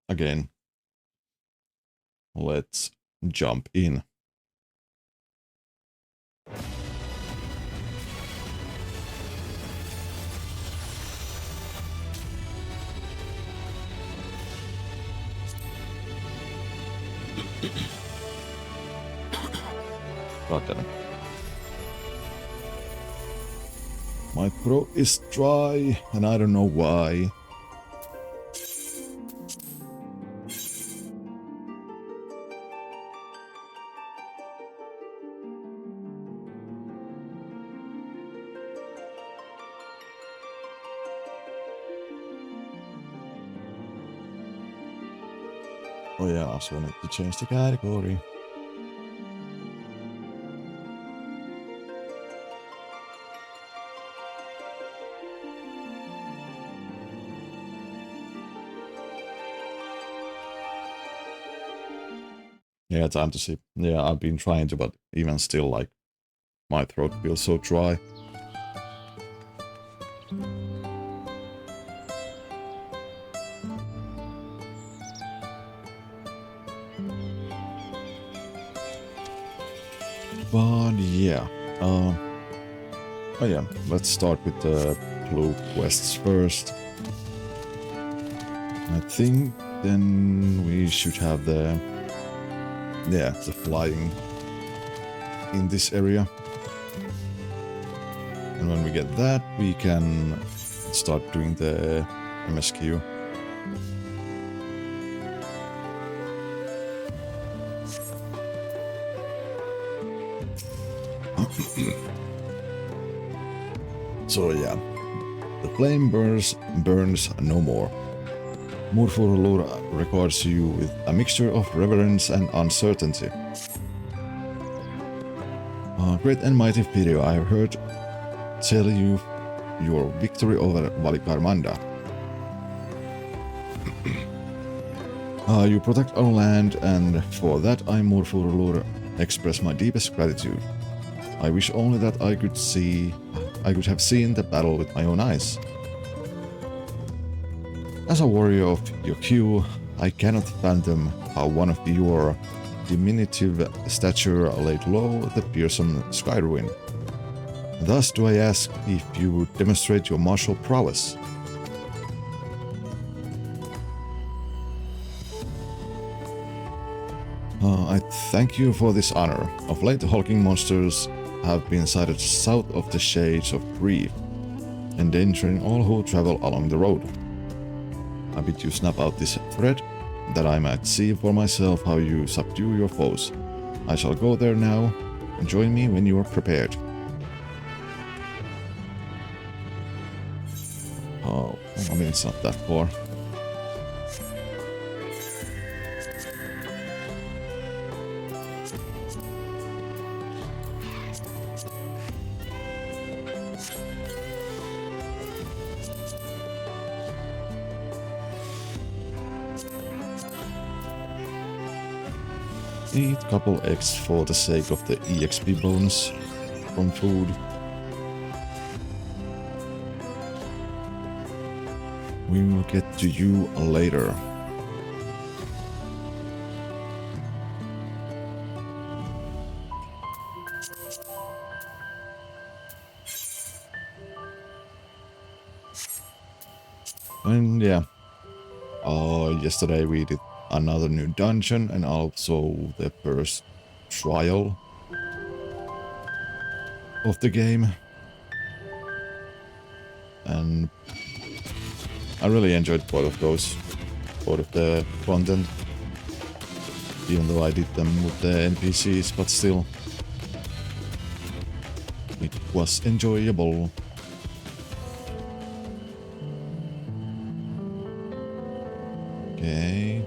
again, let's jump in. God damn it. My throat is dry, and I don't know why. Oh yeah, I also need to change the category. Yeah, time to see. Yeah, I've been trying to, but even still, like, my throat feels so dry. But yeah, oh yeah, let's start with the blue quests first. I think then we should have the flying in this area. And when we get that, we can start doing the MSQ. So yeah, the flame burns no more. Murfurlur regards you with a mixture of reverence and uncertainty. Great and mighty Fidio, I have heard tell you your victory over Valikarmanda. You protect our land, and for that I, Murfurlur, express my deepest gratitude. I wish only that I could have seen the battle with my own eyes. As a warrior of your queue, I cannot fathom how one of your diminutive stature laid low the fearsome sky ruin. Thus do I ask if you would demonstrate your martial prowess. I thank you for this honor. Of late, hulking monsters have been sighted south of the Shades of Grief, endangering all who travel along the road. I bid you snap out this thread, that I might see for myself how you subdue your foes. I shall go there now, and join me when you are prepared. Oh, I mean, it's not that far. Eat couple eggs for the sake of the EXP bonus from food. We will get to you later. And yeah, yesterday we did another new dungeon and also the first trial of the game. And I really enjoyed both of those, both of the content, even though I did them with the NPCs, but still, it was enjoyable. Okay.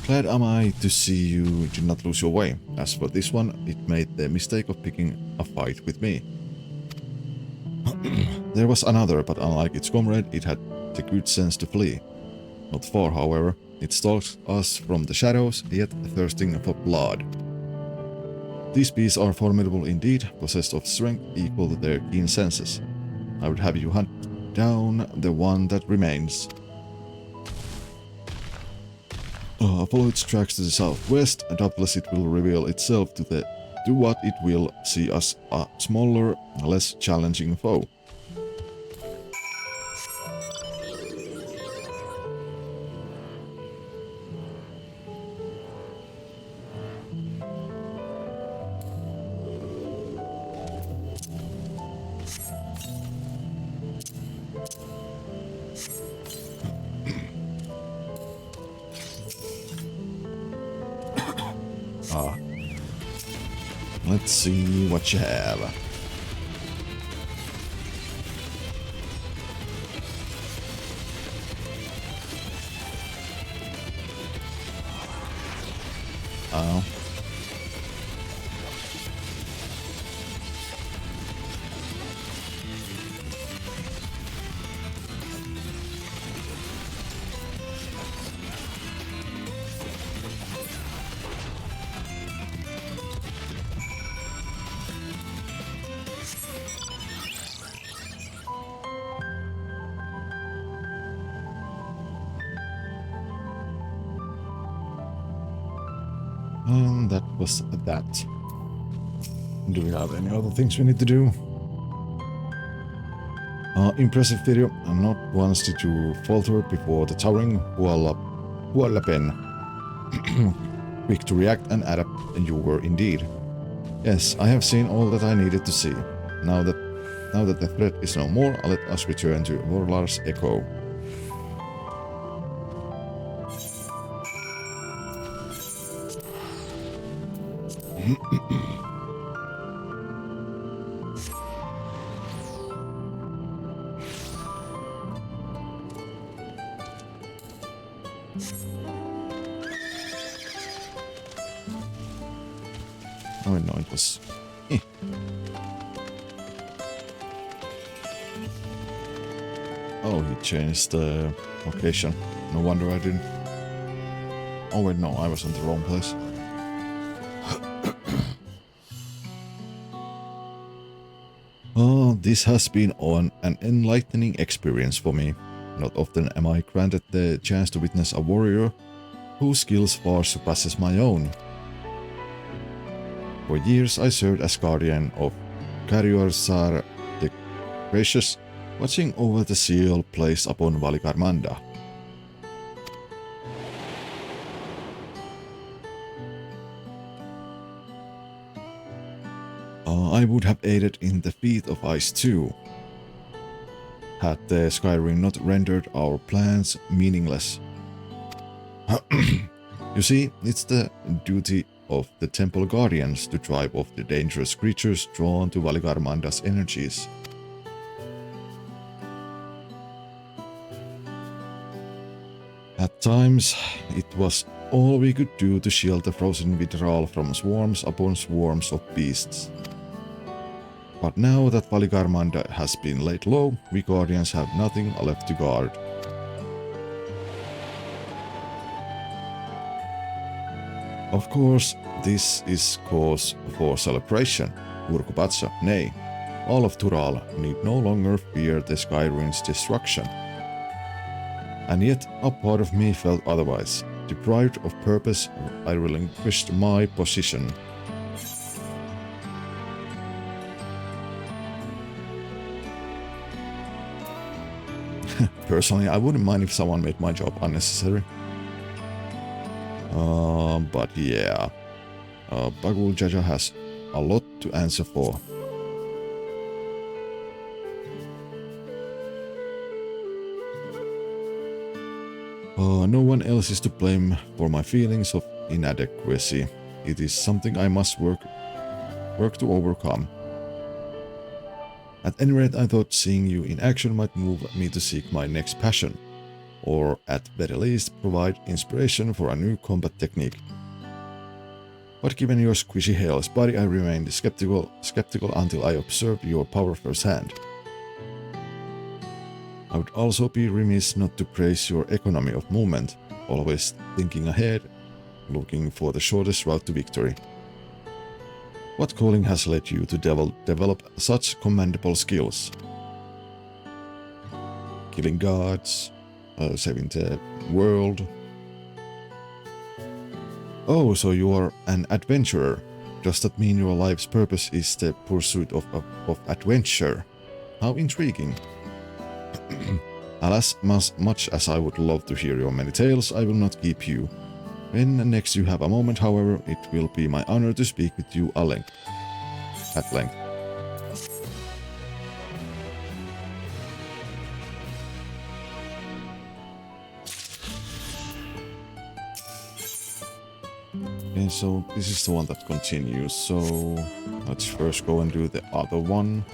Glad am I to see you did not lose your way. As for this one, it made the mistake of picking a fight with me. There was another, but unlike its comrade, it had the good sense to flee. Not far, however. It stalks us from the shadows, yet thirsting for blood. These beasts are formidable indeed, possessed of strength equal to their keen senses. I would have you hunt down the one that remains. Follow its tracks to the southwest, and doubtless it will reveal itself to what it will see as a smaller, less challenging foe. Let's see what you have. Oh. And that was that. Do we have any other things we need to do? Impressive video, and not once did you falter before the towering Hualapen. Quick to react and adapt, and you were indeed. Yes, I have seen all that I needed to see. Now that the threat is no more, let us return to Vorlar's Echo. Oh no, it was... Oh, he changed the location. No wonder I didn't... Oh wait, no, I was in the wrong place. Oh, this has been an enlightening experience for me. Not often am I granted the chance to witness a warrior whose skills far surpasses my own. For years I served as guardian of Cariorsar the Gracious, watching over the seal placed upon Valigarmanda. I would have aided in the feat of Ice too, had the Skyrim not rendered our plans meaningless. You see, it's the duty of the Temple Guardians to drive off the dangerous creatures drawn to Valigarmanda's energies. At times, it was all we could do to shield the frozen Vidral from swarms upon swarms of beasts. But now that Valigarmanda has been laid low, we Guardians have nothing left to guard. Of course, this is cause for celebration. Urkupatsa, nay, all of Tural need no longer fear the Skyrim's destruction. And yet, a part of me felt otherwise. Deprived of purpose, I relinquished my position. Personally, I wouldn't mind if someone made my job unnecessary. But yeah, Bagul Jaja has a lot to answer for. No one else is to blame for my feelings of inadequacy. It is something I must work to overcome. At any rate, I thought seeing you in action might move me to seek my next passion, or at very least provide inspiration for a new combat technique. But given your squishy hairless body, I remained skeptical until I observed your power firsthand. I would also be remiss not to praise your economy of movement, always thinking ahead, looking for the shortest route to victory. What calling has led you to develop such commendable skills? Killing gods, saving the world. Oh, so you are an adventurer. Does that mean your life's purpose is the pursuit of adventure? How intriguing. Alas, much as I would love to hear your many tales, I will not keep you. When next you have a moment, however, it will be my honor to speak with you at length. Okay, so this is the one that continues, so let's first go and do the other one.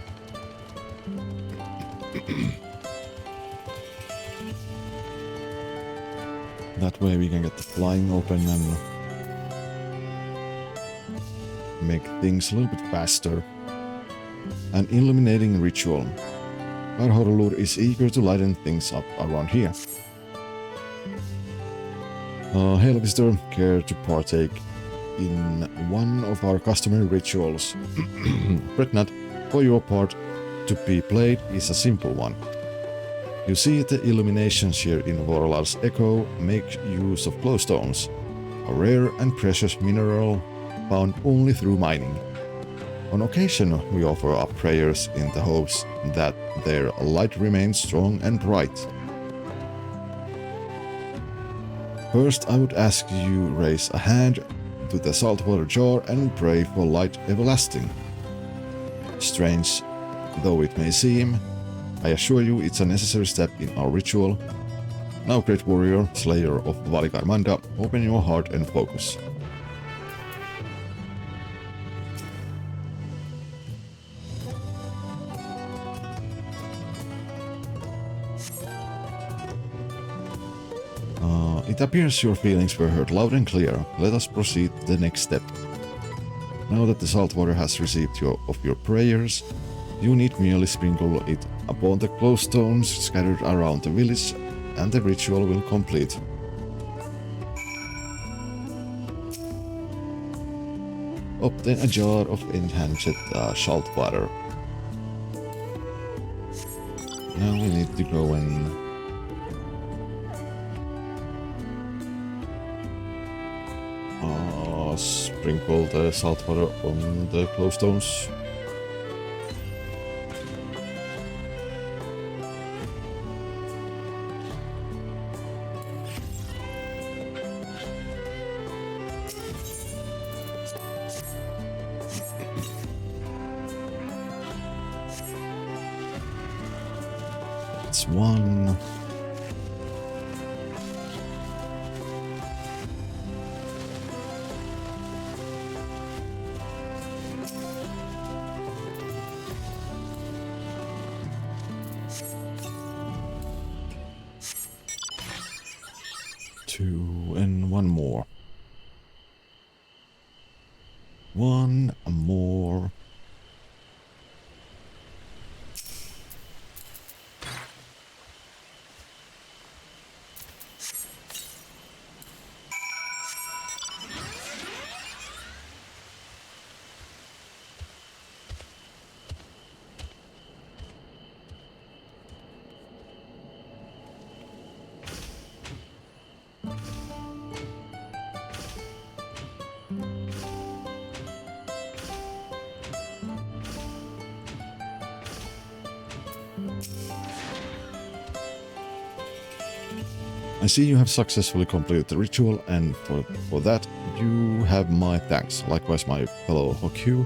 That way we can get the flying open and make things a little bit faster. An illuminating ritual. Horolur is eager to lighten things up around here. Hail visitor, care to partake in one of our customary rituals? Fret not, for your part to be played is a simple one. You see, the illuminations here in Vorolar's Echo make use of glowstones, a rare and precious mineral found only through mining. On occasion, we offer up prayers in the hopes that their light remains strong and bright. First, I would ask you raise a hand to the saltwater jar and pray for light everlasting. Strange though it may seem, I assure you it's a necessary step in our ritual. Now, great warrior, slayer of Valigarmanda, open your heart and focus. It appears your feelings were heard loud and clear. Let us proceed to the next step. Now that the saltwater has received your prayers, you need merely sprinkle it upon the glowstones scattered around the village, and the ritual will complete. Obtain a jar of enhanced saltwater. Now we need to go and sprinkle the saltwater on the glowstones. That's one. Two and one more. One more. I see you have successfully completed the ritual, and for that you have my thanks. Likewise, my fellow Hokyu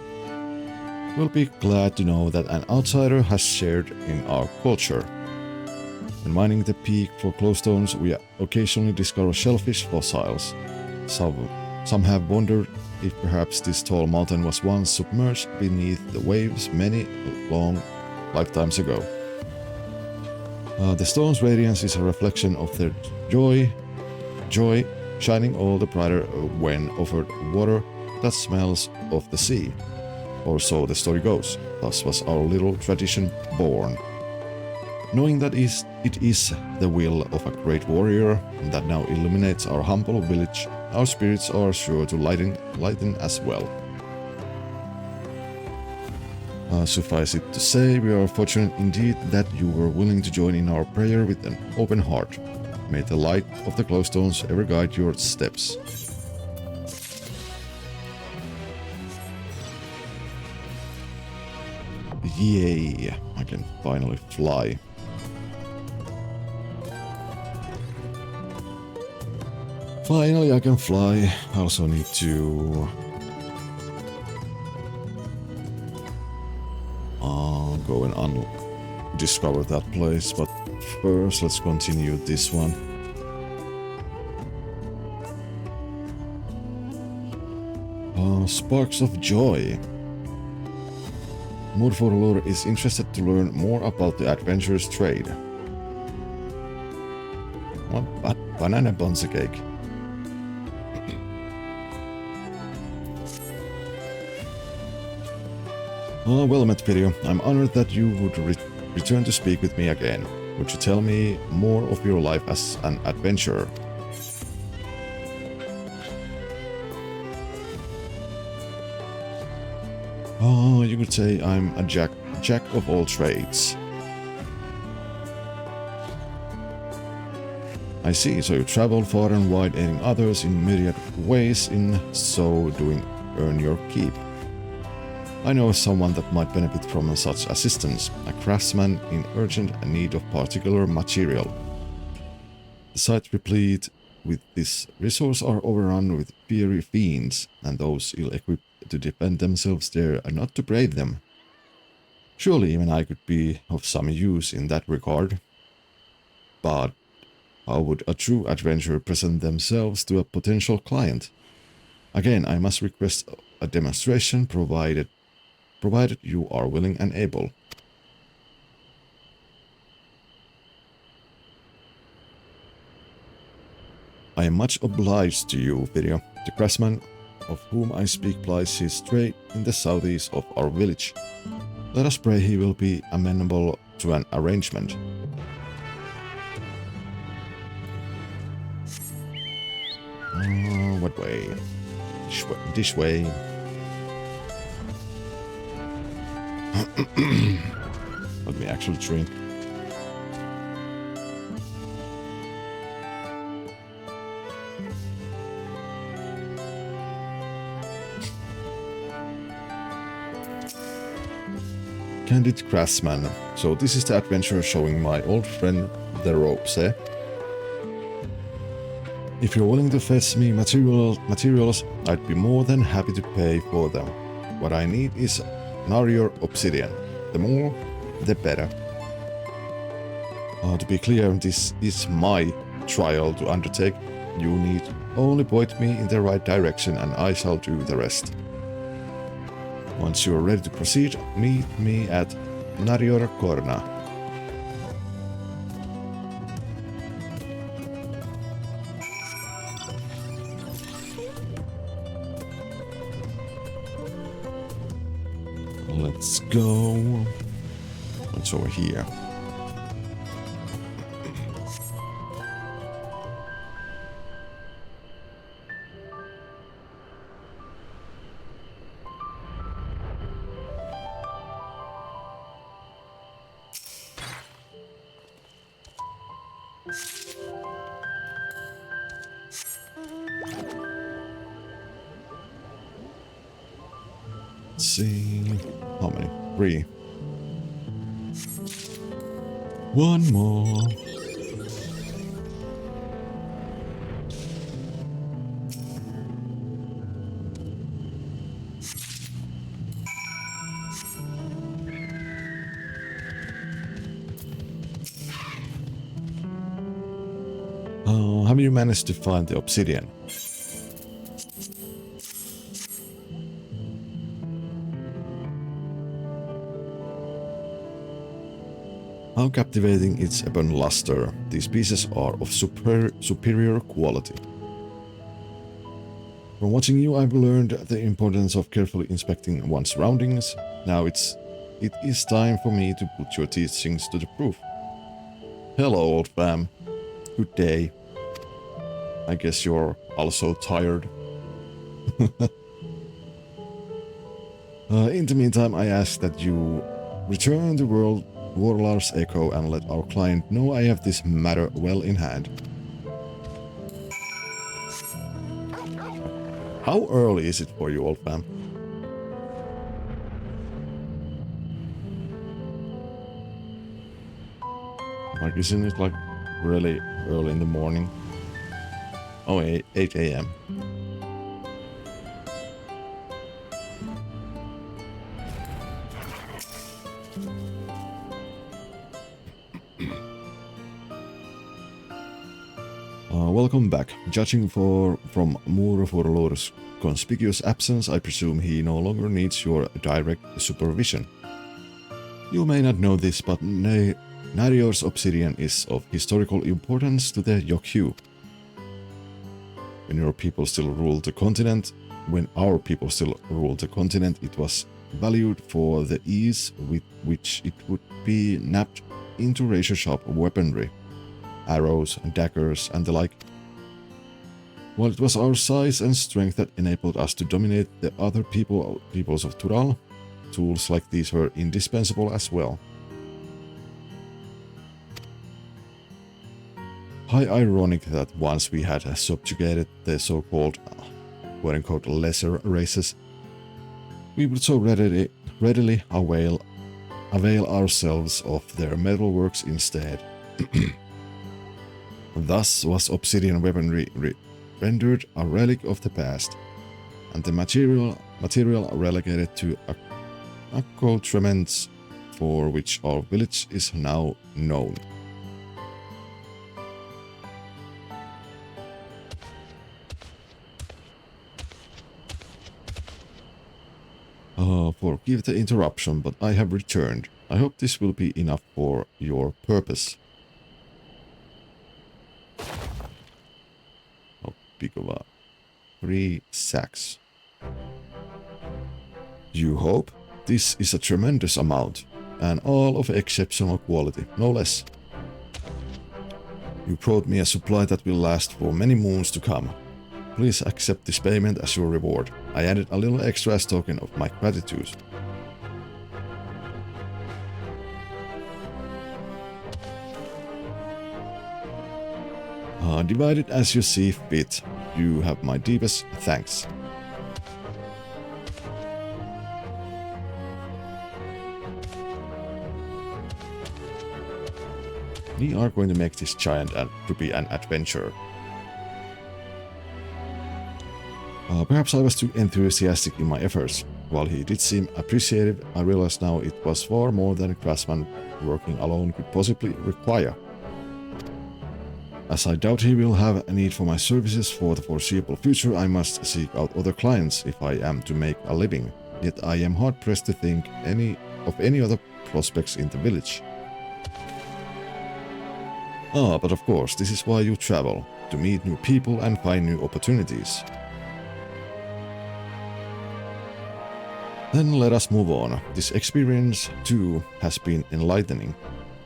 will be glad to know that an outsider has shared in our culture. When mining the peak for glowstones, we occasionally discover shellfish fossils. Some have wondered if perhaps this tall mountain was once submerged beneath the waves many long lifetimes ago. The stone's radiance is a reflection of their joy, shining all the brighter when offered water that smells of the sea. Or so the story goes. Thus was our little tradition born. Knowing that it is the will of a great warrior that now illuminates our humble village, our spirits are sure to lighten as well. Suffice it to say, we are fortunate indeed that you were willing to join in our prayer with an open heart. May the light of the glowstones ever guide your steps. Yay! I can finally fly. Finally, I can fly. I also need to go and discover that place, but first let's continue this one. Sparks of Joy. Murforlur is interested to learn more about the adventurer's trade. What? Banana bonza cake. Well met, video. I'm honored that you would return to speak with me again. Would you tell me more of your life as an adventurer? You could say I'm a jack of all trades. I see, so you travel far and wide aiding others in myriad ways, in so doing earn your keep. I know someone that might benefit from such assistance, a craftsman in urgent need of particular material. The site replete with this resource are overrun with fiery fiends, and those ill-equipped to defend themselves there are not to brave them. Surely even I could be of some use in that regard. But how would a true adventurer present themselves to a potential client? Again, I must request a demonstration provided you are willing and able. I am much obliged to you, video. The craftsman of whom I speak plies his trade in the southeast of our village. Let us pray he will be amenable to an arrangement. What way? This way. Let me actually drink. Candid craftsman. So this is the adventurer showing my old friend the ropes, eh? If you're willing to fetch me materials, I'd be more than happy to pay for them. What I need is Narrior obsidian. The more, the better. To be clear, this is my trial to undertake. You need only point me in the right direction and I shall do the rest. Once you are ready to proceed, meet me at Narrior Corna. Let's go. What's over here? Let's see. How many? 3. One more. Have you managed to find the obsidian? How captivating its ebon luster. These pieces are of superior quality. From watching you, I've learned the importance of carefully inspecting one's surroundings. Now it is time for me to put your teachings to the proof. Hello, old fam. Good day. I guess you're also tired. In the meantime, I ask that you return the Warlar's echo and let our client know I have this matter well in hand. How early is it for you, old fam? Like, isn't it like really early in the morning? Oh, 8 a.m. Welcome back. Judging from Murfurlur's conspicuous absence, I presume he no longer needs your direct supervision. You may not know this, but Narior's obsidian is of historical importance to the Yokyu. When our people still ruled the continent, it was valued for the ease with which it would be napped into razor-sharp weaponry, arrows, daggers, and the like. While it was our size and strength that enabled us to dominate the other peoples of Tural, tools like these were indispensable as well. How ironic that once we had subjugated the so-called quote-unquote lesser races, we would so readily avail ourselves of their metalworks instead. Thus was obsidian weaponry rendered a relic of the past, and the material relegated to accoutrements for which our village is now known. Forgive the interruption, but I have returned. I hope this will be enough for your purpose. How big of a... 3 sacks. You hope? This is a tremendous amount, and all of exceptional quality, no less. You brought me a supply that will last for many moons to come. Please accept this payment as your reward. I added a little extra as token of my gratitude. Divide it as you see fit. You have my deepest thanks. We are going to make this giant to be an adventure. Perhaps I was too enthusiastic in my efforts. While he did seem appreciative, I realized now it was far more than a craftsman working alone could possibly require. As I doubt he will have a need for my services for the foreseeable future, I must seek out other clients if I am to make a living. Yet I am hard-pressed to think of any other prospects in the village. But of course, this is why you travel, to meet new people and find new opportunities. Then let us move on. This experience, too, has been enlightening.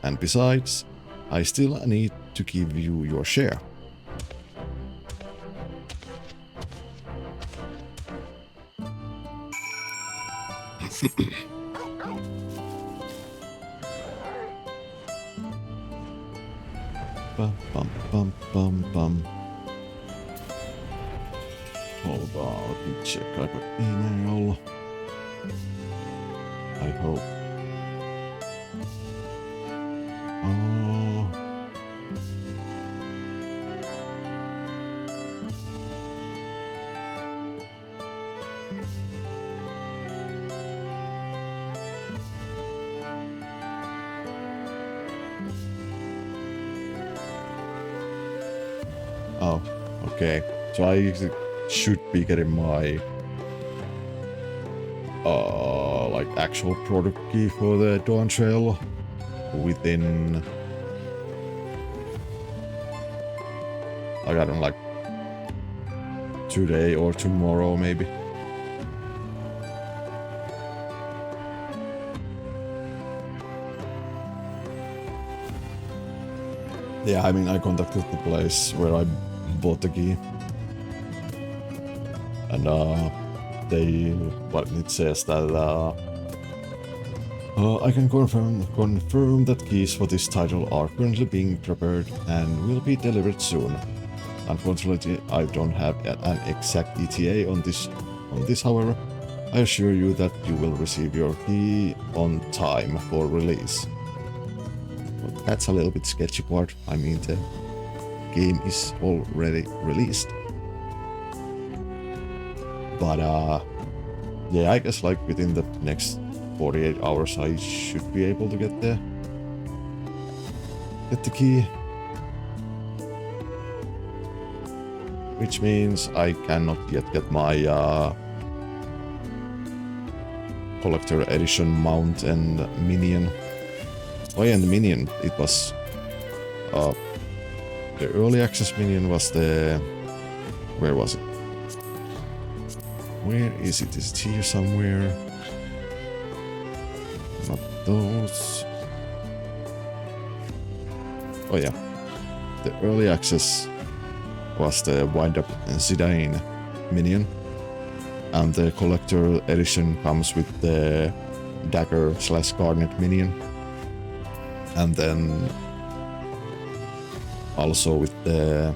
And besides, I still need to give you your share. Bum, bum, bum, bum, bum. Hold on, let me check. I got email. I hope. Oh, okay. So I should be getting my like actual product key for the Dawntrail within, I got them like today or tomorrow maybe. Yeah, I mean, I contacted the place where I bought the key, and what it says that I can confirm that keys for this title are currently being prepared and will be delivered soon. Unfortunately, I don't have an exact ETA on this. However, I assure you that you will receive your key on time for release. Well, that's a little bit sketchy part. I mean, the game is already released. But yeah, I guess like within the next 48 hours I should be able to get the key. Which means I cannot yet get my collector edition mount and minion. Oh yeah, and the minion, it was the early access minion was the... Where was it? Where is it? Is it here somewhere? Not those. Oh yeah. The early access was the wind-up Zidane minion. And the collector edition comes with the dagger/garnet minion. And then also with the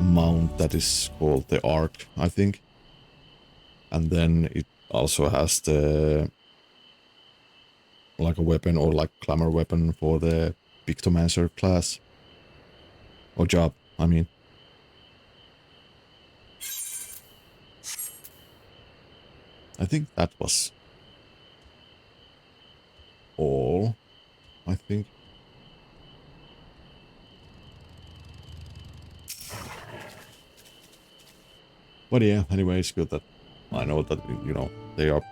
mount that is called the Arc, I think. And then it also has the like a weapon or like clamor weapon for the Pictomancer class. Or job, I mean. I think that was all, I think. But yeah, anyway, it's good that I know that, you know, they are,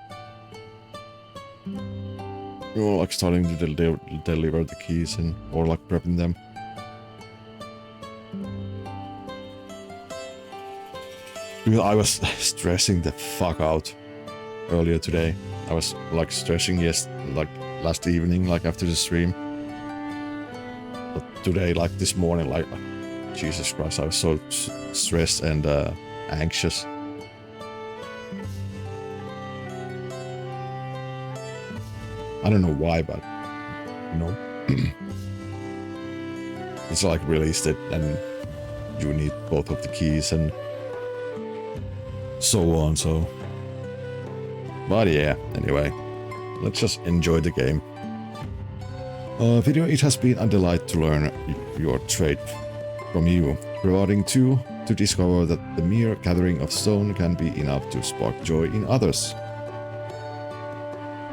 you know, like starting to deliver the keys and or like prepping them. I was stressing the fuck out earlier today. I was like stressing like last evening, like after the stream. But today, like this morning, like Jesus Christ, I was so stressed and anxious. I don't know why, but you know, it's like released it and you need both of the keys and so on, so. But yeah, anyway, let's just enjoy the game. Video, it has been a delight to learn your trade from you, rewarding too to discover that the mere gathering of stone can be enough to spark joy in others.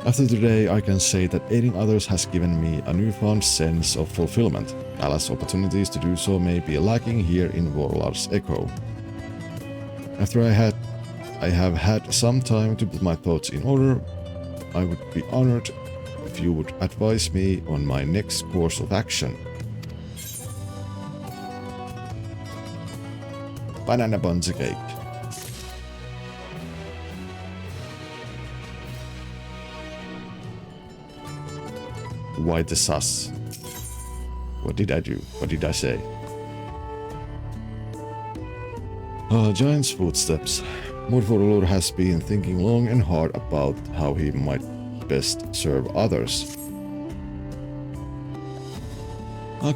After today, I can say that aiding others has given me a newfound sense of fulfillment. Alas, opportunities to do so may be lacking here in Warlard's Echo. After I have had some time to put my thoughts in order, I would be honored if you would advise me on my next course of action. Banana buns cake. Why the sus? What did I do? What did I say? Giant's footsteps. Mordvorlur has been thinking long and hard about how he might best serve others.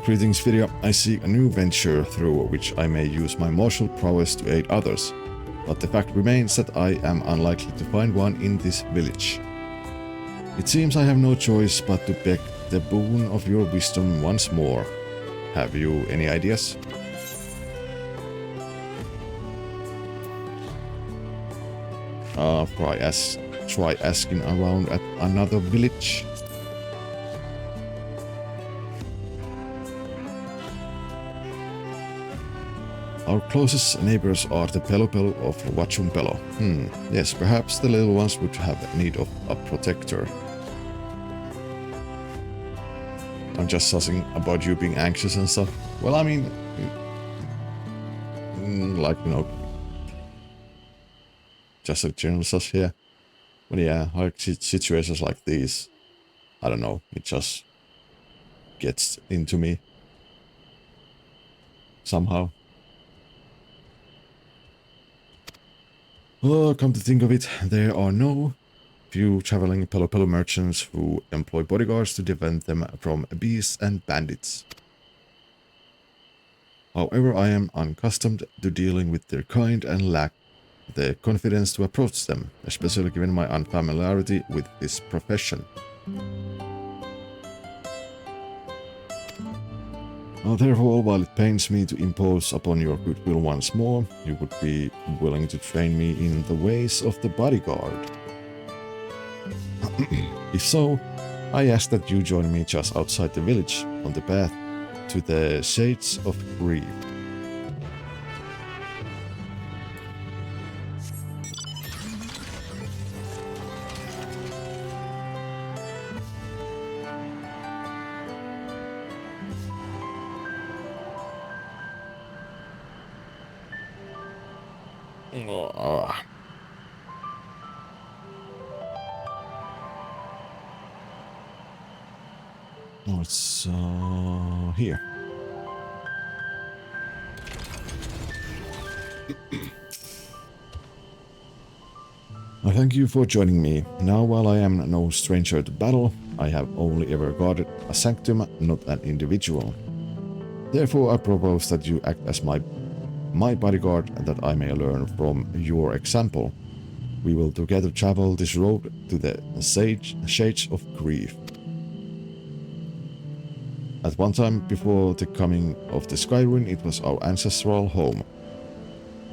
Greetings video, I seek a new venture through which I may use my martial prowess to aid others, but the fact remains that I am unlikely to find one in this village. It seems I have no choice but to beg the boon of your wisdom once more. Have you any ideas? Try asking around at another village. Our closest neighbors are the Pelopelo of Wachumpelo. Yes, perhaps the little ones would have need of a protector. I'm just sussing about you being anxious and stuff. Well, I mean, like, you know, just a general sus here. But yeah, like situations like these, I don't know, it just gets into me somehow. Oh, come to think of it, there are no few traveling Pelo merchants who employ bodyguards to defend them from beasts and bandits. However, I am unaccustomed to dealing with their kind and lack the confidence to approach them, especially given my unfamiliarity with this profession. Therefore, while it pains me to impose upon your goodwill once more, you would be willing to train me in the ways of the bodyguard. If so, I ask that you join me just outside the village, on the path to the Shades of Grief. Oh, it's here. I thank you for joining me. Now, while I am no stranger to battle, I have only ever guarded a sanctum, not an individual. Therefore, I propose that you act as my bodyguard and that I may learn from your example. We will together travel this road to the Shades of Grief. At one time before the coming of the Skyruin, it was our ancestral home.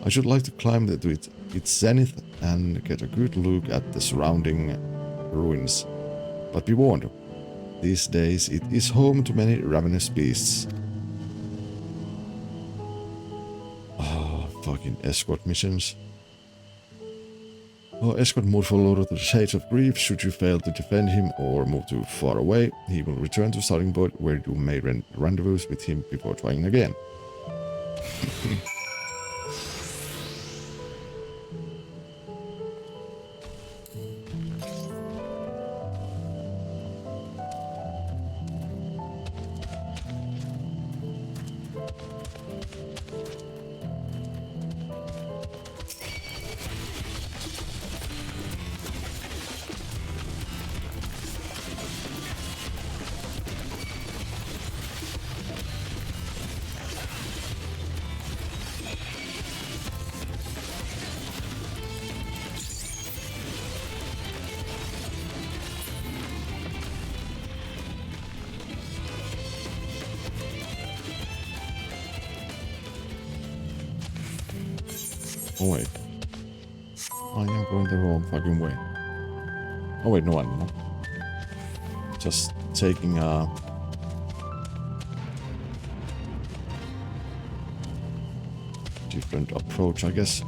I should like to climb to its zenith and get a good look at the surrounding ruins. But be warned, these days it is home to many ravenous beasts. Fucking escort missions. Escort Murfoloro to the Shades of Grief. Should you fail to defend him or move too far away, he will return to starting point where you may rendezvous with him before trying again. Oh wait. I am going the wrong fucking way. Oh wait, no, I'm not. Just taking a... different approach, I guess.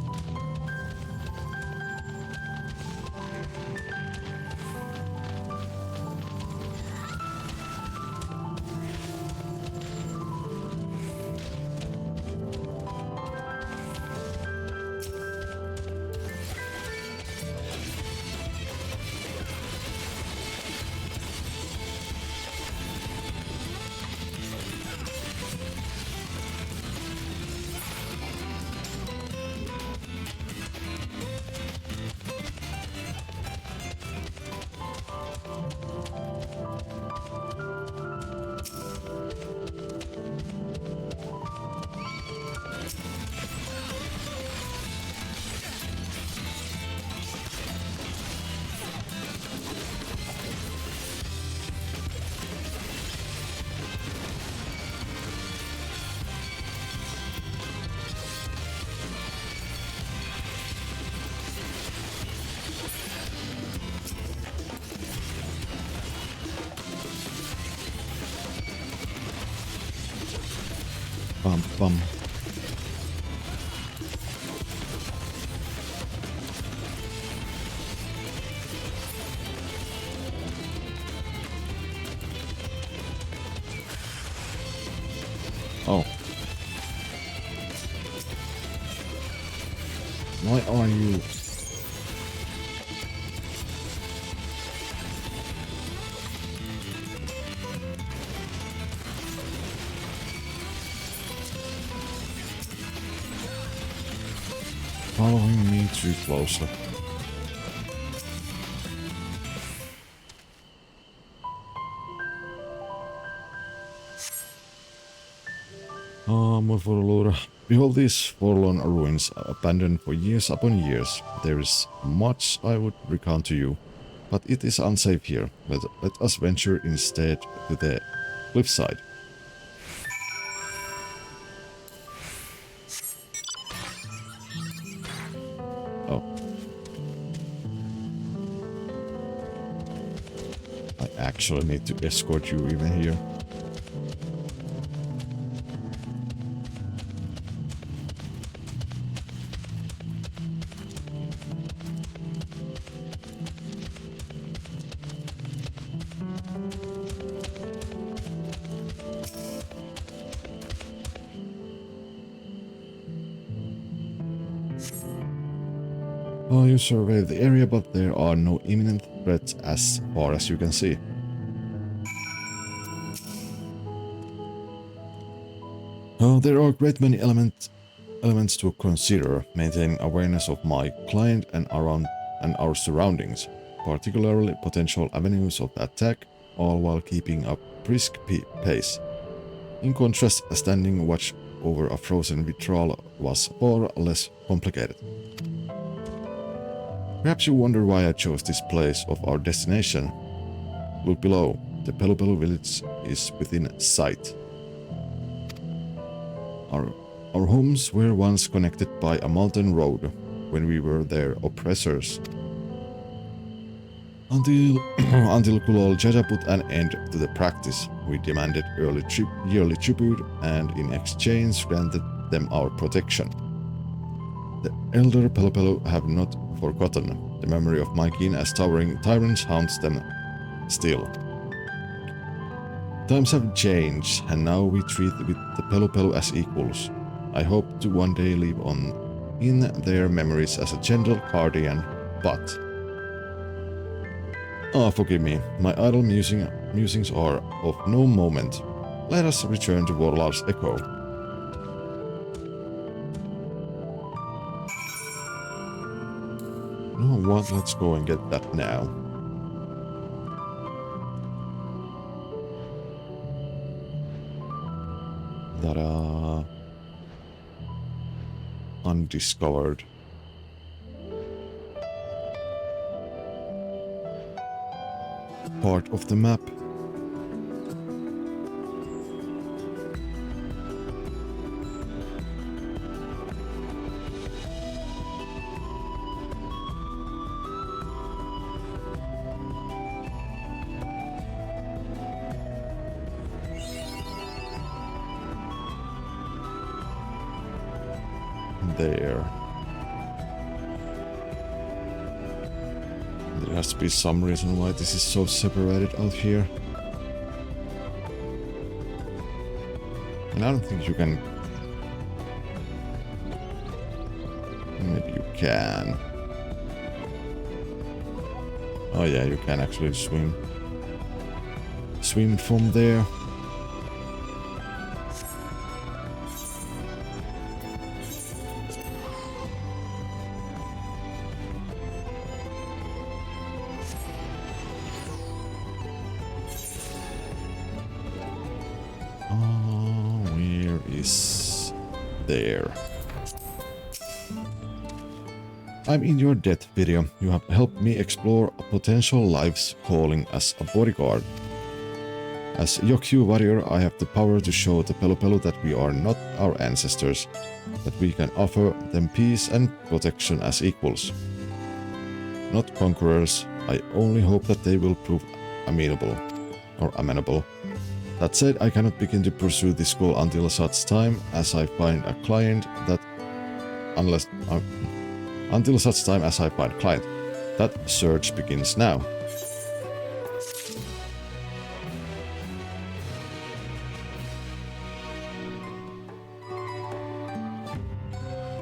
Bum, bum. Oh. Why are you... following me? me too closely. More for Lord. Behold these forlorn ruins, abandoned for years upon years. There is much I would recount to you, but it is unsafe here. Let us venture instead to the cliffside. Oh. I actually need to escort you even here. Oh, you survey the area, but there are no imminent threats as far as you can see. Oh, there are a great many elements to consider. Maintaining awareness of my client and our surroundings, particularly potential avenues of attack, all while keeping a brisk pace. In contrast, standing watch over a frozen withdrawal was far less complicated. Perhaps you wonder why I chose this place of our destination. Look below. The Pelu village is within sight. Our homes were once connected by a mountain road when we were their oppressors. Until Kulol Jaja put an end to the practice, we demanded yearly tribute and in exchange granted them our protection. The elder Pelu have not forgotten. The memory of my kin as towering tyrants haunts them still. Times have changed, and now we treat the Pelu as equals. I hope to one day live on in their memories as a gentle guardian, but... forgive me, my idle musings are of no moment. Let us return to Vorlar's Echo. Oh, what? Let's go and get that now. Ta-da! Undiscovered. Part of the map. There. There has to be some reason why this is so separated out here. And I don't think you can... Maybe you can. Oh yeah, you can actually swim. Swim from there. There. I'm in your death video. You have helped me explore a potential life's calling as a bodyguard. As Yokyu warrior, I have the power to show the Pelu that we are not our ancestors, that we can offer them peace and protection as equals. Not conquerors, I only hope that they will prove amenable. That said, I cannot begin to pursue this goal until such time as I find a client that... until such time as I find a client. That search begins now.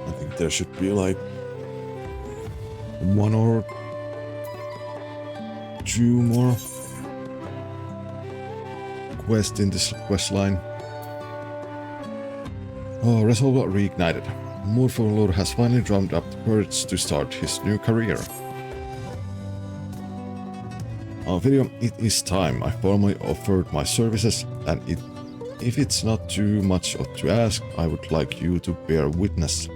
I think there should be like... one or... two more... quest in this quest line. Oh, resolve reignited. Murfolur has finally drummed up the courage to start his new career. Video, it is time. I formally offered my services, and if it's not too much to ask, I would like you to bear witness.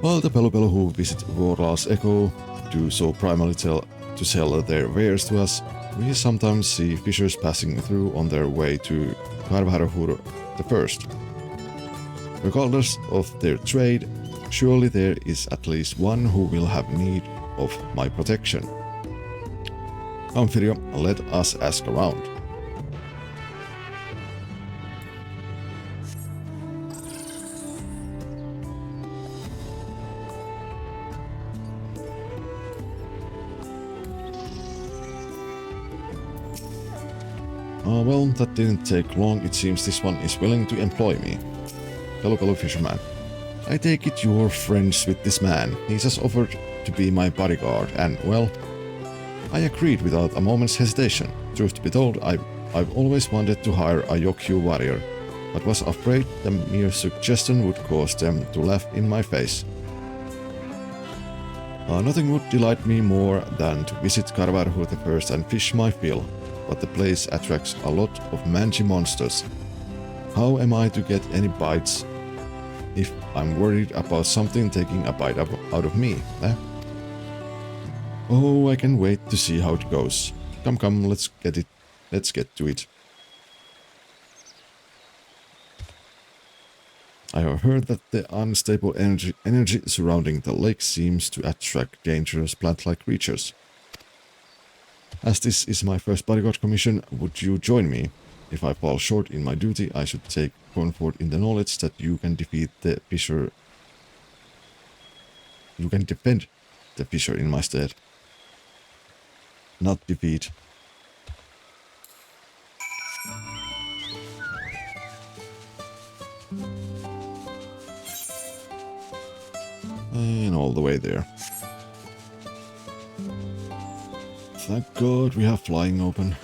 While the Pelupelu who visit Vorlal's Echo do so primarily to sell their wares to us, we sometimes see fishers passing through on their way to Karvarhur I. Regardless of their trade, surely there is at least one who will have need of my protection. Come, Firio, let us ask around. Well, that didn't take long. It seems this one is willing to employ me. Pelupelu fisherman. I take it you're friends with this man. He just offered to be my bodyguard, and, well, I agreed without a moment's hesitation. Truth to be told, I've always wanted to hire a Yokyu warrior, but was afraid the mere suggestion would cause them to laugh in my face. Nothing would delight me more than to visit Karvarhur I and fish my fill, but the place attracts a lot of mangy monsters. How am I to get any bites if I'm worried about something taking a bite out of me, eh? Oh, I can wait to see how it goes. Come, let's get to it. I have heard that the unstable energy surrounding the lake seems to attract dangerous plant-like creatures. As this is my first bodyguard commission, would you join me? If I fall short in my duty, I should take comfort in the knowledge that you can defeat the fisher. You can defend the fisher in my stead. Not defeat. And all the way there. Thank God we have flying open.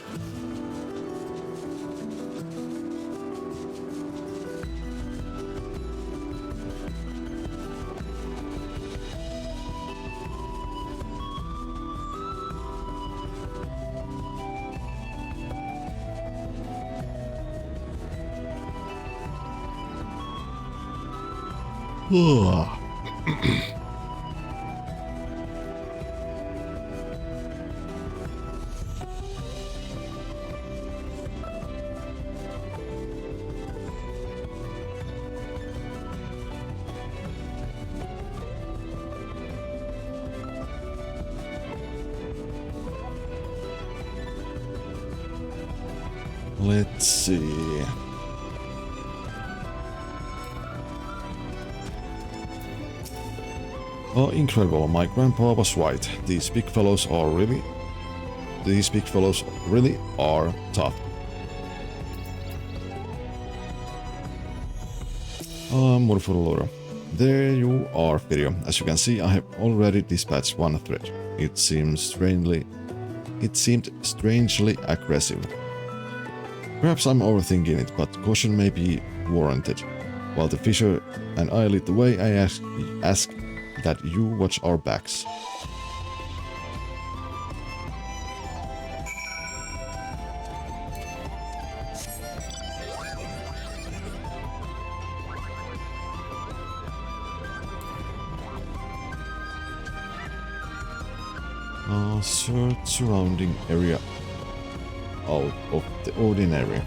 Let's see. Oh, incredible. My grandpa was right. These big fellows really are tough. Murfolur. There you are, Firio. As you can see, I have already dispatched one threat. It seemed strangely aggressive. Perhaps I'm overthinking it, but caution may be warranted. While the fisher and I lead the way, I ask that you watch our backs. Search surrounding area out of the ordinary.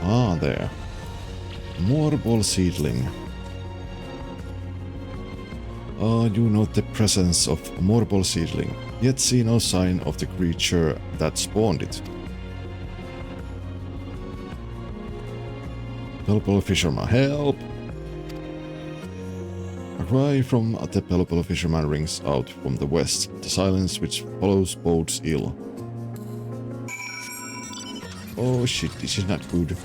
Ah, there. Morbol seedling. You note the presence of Morbol seedling, yet see no sign of the creature that spawned it. Pelupelu fisherman, help! A cry from the Pelupelu fisherman rings out from the west. The silence which follows bodes ill. Oh shit, this is not good.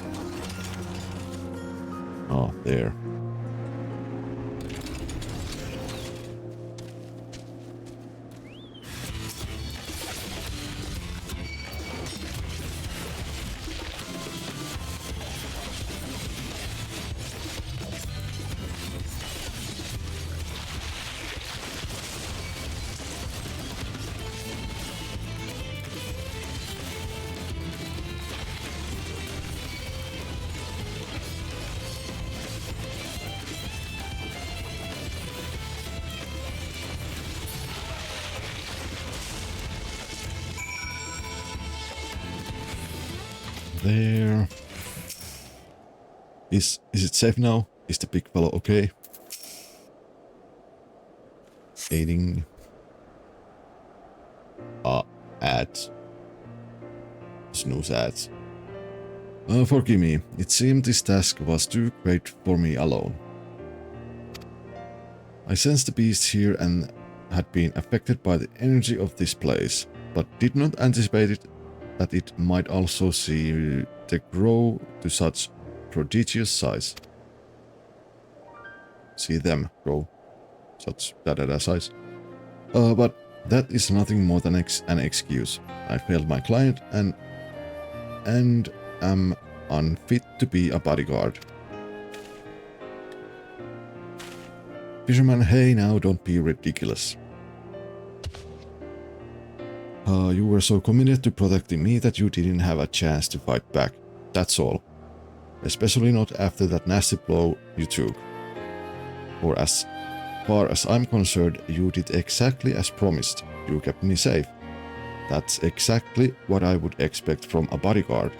Ah, there. there. Is it safe now? Is the big fellow okay? Aiding. Ads. Snooze ads. Forgive me, it seemed this task was too great for me alone. I sensed the beast here and had been affected by the energy of this place, but did not anticipate that it might also see the grow to such prodigious size. See them grow such size. But that is nothing more than an excuse. I failed my client and am unfit to be a bodyguard. Fisherman, hey now, don't be ridiculous. You were so committed to protecting me that you didn't have a chance to fight back. That's all. Especially not after that nasty blow you took. For as far as I'm concerned, you did exactly as promised. You kept me safe. That's exactly what I would expect from a bodyguard.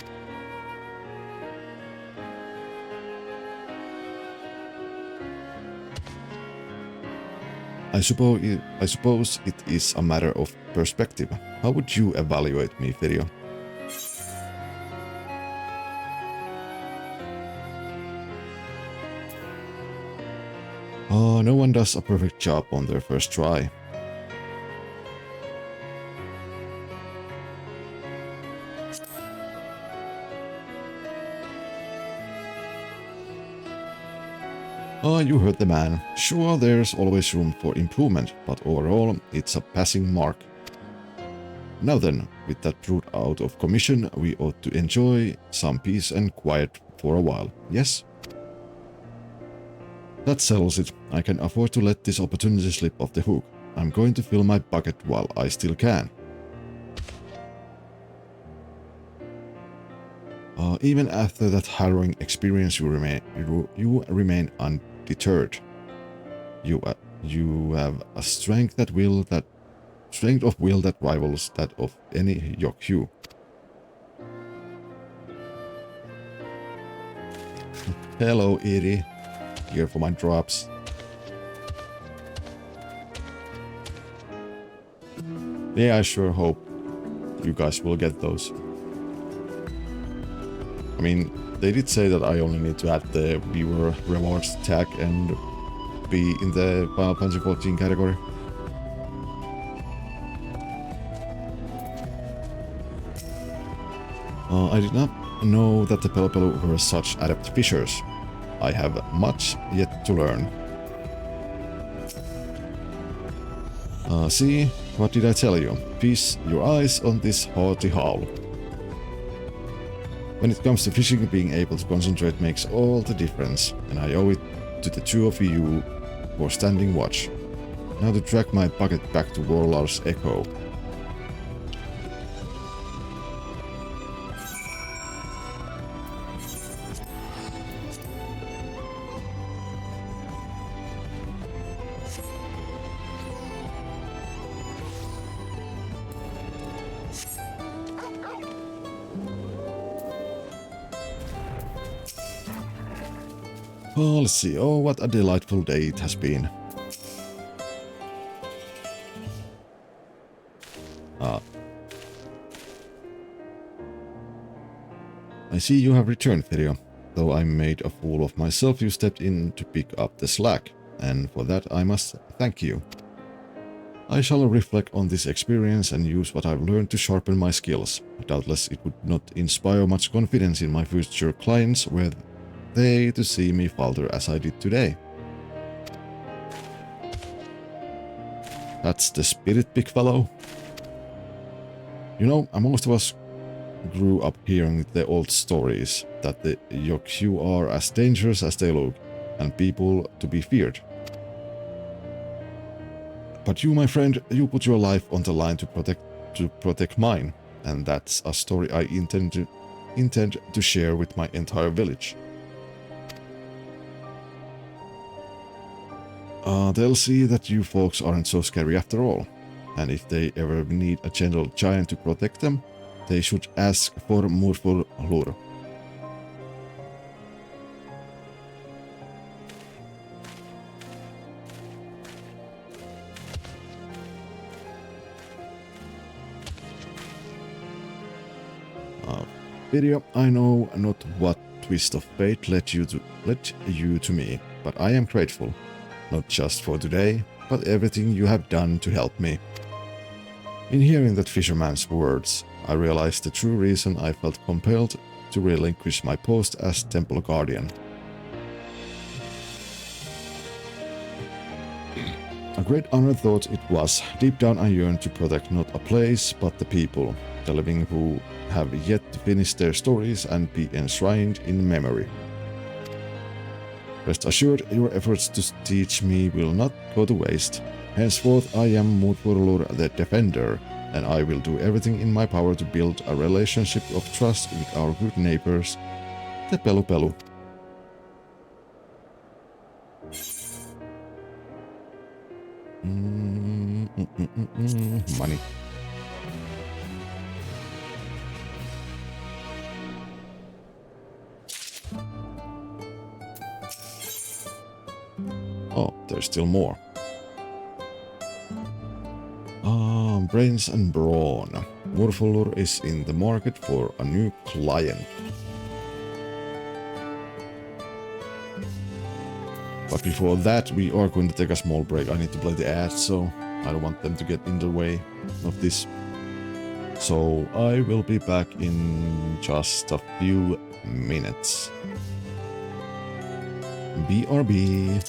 I suppose it is a matter of perspective. How would you evaluate me, Firio? No one does a perfect job on their first try. You heard the man. Sure, there's always room for improvement, but overall, it's a passing mark. Now then, with that brute out of commission, we ought to enjoy some peace and quiet for a while, yes? That settles it. I can afford to let this opportunity slip off the hook. I'm going to fill my bucket while I still can. Even after that harrowing experience, you remain undeterred. You have a strength of will that rivals that of any Yokyu. Hello, Edie. Here for my drops. Yeah, I sure hope you guys will get those. I mean, they did say that I only need to add the viewer rewards tag and be in the Final Fantasy 14 category. I did not know that the Pelopelu were such adept fishers. I have much yet to learn. See, what did I tell you? Feast your eyes on this haughty howl. When it comes to fishing, being able to concentrate makes all the difference, and I owe it to the two of you for standing watch. Now to drag my bucket back to Warlar's Echo. Oh, let's see. Oh, what a delightful day it has been. I see you have returned, Firio. Though I made a fool of myself, you stepped in to pick up the slack, and for that I must thank you. I shall reflect on this experience and use what I've learned to sharpen my skills. Doubtless it would not inspire much confidence in my future clients were they to see me falter as I did today. That's the spirit, big fellow. You know, most of us grew up hearing the old stories that the Yokyu are as dangerous as they look, and people to be feared. But you, my friend, you put your life on the line to protect mine, and that's a story I intend to share with my entire village. They'll see that you folks aren't so scary after all, and if they ever need a gentle giant to protect them, they should ask for Murfurlur. Video, I know not what twist of fate led you to me, but I am grateful, not just for today, but everything you have done to help me. In hearing that fisherman's words, I realized the true reason I felt compelled to relinquish my post as Temple Guardian. A great honor thought it was. Deep down I yearned to protect not a place, but the people, the living who have yet to finish their stories and be enshrined in memory. Rest assured, your efforts to teach me will not go to waste. Henceforth, I am Murfurlur the Defender, and I will do everything in my power to build a relationship of trust with our good neighbors, the Pelu Pelu. Money. Oh, there's still more. Brains and brawn. Murfurlur is in the market for a new client. But before that, we are going to take a small break. I need to play the ads, so I don't want them to get in the way of this. So I will be back in just a few minutes. BRB.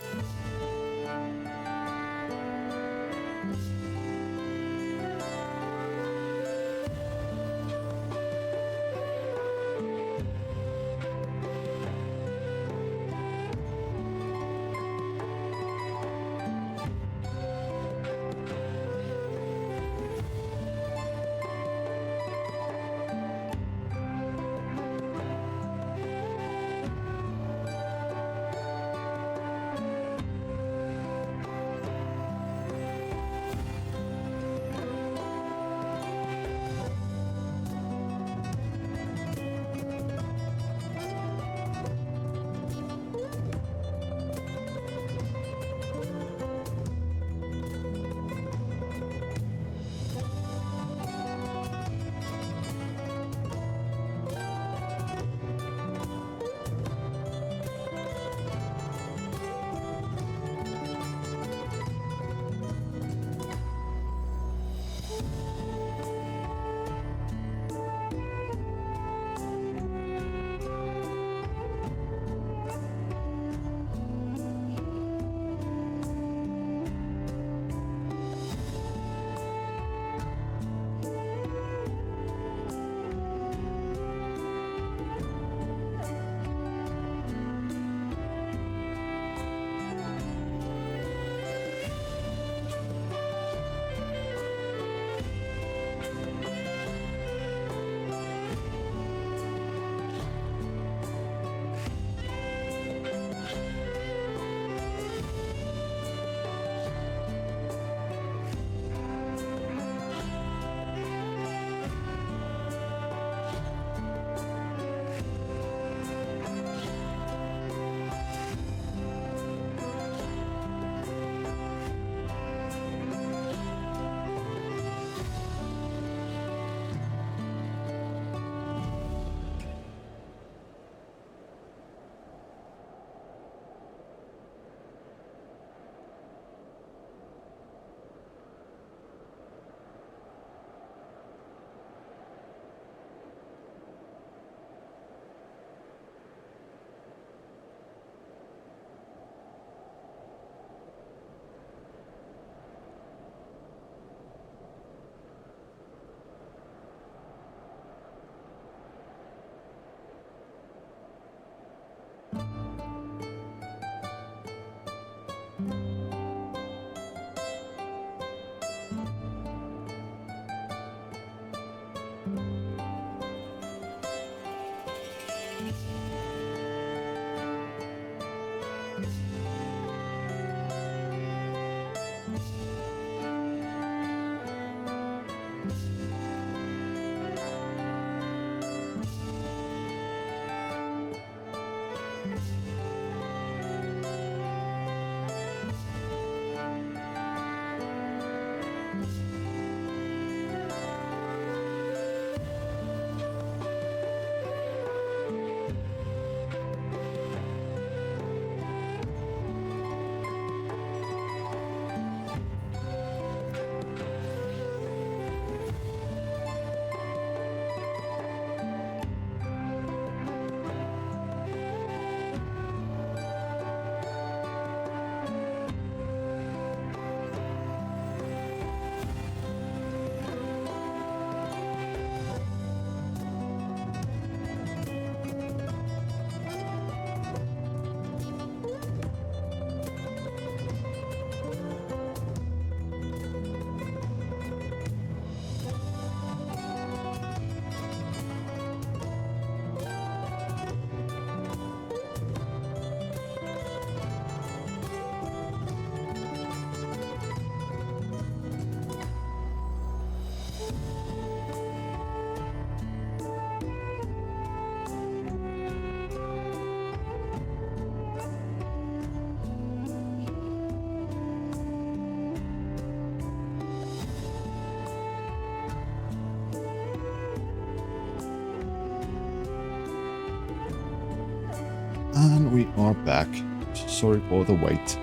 And we are back. Sorry for the wait.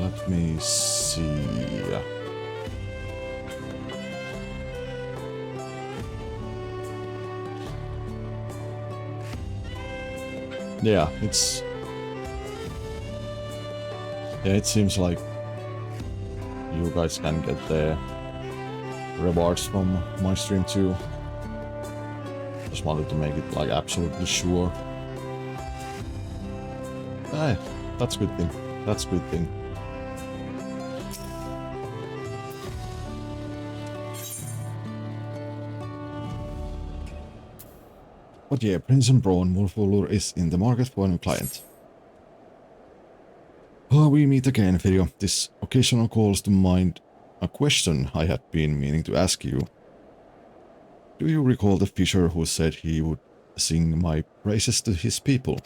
Let me see. Yeah, it seems like you guys can get the rewards from my stream too. Just wanted to make it like absolutely sure. Hey, that's a good thing. That's a good thing. But yeah, Prince and Braun Wolfwalur is in the market for a new client. Oh, we meet again, Firio. This occasional calls to mind a question I had been meaning to ask you. Do you recall the fisher who said he would sing my praises to his people?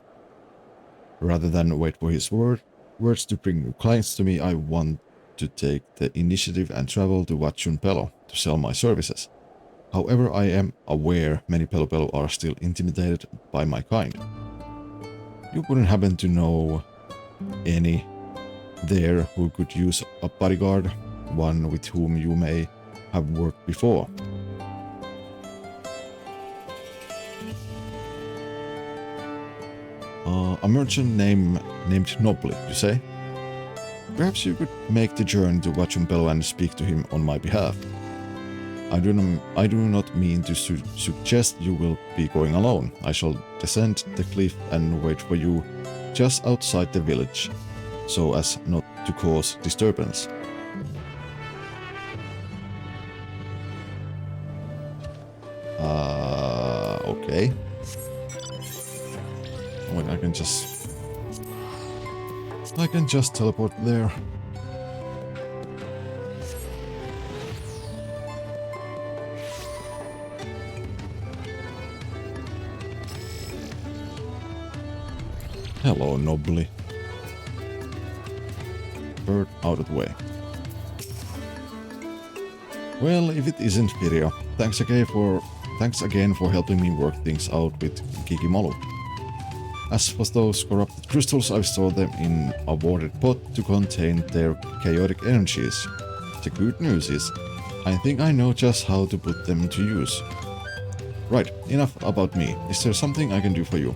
Rather than wait for his words to bring new clients to me, I want to take the initiative and travel to Watchun Pelo to sell my services. However, I am aware many Pelo are still intimidated by my kind. You wouldn't happen to know any there who could use a bodyguard, one with whom you may have worked before? A merchant named Nobly, you say? Perhaps you could make the journey to Watchun Pelo and speak to him on my behalf. I do not mean to suggest you will be going alone. I shall descend the cliff and wait for you just outside the village, so as not to cause disturbance. Okay. Wait, I can just teleport there. Hello, Nobly. Bird out of the way. Well, if it isn't Firio, thanks again for helping me work things out with Kikimalu. As for those corrupted crystals, I've stored them in a watered pot to contain their chaotic energies. The good news is, I think I know just how to put them to use. Right, enough about me. Is there something I can do for you?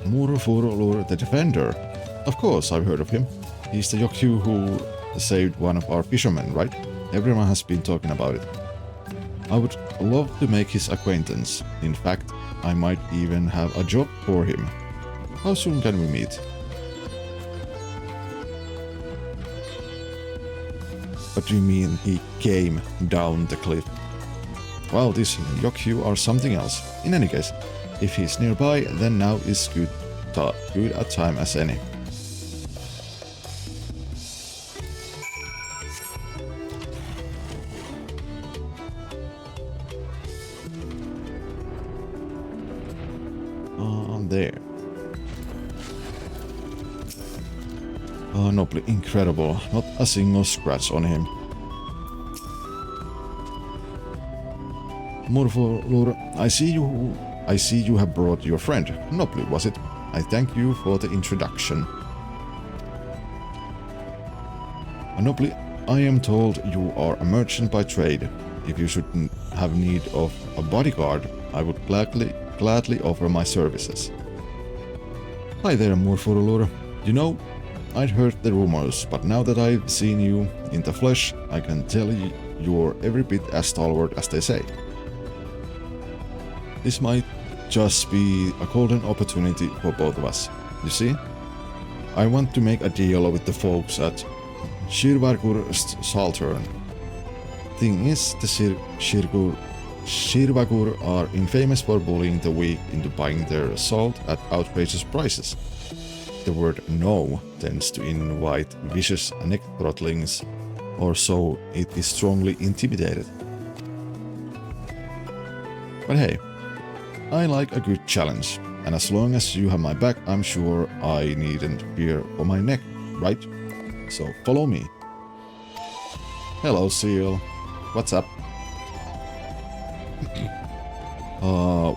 Murfurlur the Defender. Of course, I've heard of him. He's the Yokyu who saved one of our fishermen, right? Everyone has been talking about it. I would love to make his acquaintance. In fact, I might even have a job for him. How soon can we meet? What do you mean he came down the cliff? Well, these Yokyu are something else. In any case, if he's nearby, then now is good a time as any. There. Nobly incredible. Not a single scratch on him. Murfurlur, I see you have brought your friend. Nobly, was it? I thank you for the introduction. Nobly, I am told you are a merchant by trade. If you shouldn't have need of a bodyguard, I would gladly offer my services. Hi there, Murfurlur. You know, I'd heard the rumors, but now that I've seen you in the flesh, I can tell you're every bit as stalwart as they say. This might just be a golden opportunity for both of us. You see? I want to make a deal with the folks at Shirvagur Saltern. Thing is, the Shirvagur are infamous for bullying the weak into buying their salt at outrageous prices. The word no tends to invite vicious neck throttlings, or so it is strongly intimidated. But hey, I like a good challenge, and as long as you have my back, I'm sure I needn't fear for my neck, right? So follow me. Hello, Seal. What's up?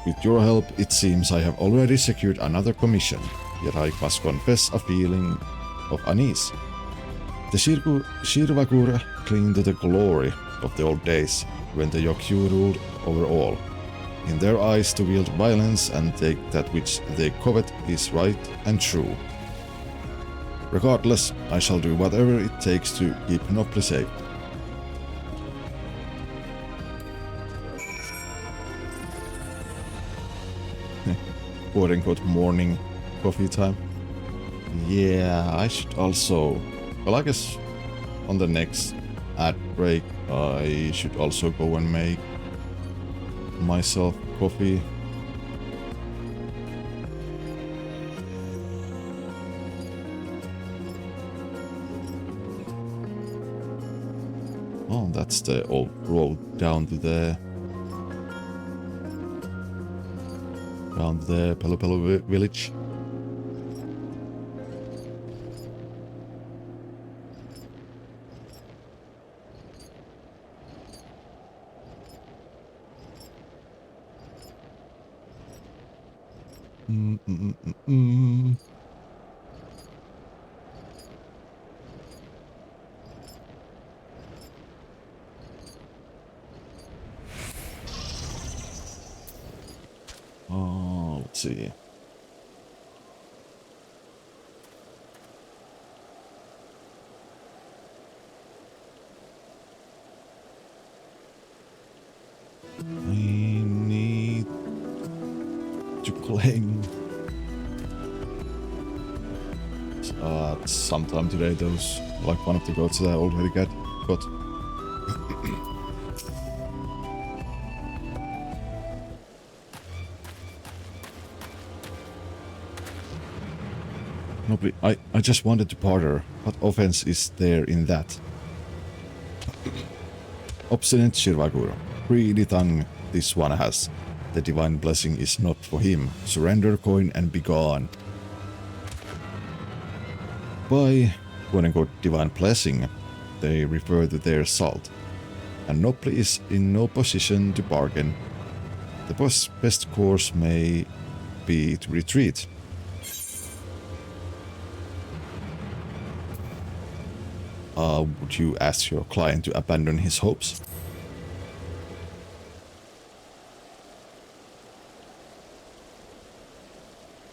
With your help, it seems I have already secured another commission, yet I must confess a feeling of unease. The Shirvakur cling to the glory of the old days, when the Yokyu ruled over all. In their eyes, to wield violence and take that which they covet is right and true. Regardless, I shall do whatever it takes to keep Nopli safe. Quote-unquote morning coffee time. Yeah, I should also... Well, I guess on the next ad break, I should also go and make myself coffee. Oh, that's the old road down to the Pelu Pelu village. Oh, let's see. I need to claim sometime today those, like one of the goats that I already got. Nobly, I just wanted to barter. What offense is there in that? Obstinate Shirvagur. Greedy tongue this one has. The divine blessing is not for him. Surrender coin and be gone. By quote-unquote divine blessing, they refer to their salt. And Nopli is in no position to bargain. The best course may be to retreat. Would you ask your client to abandon his hopes?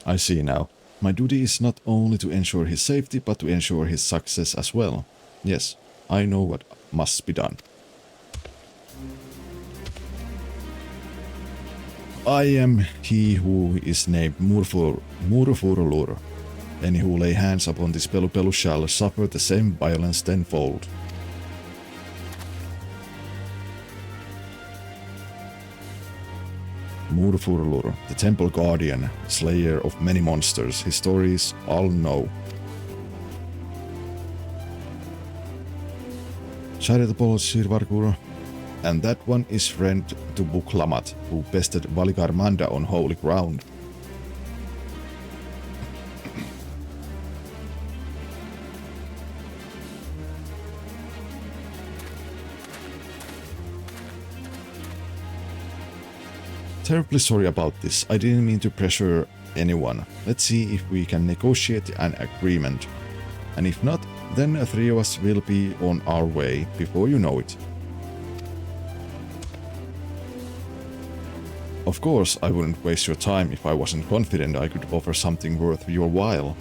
I see now. My duty is not only to ensure his safety, but to ensure his success as well. Yes, I know what must be done. I am he who is named Murfurulur. Any who lay hands upon this Pelu Pelu shall suffer the same violence tenfold. Murfurulur, the temple guardian, slayer of many monsters, his stories all know. Charitable Shirvarkur, and that one is friend to Buklamat, who bested Valigarmanda on holy ground. Terribly sorry about this. I didn't mean to pressure anyone. Let's see if we can negotiate an agreement. And if not, then the three of us will be on our way before you know it. Of course, I wouldn't waste your time if I wasn't confident I could offer something worth your while.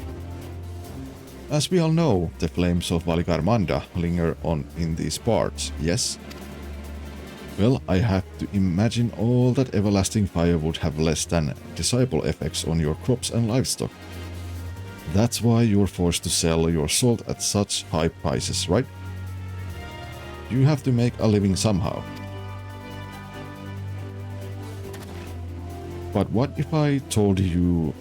As we all know, the flames of Valigarmanda linger on in these parts, yes? Well, I have to imagine all that everlasting fire would have less than desirable effects on your crops and livestock. That's why you're forced to sell your salt at such high prices, right? You have to make a living somehow. But what if I told you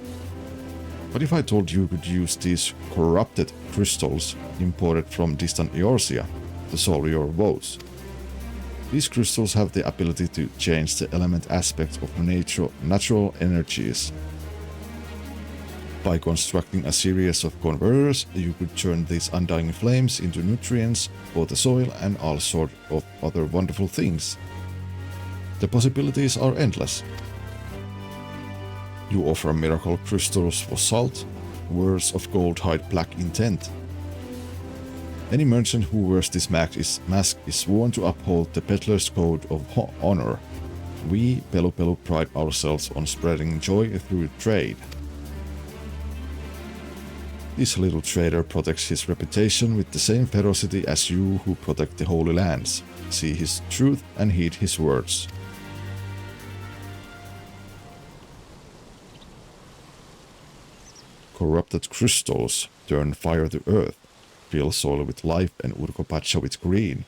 could use these corrupted crystals imported from distant Eorzea to solve your woes? These crystals have the ability to change the element aspects of natural energies. By constructing a series of converters, you could turn these undying flames into nutrients for the soil and all sorts of other wonderful things. The possibilities are endless. You offer miracle crystals for salt, words of gold hide black intent. Any merchant who wears this mask is sworn to uphold the peddler's code of honor. We, Pelu Pelu, pride ourselves on spreading joy through trade. This little trader protects his reputation with the same ferocity as you who protect the Holy Lands. See his truth and heed his words. Corrupted crystals turn fire to earth, fill soil with life and Urkopacha with green.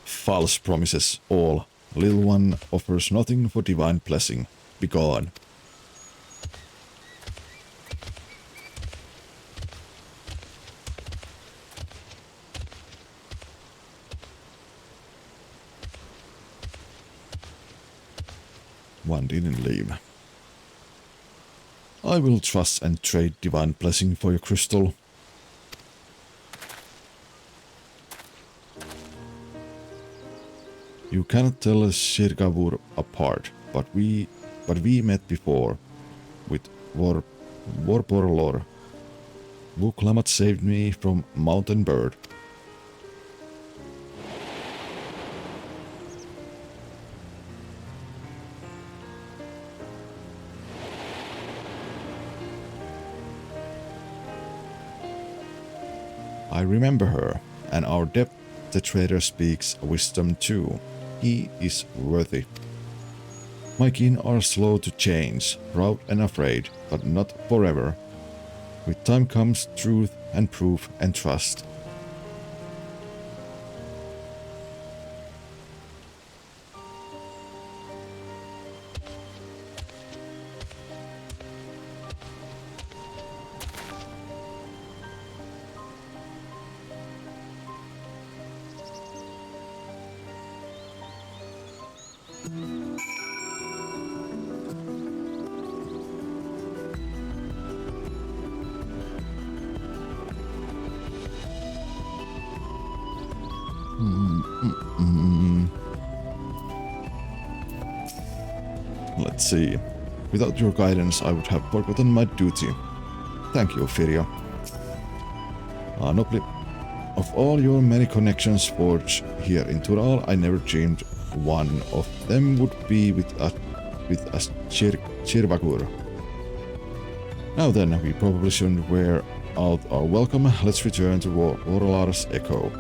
False promises all. Little one offers nothing for divine blessing. Begone. One didn't leave. I will trust and trade divine blessing for your crystal. You cannot tell Shirgavur apart, but we met before with Vorporlor. Vuklamat saved me from Mountain Bird. I remember her, and our depth the trader speaks wisdom too. He is worthy. My kin are slow to change, proud and afraid, but not forever. With time comes truth and proof and trust. Let's see. Without your guidance, I would have forgotten my duty. Thank you, Firia. Nobly. Of all your many connections forged here in Tural, I never dreamed one of them would be with us Chirvagur. Now then, we probably shouldn't wear out our welcome. Let's return to Vorolar's Echo.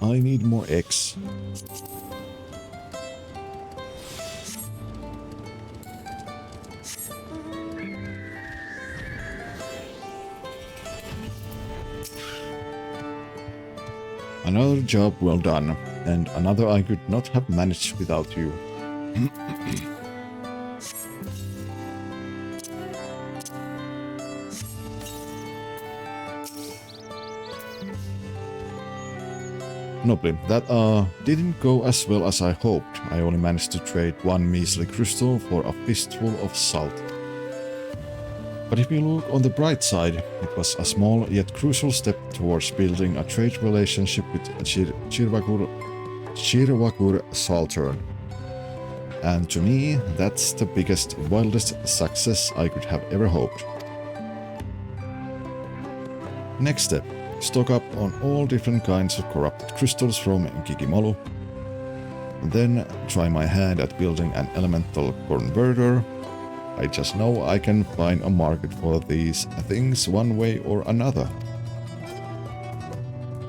I need more eggs. Another job well done, and another I could not have managed without you. Nobly. That didn't go as well as I hoped. I only managed to trade one measly crystal for a fistful of salt. But if you look on the bright side, it was a small yet crucial step towards building a trade relationship with Chirvagur Saltern. And to me, that's the biggest, wildest success I could have ever hoped. Next step. Stock up on all different kinds of corrupted crystals from Kikimolu. Then try my hand at building an elemental converter. I just know I can find a market for these things one way or another.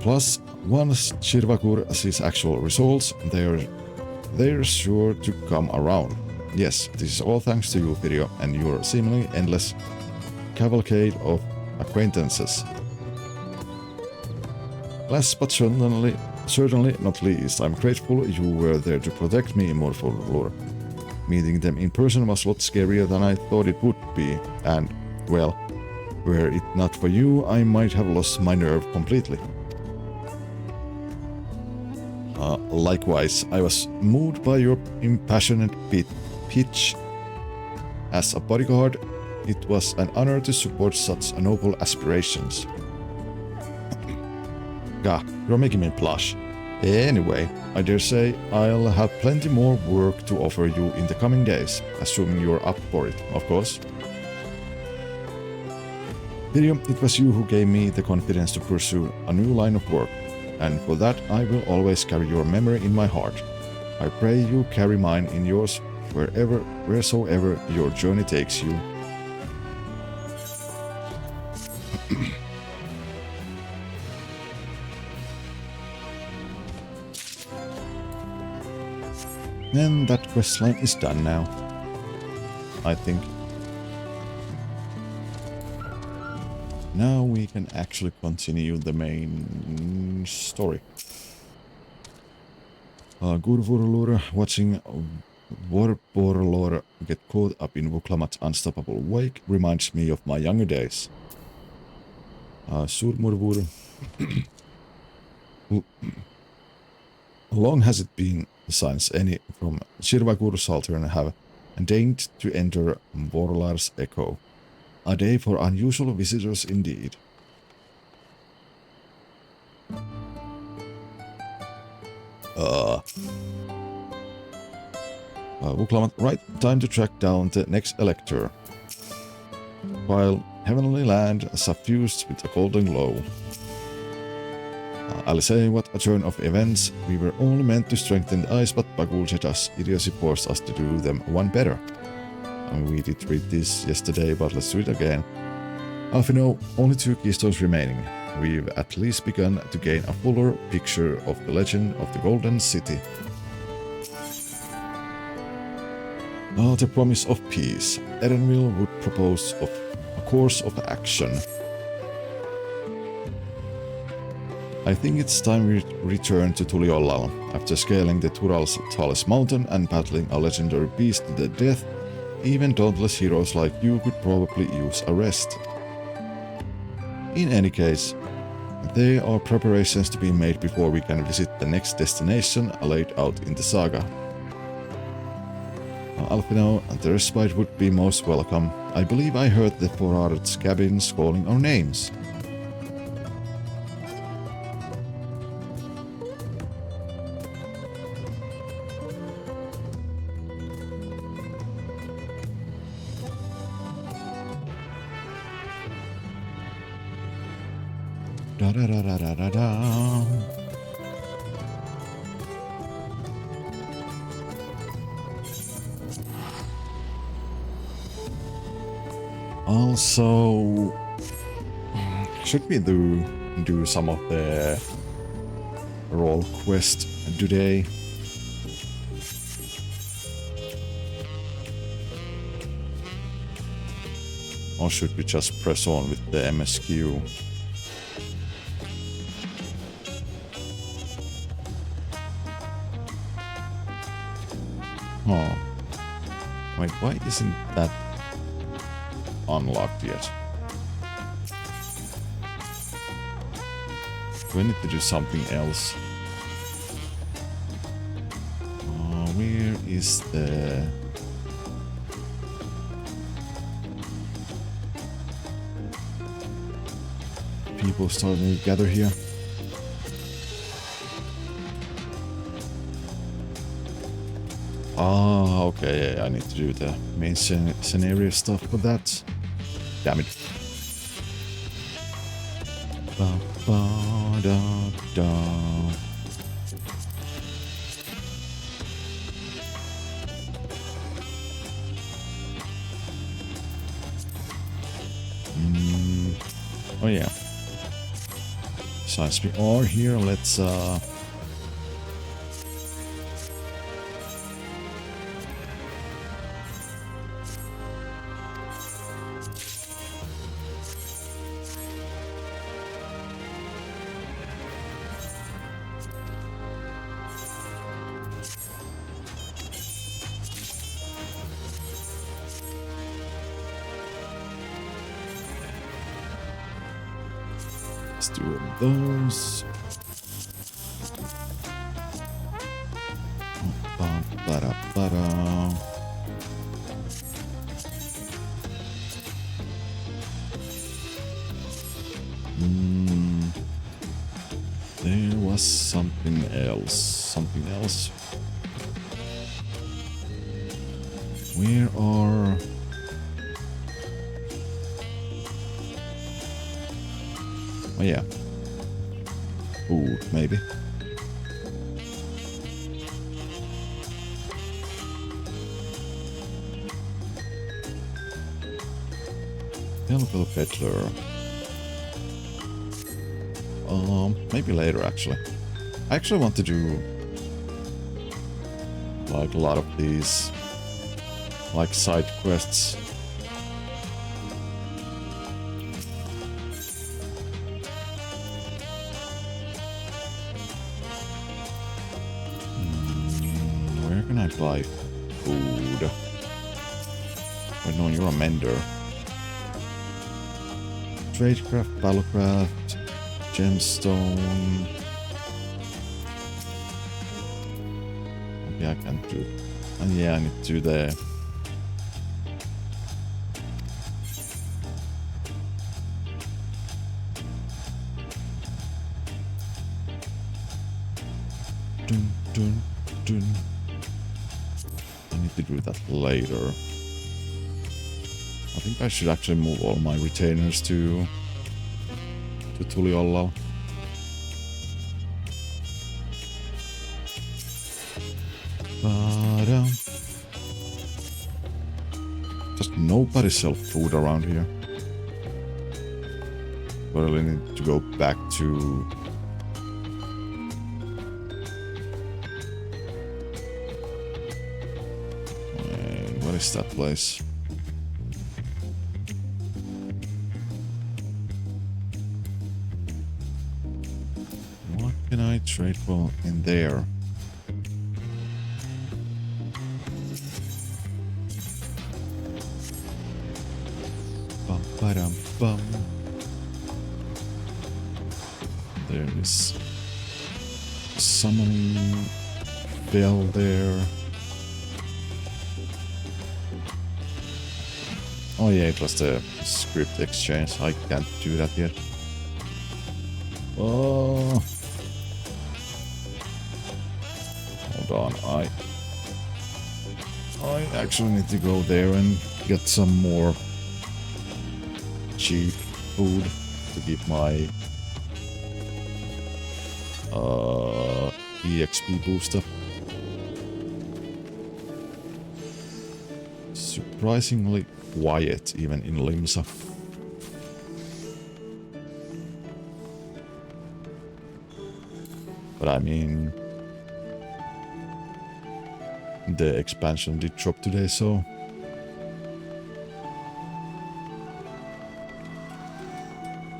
Plus, once Chirvagur sees actual results, they're sure to come around. Yes, this is all thanks to you, Firio, and your seemingly endless cavalcade of acquaintances. Last but certainly not least, I'm grateful you were there to protect me in Morpholur. Meeting them in person was a lot scarier than I thought it would be, and, well, were it not for you, I might have lost my nerve completely. Likewise, I was moved by your impassioned pitch. As a bodyguard, it was an honor to support such noble aspirations. Gah, you're making me blush. Anyway, I dare say I'll have plenty more work to offer you in the coming days, assuming you're up for it, of course. Miriam, it was you who gave me the confidence to pursue a new line of work, and for that I will always carry your memory in my heart. I pray you carry mine in yours wheresoever your journey takes you. And that questline is done now, I think. Now we can actually continue the main story. Gurvurlur, watching Vorborlor get caught up in Vuklamat's unstoppable wake reminds me of my younger days. Surmurvur. Long has it been since any from Shirvagur Saltern have deigned to enter Vorlar's echo. A day for unusual visitors indeed. Vuklamat, right time to track down the next elector. While heavenly land suffused with a golden glow. I'll say what a turn of events. We were only meant to strengthen the ice, but Bagulcheta's idiocy forced us to do them one better. And we did read this yesterday, but let's do it again. Alfino, only 2 keystones remaining. We've at least begun to gain a fuller picture of the legend of the Golden City. The promise of peace. Erenville would propose of a course of action. I think it's time we return to Tuliolal. After scaling the Tural's tallest mountain and battling a legendary beast to the death, even dauntless heroes like you could probably use a rest. In any case, there are preparations to be made before we can visit the next destination laid out in the saga. Alfino, the respite would be most welcome. I believe I heard the Forard's cabins calling our names. Da da da da da da da. Also, should we do some of the role quest today? Or should we just press on with the MSQ? Oh. Wait, why isn't that unlocked yet? Do I need to do something else? Where is the... people starting to gather here? Ah, okay, yeah, I need to do the main scenario stuff for that. Damn it. Ba, ba, da, da. Oh yeah. Since we are here, let's do those. Ba-da-ba-da. There was something else. Something else. Where are... Oh yeah. Food, maybe. Helpful peddler. Maybe later actually. I actually want to do like a lot of these like side quests. Where can I buy food? Wait, no, you're a mender. Tradecraft, battlecraft, gemstone. Okay, I can't do. And yeah, I need to do the. Dun, dun, dun. I need to do that later. I think I should actually move all my retainers to Tuliolla. Does nobody sell food around here? I really need to go back to... what is that place? What can I trade for in there? Bum, ba-dum, bum. There is summoning bell there. Oh yeah, it was the script exchange. I can't do that yet. Oh. Hold on, I actually need to go there and get some more cheap food to keep my EXP boost up. Surprisingly quiet even in Limsa. But I mean, the expansion did drop today, so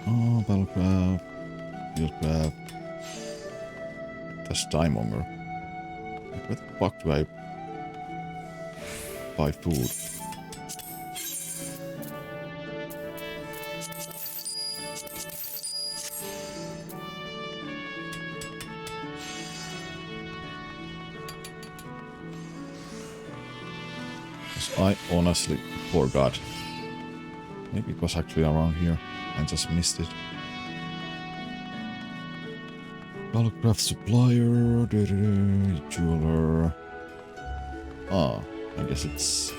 oh, battlecraft, fieldcraft. That's Dimemonger. Where the fuck do I buy food? I honestly forgot. Maybe it was actually around here. I just missed it. Battlecraft supplier, jeweler. Ah, I guess it's.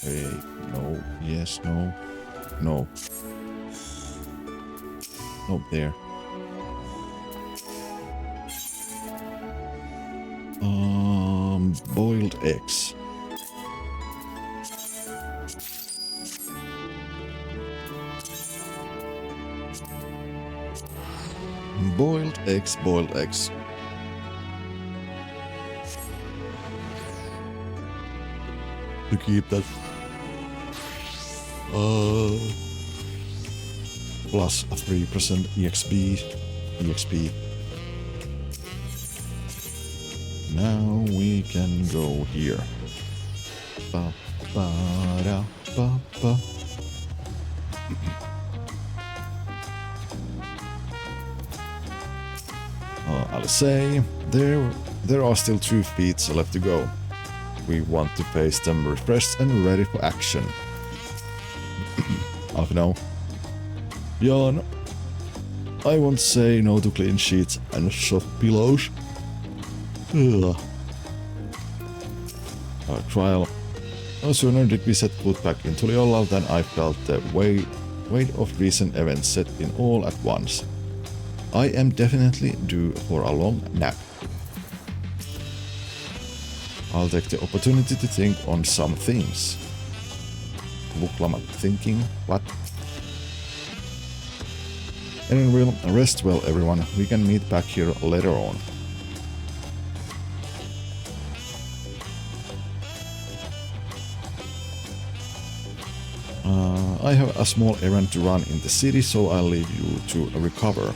Wait, no, yes, no, no. Oh, there. Boiled eggs. Boiled eggs, boiled eggs. To keep that plus a 3% EXP. Now we can go here. Ba, ba, da, ba, ba. I'll say there are still 2 feet left to go. We want to face them refreshed and ready for action. Oh no. Yawn. I won't say no to clean sheets and soft pillows. Ugh. Trial. No sooner did we set foot back into Liolal than I felt the weight of recent events set in all at once. I am definitely due for a long nap. I'll take the opportunity to think on some things. Vuklamat thinking, what? Anyway, rest well everyone, we can meet back here later on. I have a small errand to run in the city, so I'll leave you to recover.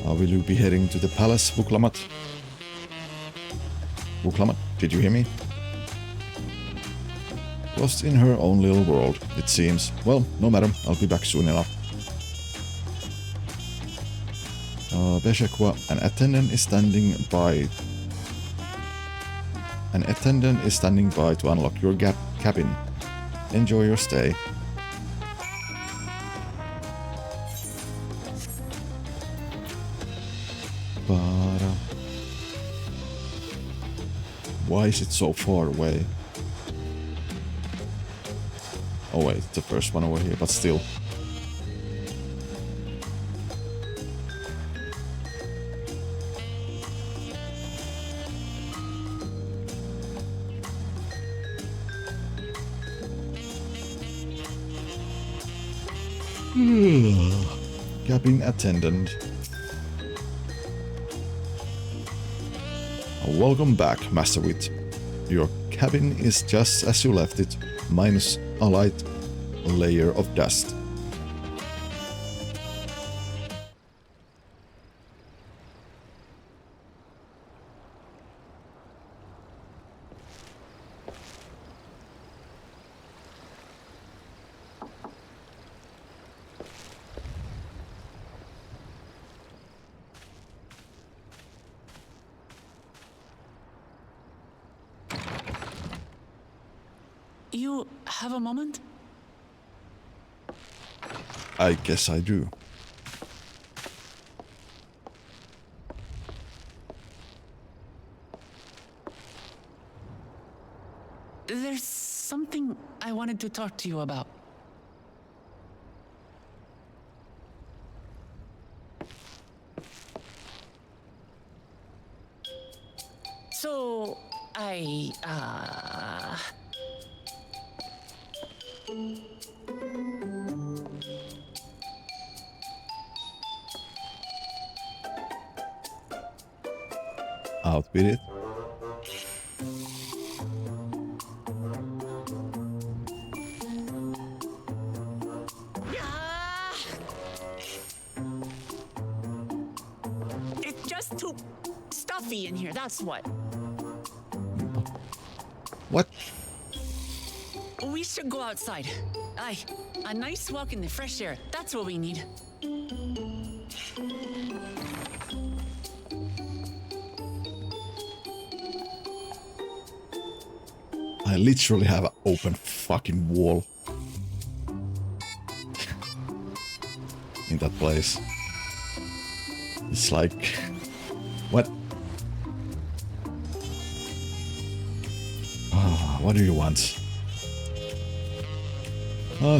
Will you be heading to the palace, Vuklamat? Vuklamat, did you hear me? Lost in her own little world, it seems. Well, no matter, I'll be back soon enough. Beshekwa, an attendant is standing by. An attendant is standing by to unlock your cabin. Enjoy your stay. Why is it so far away? Oh wait, the first one over here, but still. Cabin attendant. Welcome back, Master Wit. Your cabin is just as you left it, minus a light layer of dust. You have a moment? I guess I do. There's something I wanted to talk to you about. So, Out with it. It's just too stuffy in here, that's what. What? We should go outside. Aye, a nice walk in the fresh air, that's what we need. I literally have an open fucking wall in that place. It's like, what? What do you want?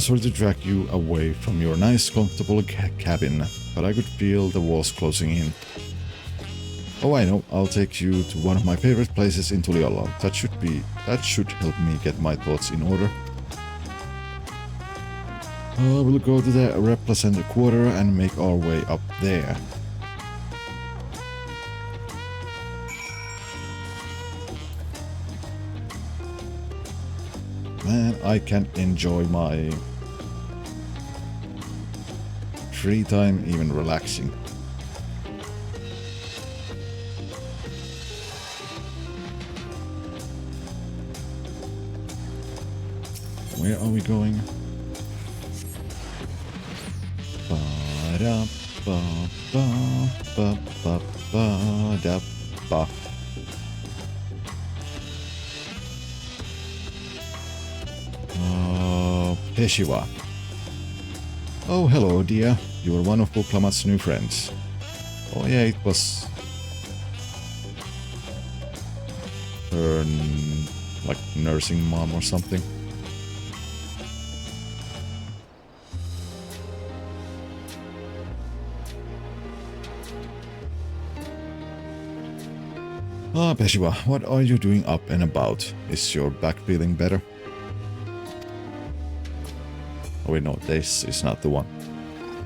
Sorry to drag you away from your nice, comfortable cabin, but I could feel the walls closing in. Oh, I know. I'll take you to one of my favorite places in Tuliala. That should help me get my thoughts in order. We'll go to the representative quarter and make our way up there. Man, I can't enjoy my free time, even relaxing. Where are we going? Peshiva. Oh, hello, dear. You are one of Buklamat's new friends. Oh, yeah, it was her, like, nursing mom or something. Ah, Peshiva, what are you doing up and about? Is your back feeling better? Oh wait, no, this is not the one.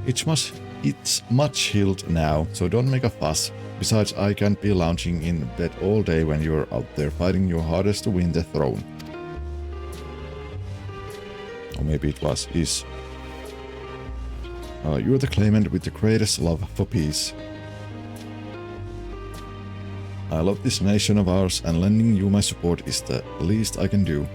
It's much healed now, so don't make a fuss. Besides, I can't be lounging in bed all day when you're out there fighting your hardest to win the throne. Or maybe it is. You're the claimant with the greatest love for peace. I love this nation of ours, and lending you my support is the least I can do.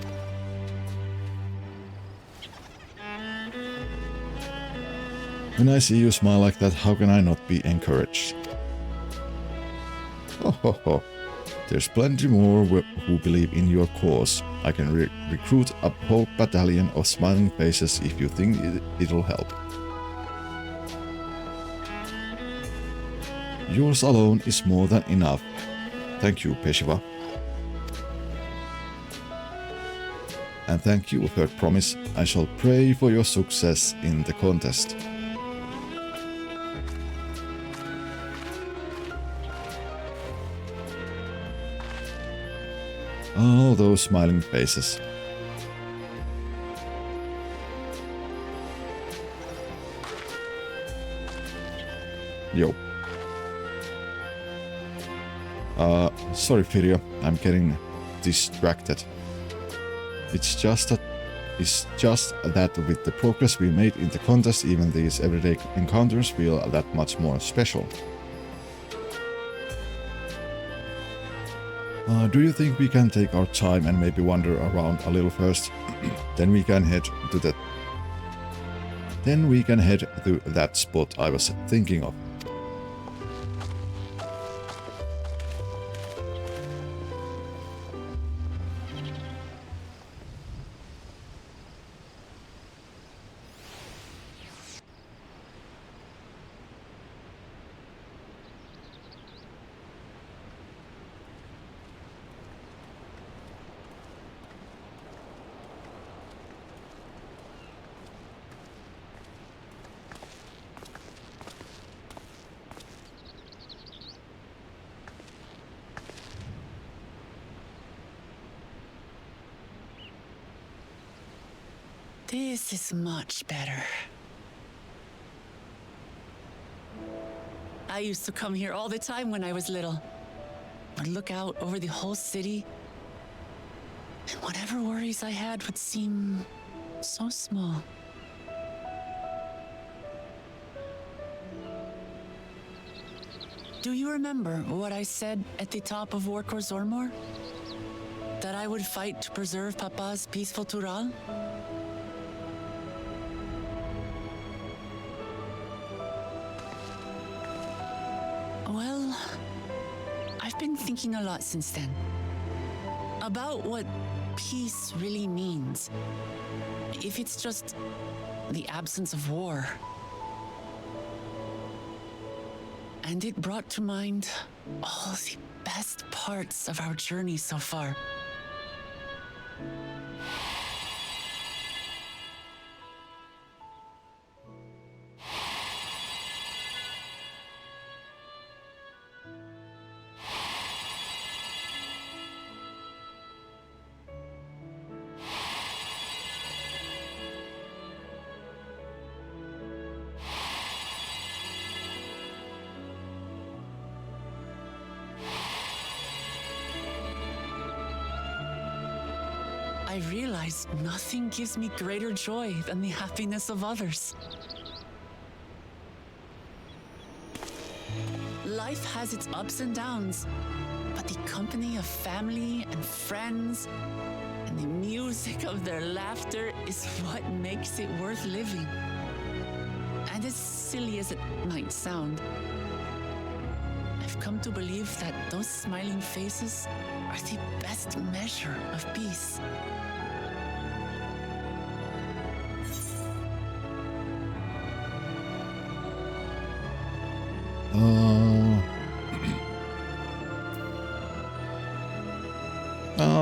When I see you smile like that, how can I not be encouraged? Ho ho ho. There's plenty more who believe in your cause. I can recruit a whole battalion of smiling faces if you think it'll help. Yours alone is more than enough. Thank you, Peshiva. And thank you, third promise. I shall pray for your success in the contest. Oh, those smiling faces. Yo. Sorry, Firia, I'm getting distracted. It's just that with the progress we made in the contest, even these everyday encounters feel that much more special. Do you think we can take our time and maybe wander around a little first? Then we can head to that spot I was thinking of. This is much better. I used to come here all the time when I was little. I'd look out over the whole city, and whatever worries I had would seem so small. Do you remember what I said at the top of Warkor Zormor? That I would fight to preserve Papa's peaceful Tural? Well, I've been thinking a lot since then. About what peace really means. If it's just the absence of war. And it brought to mind all the best parts of our journey so far. I realized nothing gives me greater joy than the happiness of others. Life has its ups and downs, but the company of family and friends and the music of their laughter is what makes it worth living. And as silly as it might sound, I've come to believe that those smiling faces are the best measure of peace.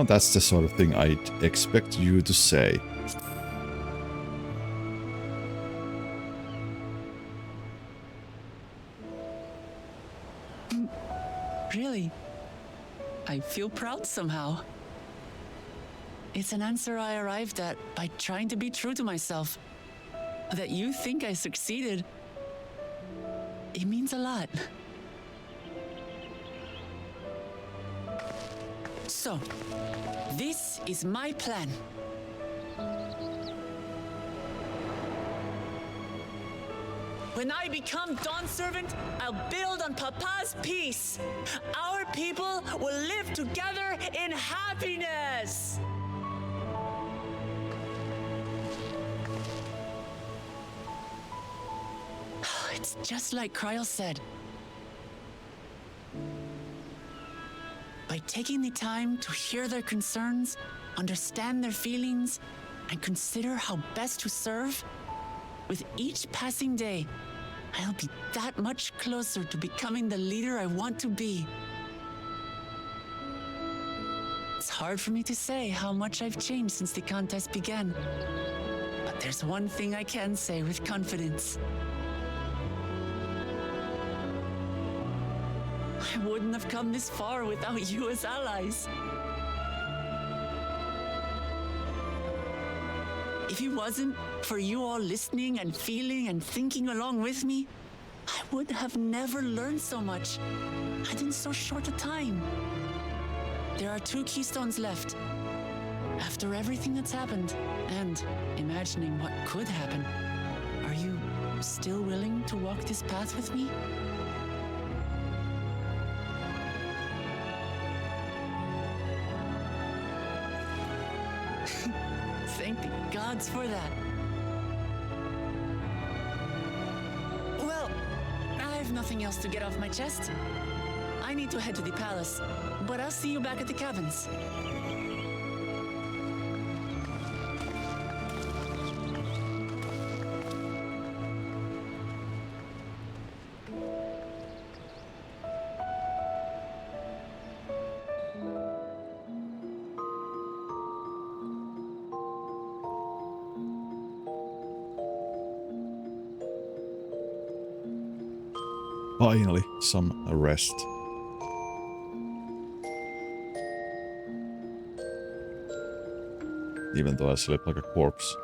That's the sort of thing I'd expect you to say. Really? I feel proud somehow. It's an answer I arrived at by trying to be true to myself. That you think I succeeded, it means a lot. So, this is my plan. When I become Dawn Servant, I'll build on Papa's peace. Our people will live together in happiness. It's just like Kryl said. By taking the time to hear their concerns, understand their feelings, and consider how best to serve, with each passing day, I'll be that much closer to becoming the leader I want to be. It's hard for me to say how much I've changed since the contest began. But there's one thing I can say with confidence. I wouldn't have come this far without you as allies. If it wasn't for you all listening and feeling and thinking along with me, I would have never learned so much, and in so short a time. There are 2 keystones left. After everything that's happened, and imagining what could happen, are you still willing to walk this path with me? Thank the gods for that. Well, I have nothing else to get off my chest. I need to head to the palace, but I'll see you back at the cabins. Finally, some rest. Even though I slept like a corpse.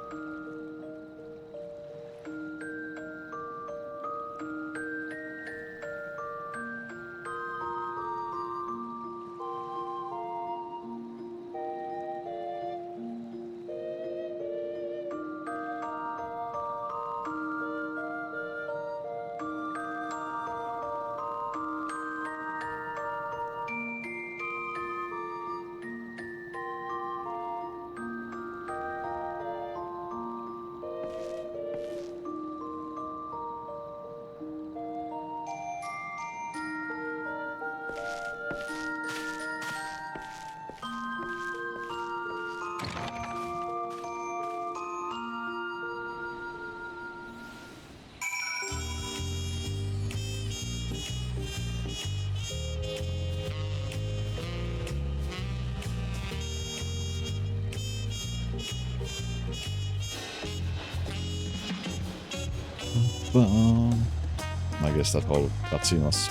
I guess that whole cutscene was...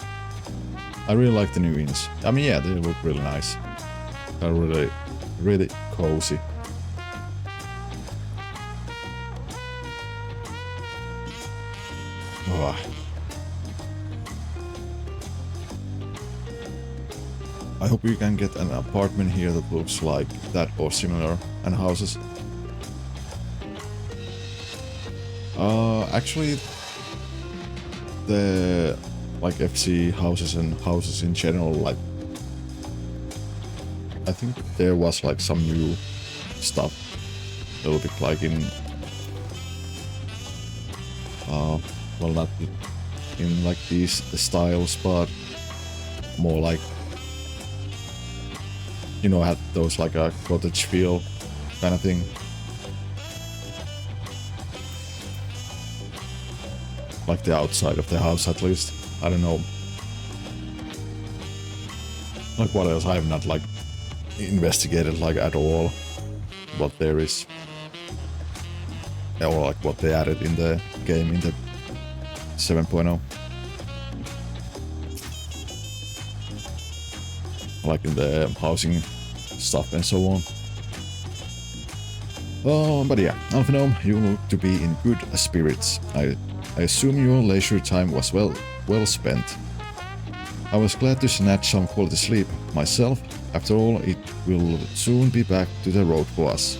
I really like the new inns. I mean, yeah, they look really nice. They're really, really cozy. Oh. I hope you can get an apartment here that looks like that or similar, and houses. Actually, the like FC houses and houses in general, like I think there was like some new stuff, a little bit like in well, not in like these styles, but more like, you know, had those like a cottage feel kind of thing. Like the outside of the house at least. I don't know. Like what else? I have not like investigated like at all what there is. Or like what they added in the game in the 7.0. Like in the housing stuff and so on. But yeah, Alphinome, you look to be in good spirits. I assume your leisure time was well spent. I was glad to snatch some quality sleep myself. After all, it will soon be back to the road for us.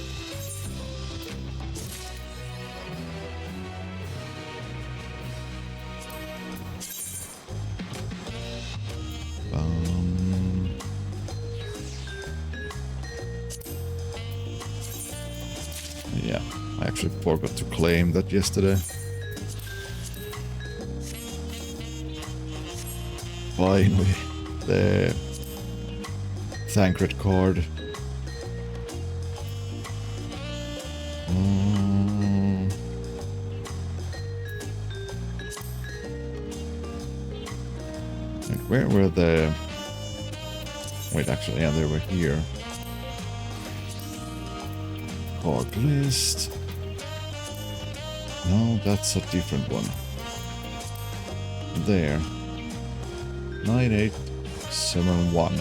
Yeah, I actually forgot to claim that yesterday. Finally, the Thancred card. And where were the... Wait, actually, yeah, they were here. Card list. No, that's a different one. There. 9871.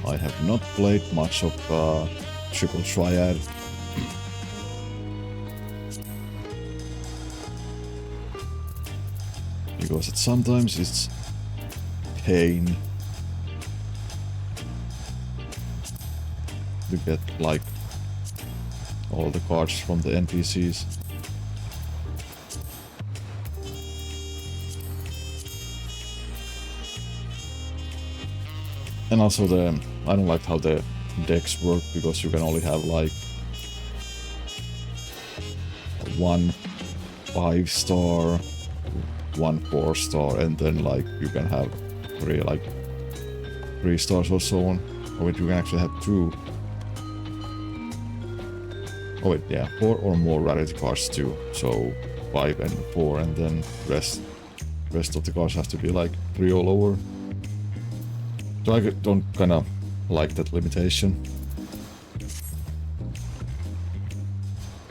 I have not played much of Triple Triad. Because sometimes it's pain to get like all the cards from the NPCs. And also I don't like how the decks work, because you can only have like 1 5-star, 1 4-star, and then like you can have 3 stars or so on. Or wait, you can actually have 2. Oh wait, yeah, 4 or more rarity cards too. So 5 and 4, and then rest of the cards have to be like 3 or lower. So I don't kinda like that limitation.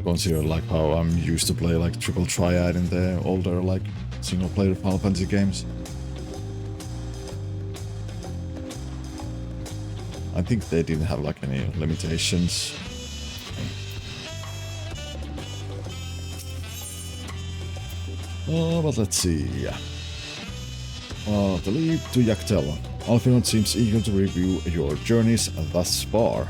Consider like how I'm used to play like Triple Triad in the older like single player Final Fantasy games. I think they didn't have like any limitations. But let's see. The lead to Yaktel. Alphinode seems eager to review your journeys thus far.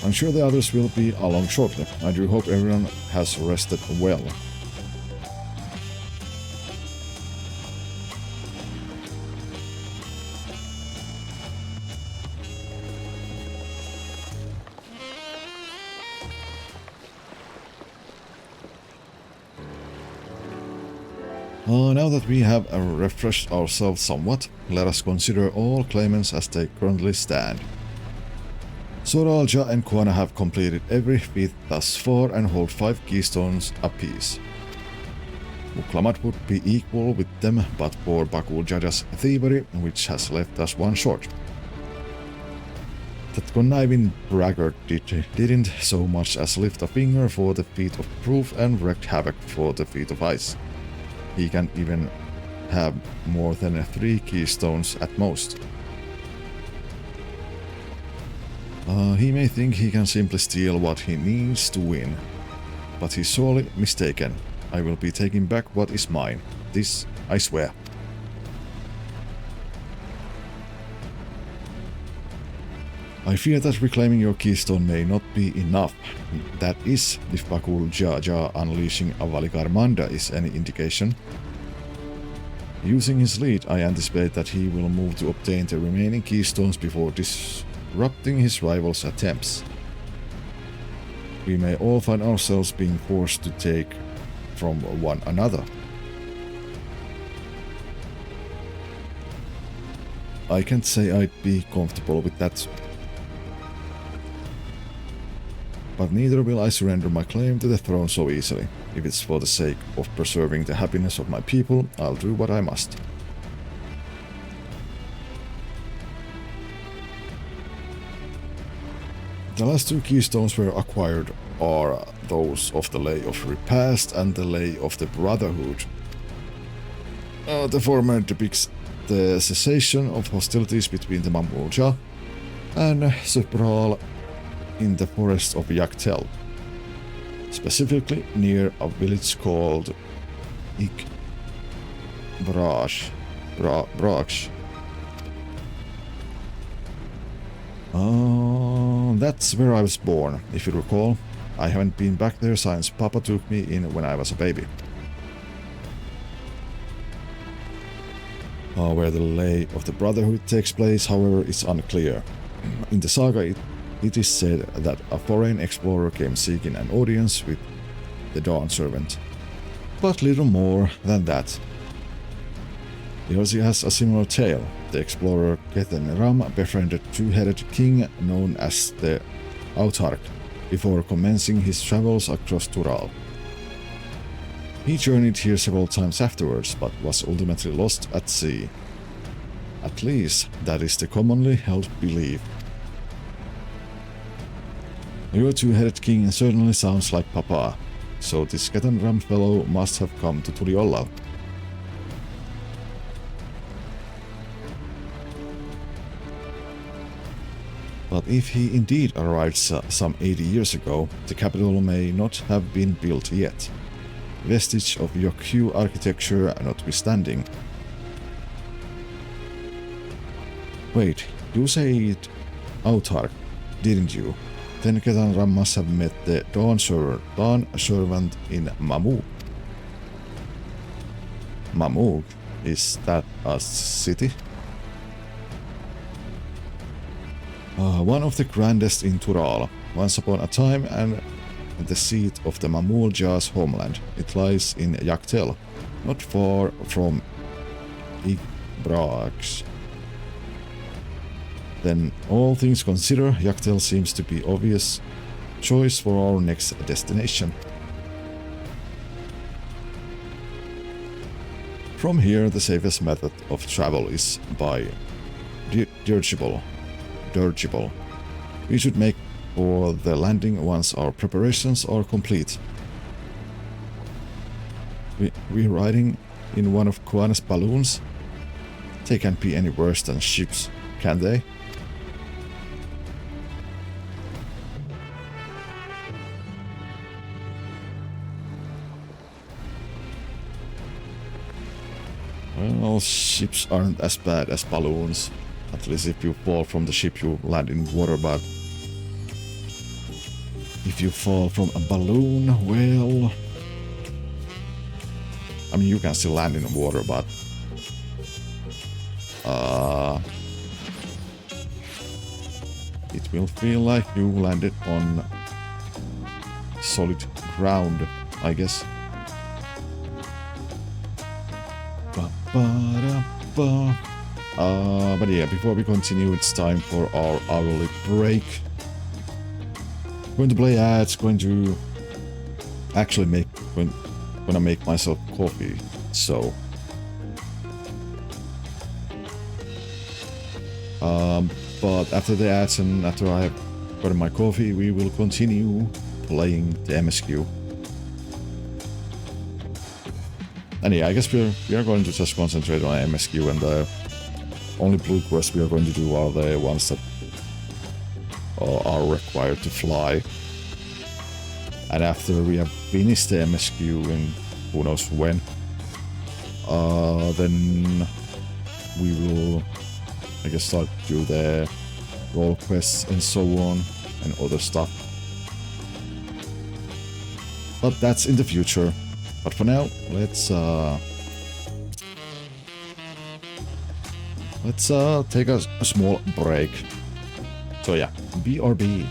I'm sure the others will be along shortly. I do hope everyone has rested well. Now that we have refreshed ourselves somewhat, let us consider all claimants as they currently stand. Soralja and Kuana have completed every feat thus far and hold 5 keystones apiece. Muklamat would be equal with them but for Bakul Jaja's thievery, which has left us 1 short. That conniving braggart didn't so much as lift a finger for the feat of proof and wreaked havoc for the feat of ice. He can even have more than 3 keystones at most. He may think he can simply steal what he needs to win, but he's sorely mistaken. I will be taking back what is mine. This I swear. I fear that reclaiming your keystone may not be enough. That is, if Bakul Jaja unleashing Avalikarmanda is any indication. Using his lead, I anticipate that he will move to obtain the remaining keystones before disrupting his rival's attempts. We may all find ourselves being forced to take from one another. I can't say I'd be comfortable with that. But neither will I surrender my claim to the throne so easily. If it's for the sake of preserving the happiness of my people, I'll do what I must. The last two keystones were acquired are those of the Lay of Repast and the Lay of the Brotherhood. The former depicts the cessation of hostilities between the Mamulja and Supral in the forest of Yaktel, specifically near a village called Brash. That's where I was born, if you recall. I haven't been back there since Papa took me in when I was a baby. Where the Lay of the Brotherhood takes place, however, is unclear. In the saga, it is said that a foreign explorer came seeking an audience with the Dawn Servant. But little more than that. He also has a similar tale. The explorer Kethenram befriended a two-headed king known as the Autarch before commencing his travels across Tural. He journeyed here several times afterwards, but was ultimately lost at sea. At least, that is the commonly held belief. Your two-headed king certainly sounds like Papa, so this Kethenram fellow must have come to Turiolla. But if he indeed arrived some 80 years ago, the capital may not have been built yet. Vestige of Yokyu architecture notwithstanding. Wait, you said Autarch, didn't you? Then Kethenram must have met the Dawn Servant in Mamuk. Mamuk? Is that a city? One of the grandest in Tural, once upon a time, and the seat of the Mamulja's homeland. It lies in Yaktel, not far from Igbrax. Then, all things considered, Yaktel seems to be obvious choice for our next destination. From here, the safest method of travel is by dirigible. We should make for the landing once our preparations are complete. We're riding in one of Kuana's balloons. They can't be any worse than ships, can they? Well, ships aren't as bad as balloons. At least if you fall from the ship, you land in water, but if you fall from a balloon, well, I mean, you can still land in water, but it will feel like you landed on solid ground, I guess. But yeah, before we continue, it's time for our hourly break. Going to play ads, going to actually gonna make myself coffee, so but after the ads and after I have gotten my coffee, we will continue playing the MSQ. And yeah, I guess we are going to just concentrate on MSQ, and the only blue quests we are going to do are the ones that are required to fly. And after we have finished the MSQ in who knows when, then we will, I guess, start to do the role quests and so on and other stuff. But that's in the future. But for now, let's take a small break. So yeah, BRB.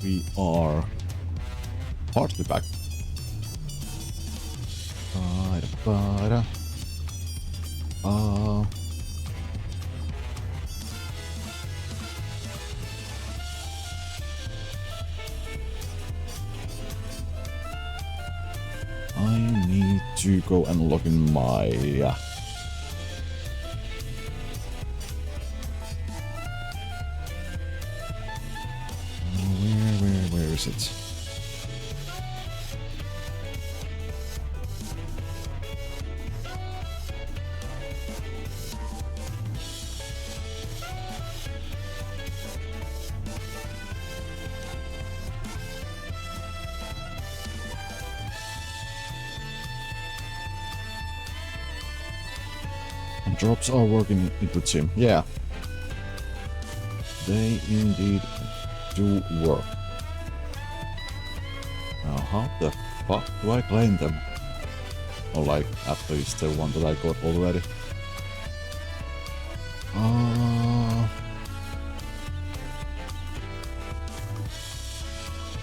we are partly back. I need to go and log in my... Where is it? Drops are working, it would seem. Yeah. They indeed do work. Now, how the fuck do I claim them? Or like, at least the one that I got already.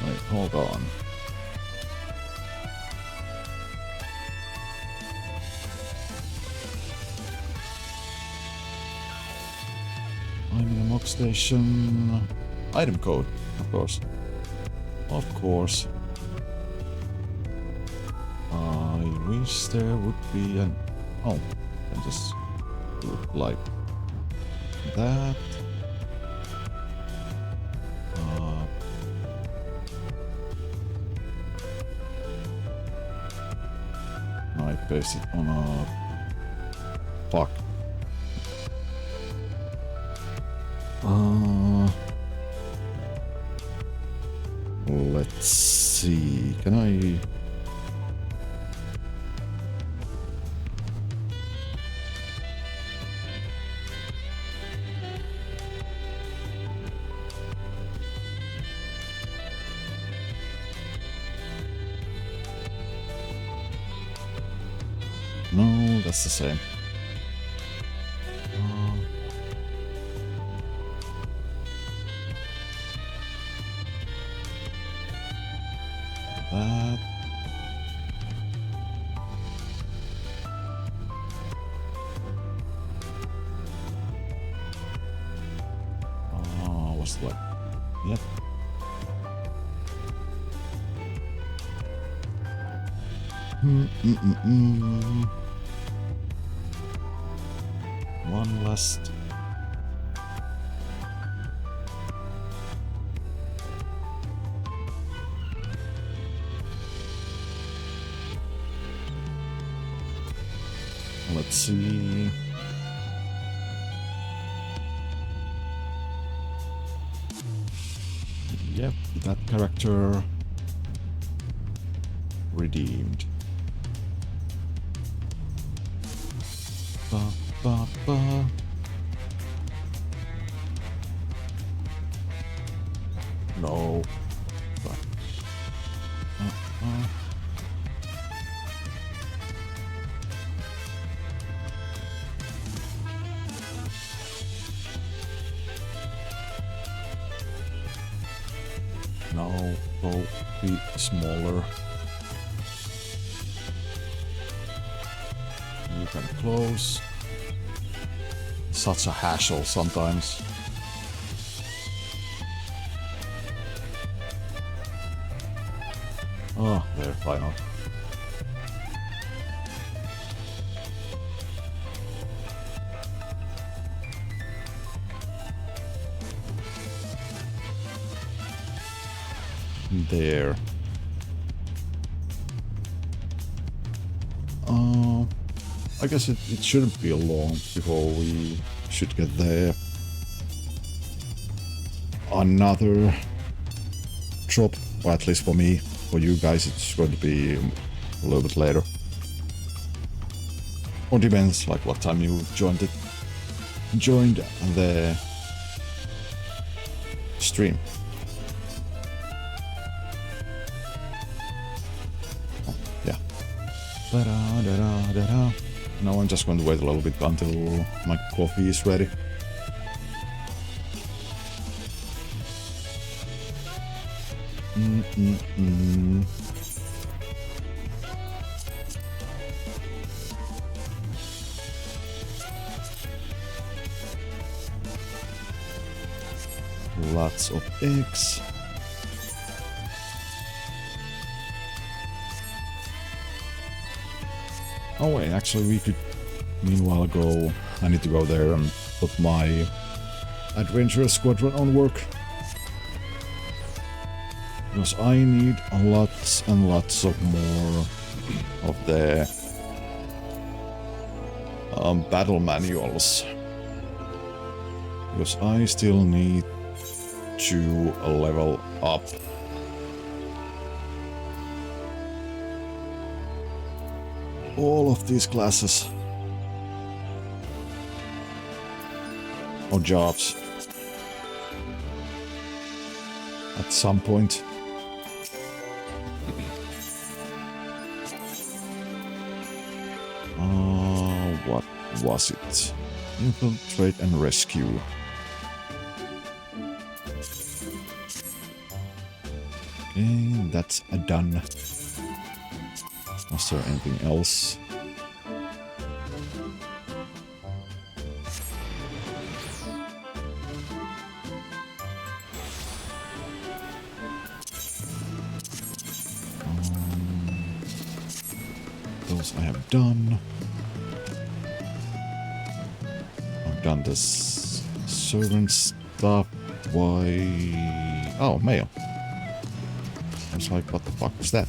Wait, hold on. I'm in a mock station. Item code, of course. Of course. I wish there would be an... Oh, I can just do it like that. I paste it on a... Fuck. Let's see. Can I... No, that's the same. That. Oh, what's that? Yep. One last. Let's see. Yep, that character redeemed. Ba, ba, ba. No. But, No, go be smaller. You can close. Such a hassle sometimes. Oh, there, finally. There. I guess it shouldn't be long before we should get there. Another drop, or at least for me. For you guys, it's going to be a little bit later. Or depends, like what time you joined the stream. Oh, yeah. Da-da-da-da-da-da. Now I'm just going to wait a little bit until my coffee is ready. Lots of eggs. Oh wait, actually we could meanwhile go... I need to go there and put my adventure squadron on work. Because I need lots and lots of more of the battle manuals. Because I still need to level up. All of these classes. Or jobs. At some point. What was it? Infiltrate and rescue. Okay, that's done. Was there anything else? Those I have done. I've done this servant stuff. Why? Oh, mail. I was like, what the fuck was that?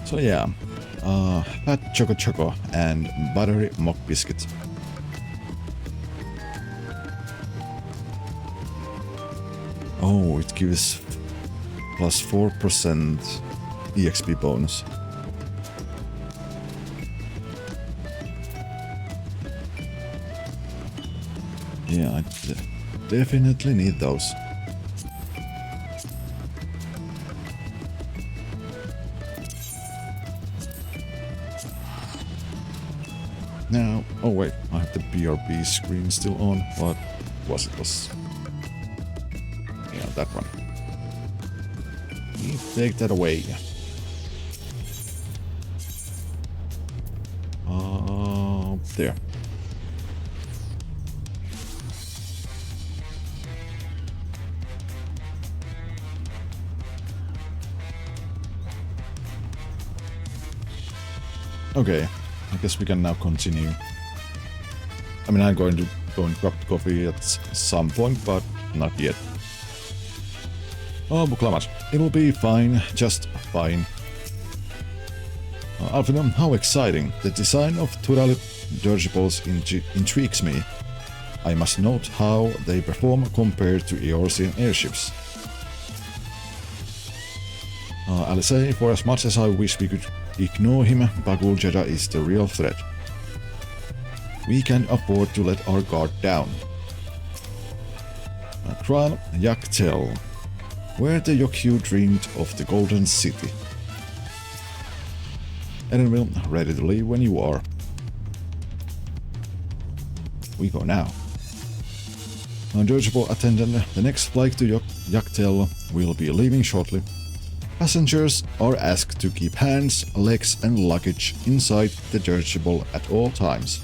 So yeah, fat choco and buttery mock biscuit. Oh, it gives plus 4% EXP bonus. Yeah, I definitely need those. Now, oh wait, I have the BRB screen still on. What was it? Yeah, that one. Take that away. There. Okay, I guess we can now continue. I mean, I'm going to go and grab coffee at some point, but not yet. Oh, Buklamat. It'll be fine, just fine. Alfino, how exciting. The design of Turali dirigibles intrigues me. I must note how they perform compared to Eorzean airships. I'll say, for as much as I wish we could ignore him, Bagul Jeddah is the real threat. We can't afford to let our guard down. Kral Yaktel, where the Yokyu dreamed of the Golden City. Edenville, ready to leave when you are. We go now. Dirigible attendant, the next flight to Yaktel will be leaving shortly. Passengers are asked to keep hands, legs and luggage inside the dirigible at all times.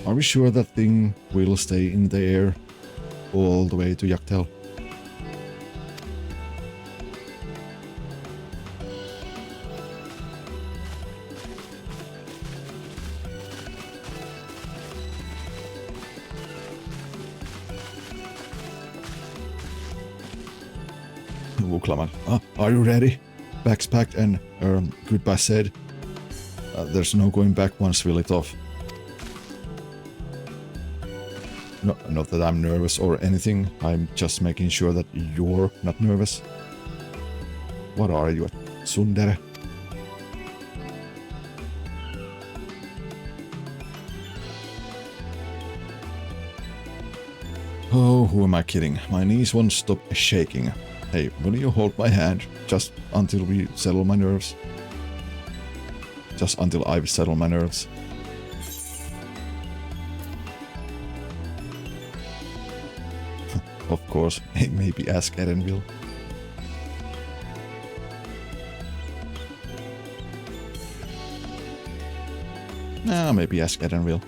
Are we sure that thing will stay in the air all the way to Yaktel? Wuklaman, are you ready? Bags packed and goodbye said. There's no going back once we lit off. No, not that I'm nervous or anything, I'm just making sure that you're not nervous. What are you, Sundere? Oh, who am I kidding? My knees won't stop shaking. Hey, will you hold my hand just until we settle my nerves? Just until I've settled my nerves. Of course, maybe ask Edenville. Maybe ask Edenville.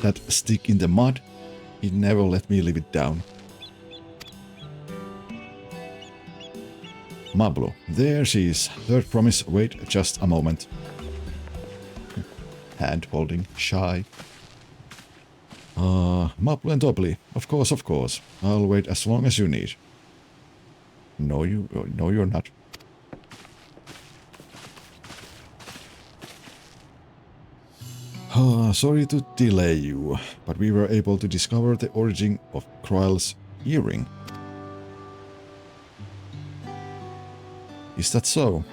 That stick in the mud, he never let me live it down. Mablo, there she is. Third promise, wait just a moment. Hand holding, shy. Mablo and Dobly, of course. I'll wait as long as you need. No, you're not. Sorry to delay you, but we were able to discover the origin of Kryle's earring. Is that so?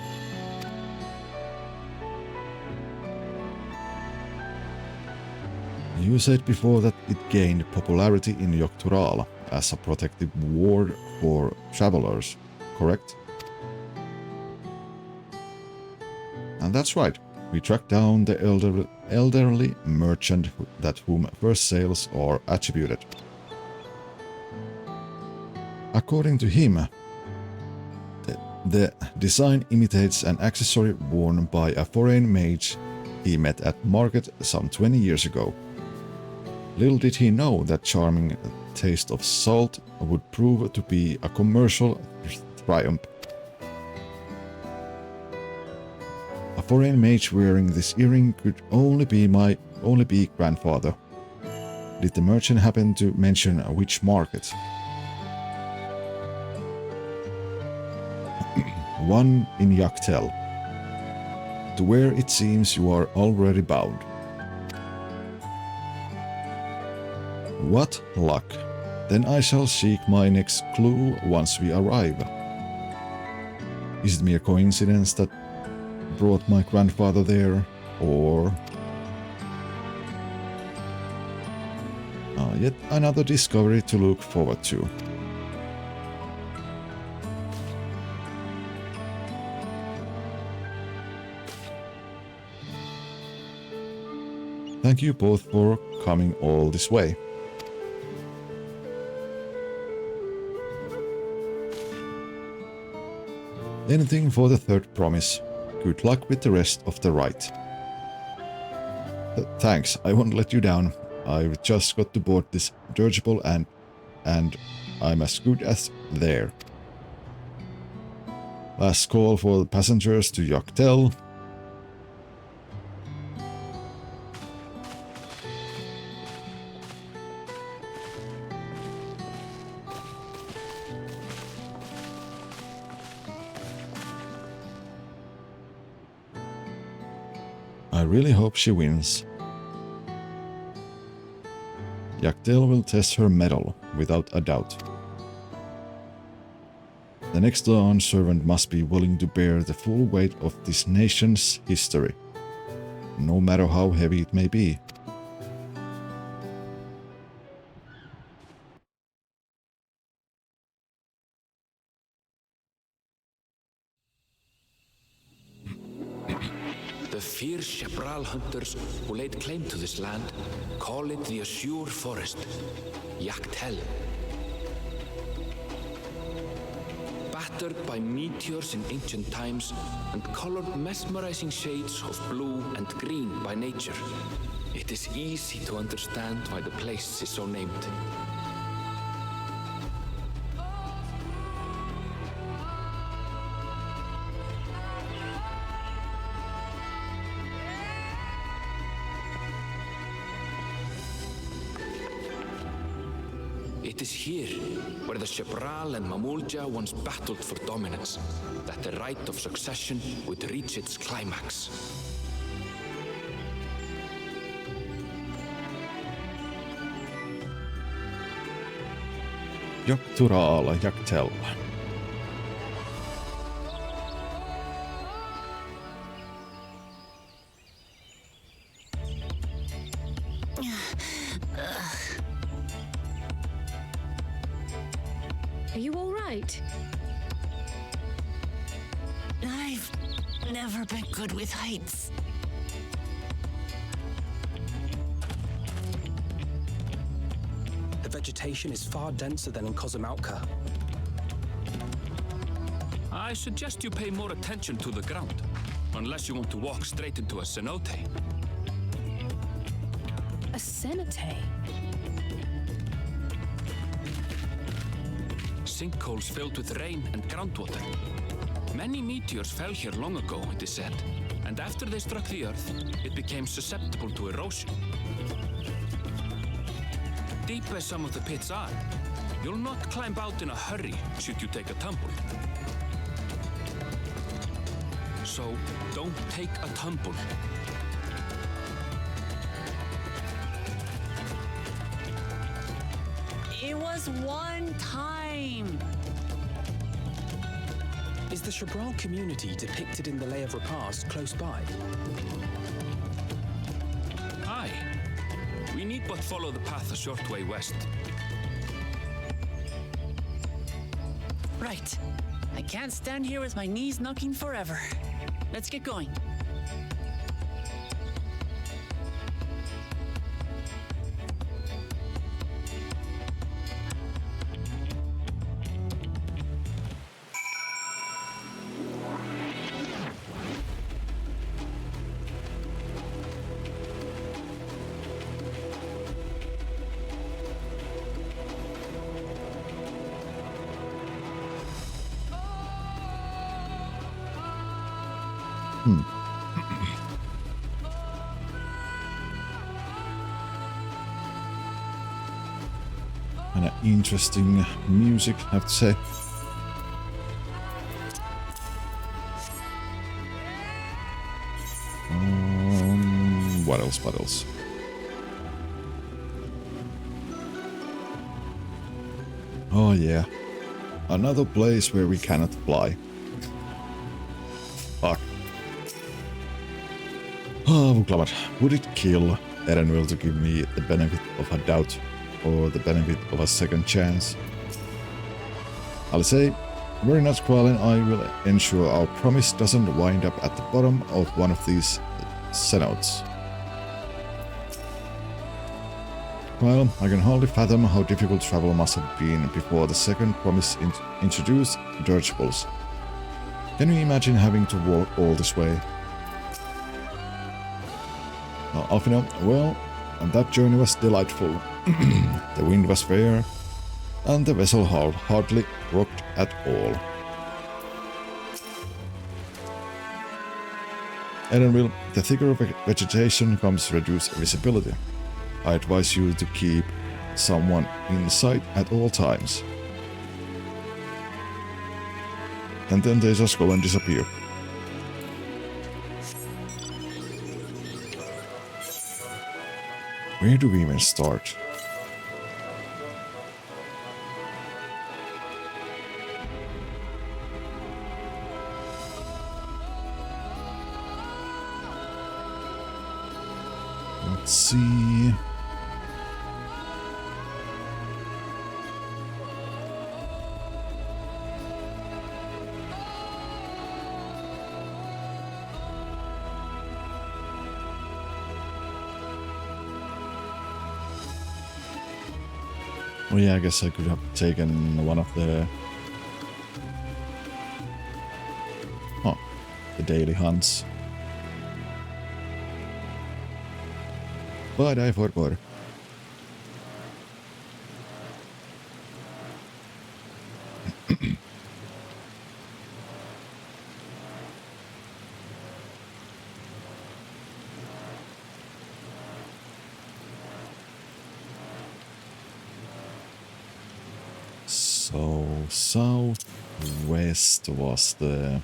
You said before that it gained popularity in Yogg-Turala as a protective ward for travelers, correct? And that's right. We tracked down the elderly merchant that whom first sales are attributed. According to him, the design imitates an accessory worn by a foreign mage he met at market some 20 years ago. Little did he know that charming taste of salt would prove to be a commercial triumph. A foreign mage wearing this earring could only be grandfather. Did the merchant happen to mention which market? One in Yogg-Tell, to where it seems you are already bound. What luck! Then I shall seek my next clue once we arrive. Is it mere coincidence that brought my grandfather there, or yet another discovery to look forward to. Thank you both for coming all this way. Anything for the third promise. Good luck with the rest of the rite. Thanks, I won't let you down. I've just got to board this dirigible and I'm as good as there. Last call for the passengers to Yogg-Tell. I really hope she wins. Yogg-Tell will test her mettle, without a doubt. The next Dawn servant must be willing to bear the full weight of this nation's history, no matter how heavy it may be. The fierce Chapral hunters who laid claim to this land call it the Azure Forest, Yogg-Tell. Battered by meteors in ancient times and colored mesmerizing shades of blue and green by nature, it is easy to understand why the place is so named. It is here, where the Chapral and Mamulja once battled for dominance, that the rite of succession would reach its climax. Yogg-Turala, Yogg-Tell. Are you all right? I've never been good with heights. The vegetation is far denser than in Kozumauka. I suggest you pay more attention to the ground, unless you want to walk straight into a cenote. A cenote? Sinkholes filled with rain and groundwater. Many meteors fell here long ago, it is said, and after they struck the Earth, it became susceptible to erosion. Deep as some of the pits are, you'll not climb out in a hurry should you take a tumble. So, don't take a tumble. It was one time. Is the Shabral community depicted in the Lay of Repast close by? Aye. We need but follow the path a short way west. Right. I can't stand here with my knees knocking forever. Let's get going. Kinda interesting music, I have to say. What else? What else? Oh yeah. Another place where we cannot fly. Fuck. Oh, Klavat. Would it kill Erenville to give me the benefit of a doubt or the benefit of a second chance? I'll say, very much, Qualin, I will ensure our promise doesn't wind up at the bottom of one of these cenotes. Well, I can hardly fathom how difficult travel must have been before the second promise introduced dirigibles. Can you imagine having to walk all this way? Alfino, well, and that journey was delightful. The wind was fair, and the vessel hardly rocked at all. Erenville, the thicker vegetation comes reduced visibility. I advise you to keep someone in sight at all times. And then they just go and disappear. Where do we even start? Let's see. Oh yeah, I guess I could have taken one of the... Oh, the daily hunts. But I forgot. So, southwest was the...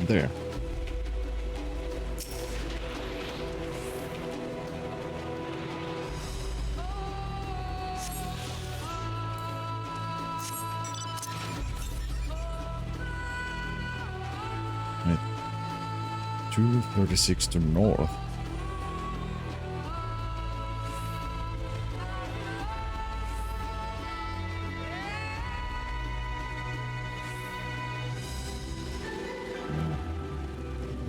there. Right. 236 to north.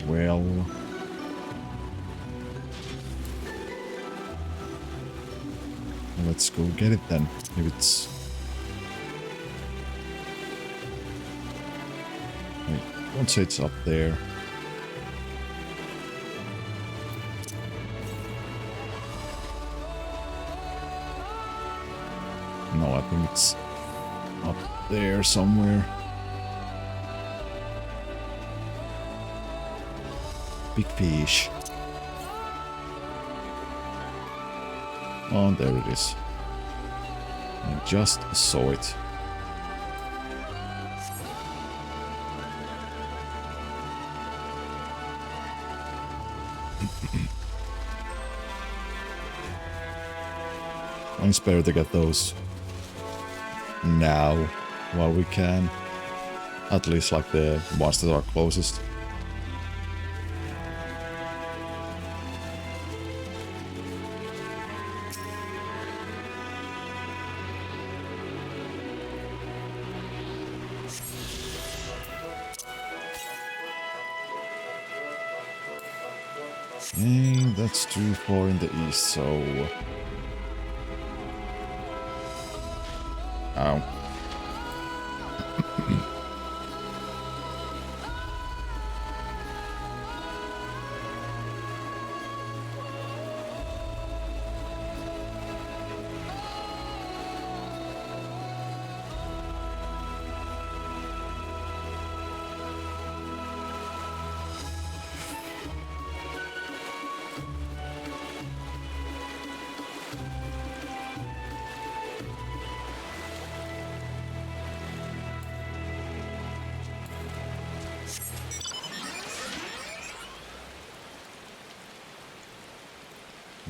Well, let's go get it then. If it's... Wait, don't say it's up there. No, I think it's up there somewhere. Big fish. Oh, there it is. I just saw it. It's better to get those now while we can. At least like the ones that are closest. And that's too far in the east, so... Ow.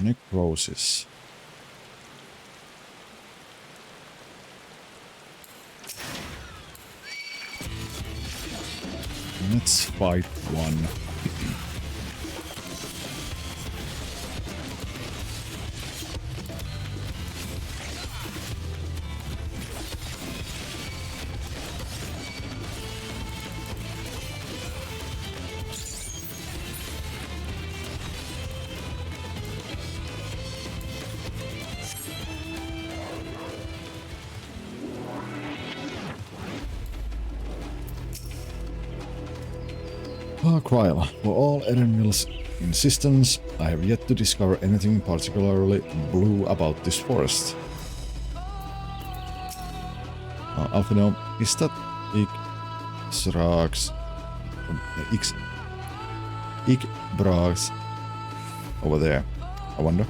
Necrosis. Let's fight one. Dawntrail. For all Edenville's insistence, I have yet to discover anything particularly blue about this forest. Alfino, is that Ikbrags over there? I wonder.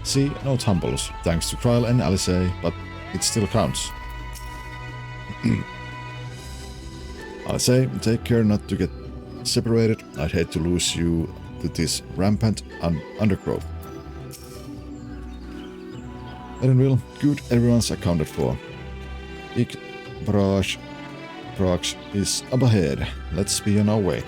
See, no tumbles, thanks to Trial and Alice, but it still counts. I say, take care not to get separated. I'd hate to lose you to this rampant undergrowth. Edenville, good, everyone's accounted for. Ikbrags is up ahead. Let's be on our way.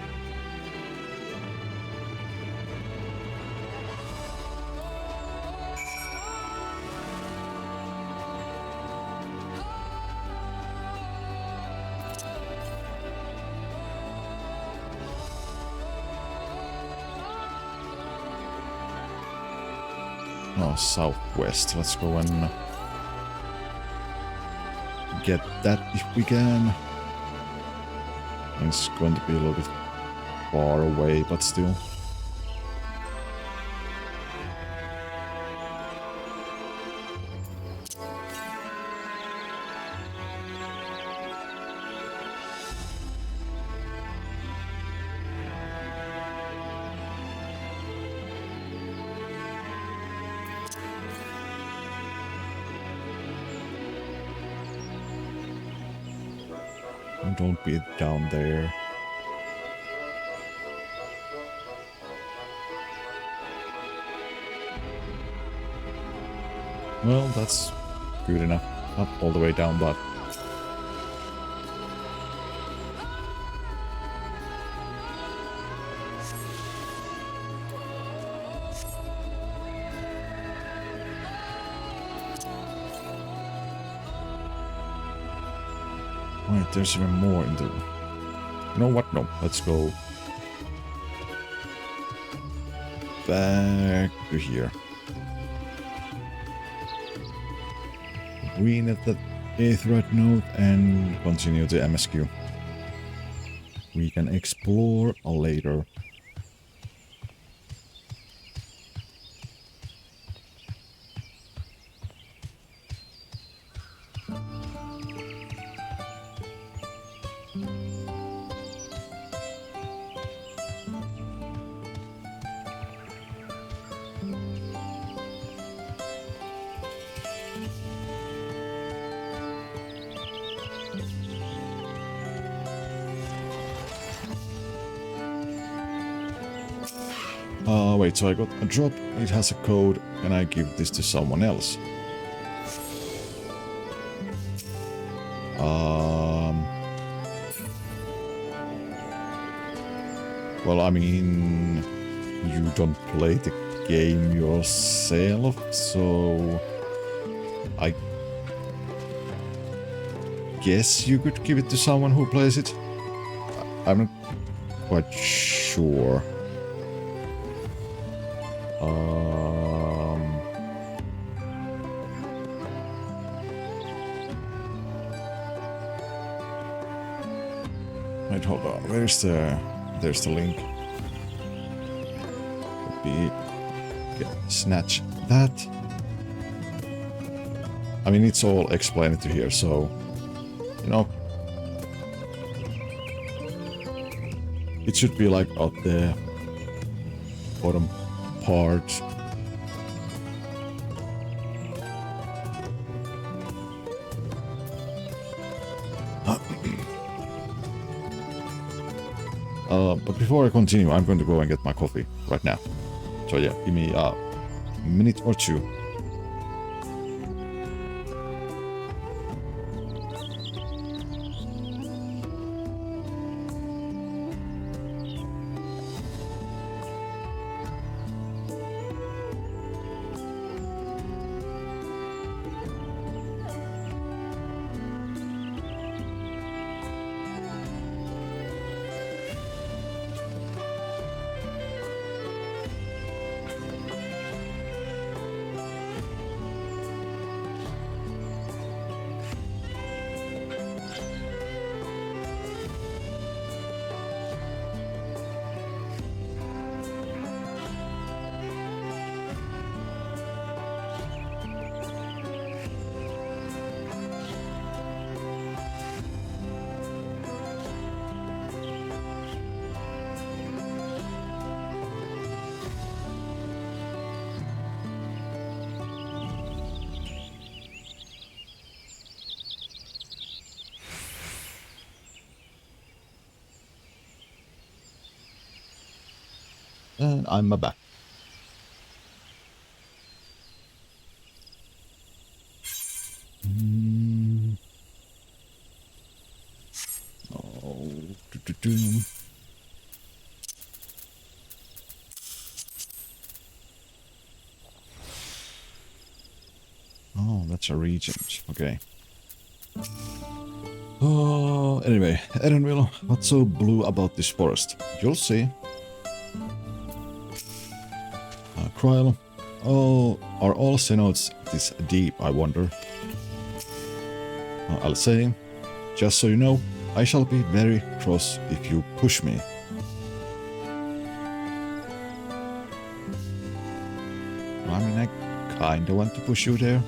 Oh, southwest. Let's go and get that if we can. It's going to be a little bit far away, but still. Oh, don't be down there. Well, that's good enough. Not all the way down, but... Wait, there's even more in the... You know what? No, let's go... back to here. Green at the 8th red node and continue to MSQ. We can explore later. Wait, so I got a drop, it has a code, and I give this to someone else. Well, I mean, you don't play the game yourself, so I guess you could give it to someone who plays it. I'm not quite sure. Wait, hold on. There's the link. Could be... Okay, snatch that. I mean, it's all explained to here, so... You know... It should be like out the bottom part. But before I continue, I'm going to go and get my coffee right now. So yeah, give me a minute or two. And I'm back. Oh, oh, that's a regent. Okay. Oh, anyway, Edenville, what's so blue about this forest? You'll see. Trial. Oh, are all cenotes this deep, I wonder? I'll say, just so you know, I shall be very cross if you push me. I mean, I kinda want to push you there.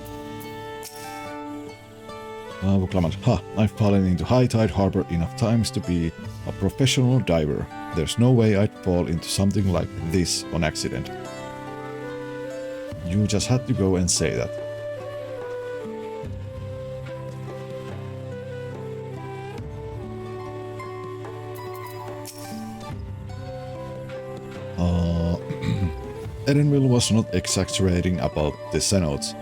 Clement, I've fallen into High Tide Harbor enough times to be a professional diver. There's no way I'd fall into something like this on accident. You just had to go and say that. Edenville was not exaggerating about the cenotes.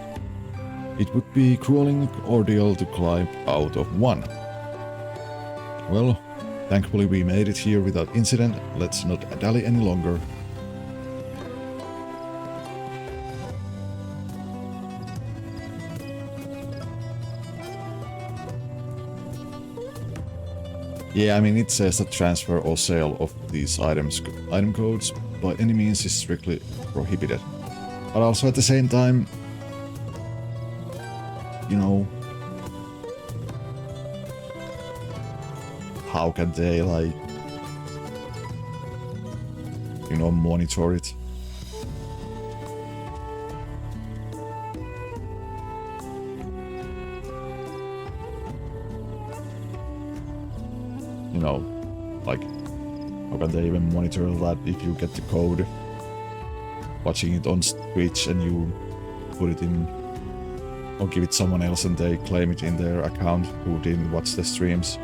It would be grueling ordeal to climb out of one. Well, thankfully we made it here without incident. Let's not dally any longer. Yeah, I mean, it says that transfer or sale of these item codes by any means is strictly prohibited. But also at the same time, you know, how can they, like, you know, monitor it? You know, like, how can they even monitor that if you get the code watching it on Twitch and you put it in or give it someone else and they claim it in their account who didn't watch the streams?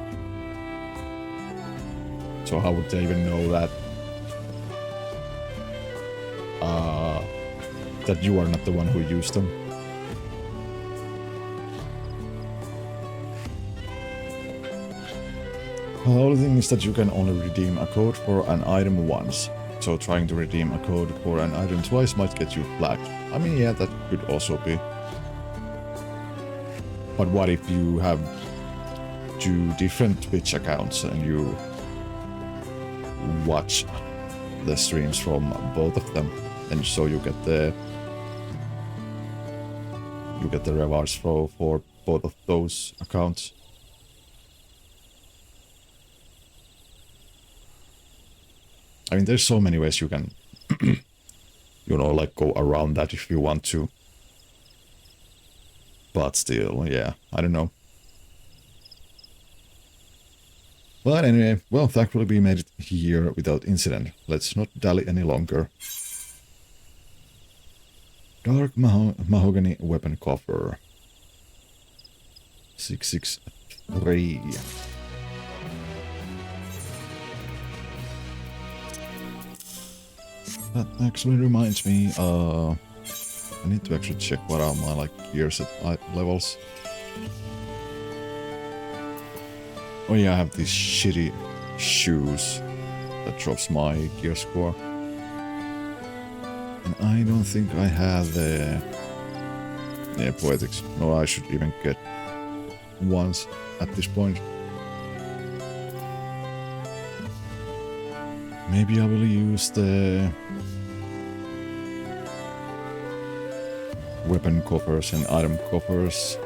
So how would they even know that that you are not the one who used them? The only thing is that you can only redeem a code for an item once. So trying to redeem a code for an item twice might get you flagged. I mean, yeah, that could also be. But what if you have 2 different Twitch accounts and you watch the streams from both of them, and so you get the rewards for both of those accounts? I mean, there's so many ways you can, you know, like, go around that if you want to. But still, yeah, I don't know. But anyway, well, thankfully we made it here without incident. Let's not dally any longer. Dark mahogany weapon coffer. 663. That actually reminds me, I need to actually check what are my, like, gear set levels. Oh yeah, I have these shitty shoes that drops my gear score. And I don't think I have the... Yeah, poetics. No, I should even get ones at this point. Maybe I will use the weapon coffers and item coffers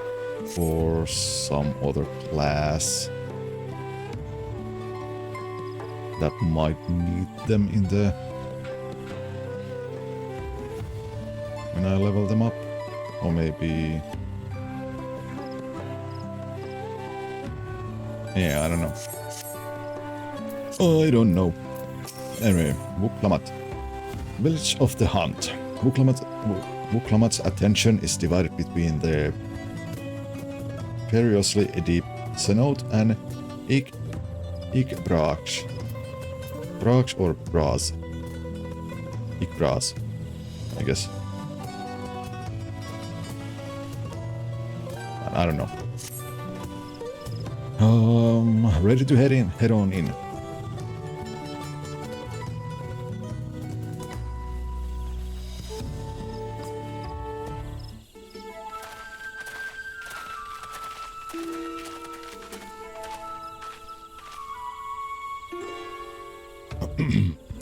for some other class that might need them in the... when I level them up. Or maybe... yeah, I don't know. I don't know. Anyway, Wuklamat. Village of the Hunt. Wuklamat's attention is divided between the perilously deep cenote and Ikbrax. Brax or Braz? Ikbraz, I guess. I don't know. Ready to head on in.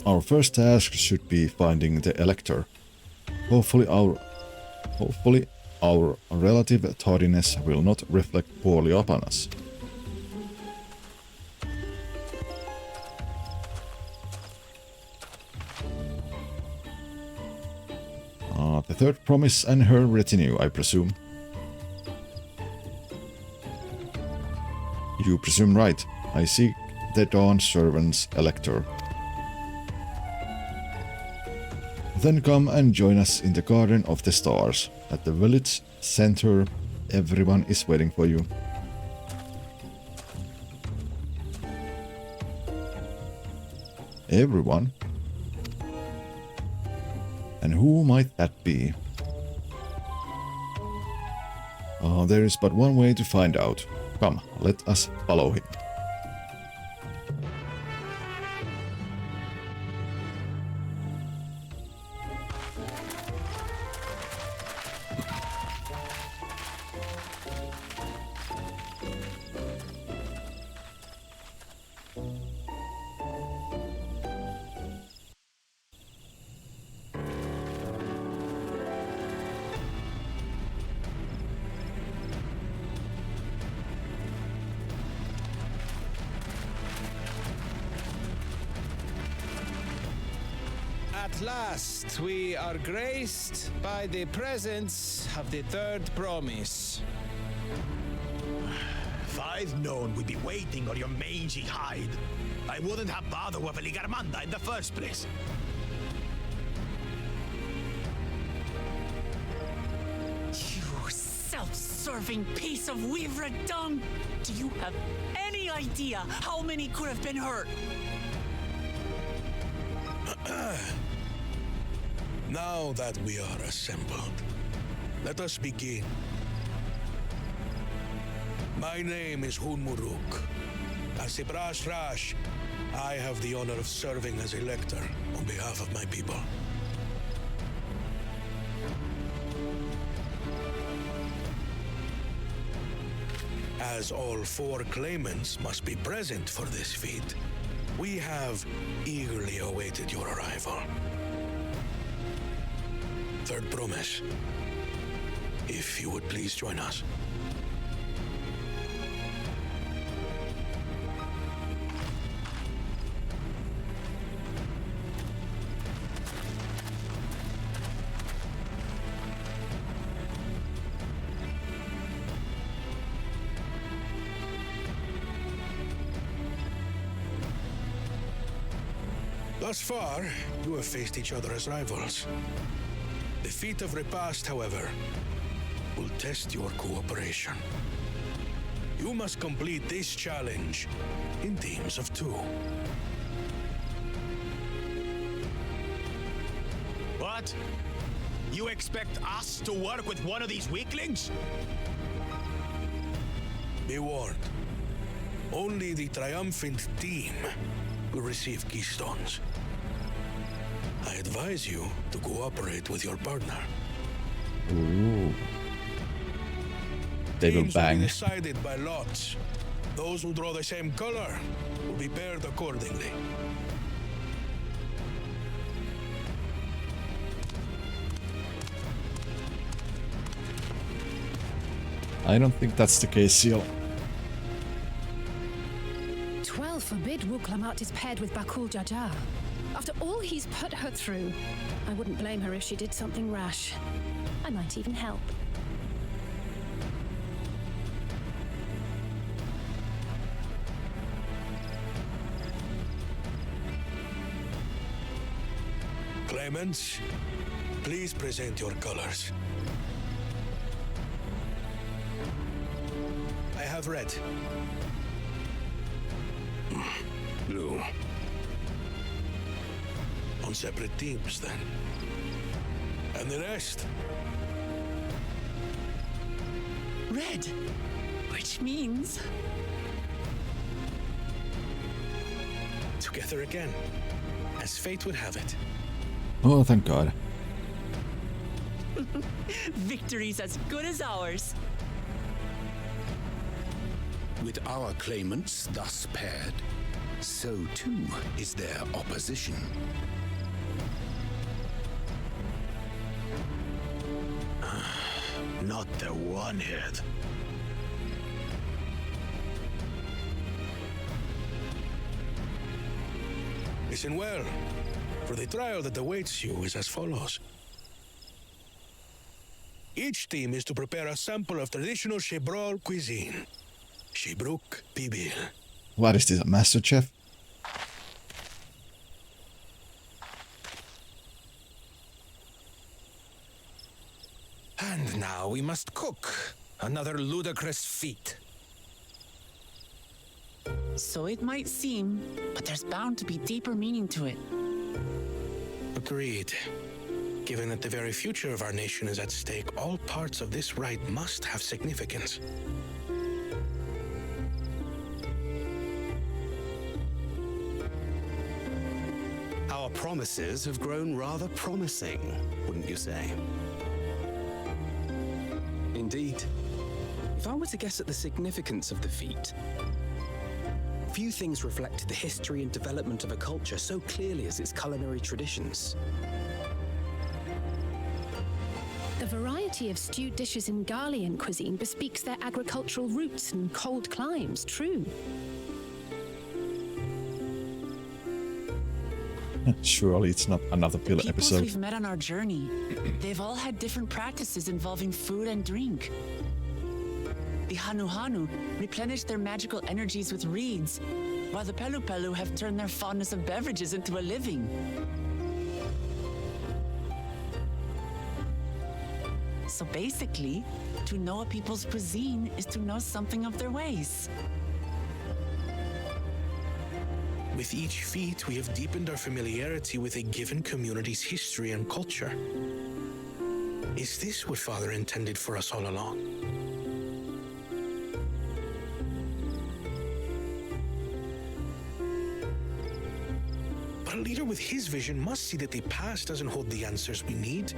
Our first task should be finding the Elector. Hopefully our relative tardiness will not reflect poorly upon us. The third promise and her retinue, I presume. You presume right. I seek the Dawn Servant's Elector. Then come and join us in the Garden of the Stars. At the village center, everyone is waiting for you. Everyone? And who might that be? There is but one way to find out. Come, let us follow him. At last, we are graced by the presence of the third promise. If I'd known we'd be waiting on your mangy hide, I wouldn't have bothered with Ligarmanda in the first place. You self-serving piece of weaver dung! Do you have any idea how many could have been hurt? Now that we are assembled, let us begin. My name is Hunmuruk. As a Brash Rash, I have the honor of serving as a lector on behalf of my people. As all four claimants must be present for this feat, we have eagerly awaited your arrival. Third promise, if you would please join us. Thus far, you have faced each other as rivals. The feat of repast, however, will test your cooperation. You must complete this challenge in teams of 2. What? You expect us to work with one of these weaklings? Be warned, only the triumphant team will receive keystones. I advise you to cooperate with your partner. Ooh. They will Teams will bang. be decided by lots. Those who draw the same color will be paired accordingly. I don't think that's the case, Seal. 12 forbid Wuklamat is paired with Bakul Jaja. After all he's put her through, I wouldn't blame her if she did something rash. I might even help. Claimants, please present your colors. I have red. Blue. On separate teams, then. And the rest? Red, which means Together again, as fate would have it. Oh, thank God. victory's as good as ours. With our claimants thus paired, so too is their opposition. Not the one-head. Listen well, for the trial that awaits you is as follows. Each team is to prepare a sample of traditional Shebrol cuisine. Shibruk Pibil. What is this, a master chef? And now we must cook. Another ludicrous feat. So it might seem, but there's bound to be deeper meaning to it. Agreed. Given that the very future of our nation is at stake, all parts of this rite must have significance. Our promises have grown rather promising, wouldn't you say? Indeed. If I were to guess at the significance of the feat, few things reflect the history and development of a culture so clearly as its culinary traditions. The variety of stewed dishes in Garlean cuisine bespeaks their agricultural roots and cold climes, true. Surely it's not another pill Peoples episode. we've met on our journey, they've all had different practices involving food and drink. The Hanu replenish their magical energies with reeds, while the Pelu have turned their fondness of beverages into a living. So basically, to know a people's cuisine is to know something of their ways. With each feat, we have deepened our familiarity with a given community's history and culture. Is this what Father intended for us all along? But a leader with his vision must see that the past doesn't hold the answers we need.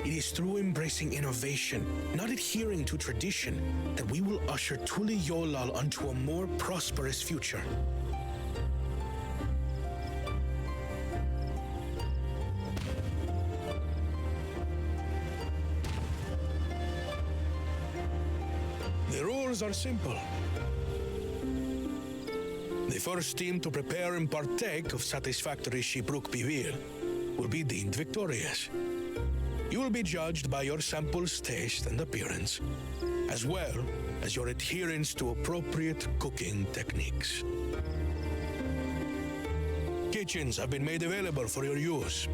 It is through embracing innovation, not adhering to tradition, that we will usher Tuli Yolal onto a more prosperous future. The rules are simple. The first team to prepare and partake of satisfactory Shibruk Bivir will be deemed victorious. You will be judged by your sample's taste and appearance, as well as your adherence to appropriate cooking techniques. Kitchens have been made available for your use.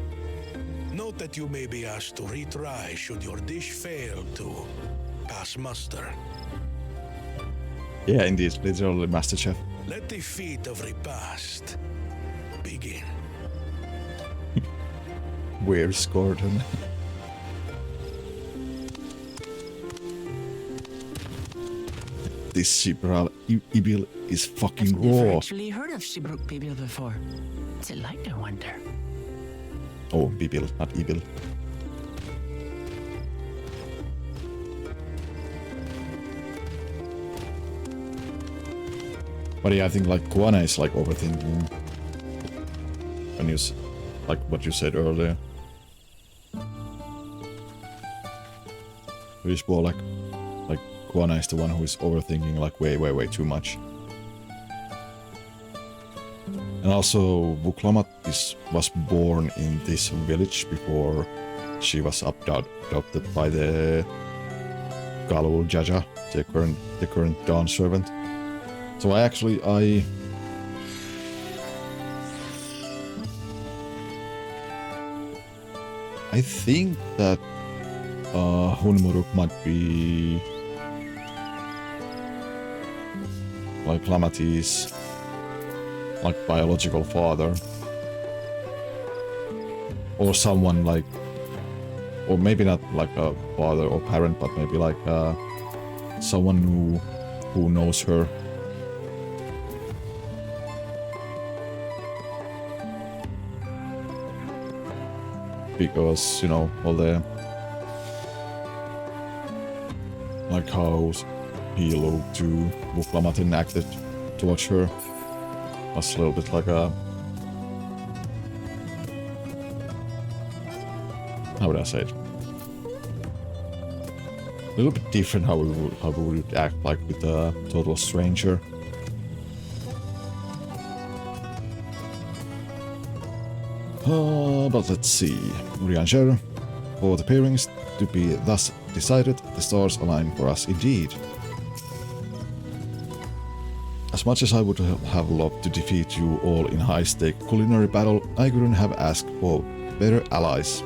Note that you may be asked to retry should your dish fail to pass muster. Yeah, indeed, literally MasterChef. Let the feat of repast begin. Where's Gordon? This Shibral Ibil is fucking I've never raw. actually heard of Shibruk Bibil before. What's it like, I wonder? Oh, Bibil, not Ibil. But yeah, I think like Guana is like overthinking. When you like what you said earlier. Which more like Guana is the one who is overthinking like way too much. And also Wuklamat was born in this village before she was adopted by the Galul Jaja, the current Dawn servant. So I think that Hunmuruk might be like Lamati's like biological father, or someone like, or maybe not like a father or parent, but maybe like someone who knows her. Because, you know, all the like how he looked to Wuklamat and acted towards her was a little bit like a, how would I say it? A little bit different how we would act like with a total stranger. But let's see. Urianger, for the pairings to be thus decided, the stars align for us indeed. As much as I would have loved to defeat you all in high-stake culinary battle, I couldn't have asked for better allies.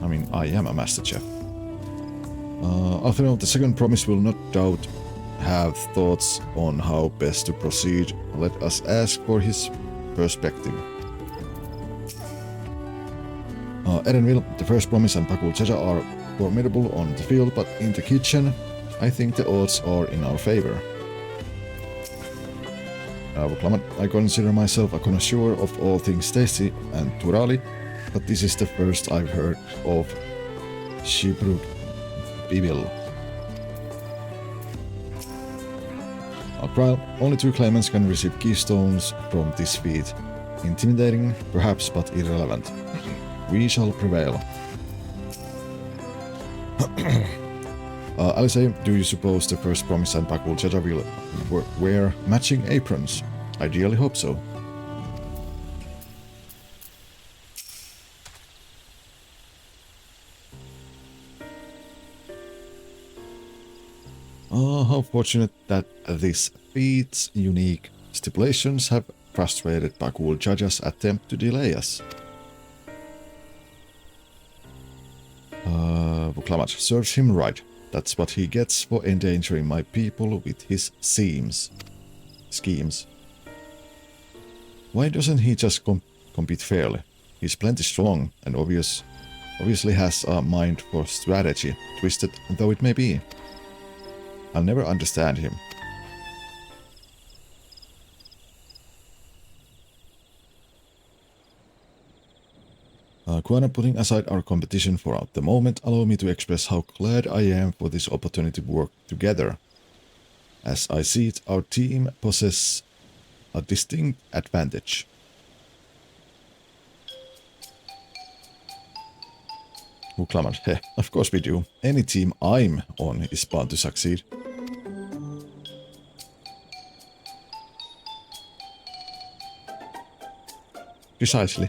I mean, I am a master chef. Alfredo, the second promise will not doubt have thoughts on how best to proceed. Let us ask for his perspective. Edenville, the First Promise and Pakul Jaja are formidable on the field, but in the kitchen, I think the odds are in our favor. I consider myself a connoisseur of all things tasty and Turali, but this is the first I've heard of Shibruk Bibil. Trial, only 2 claimants can receive keystones from this feat. Intimidating, perhaps, but irrelevant. We shall prevail. Alice, do you suppose the First Promise and Pakul Jaja will wear matching aprons? Ideally hope so. How fortunate that this feat's unique stipulations have frustrated Pakul Jaja's attempt to delay us. Vuklamat, serves him right. That's what he gets for endangering my people with his schemes. Why doesn't he just compete fairly? He's plenty strong and obviously has a mind for strategy, twisted though it may be. I'll never understand him. Kuana, putting aside our competition for the moment, allow me to express how glad I am for this opportunity to work together. As I see it, our team possesses a distinct advantage. Vuklaman, of course we do. Any team I'm on is bound to succeed. Precisely.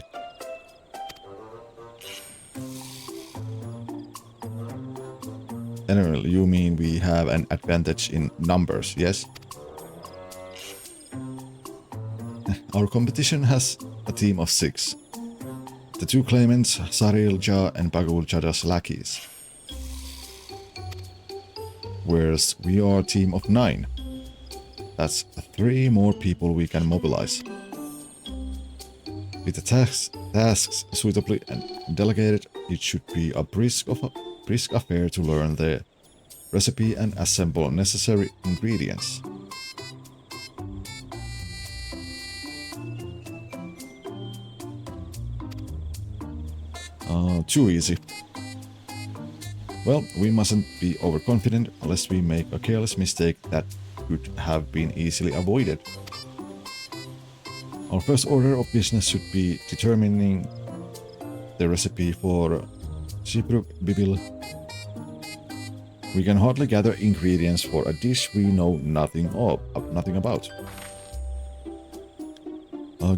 Anyway, you mean we have an advantage in numbers, yes? Our competition has a team of 6. The 2 claimants, Sarilja and Pakul Jaja's lackeys. Whereas we are a team of 9. That's 3 more people we can mobilize. With the tasks suitably and delegated, it should be a brisk affair to learn the recipe and assemble necessary ingredients. Too easy. Well, we mustn't be overconfident unless we make a careless mistake that could have been easily avoided. Our first order of business should be determining the recipe for Shibruk Bibil. We can hardly gather ingredients for a dish we know nothing about.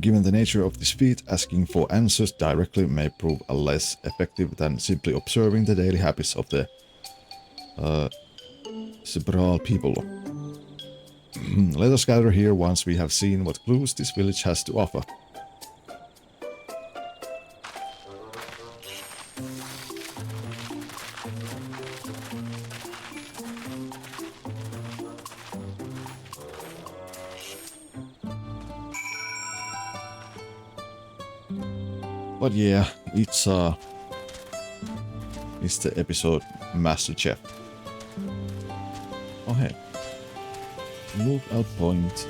Given the nature of this feat, asking for answers directly may prove less effective than simply observing the daily habits of the Sibral people. Let us gather here once we have seen what clues this village has to offer. But yeah, it's the episode Master Chef. Oh hey. Lookout point.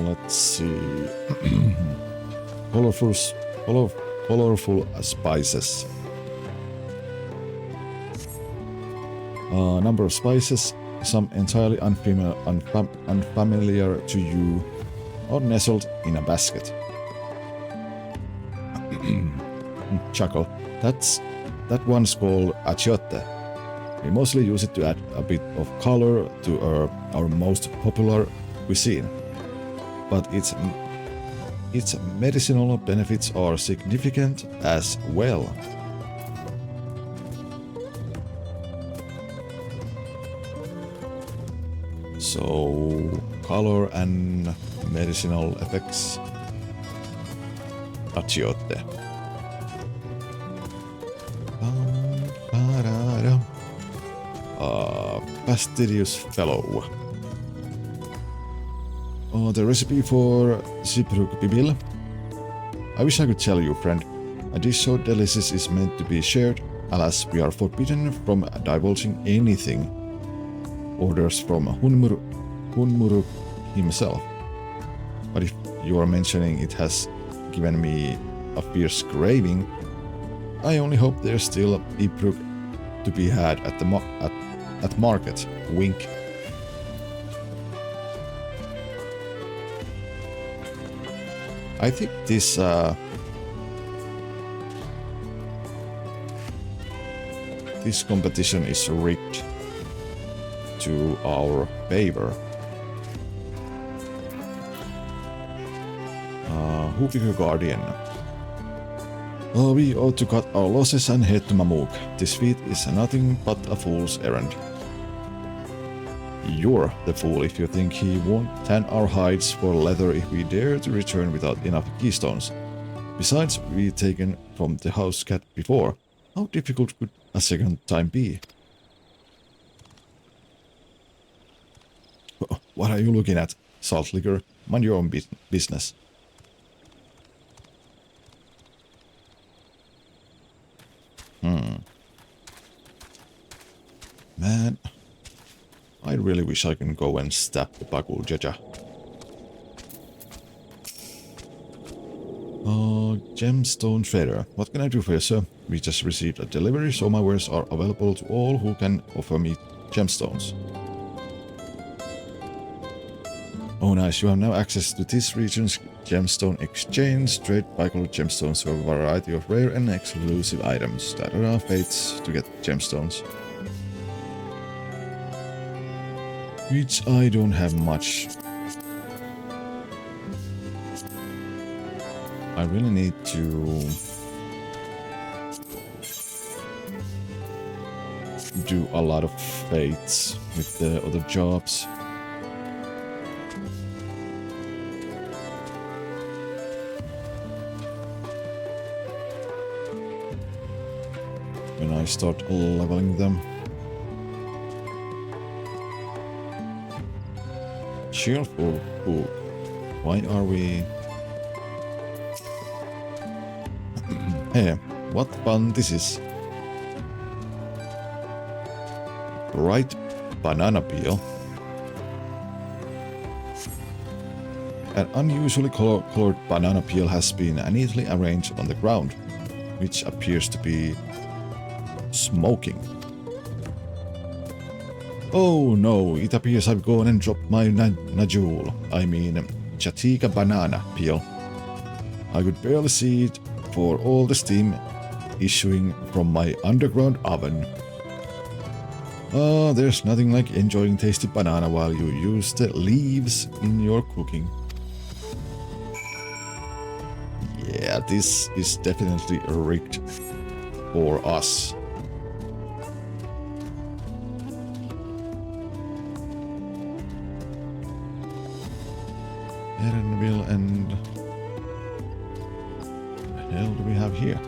Let's see. Colorful spices. Number of spices, some entirely unfamiliar to you, or nestled in a basket. Chuckle. That one's called achiote. We mostly use it to add a bit of color to our most popular cuisine, but its medicinal benefits are significant as well. So, color and medicinal effects. Aciote. Fastidious fellow. Oh, the recipe for Zipruk Bibil. I wish I could tell you, friend. A dish so delicious is meant to be shared. Alas, we are forbidden from divulging anything. Orders from Hunmuru himself. But if you are mentioning it has given me a fierce craving, I only hope there's still Zipruk to be had at the market. Wink. I think this this competition is rigged to our favor. Hoopika Guardian. Oh, we ought to cut our losses and head to Mamuk. This feat is nothing but a fool's errand. You're the fool if you think he won't tan our hides for leather if we dare to return without enough keystones. Besides, we've taken from the house cat before. How difficult could a second time be? What are you looking at, salt liquor? Mind your own business. Man, I really wish I can go and stab the Bakul Jaja. Gemstone Trader. What can I do for you, sir? We just received a delivery, so my wares are available to all who can offer me gemstones. Oh nice, you have now access to this region's gemstone exchange. Trade Bakul gemstones for a variety of rare and exclusive items. That are fates to get gemstones. Which I don't have much. I really need to do a lot of fates with the other jobs. When I start leveling them. Cheerful. Ooh. Why are we... Hey, what fun this is. Bright banana peel. An unusually colored banana peel has been neatly arranged on the ground, which appears to be smoking. Oh no, it appears I've gone and dropped my Najul, I mean Chatika banana peel. I could barely see it for all the steam issuing from my underground oven. There's nothing like enjoying tasty banana while you use the leaves in your cooking. Yeah, this is definitely rigged for us. Erenville and... what the hell do we have here?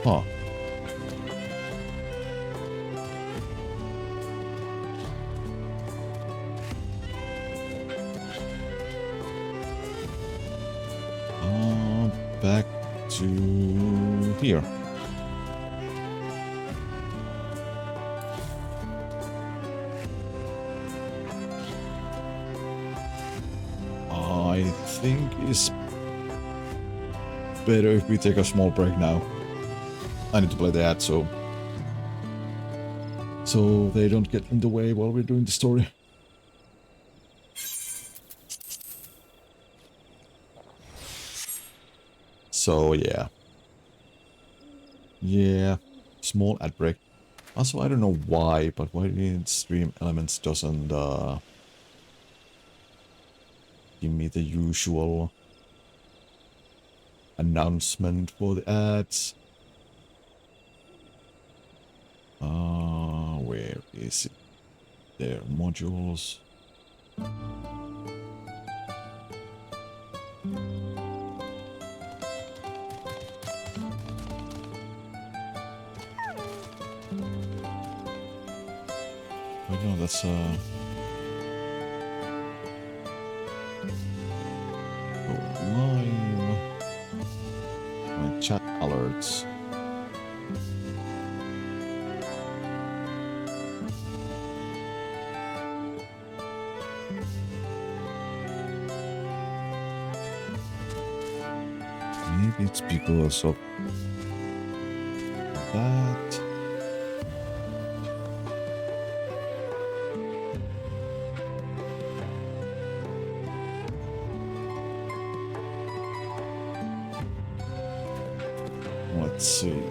Huh. Back to here. I think it's better if we take a small break now. I need to play the ad, so they don't get in the way while we're doing the story. So yeah, small ad break. Also, I don't know why, but why Stream Elements doesn't give me the usual announcement for the ads. Where is it? There, modules. Wait, no, that's live. My chat alerts. Maybe it's because of that. Let's see.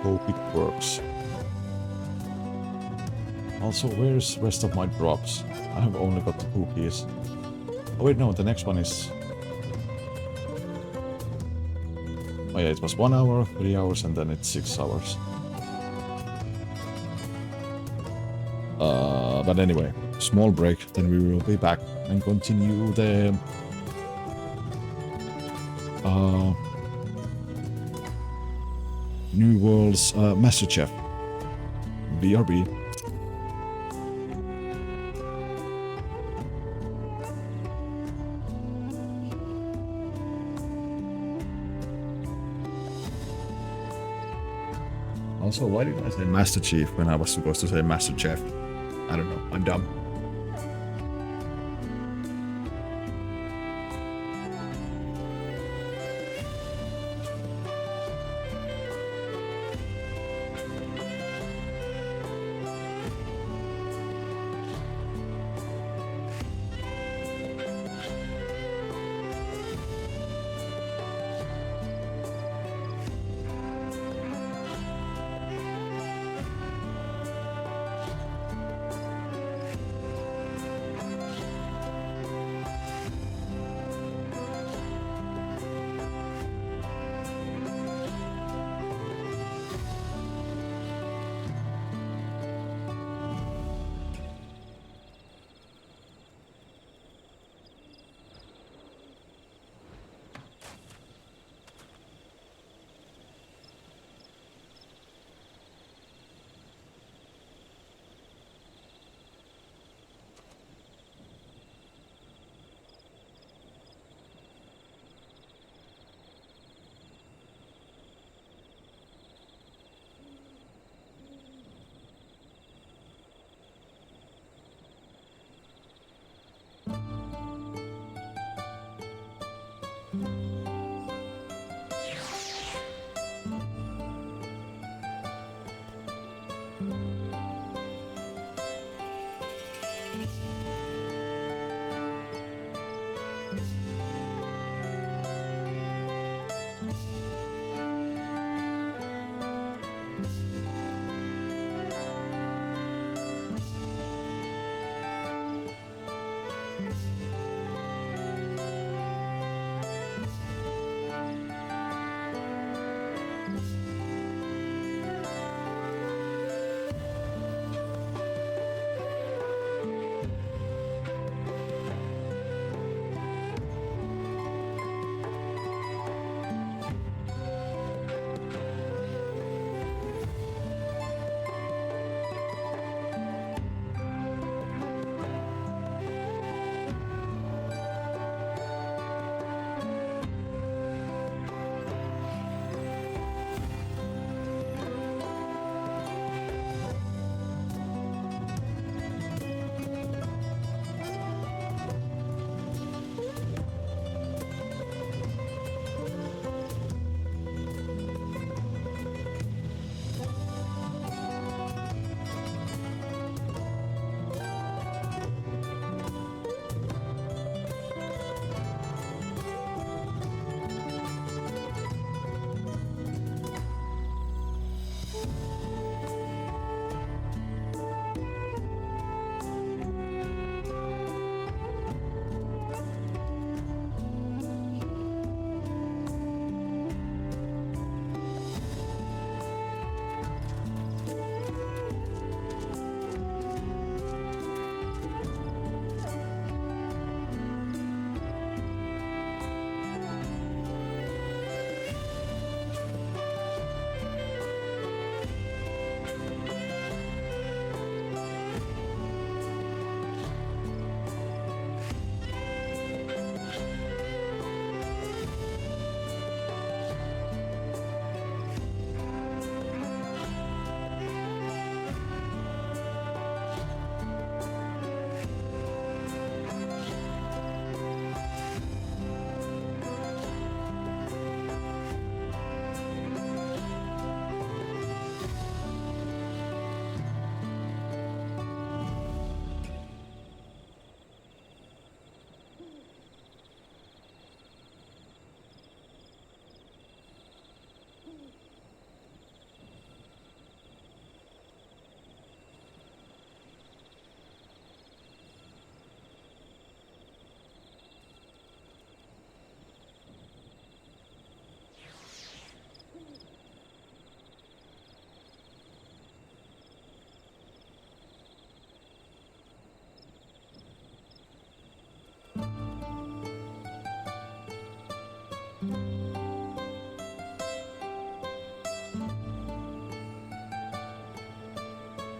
Hope it works. Also, where's the rest of my drops? I have only got the cookies. Oh wait, no, the next one is... Oh yeah, it was 1 hour, 3 hours, and then it's 6 hours. But anyway, small break, then we will be back and continue the... New World's Master Chef. BRB. Also, why did I say Master Chief when I was supposed to say Master Chef? I don't know, I'm dumb.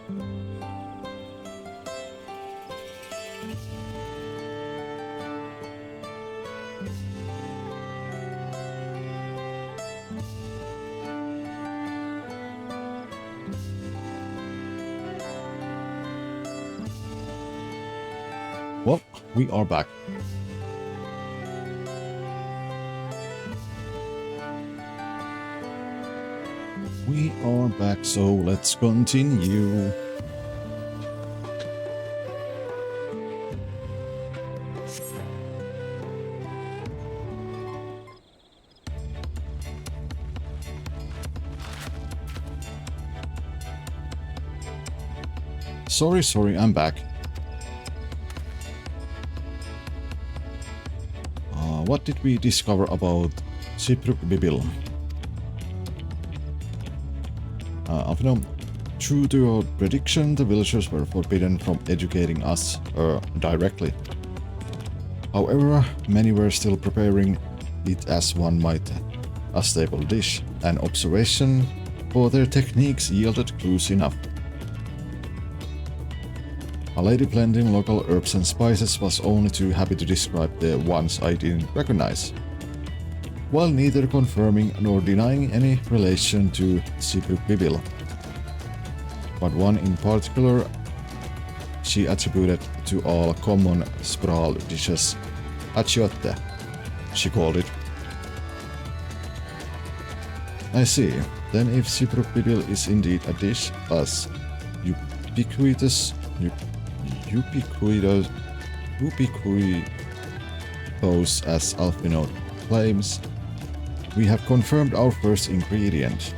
Well, we are back. We are back, so let's continue. Sorry, I'm back. What did we discover about Sipruk Bibil? True to your prediction, the villagers were forbidden from educating us directly. However, many were still preparing it as one might a staple dish. An observation for their techniques yielded clues enough. A lady blending local herbs and spices was only too happy to describe the ones I didn't recognize, while neither confirming nor denying any relation to Sipruk Bibil. But one in particular she attributed to all common sprawled dishes. Achiote, she called it. I see. Then if Sipruk Bibil is indeed a dish as ubiquitous as Alfino claims, we have confirmed our first ingredient.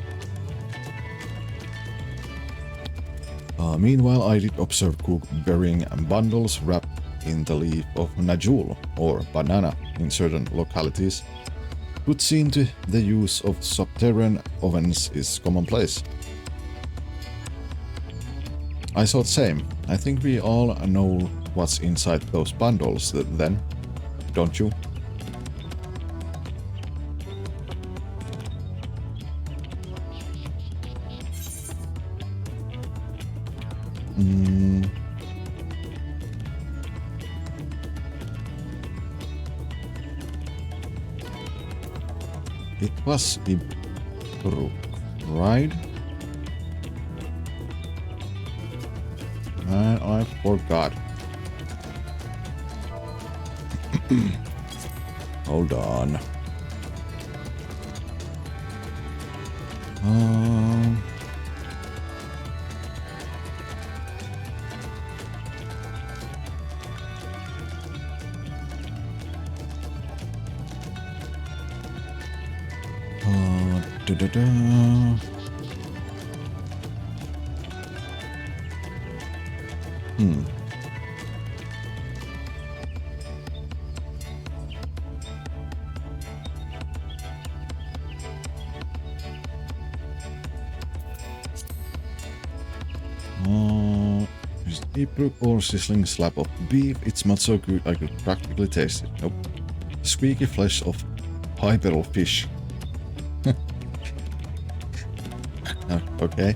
Meanwhile, I did observe cook burying bundles wrapped in the leaf of najul, or banana in certain localities. Would seem to the use of subterranean ovens is commonplace. I thought same. I think we all know what's inside those bundles then, don't you? It was Ibruk, right? And I forgot. Hold on. Is Ibruk or sizzling slab of beef? It's not so good I could practically taste it. Nope. Squeaky flesh of hyperal fish. Okay.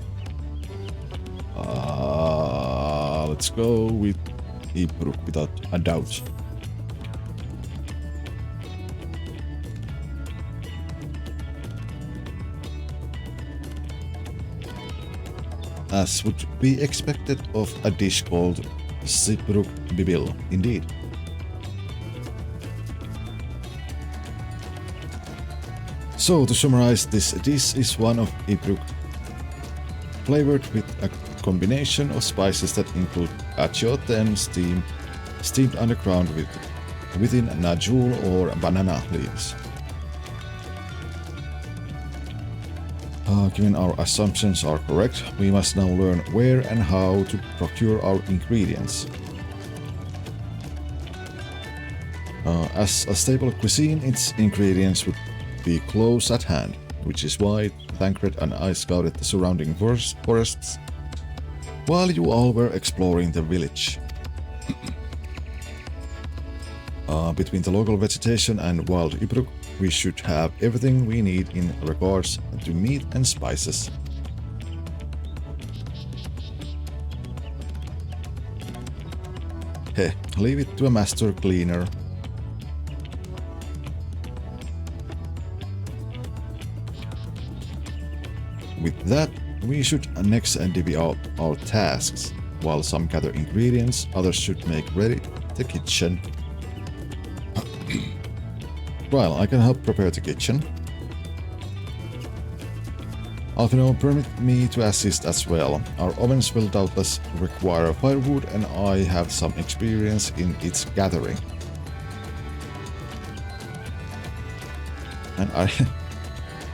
Let's go with Ibruk without a doubt. As would be expected of a dish called Sipruk Bibil, indeed. So to summarize, this dish is one of Ibruk, flavored with a combination of spices that include achiote and steamed underground within najul or banana leaves. Given our assumptions are correct, we must now learn where and how to procure our ingredients. As a staple cuisine, its ingredients would be close at hand, which is why Thancred and I scouted the surrounding forests while you all were exploring the village. Between the local vegetation and wild Ibruk, we should have everything we need in regards to meat and spices. leave it to a master cleaner. With that, we should next divvy out our tasks. While some gather ingredients, others should make ready the kitchen. Well, I can help prepare the kitchen. Alfino, permit me to assist as well. Our ovens will doubtless require firewood and I have some experience in its gathering. And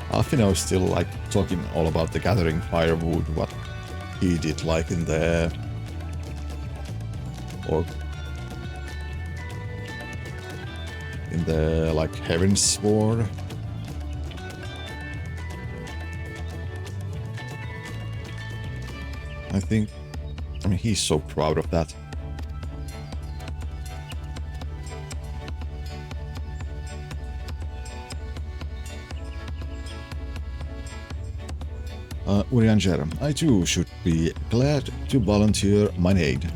Alfino is still like talking all about the gathering firewood, what he did like in the... or... in the like Heaven's Sword. I mean, he's so proud of that. Urianger, I too should be glad to volunteer my aid.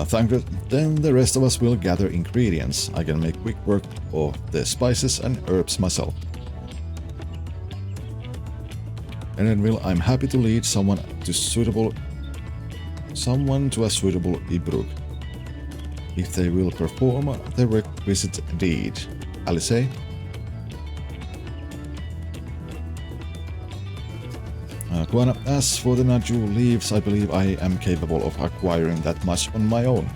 Thank you. Then the rest of us will gather ingredients. I can make quick work of the spices and herbs myself. And then I'm happy to lead someone to a suitable Ibruk, if they will perform the requisite deed. Alice? Guana, as for the Naju leaves, I believe I am capable of acquiring that much on my own.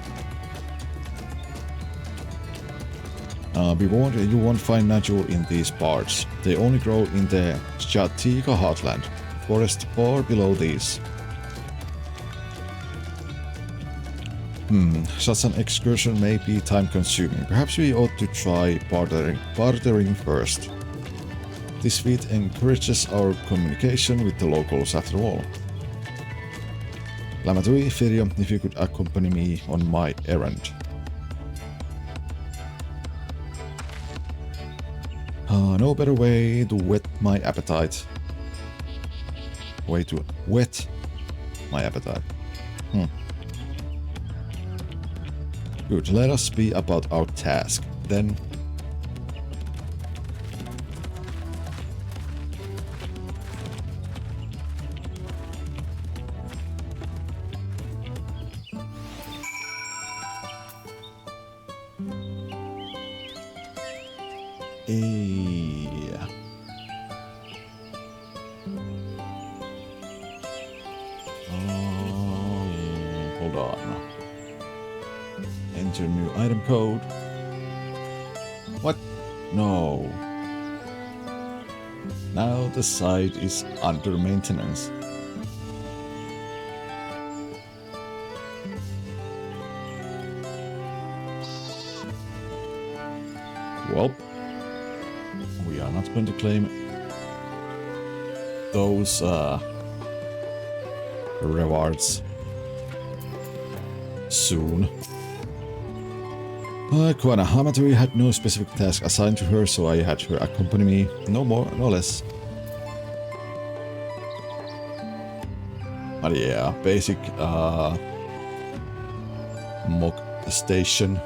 Be warned, you won't find Naju in these parts. They only grow in the Chatika heartland, forest far below these. Such an excursion may be time-consuming. Perhaps we ought to try bartering first. This feat encourages our communication with the locals after all. Lamatui, Firio, if you could accompany me on my errand. No better way to whet my appetite. Good, let us be about our task, then. Hold on. Enter new item code. What? No. Now the site is under maintenance. Well, we are not going to claim those rewards soon. Kuana Hamaturi had no specific task assigned to her, so I had her accompany me, no more, no less. But yeah, basic mock station.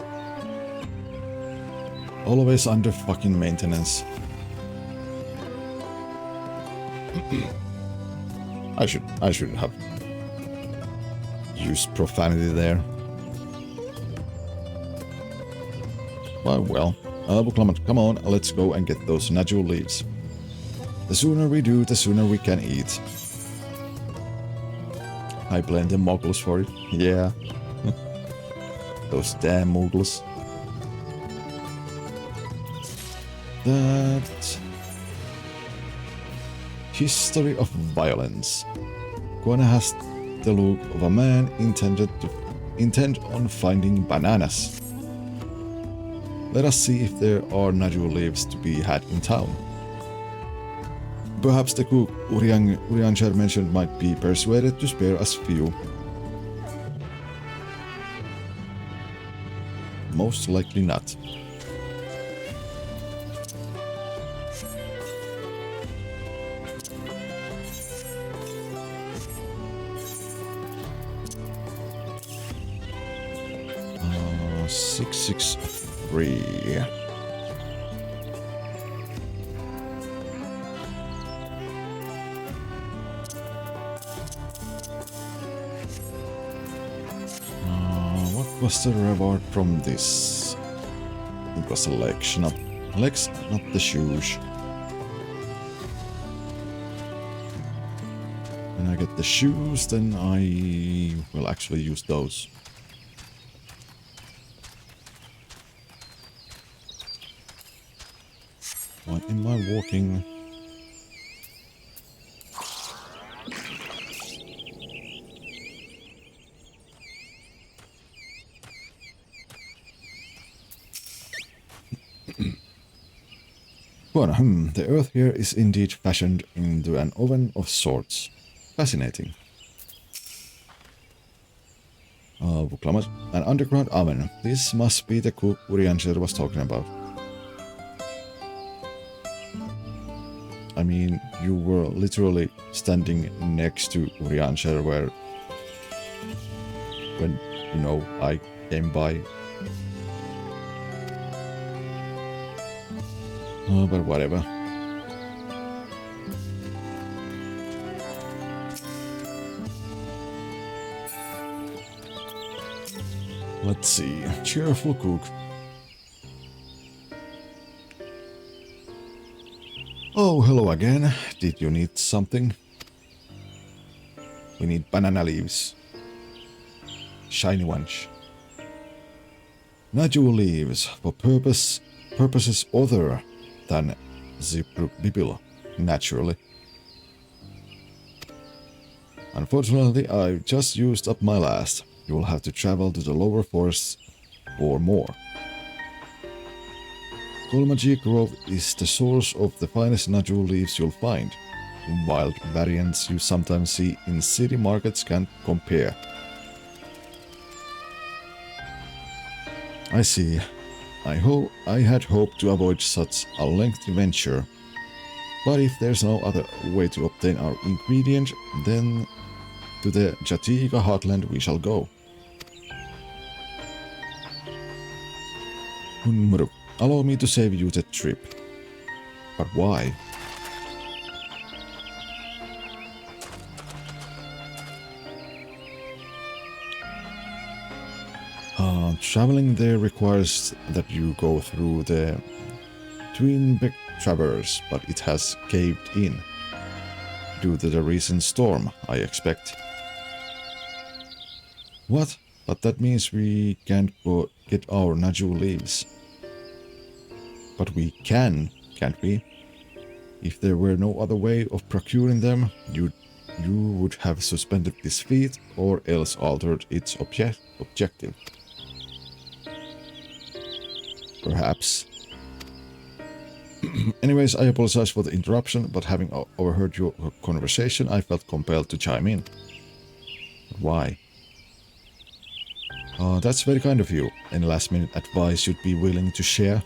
Always under fucking maintenance. I shouldn't have used profanity there. Well, come on, let's go and get those Naju leaves. The sooner we do, the sooner we can eat. I blame the Muggles for it. Yeah. Those damn Muggles. That... History of violence. Guana has the look of a man intent on finding bananas. Let us see if there are Naju leaves to be had in town. Perhaps the cook Urianger mentioned might be persuaded to spare us few. Most likely not. 663. What was the reward from this? It was a legs, not the shoes. When I get the shoes, then I will actually use those. What am I walking? Well, the earth here is indeed fashioned into an oven of sorts. Fascinating. An underground oven. This must be the cook Urianger was talking about. I mean, you were literally standing next to Urianger when, you know, I came by. Oh, but whatever. Let's see. Cheerful cook. Oh, hello again. Did you need something? We need banana leaves. Shiny ones. Naju leaves for purposes other than Ziprubibila, naturally. Unfortunately, I just used up my last. You will have to travel to the lower forests or more. Kolmaji Grove is the source of the finest Naju leaves you'll find. Wild variants you sometimes see in city markets can't compare. I see. I had hoped to avoid such a lengthy venture. But if there's no other way to obtain our ingredient, then to the Jatiga heartland we shall go. Hunmuru, allow me to save you the trip. But why? Traveling there requires that you go through the Twinbeck Traverse, but it has caved in. Due to the recent storm, I expect. What? But that means we can't go get our Naju leaves. But we can, can't we? If there were no other way of procuring them, you would have suspended this feat or else altered its objective. Perhaps. Anyways, I apologize for the interruption, but having overheard your conversation, I felt compelled to chime in. Why? That's very kind of you. Any last-minute advice you'd be willing to share?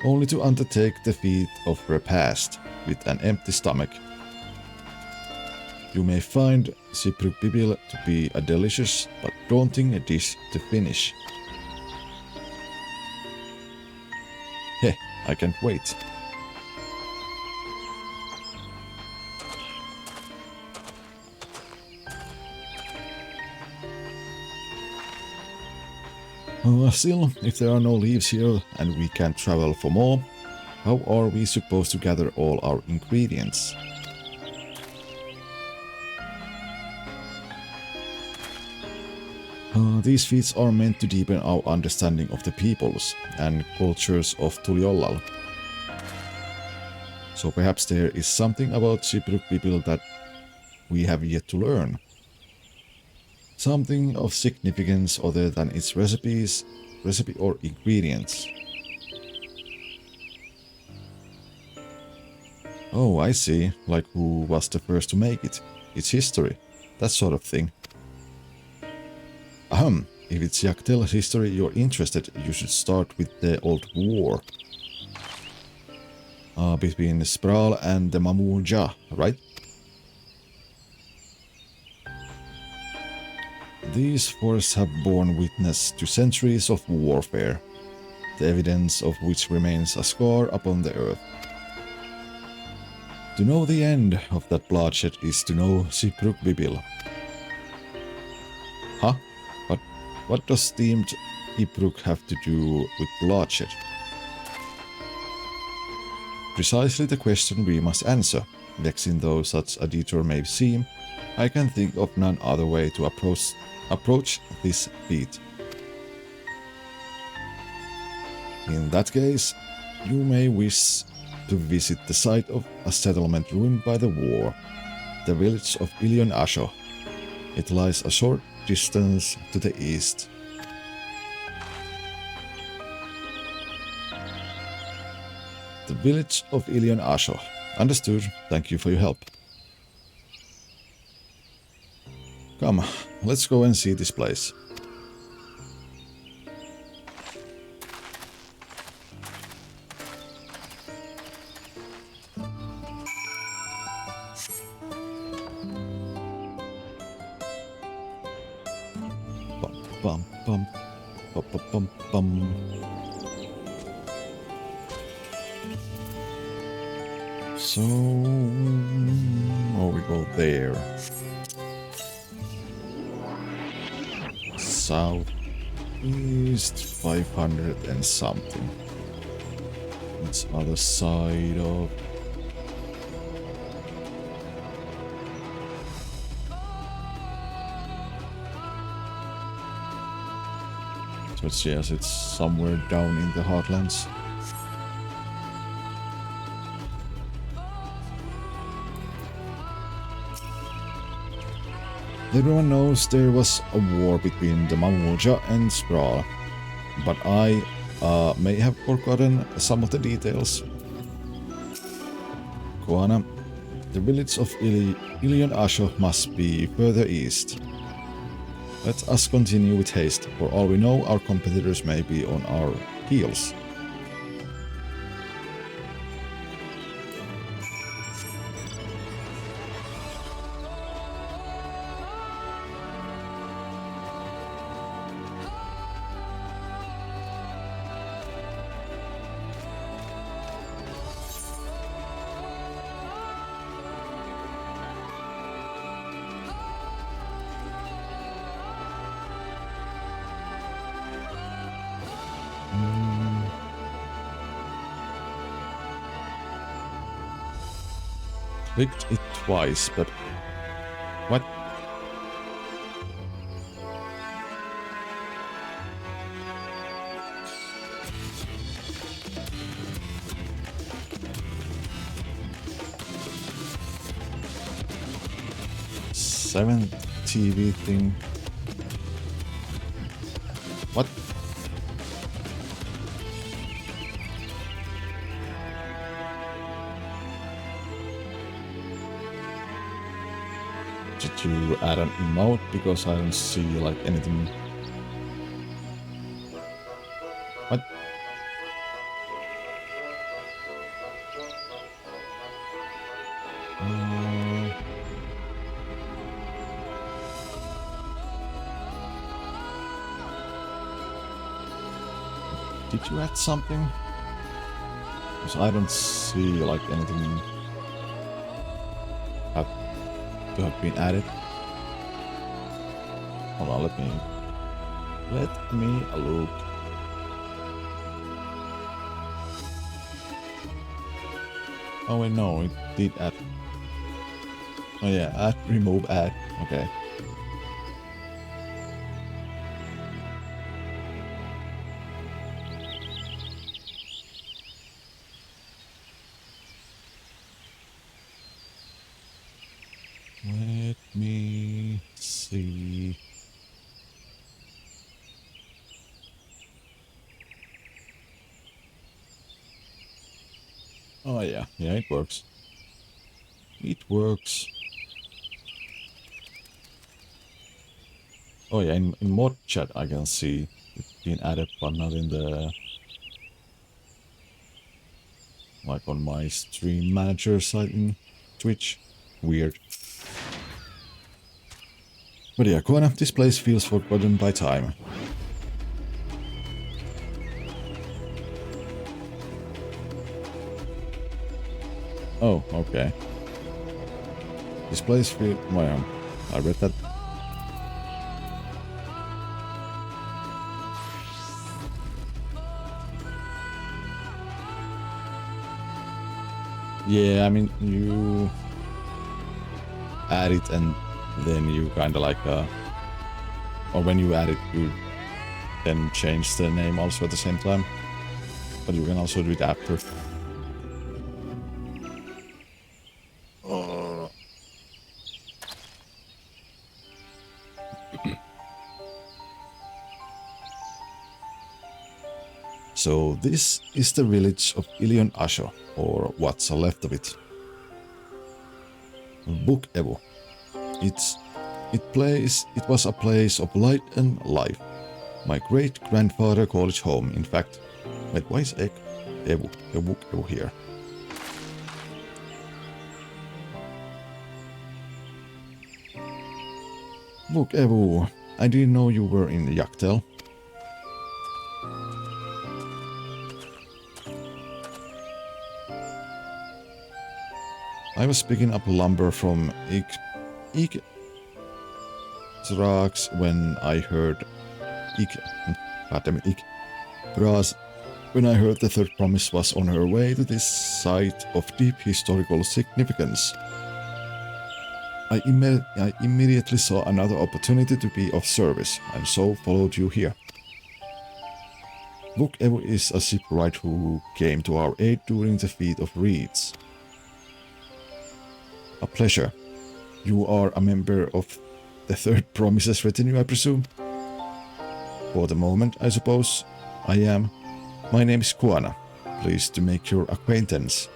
Only to undertake the feat of repast with an empty stomach. You may find Ziprubibila to be a delicious but daunting dish to finish. Heh, I can't wait. Still, if there are no leaves here and we can't travel for more, how are we supposed to gather all our ingredients? These feats are meant to deepen our understanding of the peoples and cultures of Tuliollal. So perhaps there is something about Ziprubibila that we have yet to learn. Something of significance other than its recipe or ingredients. Oh, I see. Like who was the first to make it, its history, that sort of thing. Ahem, if it's Yaktel's history you're interested, you should start with the old war. Between Spral and the Mamuja, right? These forests have borne witness to centuries of warfare, the evidence of which remains a scar upon the earth. To know the end of that bloodshed is to know Sibruk Bibil. Huh? But what does steamed Ibruk have to do with bloodshed? Precisely the question we must answer. Vexing though such a detour may seem, I can think of none other way to approach this feat. In that case, you may wish to visit the site of a settlement ruined by the war, the village of Ilion Asho. It lies a short distance to the east. The village of Ilion Asho. Understood. Thank you for your help. Come, let's go and see this place. Bum bum bum bum bum bum. So, oh, we go there. Southeast 500 and something. It's other side of. So it's, yes, it's somewhere down in the Heartlands. Everyone knows there was a war between the Mamuja and Sprawl, but I may have forgotten some of the details. Koana, the village of Ilion Asho must be further east. Let us continue with haste. For all we know, our competitors may be on our heels. Clicked it twice, but what? Seventh TV thing. What? To add an emote because I don't see like anything. What? Did you add something? Because I don't see like anything to have been added. Hold on, let me look. Oh wait, no, it did add. Oh yeah, add, remove, add. Okay. Let me see. Oh yeah, it works. It works. Oh yeah, in mod chat I can see it being added, but not in the like on my stream manager site in Twitch. Weird. But yeah, Koana, this place feels forgotten by time. Oh, okay. This place feels... Well, I read that. Yeah, I mean, you add it and then you kind of like, or when you add it, you then change the name also at the same time. But you can also do it after. So this is the village of Ilion Asho, or what's left of it. Book Evo. It was a place of light and life. My great-grandfather called it home, in fact. Wait, why is Evo here? Book Evo. I didn't know you were in Yaktel. I was picking up lumber from Tracks when I heard when I heard the third promise was on her way to this site of deep historical significance. I immediately saw another opportunity to be of service, and so followed you here. Book Evo is a shipwright who came to our aid during the feat of reeds. A pleasure. You are a member of the Third Promises retinue, I presume? For the moment, I suppose. I am. My name is Koana. Pleased to make your acquaintance.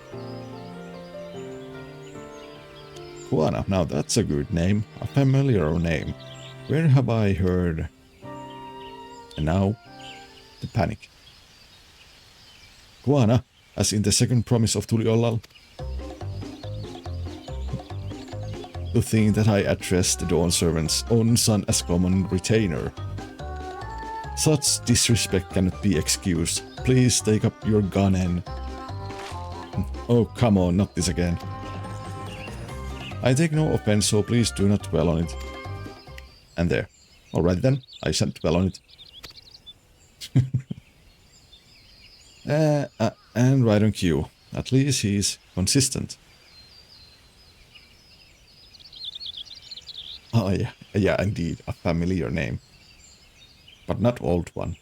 Koana, now that's a good name. A familiar name. Where have I heard? And now, the panic. Koana, as in the second promise of Tuliolal. To think that I addressed the Dawn Servant's own son as common retainer. Such disrespect cannot be excused. Please take up your gun and... Oh, come on, not this again. I take no offense, so please do not dwell on it. And there. Alright then, I shan't dwell on it. And right on cue. At least he's consistent. Oh yeah, indeed, a familiar name. But not old one.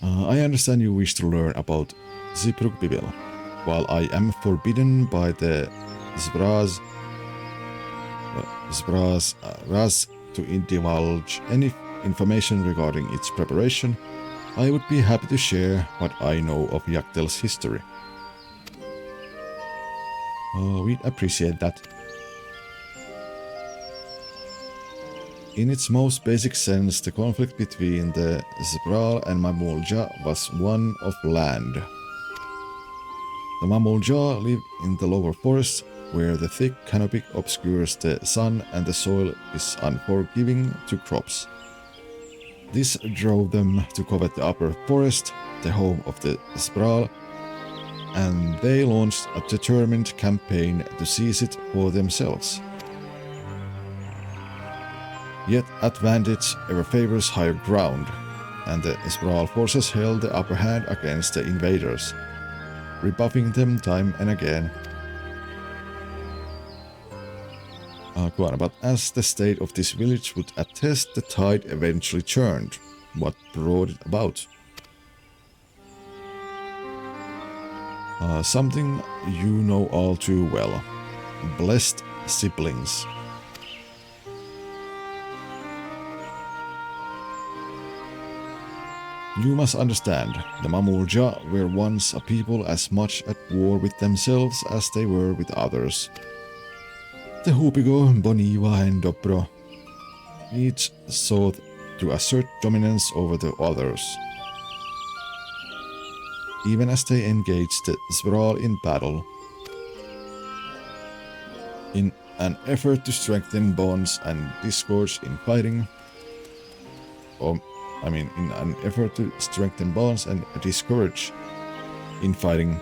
I understand you wish to learn about Zipruk Bibil. While I am forbidden by the Zbraz to divulge any information regarding its preparation, I would be happy to share what I know of Yaktel's history. Oh, we'd appreciate that. In its most basic sense, the conflict between the Zbral and Mamulja was one of land. The Mamulja live in the lower forest, where the thick canopy obscures the sun and the soil is unforgiving to crops. This drove them to covet the upper forest, the home of the Zbral, and they launched a determined campaign to seize it for themselves. Yet advantage ever favors higher ground, and the Zbral forces held the upper hand against the invaders, rebuffing them time and again. But as the state of this village would attest, the tide eventually turned. What brought it about? Something you know all too well. Blessed siblings. You must understand, the Mamulja were once a people as much at war with themselves as they were with others. The Hupigo, Boniva and Dobro each sought to assert dominance over the others. Even as they engaged the Zbral in battle, In an effort to strengthen bonds and discourage in fighting, in an effort to strengthen bonds and discourage infighting,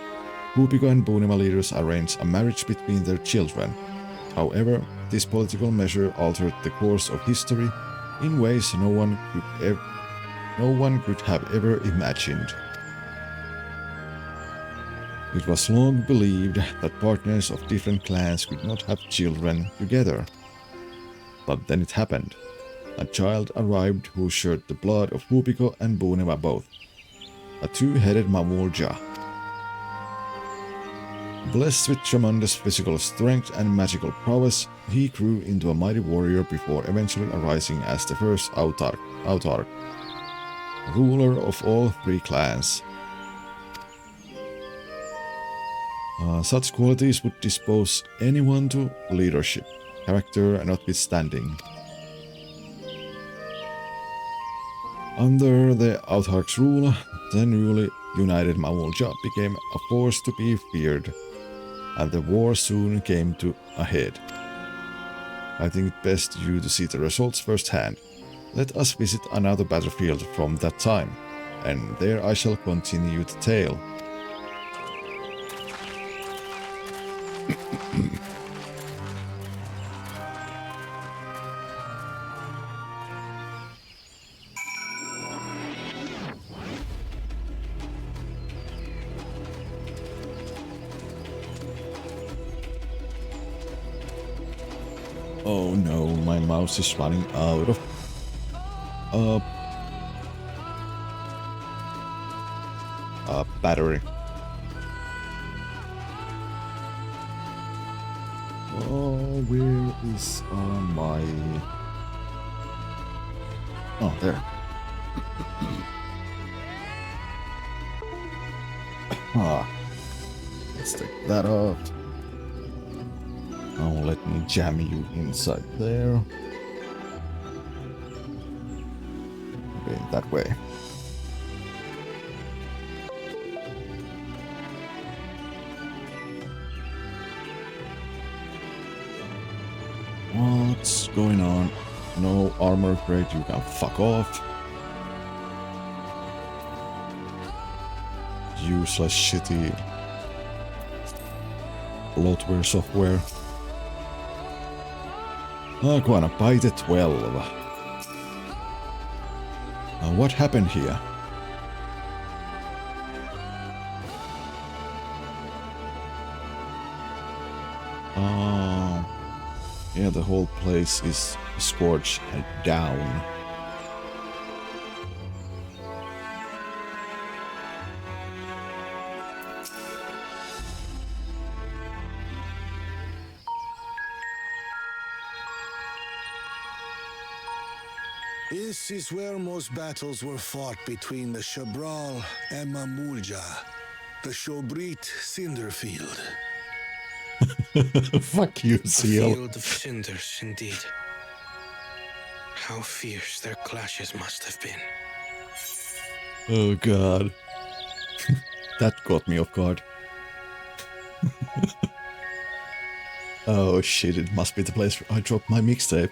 Hupiko and Bunima leaders arranged a marriage between their children. However, this political measure altered the course of history in ways no one could have ever imagined. It was long believed that partners of different clans could not have children together. But then it happened. A child arrived who shared the blood of Hupiko and Bunima both. A two-headed Mamulja. Blessed with tremendous physical strength and magical prowess, he grew into a mighty warrior before eventually arising as the first autarch, ruler of all three clans. Such qualities would dispose anyone to leadership, character notwithstanding. Under the autarch's rule, the newly united Mamulja became a force to be feared, and the war soon came to a head. I think it best you to see the results firsthand. Let us visit another battlefield from that time, and there I shall continue the tale. Oh no, my mouse is running out of battery. Oh, where is my... Oh, there. Let's take that off. Oh, let me jam you inside there. Okay, that way. What's going on? No armor grade, you can fuck off. Useless shitty bloatware software. Go on, buy the 12. What happened here? Yeah, the whole place is scorched down. This is where most battles were fought between the Shabral and Mamulja, the Shobrit Cinderfield. Fuck you, Seal. A field of cinders, indeed. How fierce their clashes must have been. Oh god. That got me off guard. Oh shit, it must be the place where I dropped my mixtape.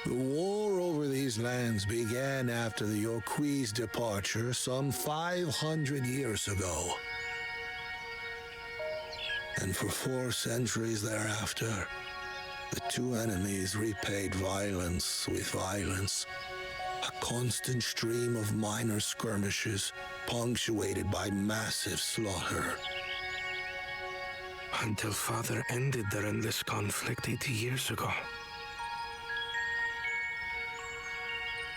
The war over these lands began after the Yorqui's departure some 500 years ago. And for 4 centuries thereafter, the two enemies repaid violence with violence. A constant stream of minor skirmishes, punctuated by massive slaughter. Until Father ended their endless conflict 80 years ago.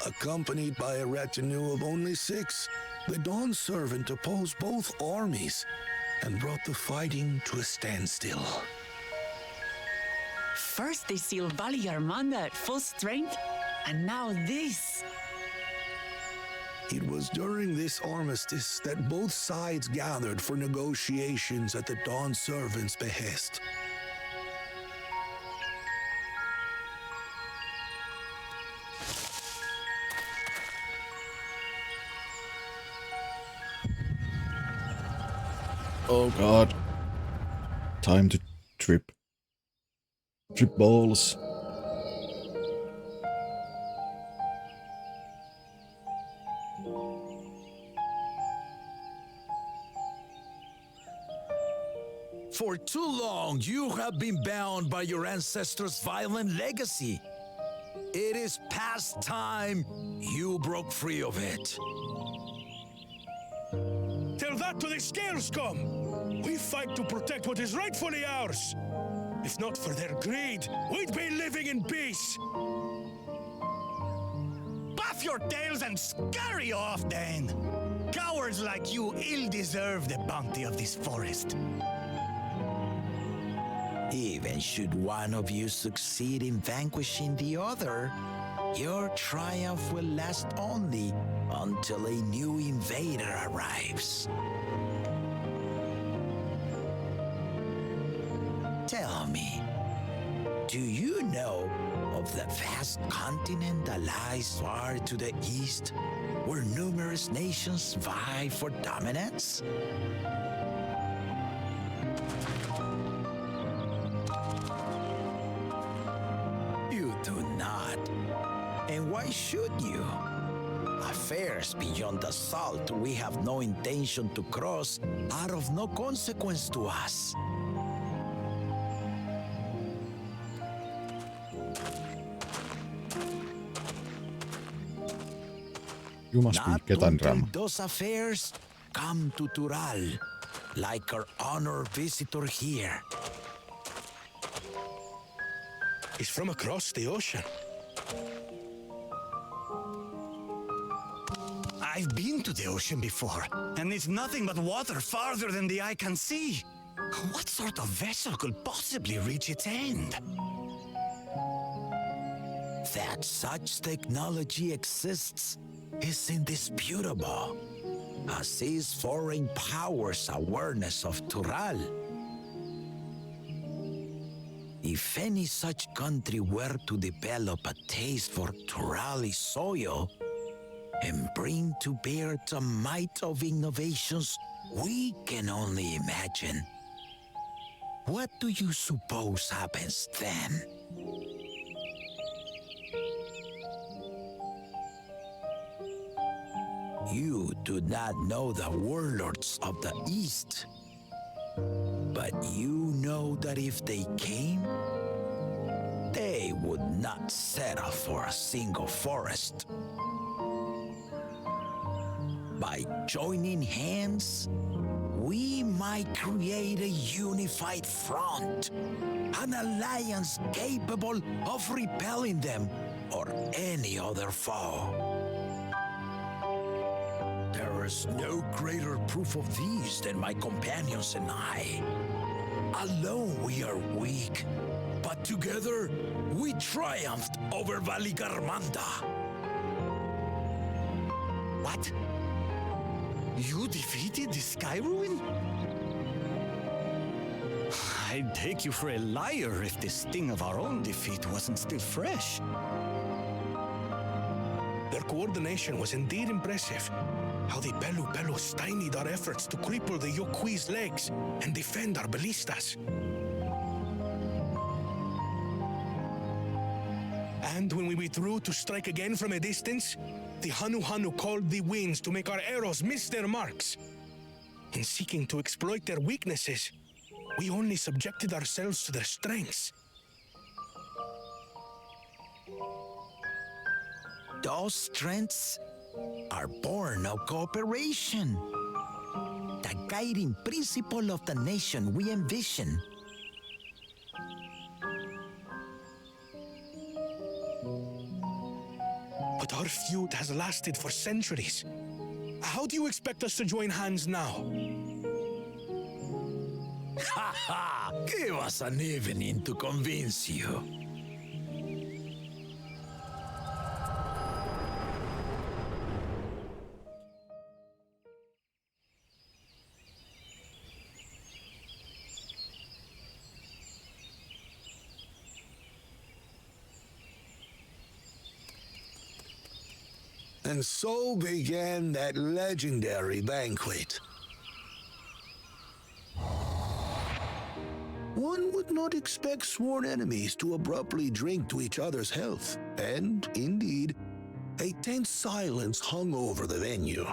Accompanied by a retinue of only 6, the Dawn servant opposed both armies and brought the fighting to a standstill. First they sealed Vali Armanda at full strength, and now this. It was during this armistice that both sides gathered for negotiations at the Dawn servant's behest. Oh god. Time to trip. Trip balls. For too long, you have been bound by your ancestors' violent legacy. It is past time you broke free of it. Tell that to the Scale Scum! We fight to protect what is rightfully ours! If not for their greed, we'd be living in peace! Buff your tails and scurry off, then! Cowards like you ill deserve the bounty of this forest. Even should one of you succeed in vanquishing the other, your triumph will last only until a new invader arrives. Tell me, do you know of the vast continent that lies far to the east, where numerous nations vie for dominance? You do not. And why should you? Affairs beyond the salt we have no intention to cross are of no consequence to us. You must be Not Ketandram. until those affairs come to Tural, like our honored visitor here. He's from across the ocean. I've been to the ocean before, and it's nothing but water farther than the eye can see. What sort of vessel could possibly reach its end? That such technology exists is indisputable, as is foreign powers' awareness of Tural. If any such country were to develop a taste for Turali soil and bring to bear the might of innovations we can only imagine, what do you suppose happens then? You do not know the warlords of the East, but you know that if they came, they would not settle for a single forest. By joining hands, we might create a unified front, an alliance capable of repelling them or any other foe. There is no greater proof of these than my companions and I. Alone we are weak, but together we triumphed over Valigarmanda. What? You defeated the Sky Ruin? I'd take you for a liar if the sting of our own defeat wasn't still fresh. Their coordination was indeed impressive. How the Pelu stymied our efforts to cripple the Yokui's legs and defend our ballistas. And when we withdrew to strike again from a distance, the Hanu called the winds to make our arrows miss their marks. In seeking to exploit their weaknesses, we only subjected ourselves to their strengths. Those strengths are born of cooperation, the guiding principle of the nation we envision. But our feud has lasted for centuries. How do you expect us to join hands now? Ha ha! Give us an evening to convince you. And so began that legendary banquet. One would not expect sworn enemies to abruptly drink to each other's health, and, indeed, a tense silence hung over the venue.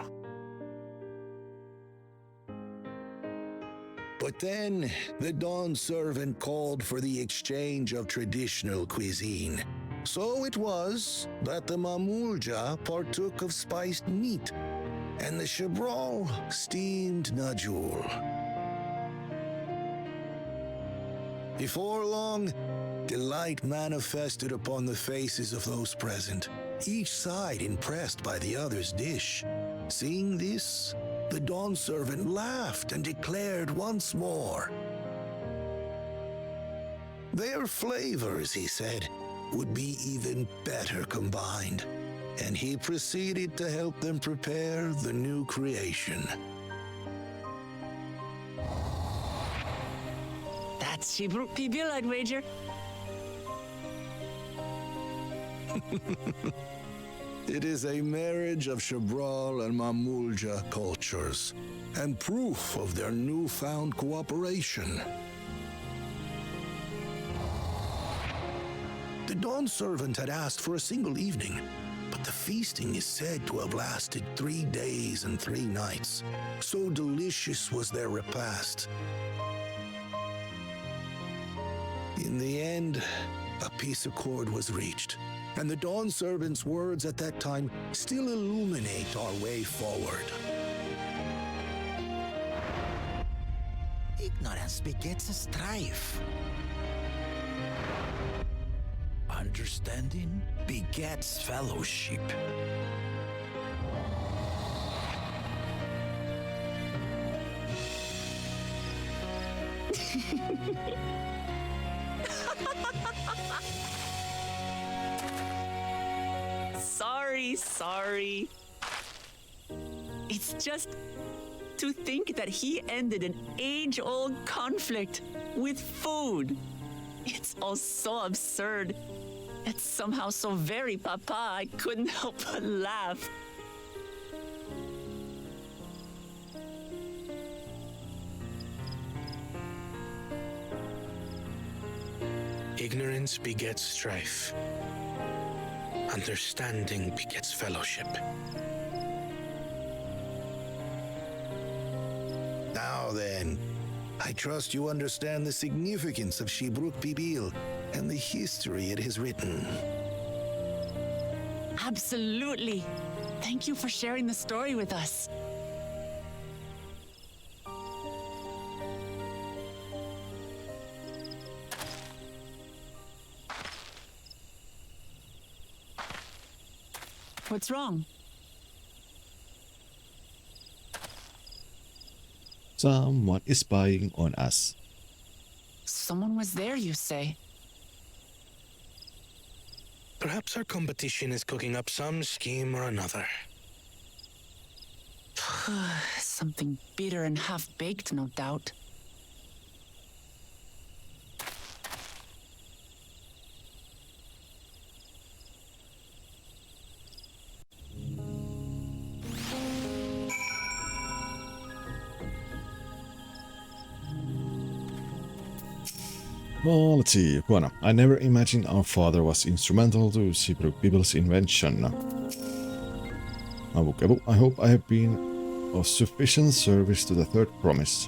But then, the Dawn servant called for the exchange of traditional cuisine. So it was that the Mamulja partook of spiced meat, and the Chebral steamed najul. Before long, delight manifested upon the faces of those present, each side impressed by the other's dish. Seeing this, the Dawn servant laughed and declared once more. Their flavors, he said, would be even better combined, and he proceeded to help them prepare the new creation. That's Shibruk Pibil, I'd wager. It is a marriage of Chebral and Mamulja cultures, and proof of their newfound cooperation. The Dawn servant had asked for a single evening, but the feasting is said to have lasted 3 days and 3 nights. So delicious was their repast. In the end, a peace accord was reached, and the Dawn servant's words at that time still illuminate our way forward. Ignorance begets a strife. Understanding begets fellowship. Sorry. It's just to think that he ended an age-old conflict with food. It's all so absurd. It's somehow so very papa, I couldn't help but laugh. Ignorance begets strife. Understanding begets fellowship. Now then, I trust you understand the significance of Shibruk Pibil and the history it has written. Absolutely. Thank you for sharing the story with us. What's wrong? Someone is spying on us. Someone was there, you say? Perhaps our competition is cooking up some scheme or another. Something bitter and half-baked, no doubt. Well, let's see. Juana, I never imagined our father was instrumental to Shibruk Pibil's invention. I hope I have been of sufficient service to the third promise.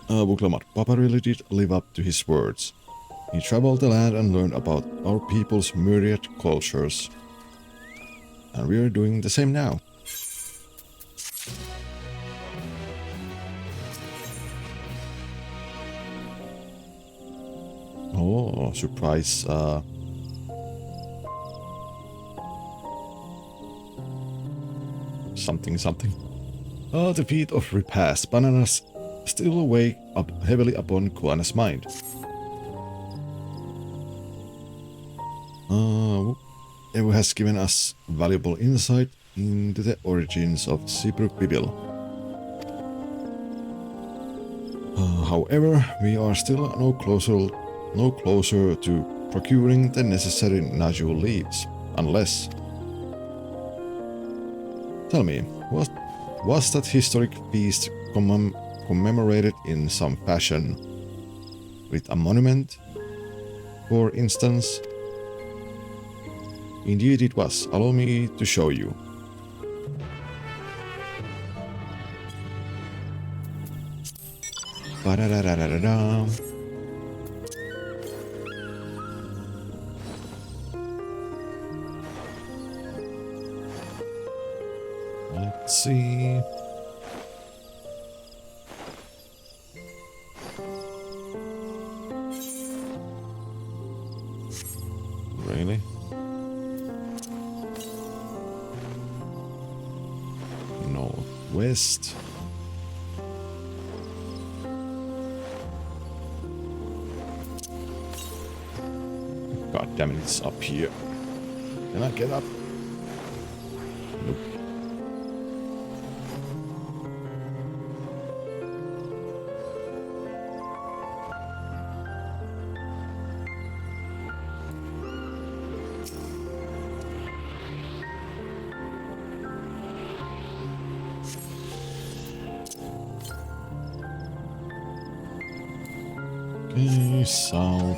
Buklamat, Papa really did live up to his words. He traveled the land and learned about our people's myriad cultures. And we are doing the same now. Oh, surprise. Something. The feat of repast. Bananas still weigh up heavily upon Kuana's mind. Evo has given us valuable insight into the origins of Shibruk Pibil. However, we are still no closer to procuring the necessary Najul leaves, unless... Tell me, was that historic feast commemorate it in some fashion. With a monument, for instance. Indeed it was. Allow me to show you. Ba-da-da-da-da-da. Let's see. Really? Northwest. God damn it, it's up here. Can I get up? Nope. Okay, south,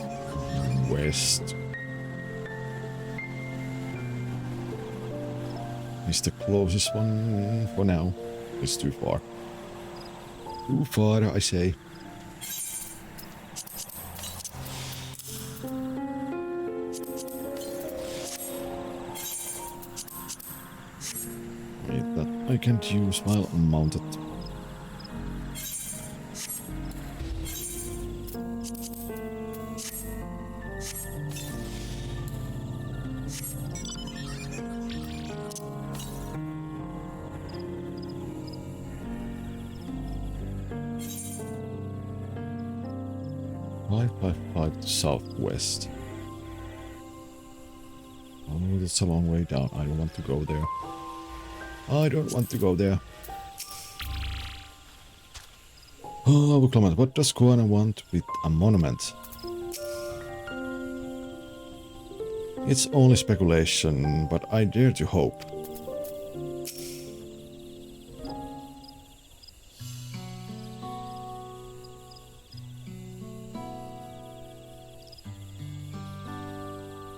west. Is the closest one for now. It's too far. Too far, I say. Wait, that I can't use while mounted. Southwest. Oh, that's a long way down. I don't want to go there. I don't want to go there. Oh, Clement, what does Koana want with a monument? It's only speculation, but I dare to hope.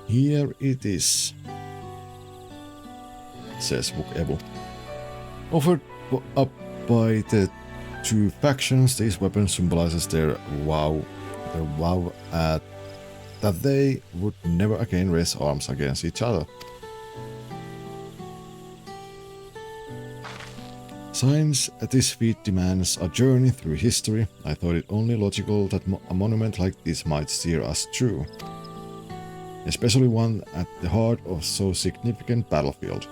Here it is, says Book Evo. Offered up by the two factions, these weapons symbolizes their vow that they would never again raise arms against each other. Since this feat demands a journey through history, I thought it only logical that a monument like this might steer us through. Especially one at the heart of so significant battlefield.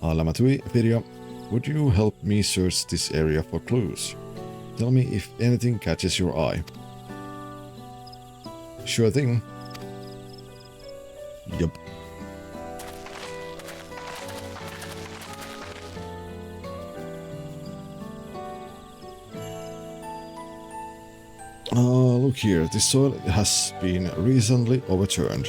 Lamatui, Firia, would you help me search this area for clues? Tell me if anything catches your eye. Sure thing. Yup. Look here, this soil has been recently overturned.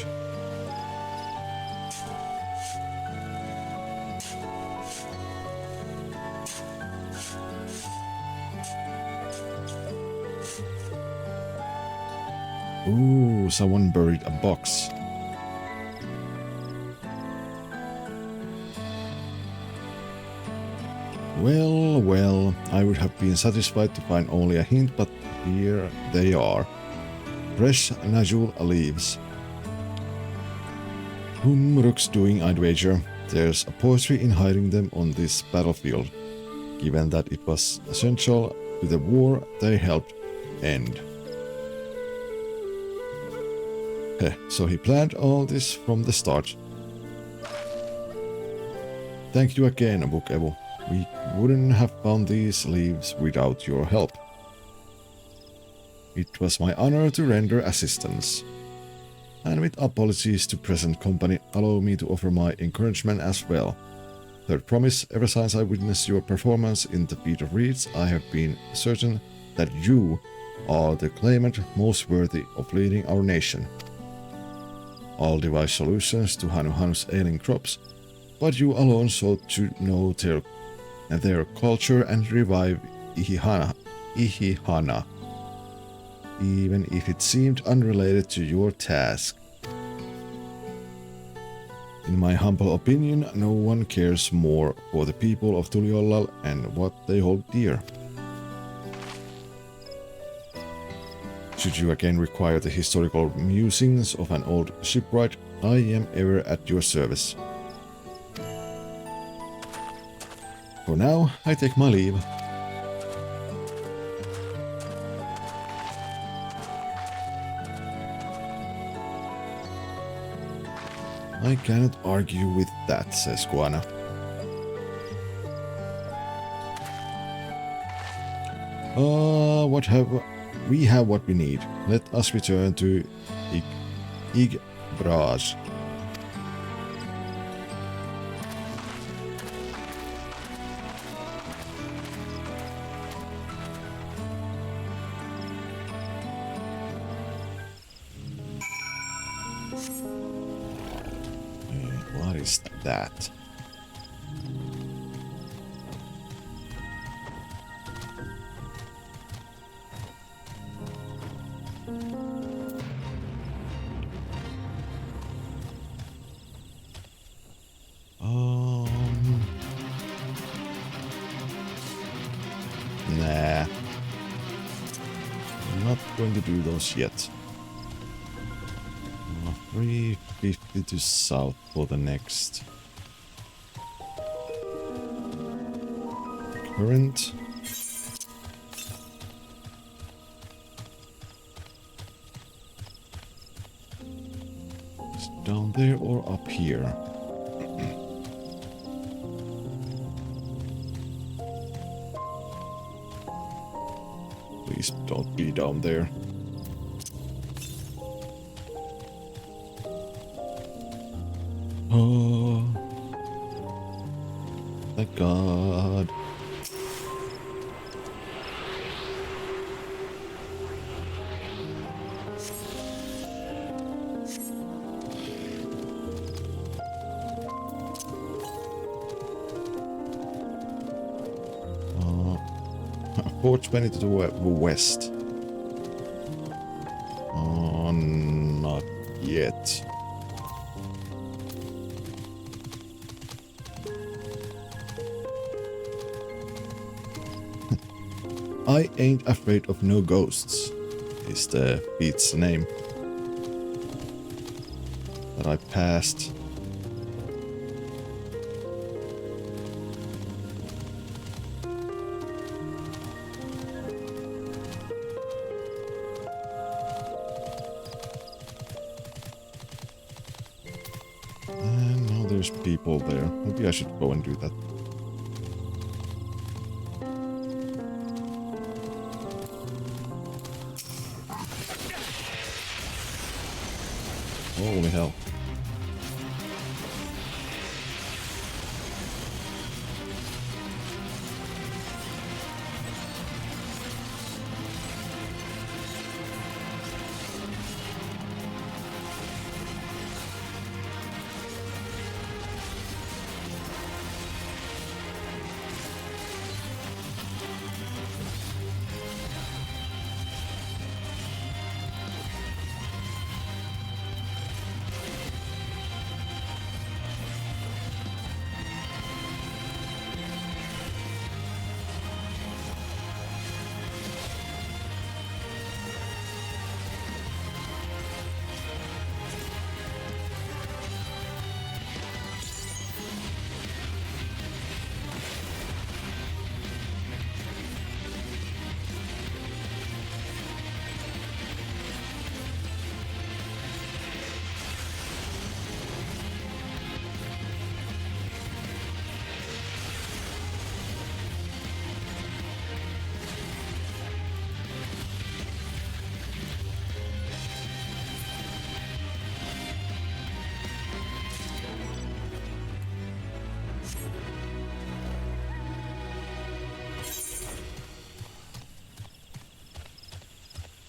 Ooh, someone buried a box. Well, I would have been satisfied to find only a hint, but here they are. Fresh Najul leaves. Whom Rook's doing, I'd wager. There's a poetry in hiding them on this battlefield, given that it was essential to the war they helped end. So he planned all this from the start. Thank you again, Book Evo. We wouldn't have found these leaves without your help. It was my honor to render assistance. And with apologies to present company, allow me to offer my encouragement as well. Third promise, ever since I witnessed your performance in the Feat of Reeds, I have been certain that you are the claimant most worthy of leading our nation. I'll devise solutions to Hanu's ailing crops, but you alone sought to know their their culture and revive Ihihana, even if it seemed unrelated to your task. In my humble opinion, no one cares more for the people of Tuliyollal and what they hold dear. Should you again require the historical musings of an old shipwright, I am ever at your service. For now, I take my leave. I cannot argue with that, says Guana. We have what we need. Let us return to Igbraj. What is that? Nah. I'm not going to do those yet. 350 to south for the next. Current. Is it down there or up here? Please don't be down there. Oh, thank God. Uh, 420 to the west. Not yet. I ain't afraid of no ghosts, is the beat's name that I passed. And now there's people there. Maybe I should go and do that. Holy hell.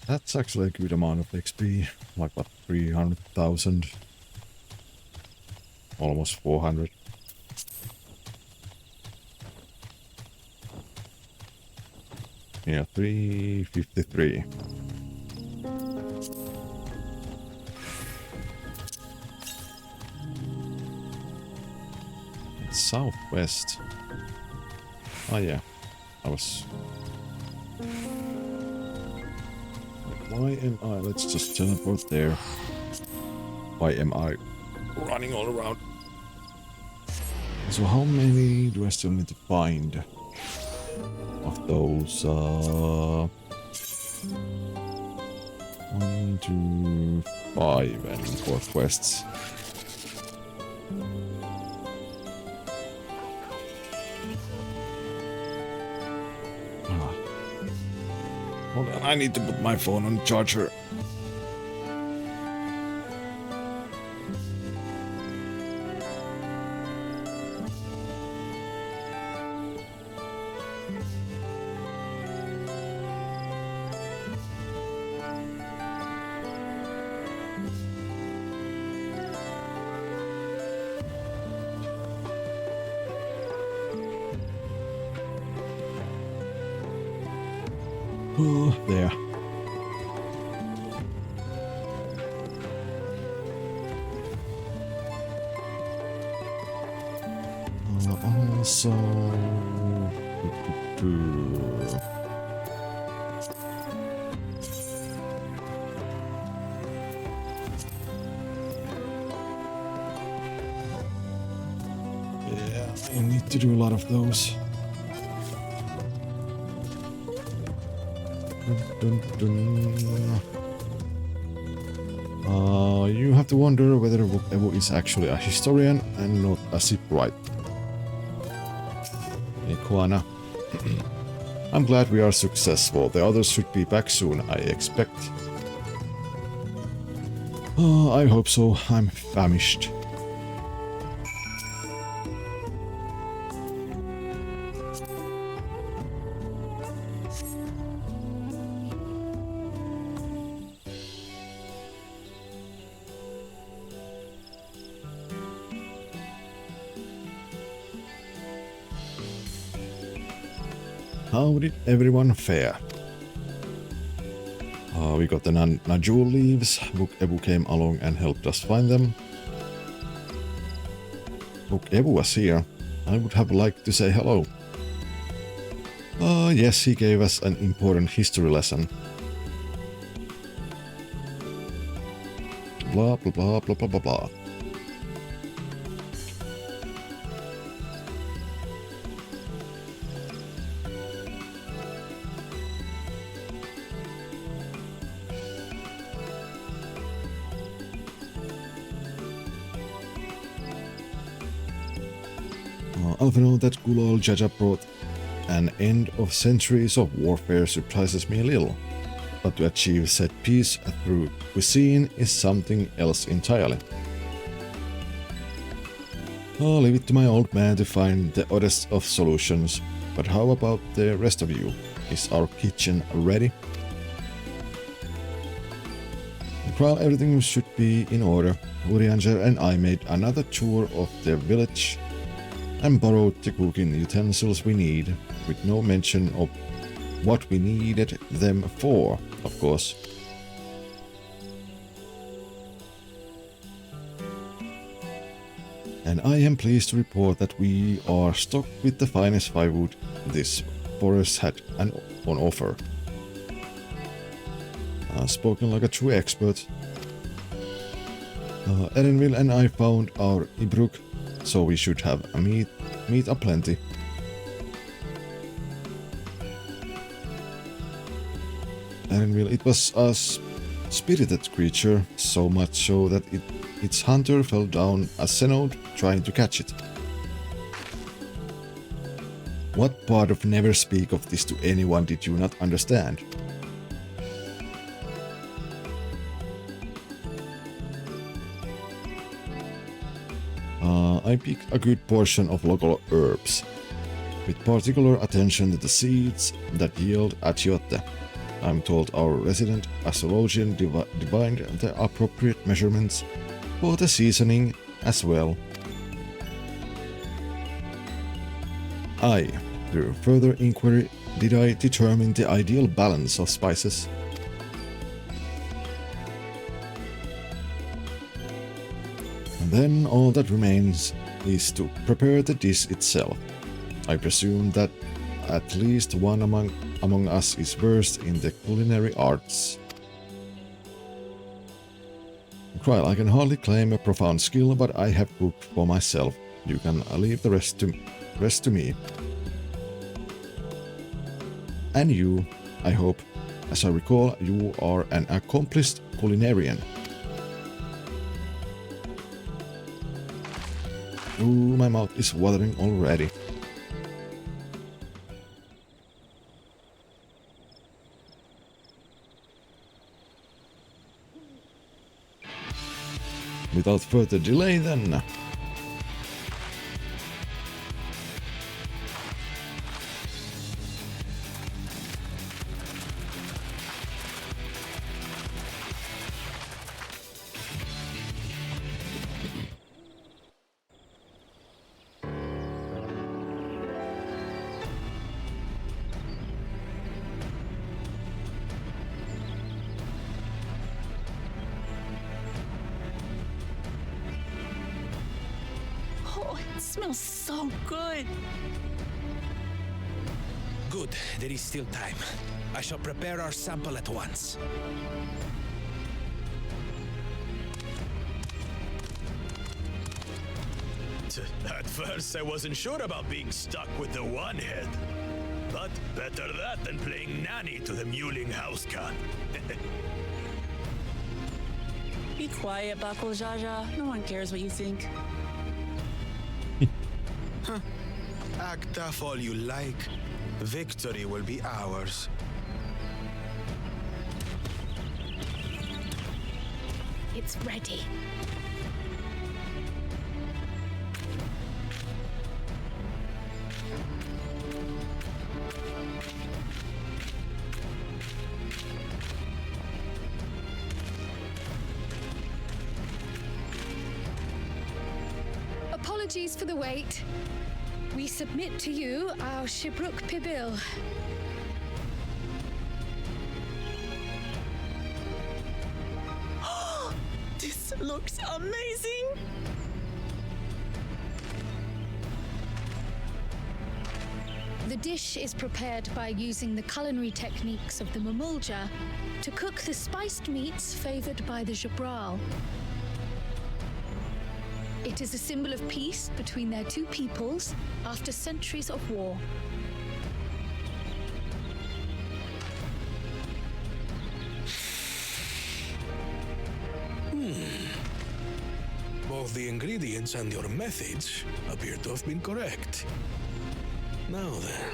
That's actually a good amount of XP, like what, 300,000? Almost 400. Yeah, 353. It's southwest. Oh yeah, I was... Why am I? Let's just teleport there. Why am I running all around? So how many do I still need to find of those? 1, 2, 5 and 4 quests. Hold on, I need to put my phone on charger. Oh, there. Also... Yeah, I need to do a lot of those. Dun, dun, dun. You have to wonder whether Evo is actually a historian and not a shipwright. Iguana. I'm glad we are successful. The others should be back soon, I expect. I hope so. I'm famished. How did everyone fare? We got the Najul leaves. Book Ebu came along and helped us find them. Book Ebu was here. I would have liked to say hello. Yes, he gave us an important history lesson. Blah, blah, blah, blah, blah, blah, blah. Alphino, that good old Jaja brought an end of centuries of warfare surprises me a little. But to achieve said peace through cuisine is something else entirely. I'll leave it to my old man to find the oddest of solutions. But how about the rest of you? Is our kitchen ready? While everything should be in order, Urianger and I made another tour of the village and borrowed the cooking utensils we need, with no mention of what we needed them for, of course. And I am pleased to report that we are stocked with the finest firewood this forest had on offer. Spoken like a true expert. Erenville and I found our Ibruk, so we should have a meat aplenty. Erenville, it was a spirited creature, so much so that its hunter fell down a cenote trying to catch it. What part of never speak of this to anyone did you not understand? I picked a good portion of local herbs, with particular attention to the seeds that yield achiote. I'm told our resident astrologian divined the appropriate measurements for the seasoning as well. Through further inquiry, Did I determine the ideal balance of spices? And then all that remains is to prepare the dish itself. I presume that at least one among us is versed in the culinary arts. While I can hardly claim a profound skill, but I have cooked for myself. You can leave the rest to me. And you, I hope, as I recall, you are an accomplished culinarian. Ooh, my mouth is watering already. Without further delay then. It smells so good. Good, there is still time. I shall prepare our sample at once. At first, I wasn't sure about being stuck with the one head. But better that than playing nanny to the mewling house cat. Be quiet, Bakul Jaja. No one cares what you think. Act tough all you like. Victory will be ours. It's ready. Apologies for the wait. We submit to you our Shibruk Pibil. This looks amazing! The dish is prepared by using the culinary techniques of the Mamulja to cook the spiced meats favored by the Jabral. It is a symbol of peace between their two peoples after centuries of war. Both the ingredients and your methods appear to have been correct. Now then.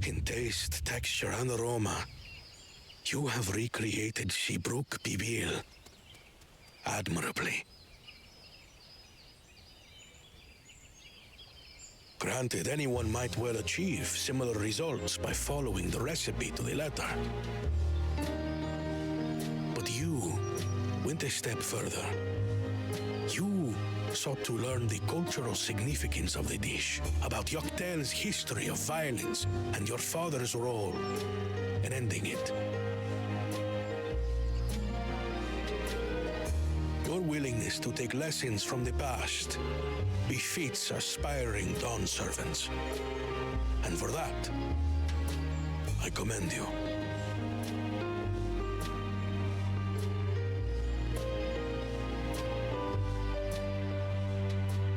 In taste, texture, and aroma, you have recreated Shibruk Pibil admirably. Granted, anyone might well achieve similar results by following the recipe to the letter. But you went a step further. You sought to learn the cultural significance of the dish, about Yoktel's history of violence and your father's role in ending it. Your willingness to take lessons from the past befits aspiring Dawn servants. And for that, I commend you.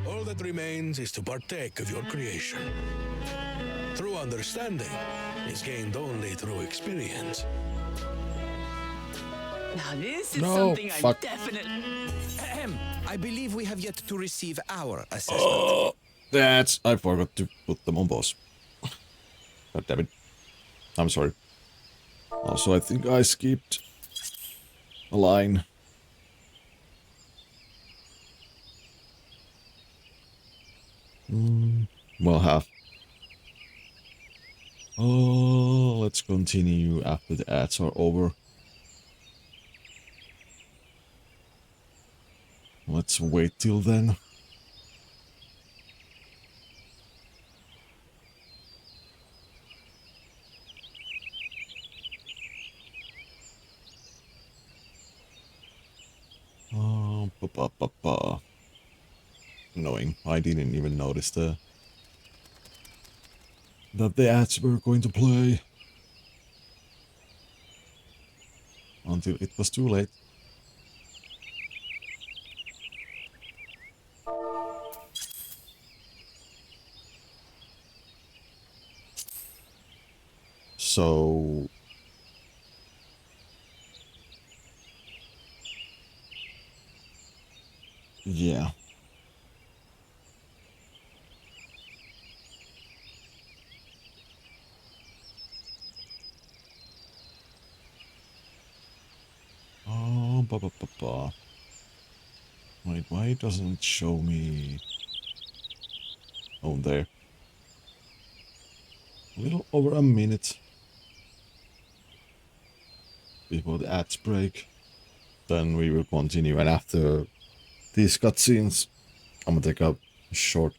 All that remains is to partake of your creation. True understanding is gained only through experience. Now this is something I'm definitely... I believe we have yet to receive our assessment. That's... I forgot to put them on pause. God damn it. I'm sorry. Also, I think I skipped a line. Well, half. Oh, let's continue after the ads are over. Let's wait till then. Oh, annoying. I didn't even notice that the ads were going to play until it was too late. So yeah. Oh, Wait, why doesn't it show me? Oh, there. A little over a minute before the ads break. Then we will continue, and after these cutscenes, I'm gonna take a short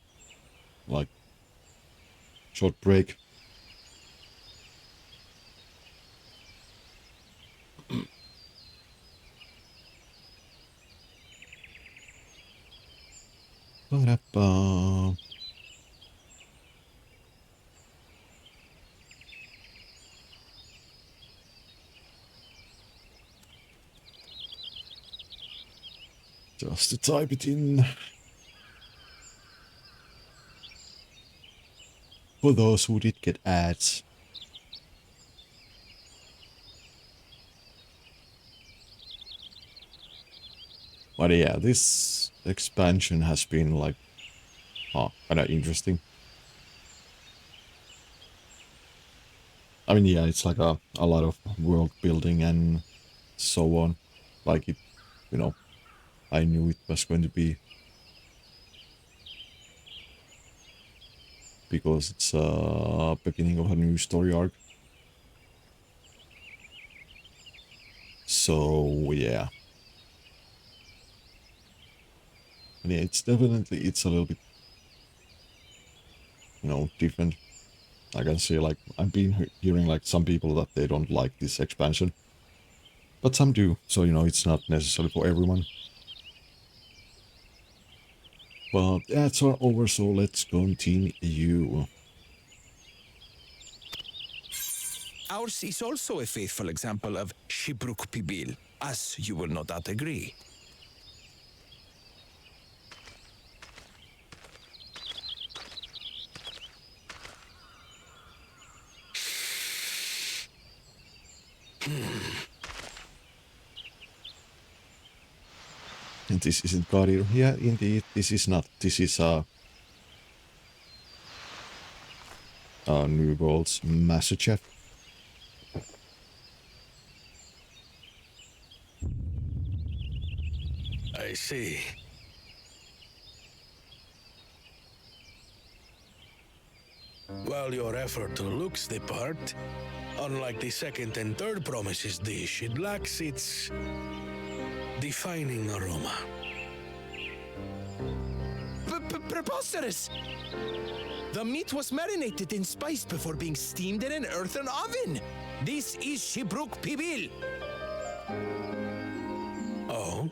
break. Ba-da-ba. Just to type it in. For those who did get ads. But yeah, this expansion has been like kind of interesting. I mean, yeah, it's like a lot of world building and so on. Like it, you know, I knew it was going to be. Because it's beginning of a new story arc. So yeah. And yeah, it's a little bit, different. I can say, like, I've been hearing like some people that they don't like this expansion, but some do. So it's not necessarily for everyone. But that's all over. So let's continue. Ours is also a faithful example of Shibruk Pibil, as you will no doubt agree. And this isn't Guardian. Yeah, indeed, this is not. This is New World's Master Chef. I see. While your effort looks the part, unlike the second and third promises dish, it lacks its defining aroma. Preposterous! The meat was marinated in spice before being steamed in an earthen oven. This is Shibruk Pibil. Oh?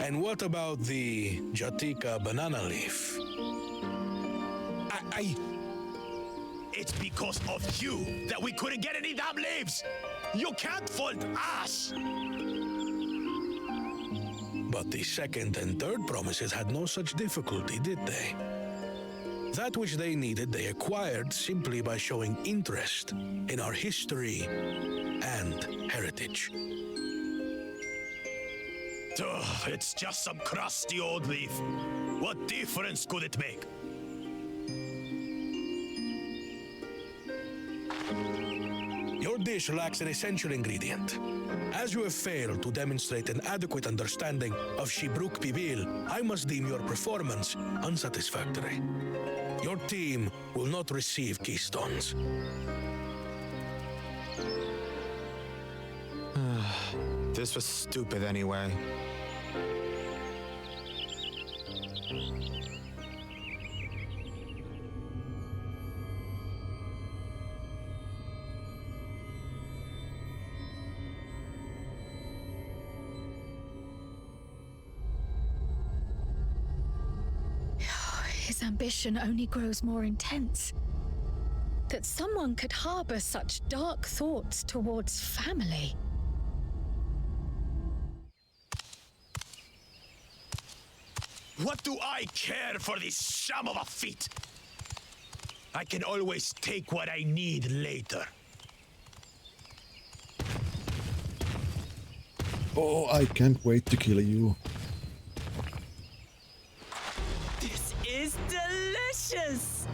And what about the Jatika banana leaf? It's because of you that we couldn't get any damn leaves! You can't fault us! But the second and third promises had no such difficulty, did they? That which they needed, they acquired simply by showing interest in our history and heritage. Ugh, it's just some crusty old leaf. What difference could it make? Your dish lacks an essential ingredient. As you have failed to demonstrate an adequate understanding of Shibruk Pibil, I must deem your performance unsatisfactory. Your team will not receive keystones. This was stupid anyway. His ambition only grows more intense. That someone could harbor such dark thoughts towards family. What do I care for this sham of a feat? I can always take what I need later. Oh, I can't wait to kill you. This is delicious!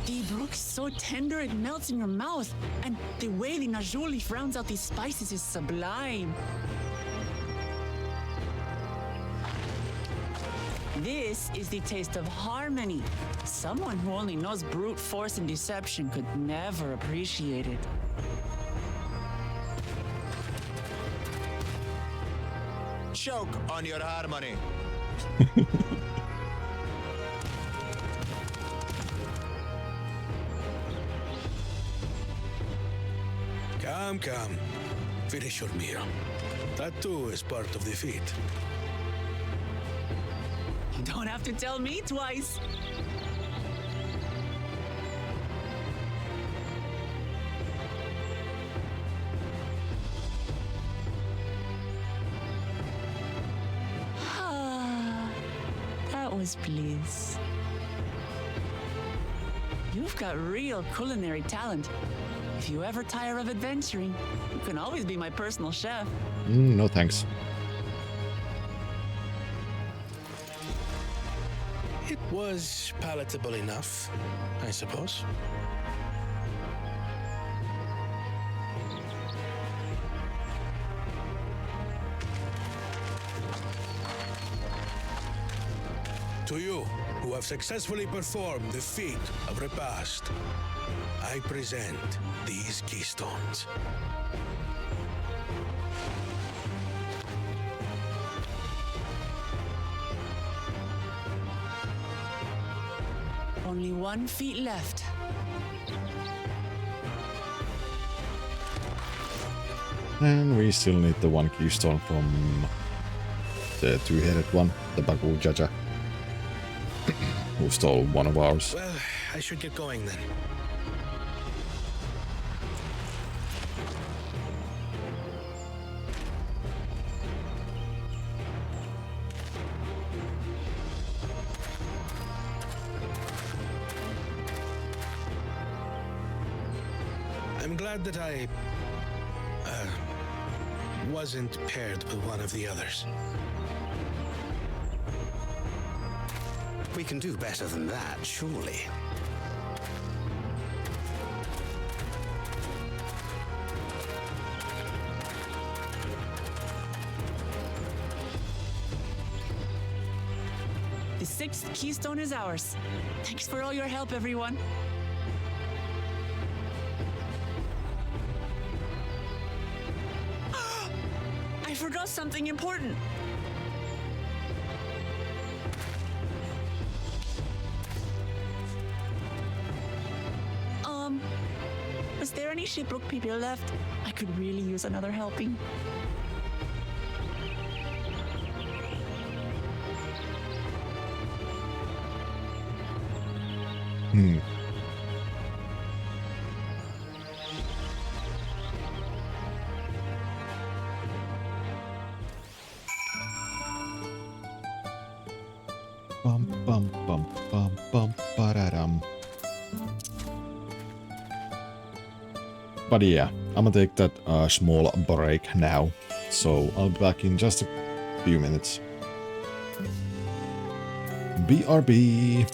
The brook's so tender it melts in your mouth, and the way the Najoli rounds out these spices is sublime. This is the taste of harmony. Someone who only knows brute force and deception could never appreciate it. Choke on your harmony. Come. Finish your meal. That too is part of the feat. You don't have to tell me twice. That was bliss. You've got real culinary talent. If you ever tire of adventuring, you can always be my personal chef. No thanks. It was palatable enough, I suppose. To you, who have successfully performed the feat of repast, I present these keystones. Only 1 feet left. And we still need the 1 keystone from the 2-headed one, the Bakul Jaja, who stole one of ours. Well, I should get going then. I'm glad that I wasn't paired with one of the others. We can do better than that, surely. The 6th keystone is ours. Thanks for all your help, everyone. I forgot something important. Was there any Shibruk people left? I could really use another helping. Ba-da-dum. But yeah, I'm gonna take that small break now, so I'll be back in just a few minutes. BRB.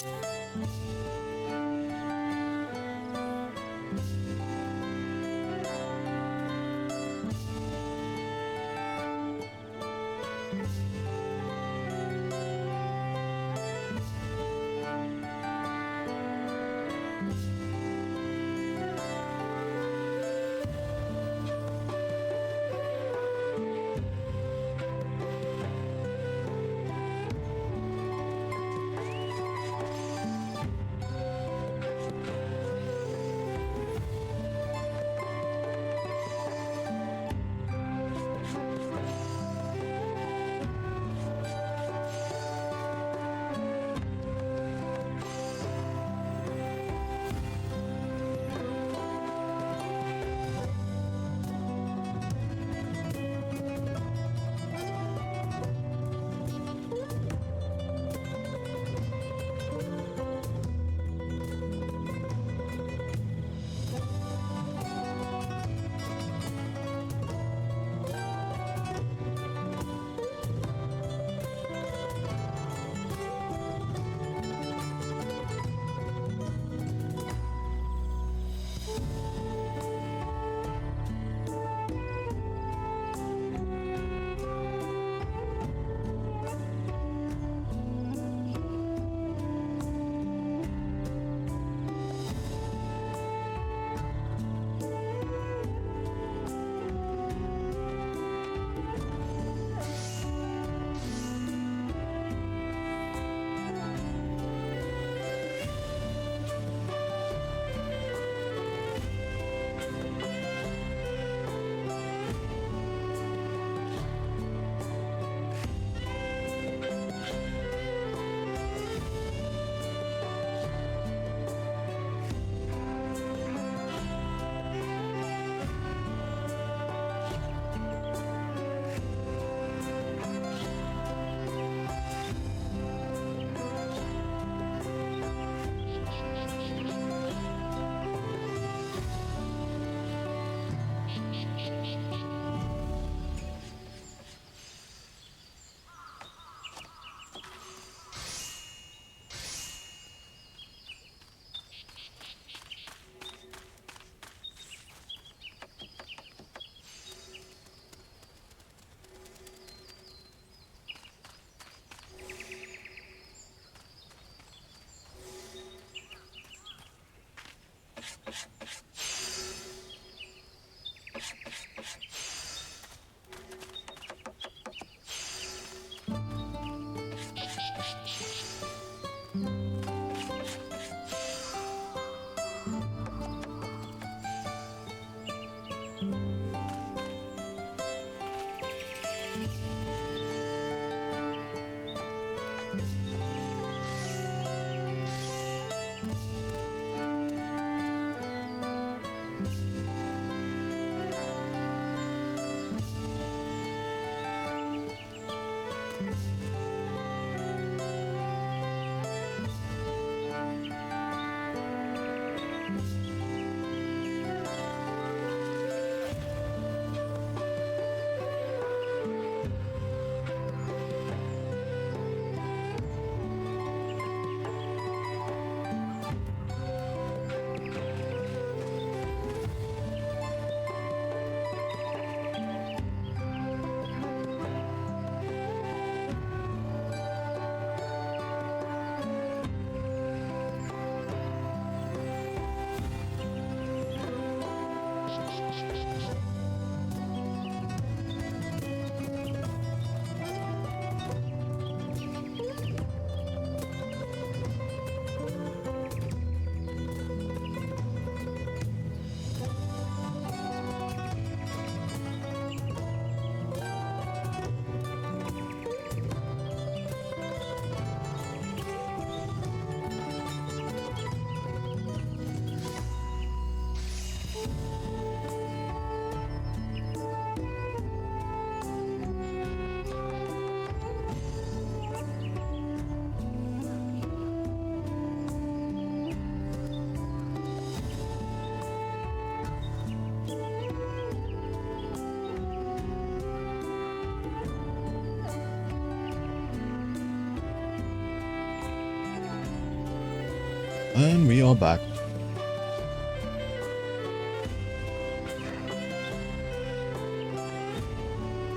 And we are back.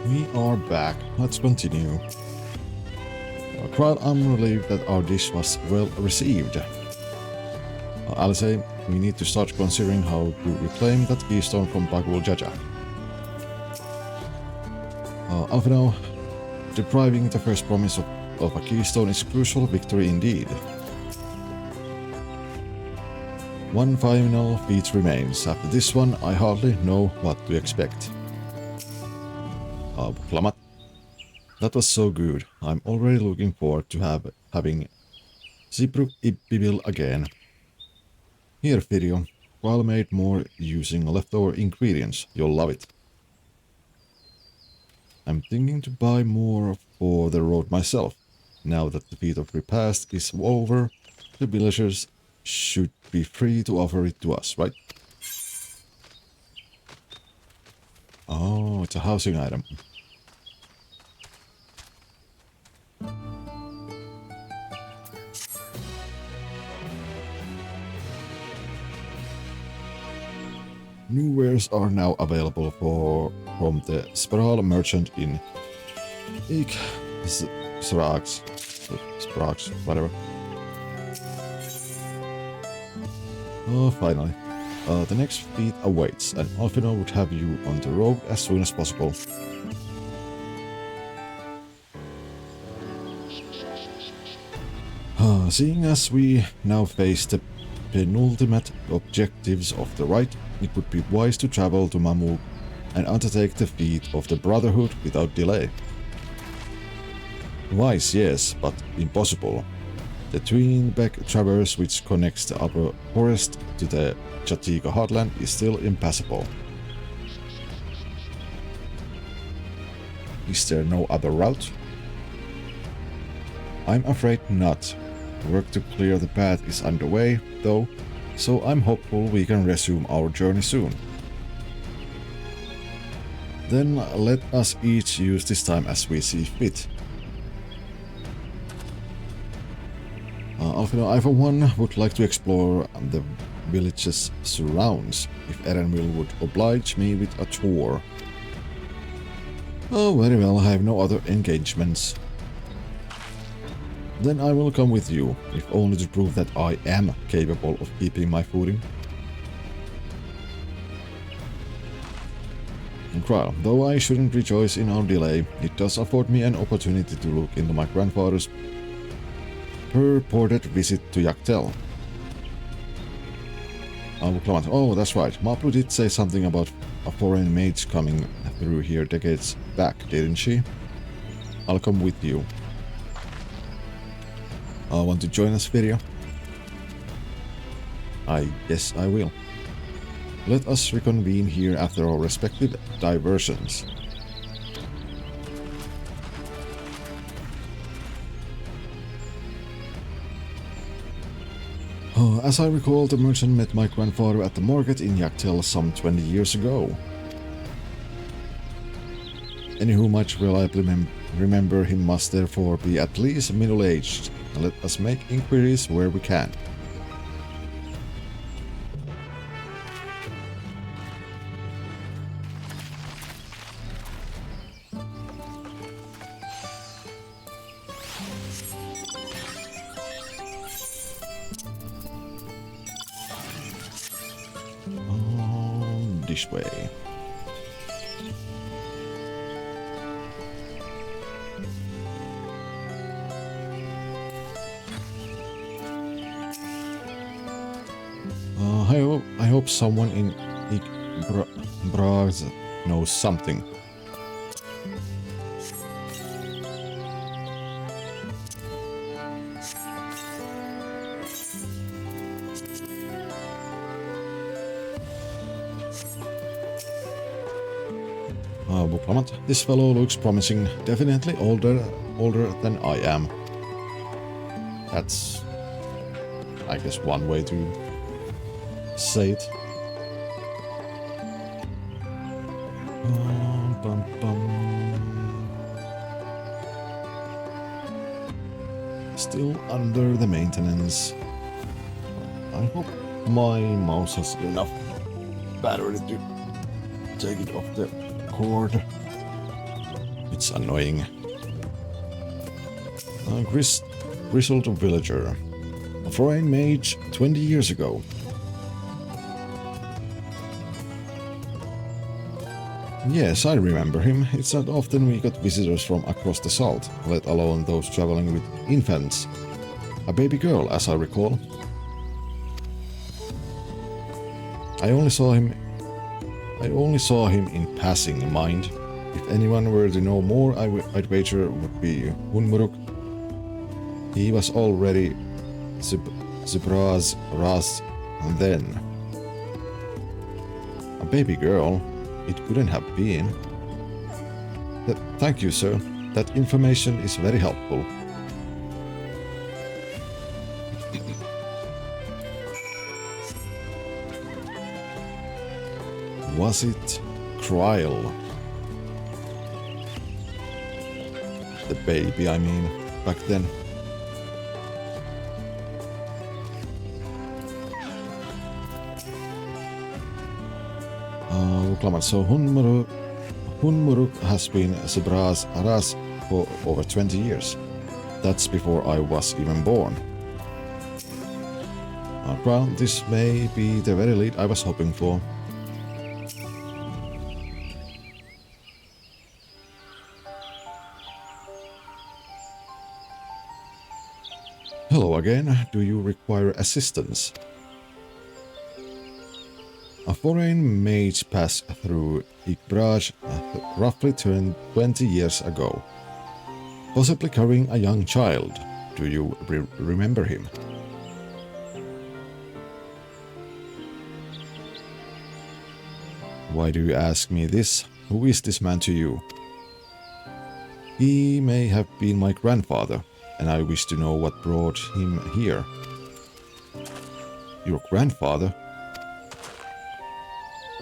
We are back. Let's continue. Crowd, I'm relieved that our dish was well received. I'll say we need to start considering how to reclaim that keystone from Bakul Jaja. Alfino, depriving the first promise of a keystone is crucial victory indeed. One final feat remains. After this one, I hardly know what to expect. Buklamat. That was so good. I'm already looking forward to having Zibruk Ibibil again. Here, video. While made more using leftover ingredients. You'll love it. I'm thinking to buy more for the road myself. Now that the feat of repast is over, the villagers should be free to offer it to us, right? Oh, it's a housing item. New wares are now available from the Spiral Merchant in XIV, whatever. Oh, finally. The next feat awaits, and Alfino would have you on the road as soon as possible. Seeing as we now face the penultimate objectives of the rite, it would be wise to travel to Mamuk and undertake the feat of the Brotherhood without delay. Wise, yes, but impossible. The Twinbeck Traverse, which connects the upper forest to the Jatika heartland, is still impassable. Is there no other route? I'm afraid not. Work to clear the path is underway, though, so I'm hopeful we can resume our journey soon. Then let us each use this time as we see fit. Alfino, I for one would like to explore the village's surrounds, if Erenville would oblige me with a tour. Oh, very well, I have no other engagements. Then I will come with you, if only to prove that I am capable of keeping my footing. Kral, though I shouldn't rejoice in our delay, it does afford me an opportunity to look into my grandfather's purported visit to Yaktel. Oh, that's right. Mapru did say something about a foreign mage coming through here decades back, didn't she? I'll come with you. Want to join us, video? Yes, I will. Let us reconvene here after our respective diversions. As I recall, the merchant met my grandfather at the market in Yaktel some 20 years ago. Any who much reliably remember him must therefore be at least middle-aged. Let us make inquiries where we can. This way. I hope someone in Braz knows something. This fellow looks promising, definitely older than I am. That's, I guess, one way to say it. Still under the maintenance. I hope my mouse has enough battery to take it off the cord. It's annoying. Grizzled villager. A foreign mage 20 years ago. Yes, I remember him. It's not often we got visitors from across the salt, let alone those traveling with infants. A baby girl, as I recall. I only saw him in passing, mind. If anyone were to know more, I'd wager it would be Hunmuruk. He was already Zibraz Raz and then. A baby girl? It couldn't have been. Thank you, sir. That information is very helpful. Was it Kryl? The baby, I mean, back then. So Hunmuruk has been Zibraz Aras for over 20 years. That's before I was even born. Well, this may be the very lead I was hoping for. Hello again. Do you require assistance? A foreign mage passed through Ikbraj roughly 20 years ago, possibly carrying a young child. Do you remember him? Why do you ask me this? Who is this man to you? He may have been my grandfather, and I wish to know what brought him here. Your grandfather?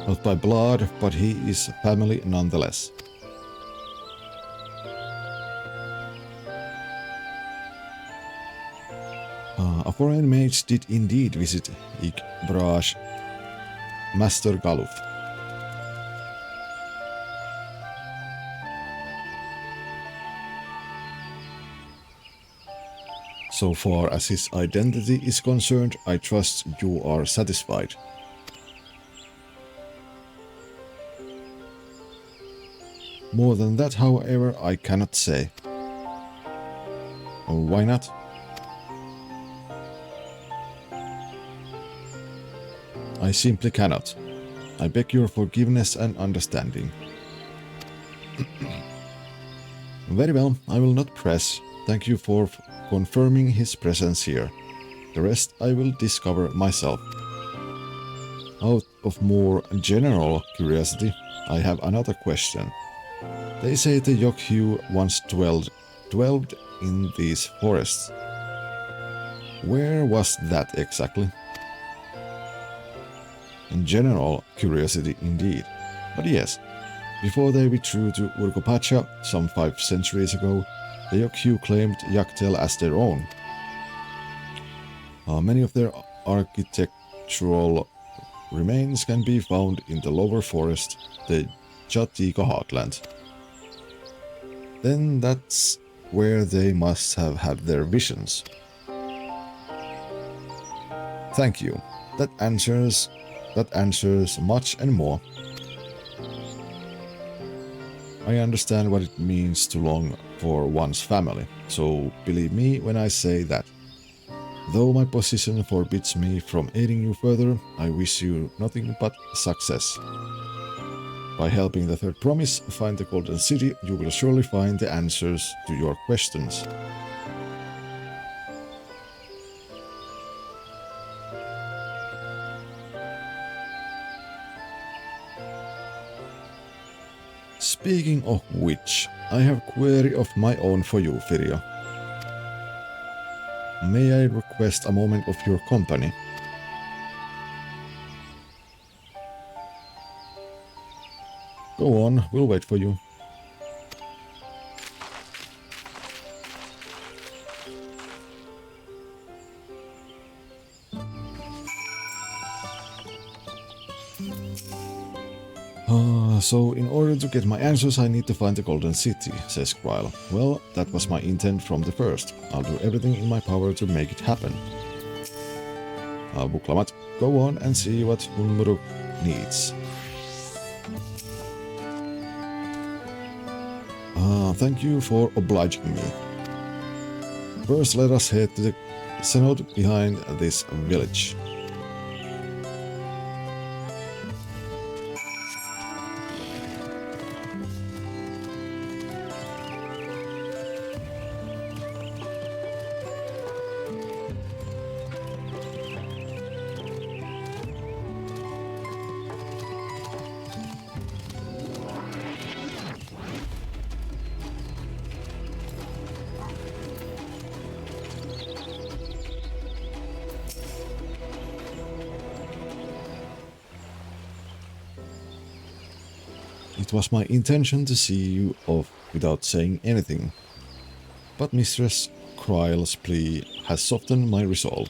Not by blood, but he is family nonetheless. A foreign mage did indeed visit Ikbraj, Master Galuf. So far as his identity is concerned, I trust you are satisfied. More than that, however, I cannot say. Why not? I simply cannot. I beg your forgiveness and understanding. Very well, I will not press. Thank you for confirming his presence here. The rest I will discover myself. Out of more general curiosity, I have another question. They say the Yokhu once dwelled in these forests. Where was that exactly? In general curiosity indeed. But yes, before they withdrew to Urgopacha some 5 centuries ago, the Yokhu claimed Yaktel as their own. Many of their architectural remains can be found in the lower forest, the Jatika heartland. Then that's where they must have had their visions. Thank you. That answers much and more. I understand what it means to long for one's family, so believe me when I say that. Though my position forbids me from aiding you further, I wish you nothing but success. By helping the third promise find the Golden City, you will surely find the answers to your questions. Speaking of which, I have a query of my own for you, Firia. May I request a moment of your company? Go on, we'll wait for you. So in order to get my answers I need to find the Golden City, says Quile. Well, that was my intent from the first. I'll do everything in my power to make it happen. Buklamat, go on and see what Hunmuruk needs. Thank you for obliging me. First let us head to the cenote behind this village. It was my intention to see you off without saying anything, but Mistress Kryle's plea has softened my resolve.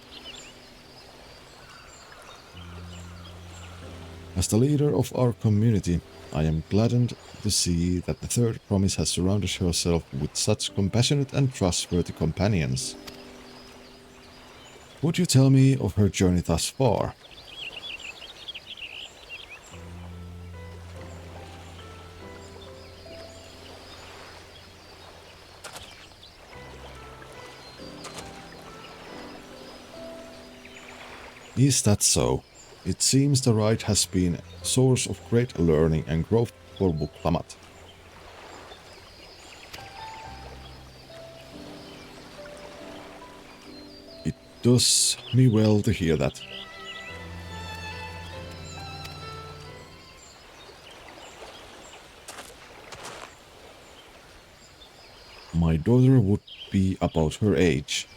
As the leader of our community, I am gladdened to see that the third promise has surrounded herself with such compassionate and trustworthy companions. Would you tell me of her journey thus far? Is that so? It seems the ride has been a source of great learning and growth for Buklamat. It does me well to hear that. My daughter would be about her age.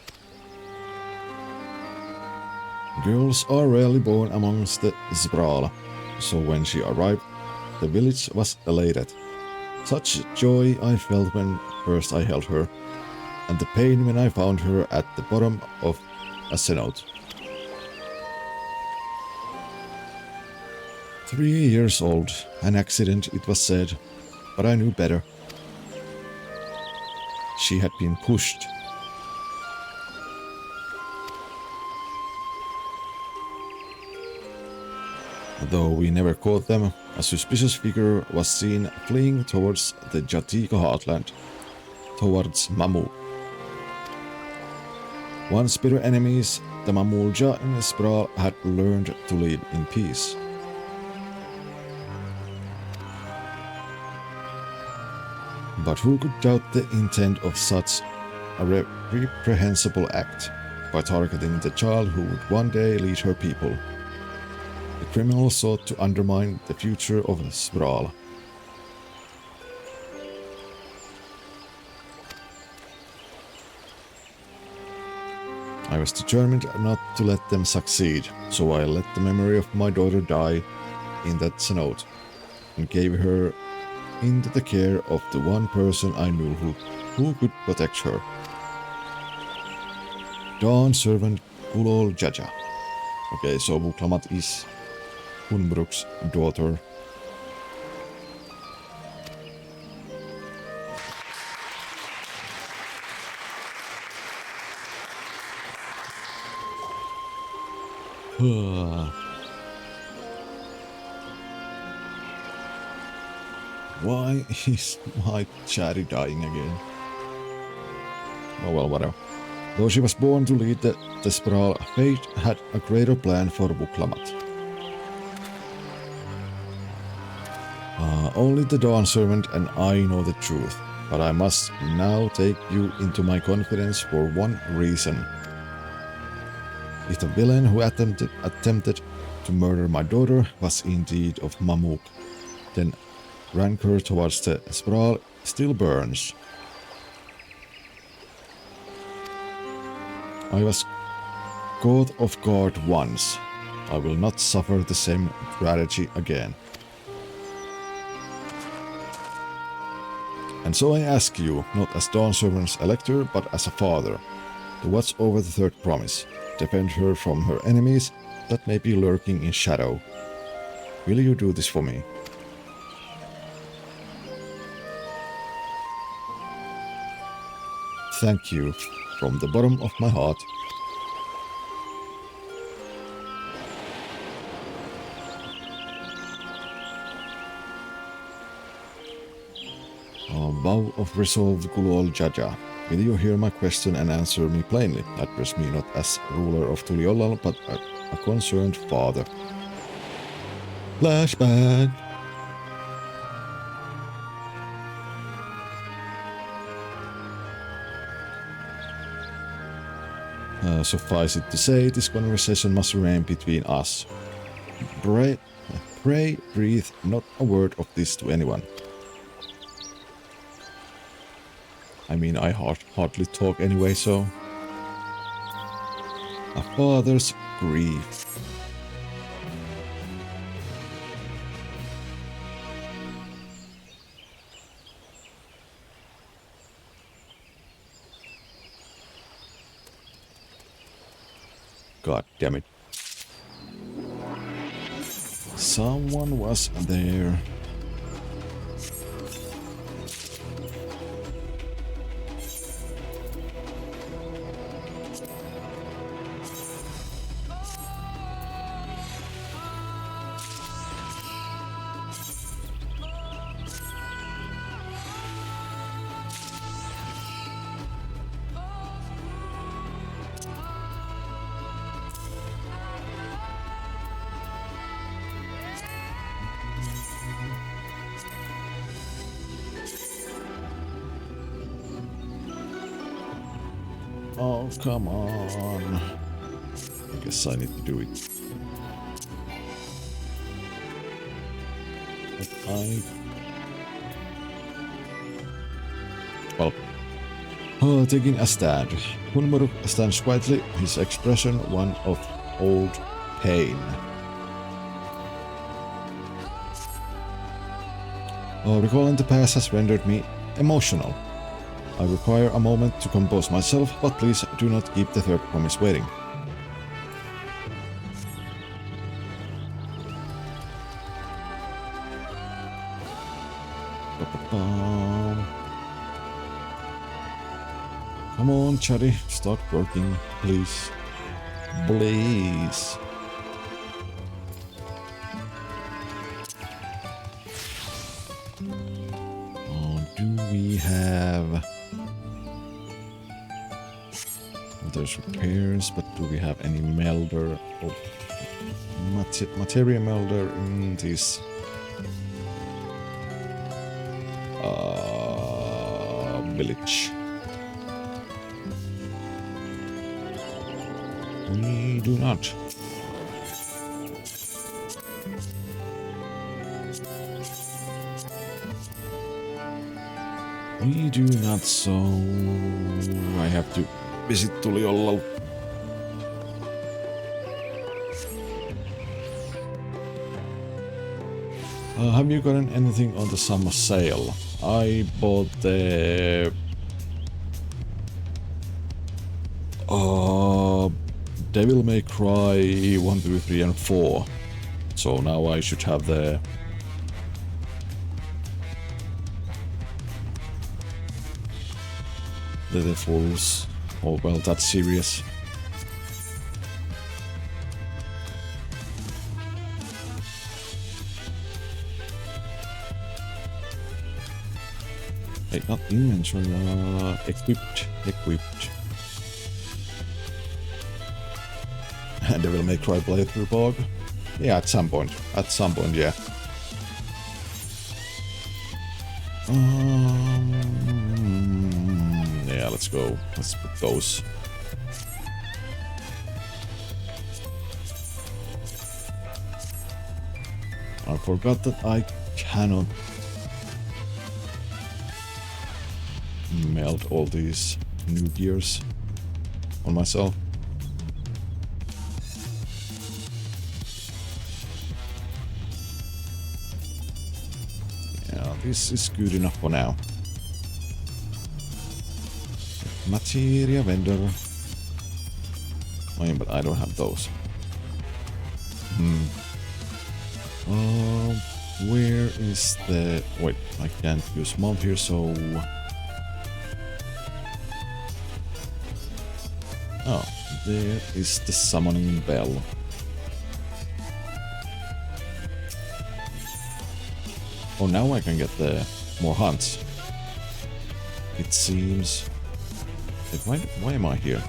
Girls are rarely born amongst the Zbrala, so when she arrived, the village was elated. Such joy I felt when first I held her, and the pain when I found her at the bottom of a cenote. 3 years old, an accident it was said, but I knew better. She had been pushed. Though we never caught them, a suspicious figure was seen fleeing towards the Jatika heartland, towards Mamu. Once bitter enemies, the Mamulja in Spral had learned to live in peace. But who could doubt the intent of such a reprehensible act by targeting the child who would one day lead her people? The criminal sought to undermine the future of Spral. I was determined not to let them succeed, so I let the memory of my daughter die in that cenote, and gave her into the care of the one person I knew who could protect her. Dawn servant Kulol Jaja. Okay, so Buklamat is Hunmuruk's daughter. Why is my chatty dying again? Oh well, whatever. Though she was born to lead the Spral, fate had a greater plan for Buklamat. Only the Dawn Servant and I know the truth, but I must now take you into my confidence for one reason. If the villain who attempted to murder my daughter was indeed of Mamuk, then rancor towards the Spral still burns. I was caught off guard once. I will not suffer the same tragedy again. And so I ask you, not as Dawn Servant's elector, but as a father, to watch over the third promise, defend her from her enemies that may be lurking in shadow. Will you do this for me? thank you from the bottom of my heart. Vow of resolve, Gulol Jaja. Will you hear my question and answer me plainly? Address me not as ruler of Tuliolal, but a concerned father. Flashback! Suffice it to say, this conversation must remain between us. Pray, breathe not a word of this to anyone. I mean, I hardly talk anyway, so... A father's grief. God damn it. Someone was there. Oh, come on. I guess I need to do it. But well, taking a stand. Hunmaruk stands quietly, his expression one of old pain. Recalling the past has rendered me emotional. I require a moment to compose myself, but please do not keep the third promise waiting. Come on, Chatty, start working, please. Please. Do we have... There's repairs, but do we have any melder or materia melder in this village? We do not. We do not, so I have to visit Tuliolal. Have you gotten anything on the summer sale? I bought the Devil May Cry 1, 2, 3 and 4. So now I should have the Fools. Oh well, that's serious. Hey, not inventory, equipped. Devil May Cry playthrough blog. Yeah, at some point, yeah. Yeah, let's go. Let's put those. I forgot that I cannot melt all these new gears on myself. Yeah, this is good enough for now. Materia vendor. Oh, yeah, but I don't have those. Where is the... Wait, I can't use mount here, so... Oh, there is the summoning bell. Oh, now I can get the more hunts. It seems... Why am I here?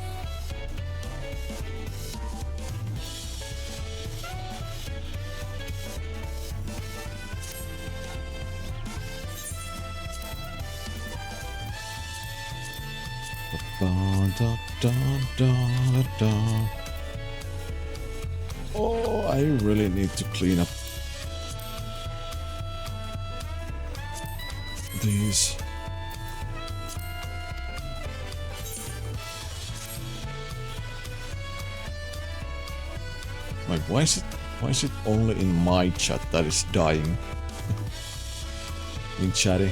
Oh, I really need to clean up these. Like, why is it only in my chat that is dying? In chatty.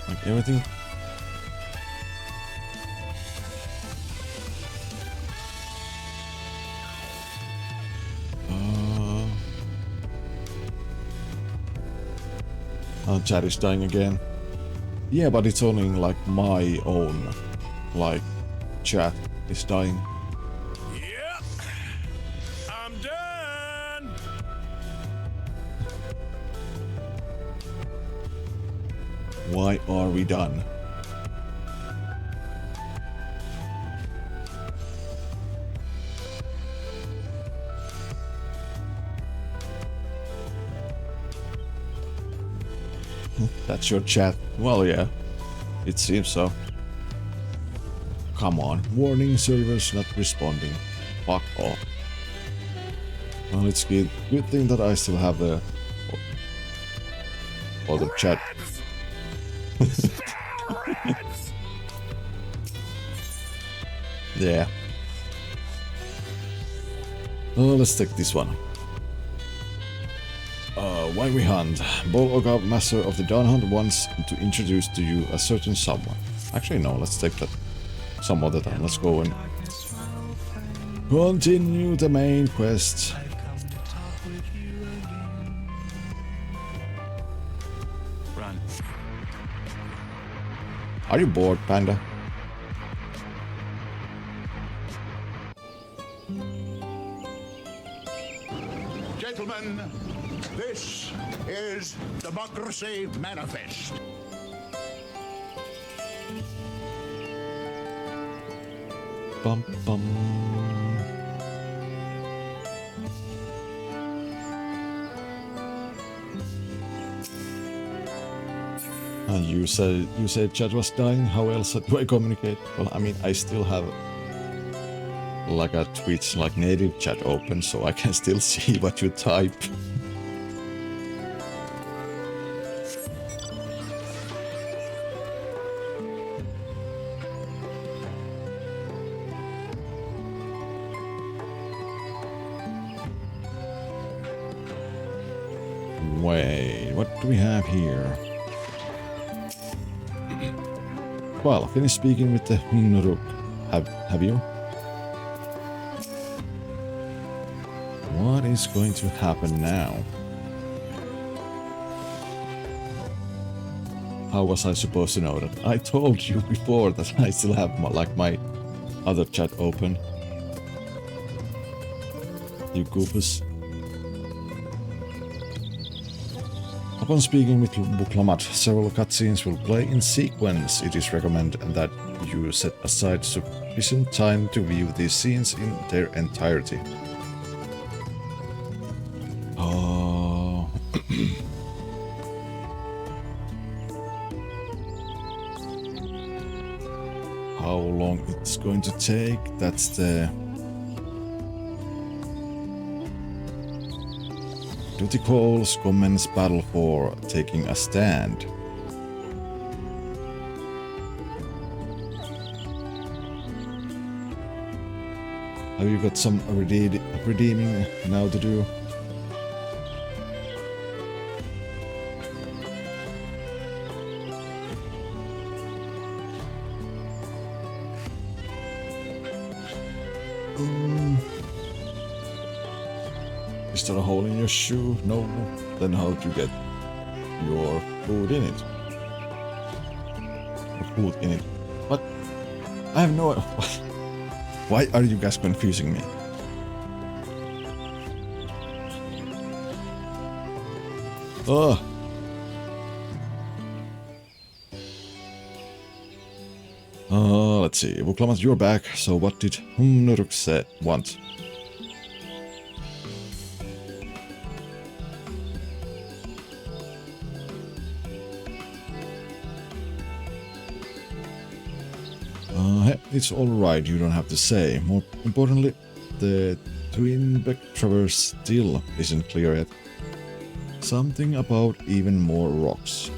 Like everything. Chat is dying again. Yeah, but it's only in like my own like chat is dying. Yep, I'm done. Why are we done? That's your chat. Well, yeah, it seems so. Come on, warning, servers not responding. Fuck off. Well, it's good thing that I still have the other chat. Yeah. Oh, let's take this one. Why we hunt? Bologab, master of the Dawn Hunt, wants to introduce to you a certain someone. Actually, no, let's take that some other time. Let's go and continue the main quest. Run. Are you bored, Panda? Gentlemen, this is Democracy Manifest. Bum bum. And you said chat was dying. How else do I communicate? Well, I mean, I still have like a Twitch like native chat open, so I can still see what you type. Wait, what do we have here? Well, finish speaking with the Nuruk. Have you? What is going to happen now? How was I supposed to know that? I told you before that I still have my other chat open. You goofus. Upon speaking with Buklamat, several cutscenes will play in sequence. It is recommended that you set aside sufficient time to view these scenes in their entirety. Oh. How long it's going to take? That's the... Duty calls commence battle for taking a stand. Have you got some redeeming now to do? Is there a hole in your shoe? No. Then how to get your food in it? Or food in it? What? I have no... Why are you guys confusing me? Oh. Let's see. Vuklamat, you're back. So what did Humnuruk want? It's alright, you don't have to say. More importantly, the Twinbeck Traverse still isn't clear yet. Something about even more rocks.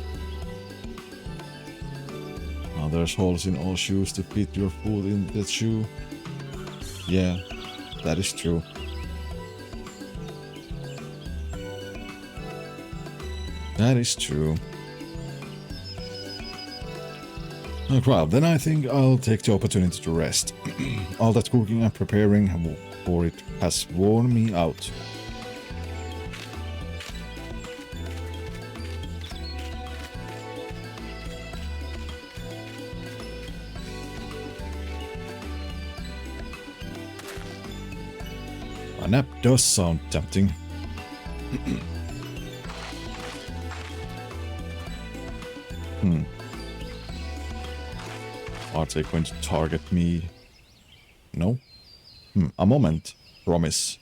There's holes in all shoes to fit your foot in that shoe. Yeah, that is true. That is true. Well, then I think I'll take the opportunity to rest. All that cooking and preparing for it has worn me out. A nap does sound tempting. Are they going to target me? No? A moment. Promise.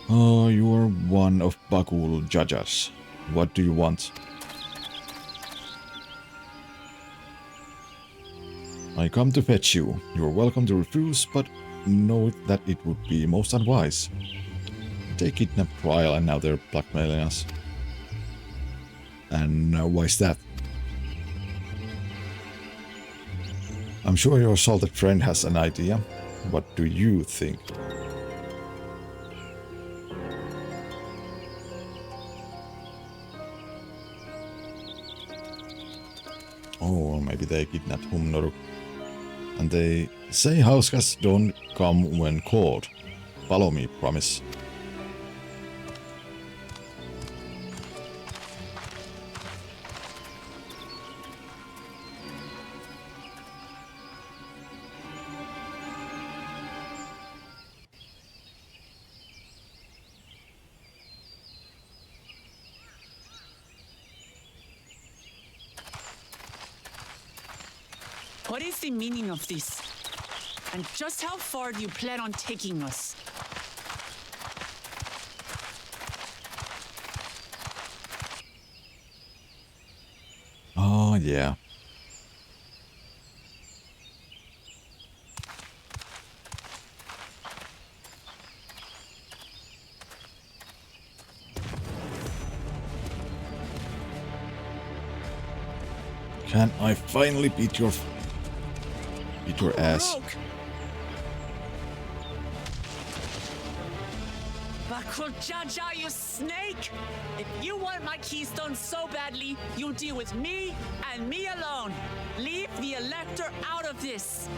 Oh, you are one of Bakul Jajas. What do you want? I come to fetch you. You're welcome to refuse, but know that it would be most unwise. They kidnapped Trial and now they're blackmailing us. And why is that? I'm sure your salted friend has an idea. What do you think? Oh, maybe they kidnapped Humnoruk. And they say houseguests don't come when called. Follow me, promise. What is the meaning of this? And just how far do you plan on taking us? Oh, yeah. Can I finally beat your ass? Bakul Jaja, you snake! If you want my keystone so badly, you'll deal with me and me alone. Leave the Elector out of this.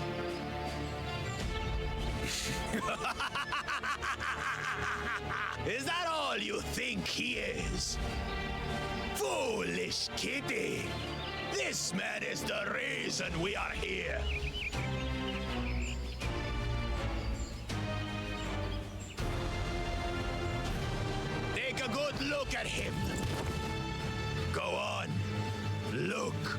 Is that all you think he is? Foolish kitty! This man is the reason we are here. Take a good look at him. Go on, look.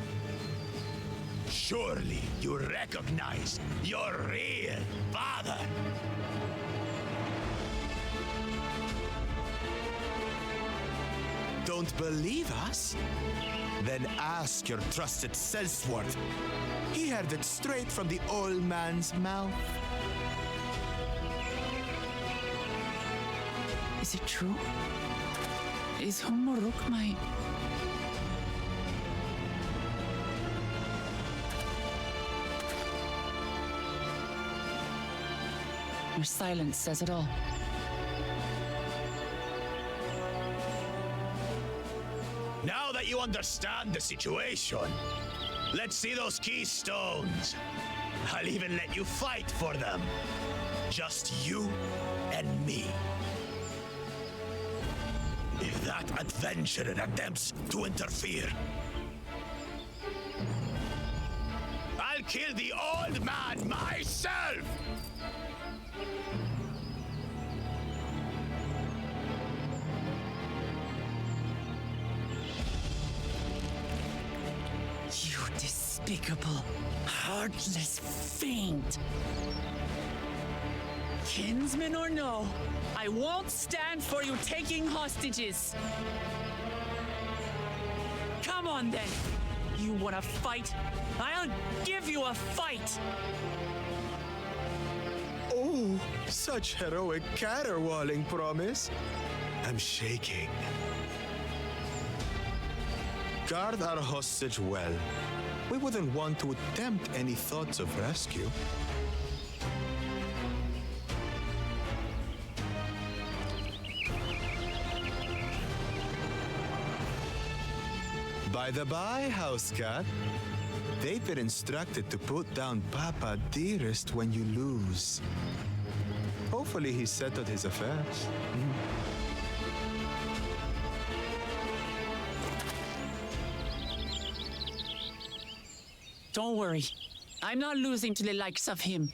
Surely you recognize your real father. Don't believe us? Then ask your trusted Sellsworth. He heard it straight from the old man's mouth. Is it true? Is Humnoruk my... Your silence says it all. Now that you understand the situation, let's see those keystones. I'll even let you fight for them. Just you and me. if that adventurer attempts to interfere. I'll kill the old man myself! You despicable, heartless fiend! Kinsman or no, I won't stand for you taking hostages! Come on then! You wanna fight? I'll give you a fight! Oh, such heroic caterwauling promise. I'm shaking. Guard our hostage well. We wouldn't want to attempt any thoughts of rescue. By the by, house cat, they've been instructed to put down Papa Dearest when you lose. Hopefully he settled his affairs. Don't worry. I'm not losing to the likes of him.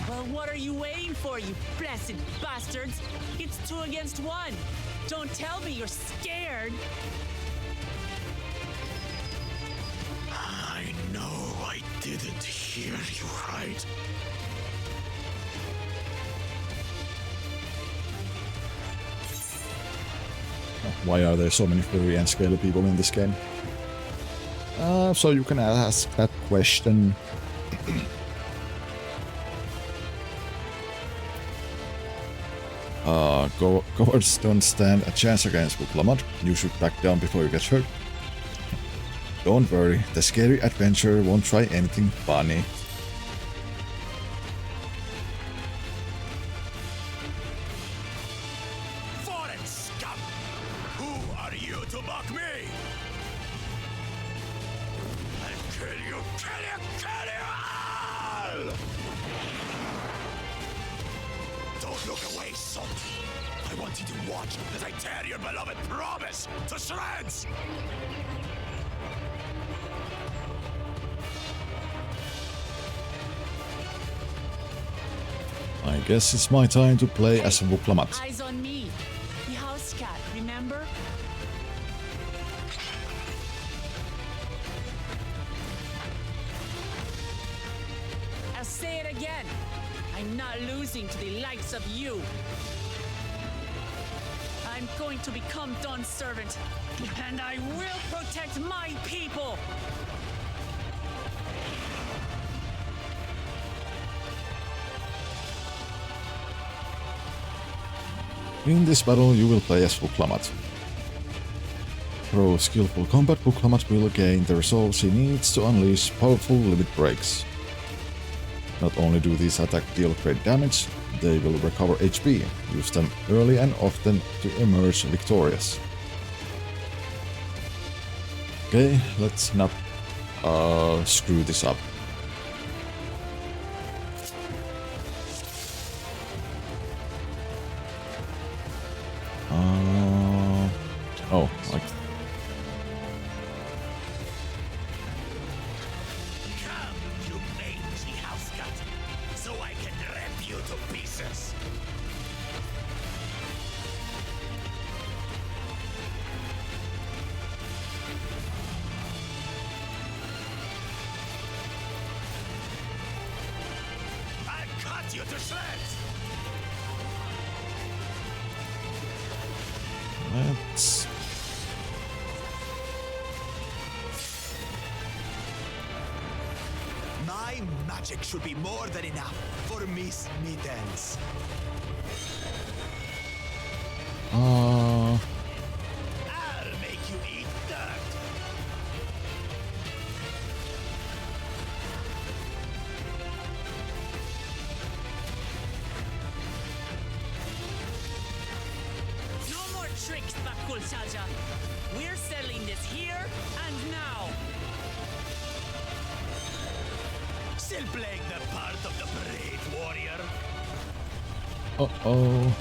Well, what are you waiting for, you blessed bastards? It's 2 against 1. Don't tell me you're scared. I know I didn't hear you right. Why are there so many furry and scaly people in this game? So you can ask that question. Cowards don't stand a chance against Wuklamot. You should back down before you get hurt. Don't worry, the scary adventurer won't try anything funny. Foreign scum! Who are you to mock me? I'll kill you, kill you, kill you all! Don't look away, son. I want you to watch as I tear your beloved promise to shreds! I guess it's my time to play as a Wuklamot. Eyes on me. The house cat, remember? I'll say it again. I'm not losing to the likes of you. I'm going to become Dawn's servant, and I will protect my people! In this battle you will play as Wuklamot. Through skillful combat, Wuklamot will gain the resolves he needs to unleash powerful limit breaks. Not only do these attacks deal great damage, they will recover HP. Use them early and often to emerge victorious. Okay, let's not screw this up. Oh, like... Come, you mangy house cat, so I can rip you to pieces! I'll cut you to shreds! Let's... My magic should be more than enough for Miss Middens. I'll make you eat dirt! No more tricks, Bakul Saja. We're settling this here and now. Still playing the part of the brave warrior? Uh-oh.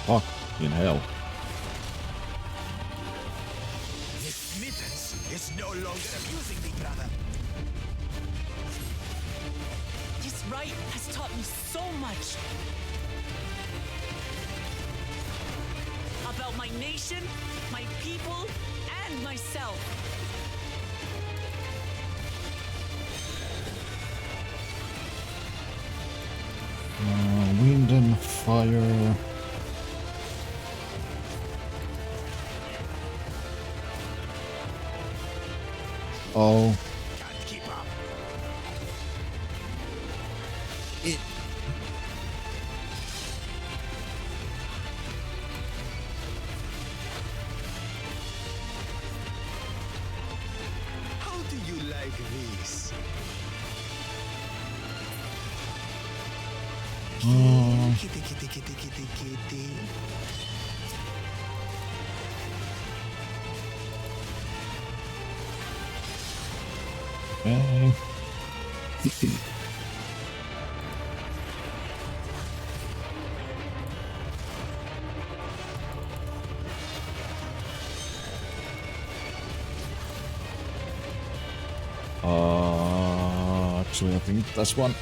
Fucking hell. This mittens is no longer amusing me, brother. This rite has taught me so much. About my nation, my people, and myself. Wind and fire. Oh. Can't keep up. How do you like this? Kitty, kitty, kitty, kitty, kitty. Okay. Actually, I think that's one.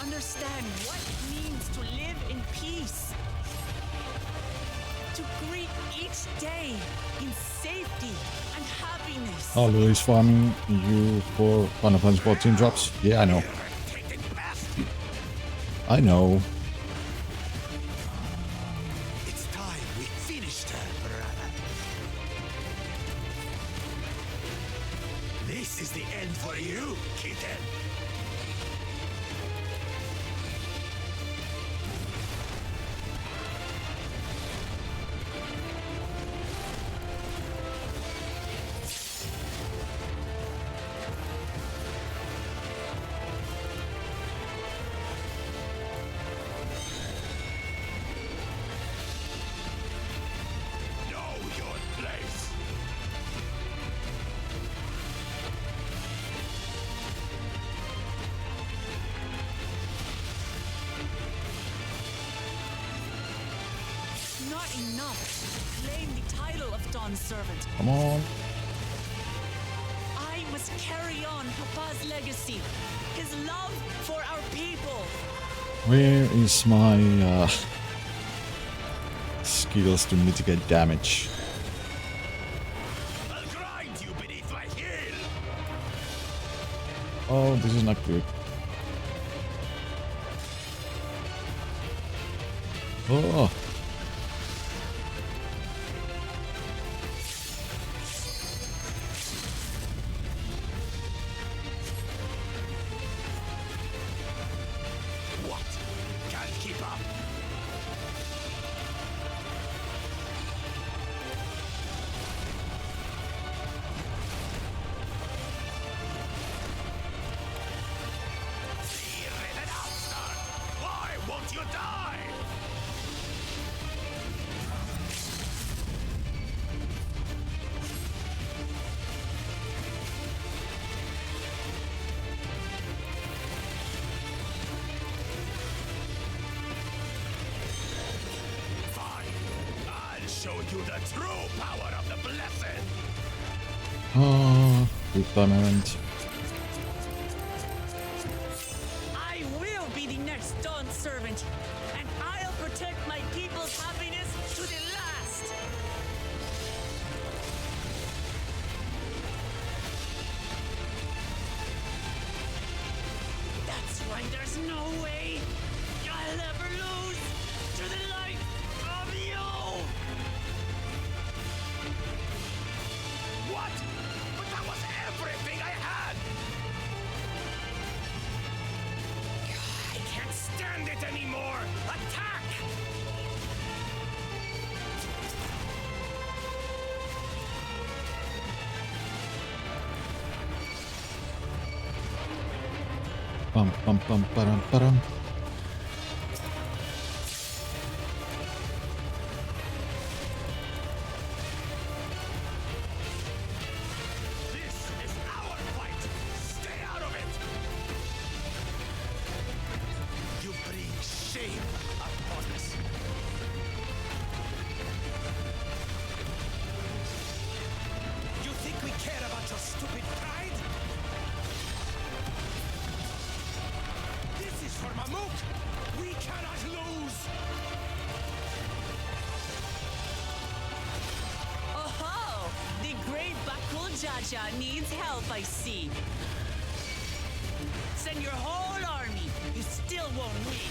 Understand what it means to live in peace. To greet each day in safety and happiness. Oh, Lily's farming you for Final Fantasy 14 drops? Yeah, I know. I know. It's time we finished her, brother. This is the end for you, kitten. Not enough to claim the title of Dawn Servant. Come on. I must carry on Papa's legacy, his love for our people. Where is my skills to mitigate damage? I'll grind you beneath my heel. Oh, this is not good. Oh. What? Can't keep up. Why won't you die? Fine. I'll show you the true power of the blessed. Oh, good moment. I will be the next Dawn Servant, and I'll protect my people's happiness to the last. That's right, there's no way I'll ever lose to the light of you. What? But that was everything I had! I can't stand it anymore! Attack! Pam pam pam param param. Jaja needs help, I see. Send your whole army. You still won't win.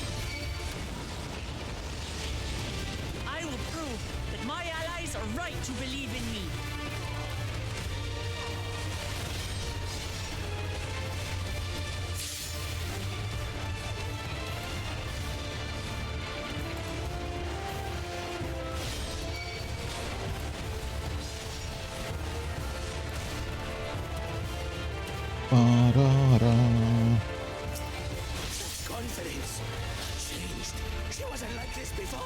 I will prove that my allies are right to believe in me. Confidence changed. She wasn't like this before.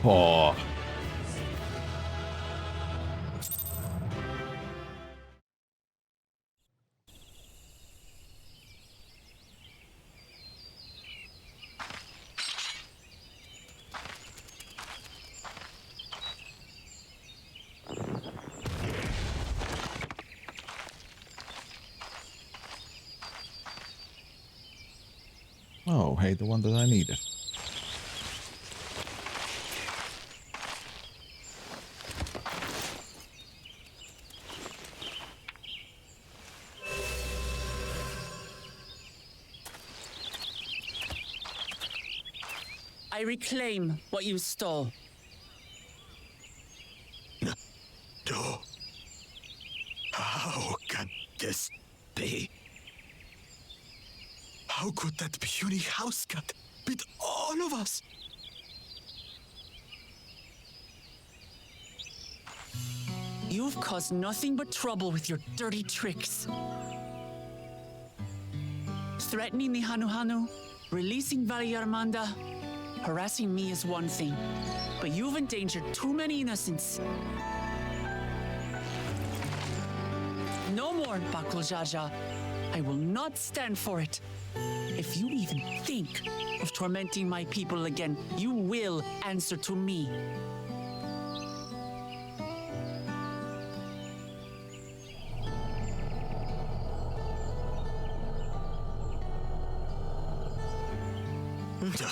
Oh. Oh, hey, the one that I needed. I reclaim what you stole. No. How can this be? How could that puny house cat beat all of us? You've caused nothing but trouble with your dirty tricks. Threatening the Hanu, releasing Valley Armanda, harassing me is one thing, but you've endangered too many innocents. No more, Bakul Jaja. I will not stand for it. If you even think of tormenting my people again, you will answer to me. No.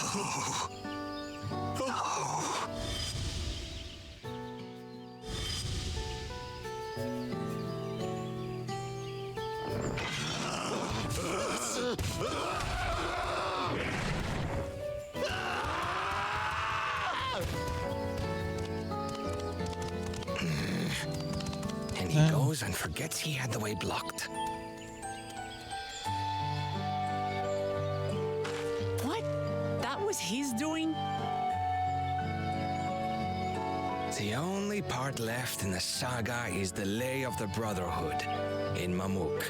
And he goes and forgets he had the way blocked. What? That was his doing? The only part left in the saga is the Lay of the Brotherhood in Mamuk.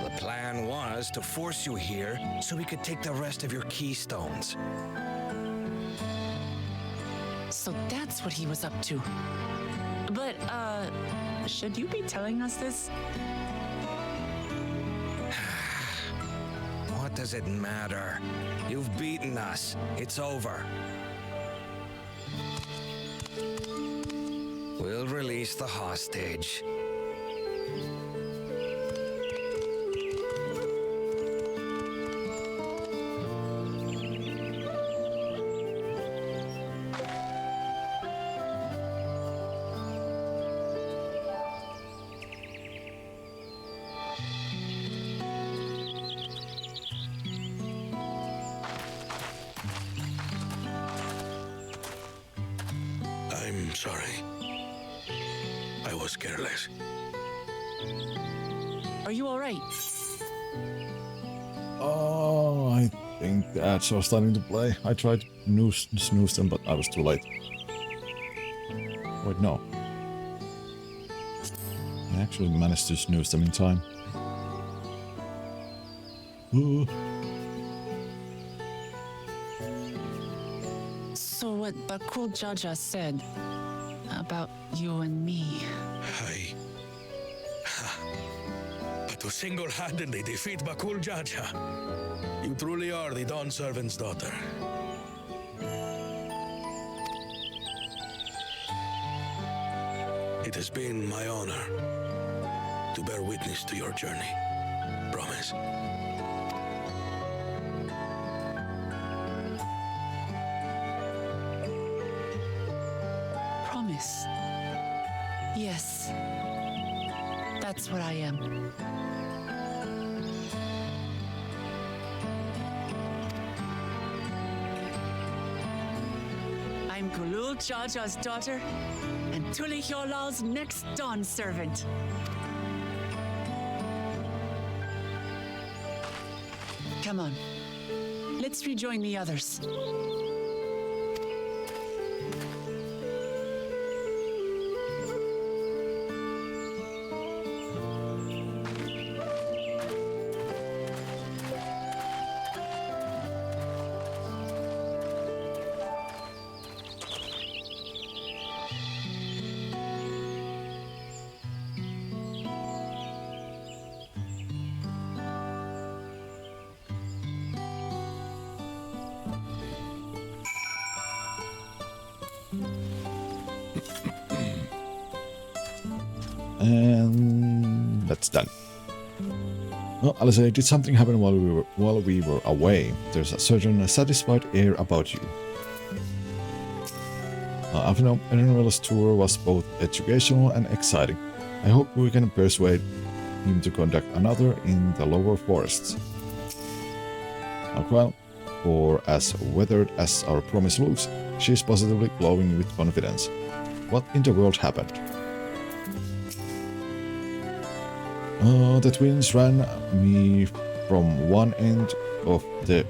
The plan was to force you here so we could take the rest of your keystones. So that's what he was up to. But, should you be telling us this? What does it matter? You've beaten us. It's over. We'll release the hostage. I'm sorry. I was careless. Are you all right? Oh, I think the ads are starting to play. I tried to snooze them, but I was too late. Wait, no. I actually managed to snooze them in time. Ooh. So what Bakul Jaja said about you and me. But to single-handedly defeat Bakul Jaja, you truly are the Dawn Servant's daughter. It has been my honor to bear witness to your journey. Promise. Promise. Yes. That's what I am. I'm Kulul Jaja's daughter and Tuli Hyolal's next Dawn servant. Come on. Let's rejoin the others. And that's done. Well, Alice, did something happen while we were away? There's a certain satisfied air about you. After Enrel's tour was both educational and exciting. I hope we can persuade him to conduct another in the lower forests. Well, for as weathered as our promise looks, she's positively glowing with confidence. What in the world happened? The twins ran me from one end of the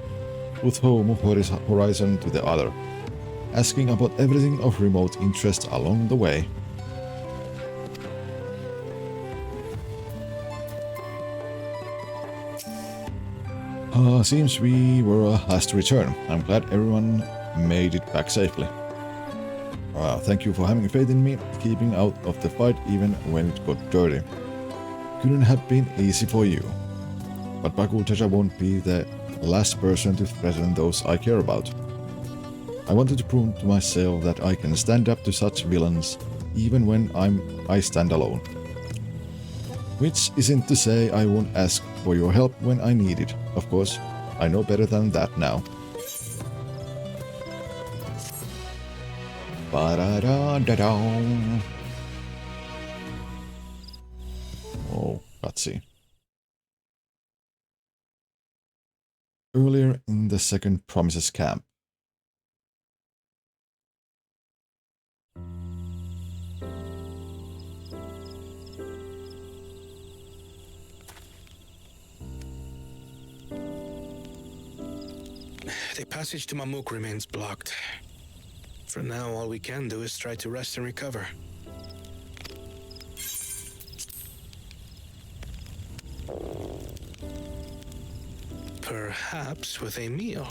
Uthome horizon to the other, asking about everything of remote interest along the way. Seems we were last to return. I'm glad everyone made it back safely. Thank you for having faith in me, keeping out of the fight even when it got dirty. Couldn't have been easy for you. But Bakul Jaja won't be the last person to threaten those I care about. I wanted to prove to myself that I can stand up to such villains even when I stand alone. Which isn't to say I won't ask for your help when I need it. Of course, I know better than that now. Ba-da-da-da-da. Oh, let's see. Earlier in the second Promises camp. The passage to Mamuk remains blocked. For now, all we can do is try to rest and recover. Perhaps with a meal,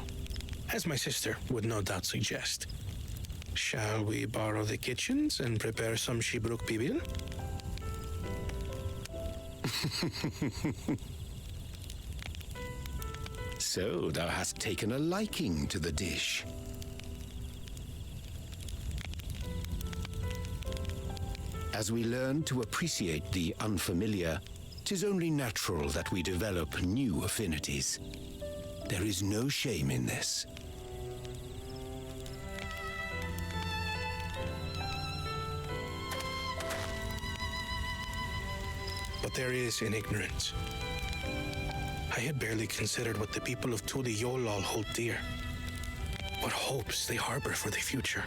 as my sister would no doubt suggest. Shall we borrow the kitchens and prepare some Shibruk Bibil? So thou hast taken a liking to the dish. As we learn to appreciate the unfamiliar, 'tis only natural that we develop new affinities. There is no shame in this. But there is in ignorance. I had barely considered what the people of Tuli Yolal hold dear. What hopes they harbor for the future.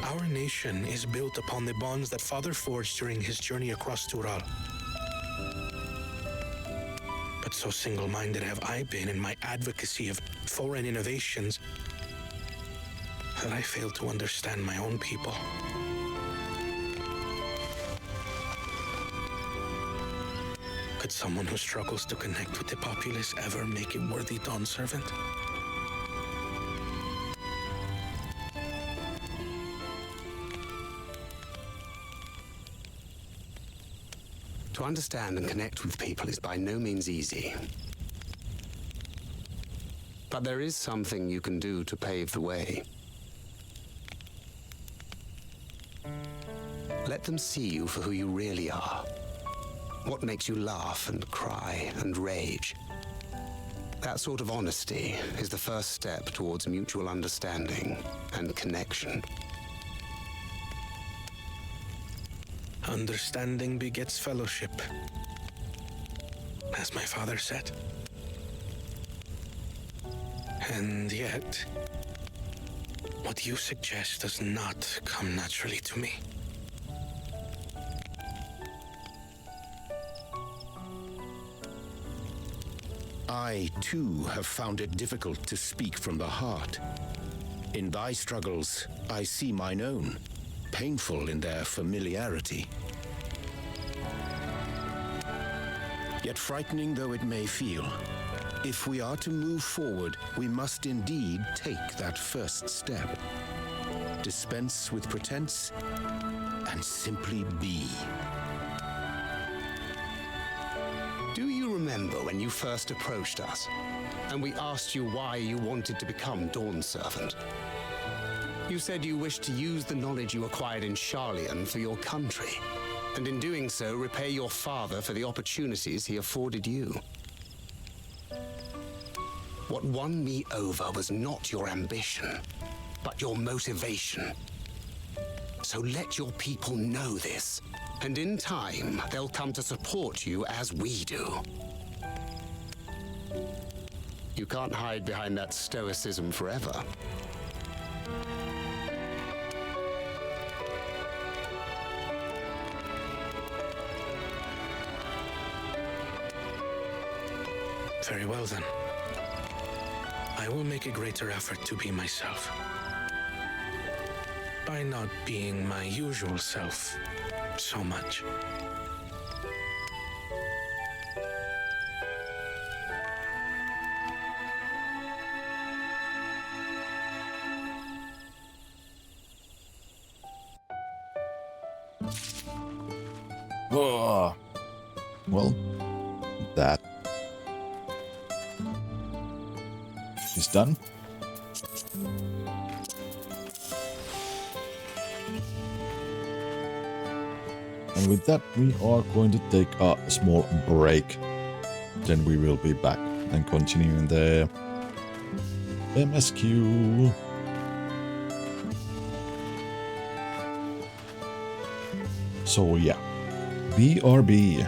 Our nation is built upon the bonds that Father forged during his journey across Tural. But so single-minded have I been in my advocacy of foreign innovations that I fail to understand my own people. Could someone who struggles to connect with the populace ever make a worthy Dawn servant? To understand and connect with people is by no means easy. But there is something you can do to pave the way. Let them see you for who you really are. What makes you laugh and cry and rage. That sort of honesty is the first step towards mutual understanding and connection. Understanding begets fellowship, as my father said. And yet, what you suggest does not come naturally to me. I, too, have found it difficult to speak from the heart. In thy struggles, I see mine own, painful in their familiarity. Yet frightening though it may feel, if we are to move forward, we must indeed take that first step. Dispense with pretense and simply be. Do you remember when you first approached us, and we asked you why you wanted to become Dawn Servant? You said you wished to use the knowledge you acquired in Sharlayan for your country, and in doing so, repay your father for the opportunities he afforded you. What won me over was not your ambition, but your motivation. So let your people know this, and in time, they'll come to support you as we do. You can't hide behind that stoicism forever. Very well, then. I will make a greater effort to be myself. By not being my usual self so much. Oh. Well, that is done. And with that, we are going to take a small break. Then we will be back and continuing the MSQ. So yeah, BRB.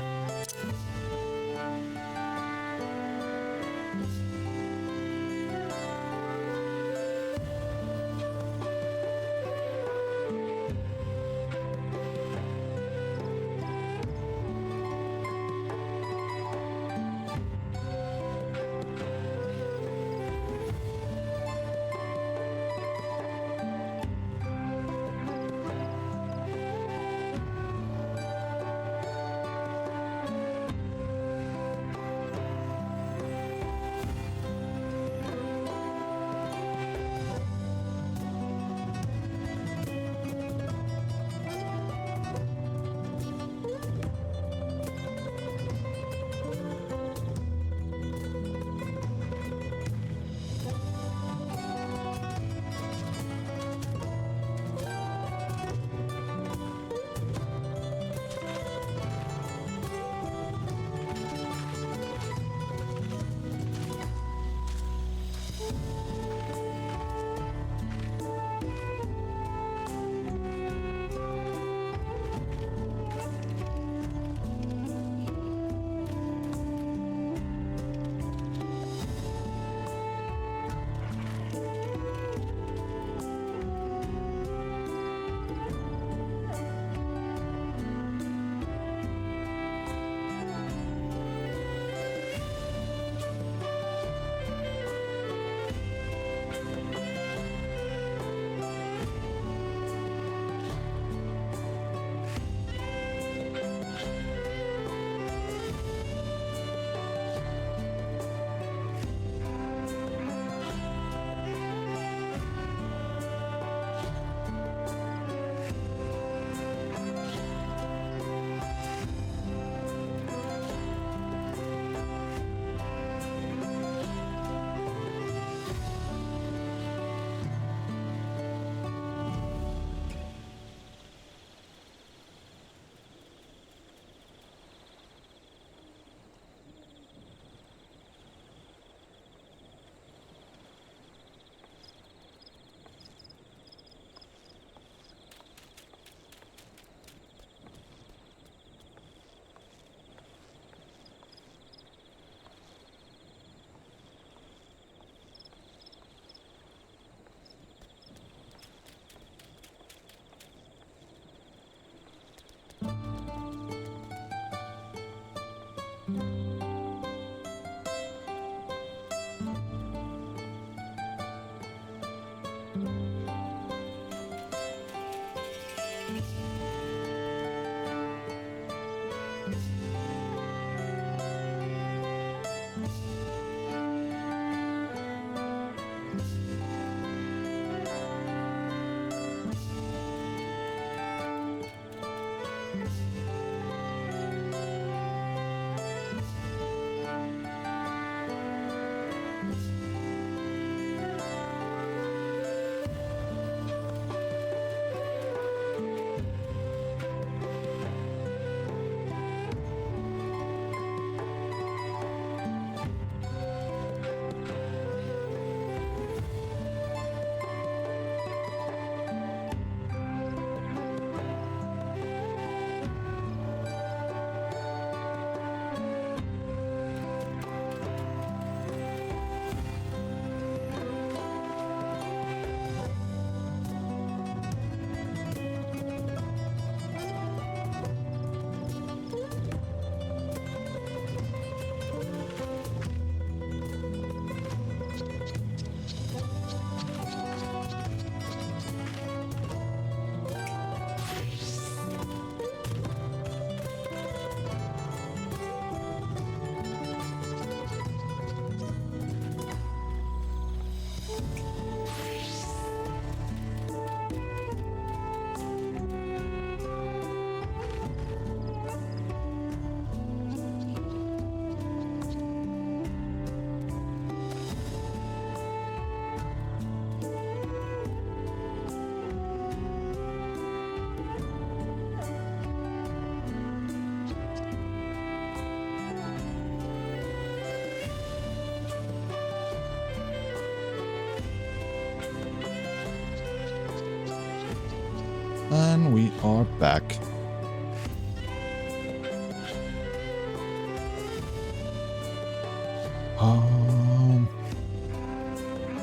And we are back.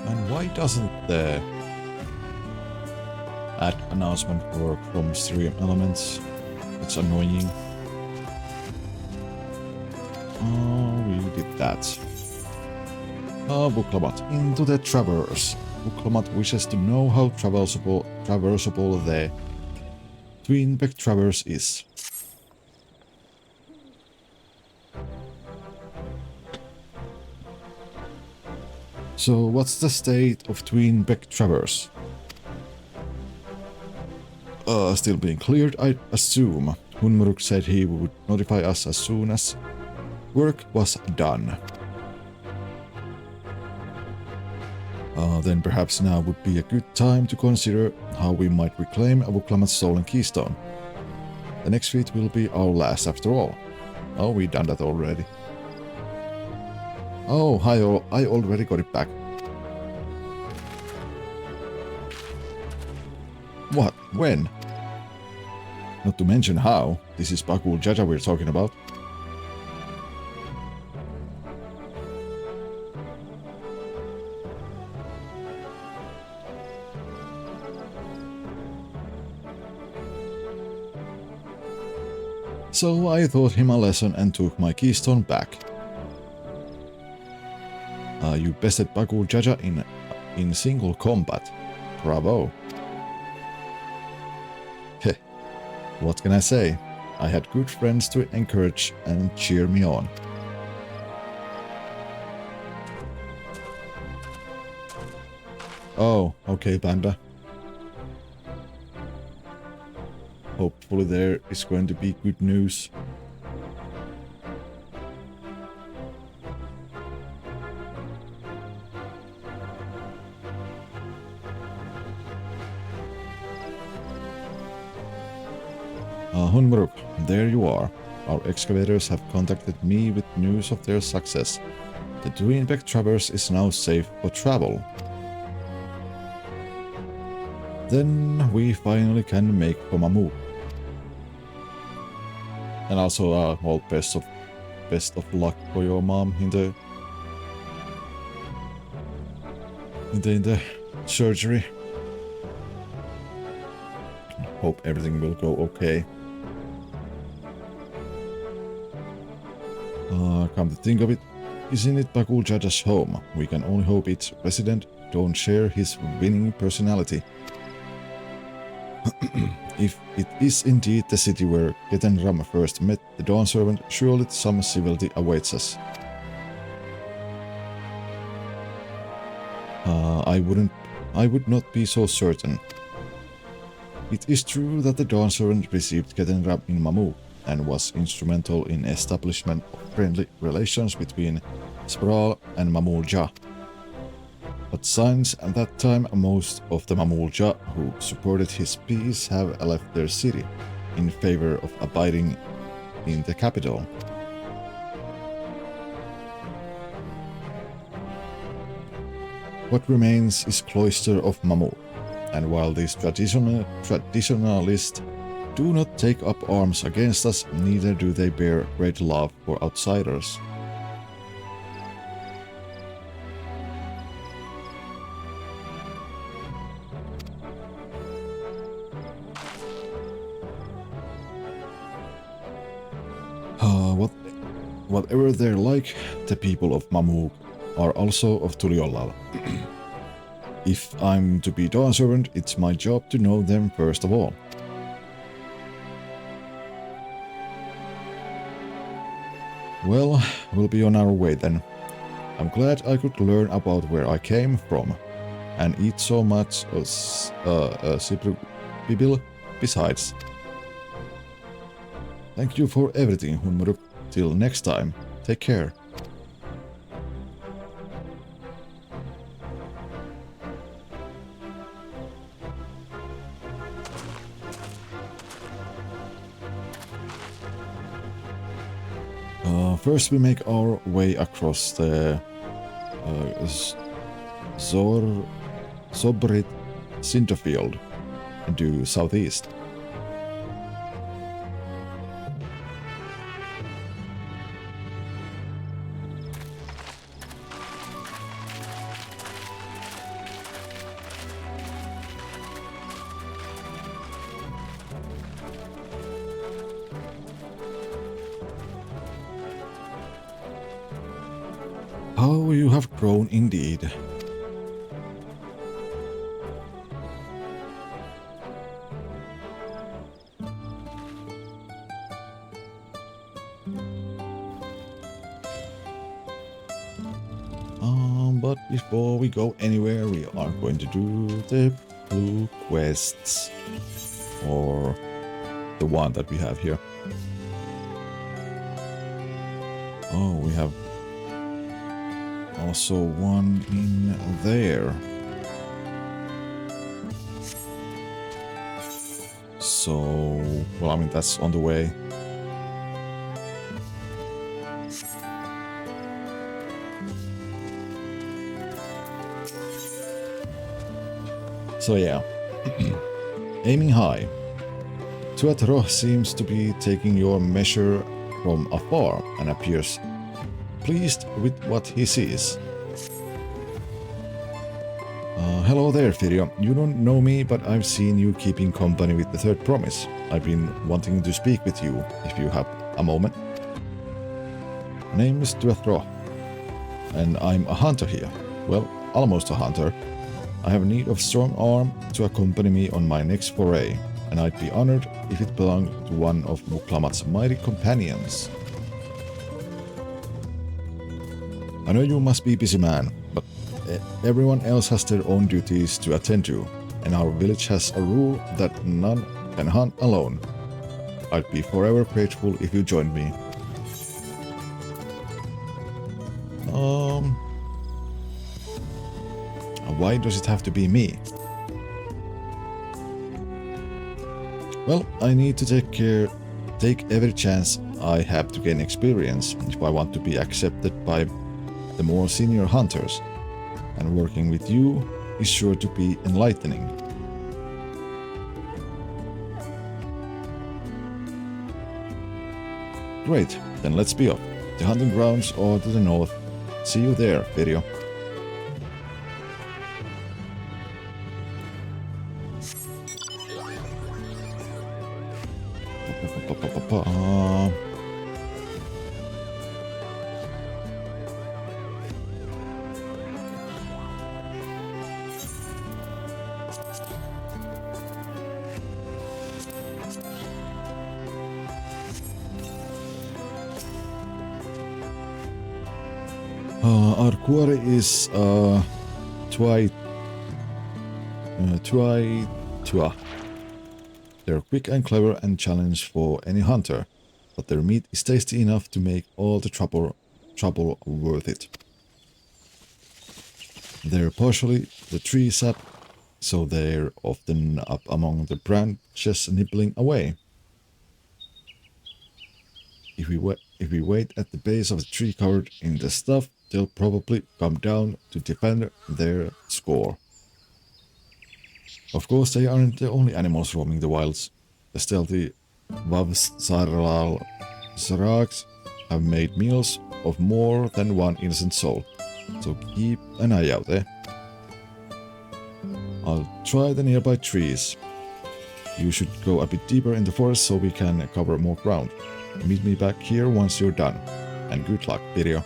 And why doesn't the ad announcement work from stream elements? It's annoying. Oh, we did that. Buklamat into the Traverse. Buklamat wishes to know how traversable the Twin Beck Traverse is. So what's the state of Twin Beck Traverse? Still being cleared, I assume. Hunmuruk said he would notify us as soon as work was done. Then perhaps now would be a good time to consider how we might reclaim Avuklamat's stolen keystone. The next feat will be our last after all. Oh, we done that already. Oh, hi, I already got it back. What? When? Not to mention how. This is Bakul Jaja we're talking about. So I taught him a lesson and took my keystone back. You bested Bakul Jaja in single combat. Bravo. Heh. What can I say? I had good friends to encourage and cheer me on. Oh, okay, Panda. Hopefully there is going to be good news. Hunmuruk, there you are. Our excavators have contacted me with news of their success. The Twin Beck Traverse is now safe for travel. Then we finally can make Pomamuk. And also all best of luck for your mom in the surgery. Hope everything will go okay. Come to think of it, isn't it Bakul Jaja's home? We can only hope its residents don't share his winning personality. If it is indeed the city where Ketenram first met the Dawn Servant, surely some civility awaits us. I would not be so certain. It is true that the Dawn Servant received Ketenram in Mamuk and was instrumental in establishment of friendly relations between Spral and Mamulja. But since at that time most of the Mamulja who supported his peace have left their city in favor of abiding in the capital. What remains is Cloister of Mamuk, and while these traditionalists do not take up arms against us, neither do they bear great love for outsiders. Whatever they're like, the people of Mamuk are also of Tuliolal. If I'm to be Dawn Servant, it's my job to know them first of all. Well, we'll be on our way then. I'm glad I could learn about where I came from. and eat so much bibil besides. Thank you for everything, Hunmuruk. Till next time, take care. First we make our way across the Sobrit Cinderfield due southeast. How you have grown indeed. But before we go anywhere, we are going to do the blue quests, or the one that we have here. Oh, we have also one in there. So, well, I mean, that's on the way. So yeah, aiming high. Tuatro seems to be taking your measure from afar and appears pleased with what he sees. Hello there, Firio. You don't know me, but I've seen you keeping company with the third promise. I've been wanting to speak with you, if you have a moment. My name is Tuatro, and I'm a hunter here. Well, almost a hunter. I have need of strong arm to accompany me on my next foray, and I'd be honored if it belonged to one of Muklamat's mighty companions. I know you must be a busy man, but everyone else has their own duties to attend to, and our village has a rule that none can hunt alone. I'd be forever grateful if you joined me. Why does it have to be me? Well, I need to take every chance I have to gain experience if I want to be accepted by the more senior hunters, and working with you is sure to be enlightening. Great, then let's be off. The hunting grounds are to the north. See you there, Firio. Our quarry is Tua. They're quick and clever and challenge for any hunter, but their meat is tasty enough to make all the trouble worth it. They're partially the tree sap, so they're often up among the branches nibbling away. If we wait at the base of the tree covered in the stuff, they'll probably come down to defend their score. Of course, they aren't the only animals roaming the wilds. The stealthy Vavsarlal Zarags have made meals of more than one innocent soul, so keep an eye out, eh? I'll try the nearby trees. You should go a bit deeper in the forest so we can cover more ground. Meet me back here once you're done. And good luck, Firio.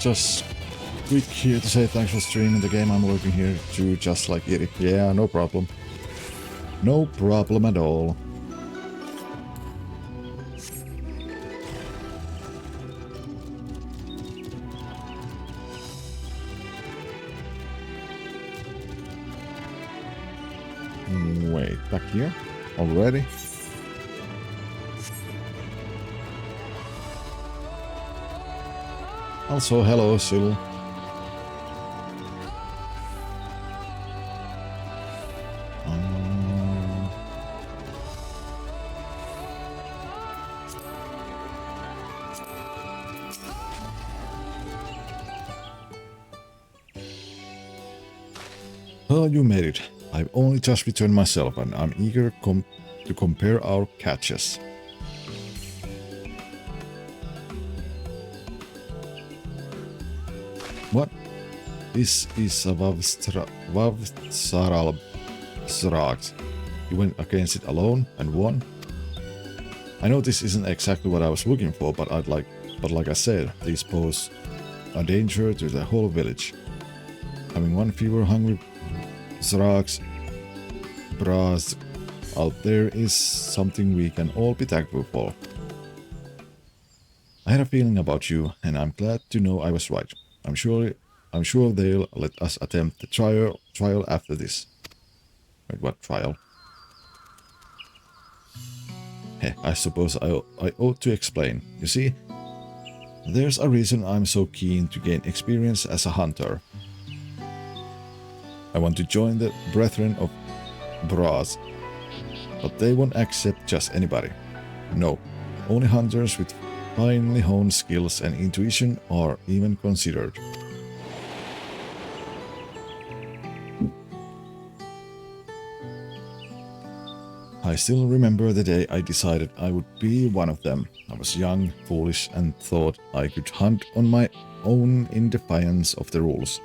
Just quick here to say thanks for streaming the game. I'm working here too, just like Iri. Yeah, no problem. No problem at all. Wait, back here? Already? Also, hello, Syl. Oh, you made it. I've only just returned myself and I'm eager to compare our catches. What? This is a Vavsaral Srag. You went against it alone and won? I know this isn't exactly what I was looking for, but like I said, these pose a danger to the whole village. Having one fewer hungry Srags Bras out there is something we can all be thankful for. I had a feeling about you, and I'm glad to know I was right. I'm sure they'll let us attempt the trial after this. Wait, what trial? Heh, I suppose I ought to explain. You see, there's a reason I'm so keen to gain experience as a hunter. I want to join the Brethren of Braz, but they won't accept just anybody. No, only hunters with finely honed skills and intuition are even considered. I still remember the day I decided I would be one of them. I was young, foolish, and thought I could hunt on my own in defiance of the rules.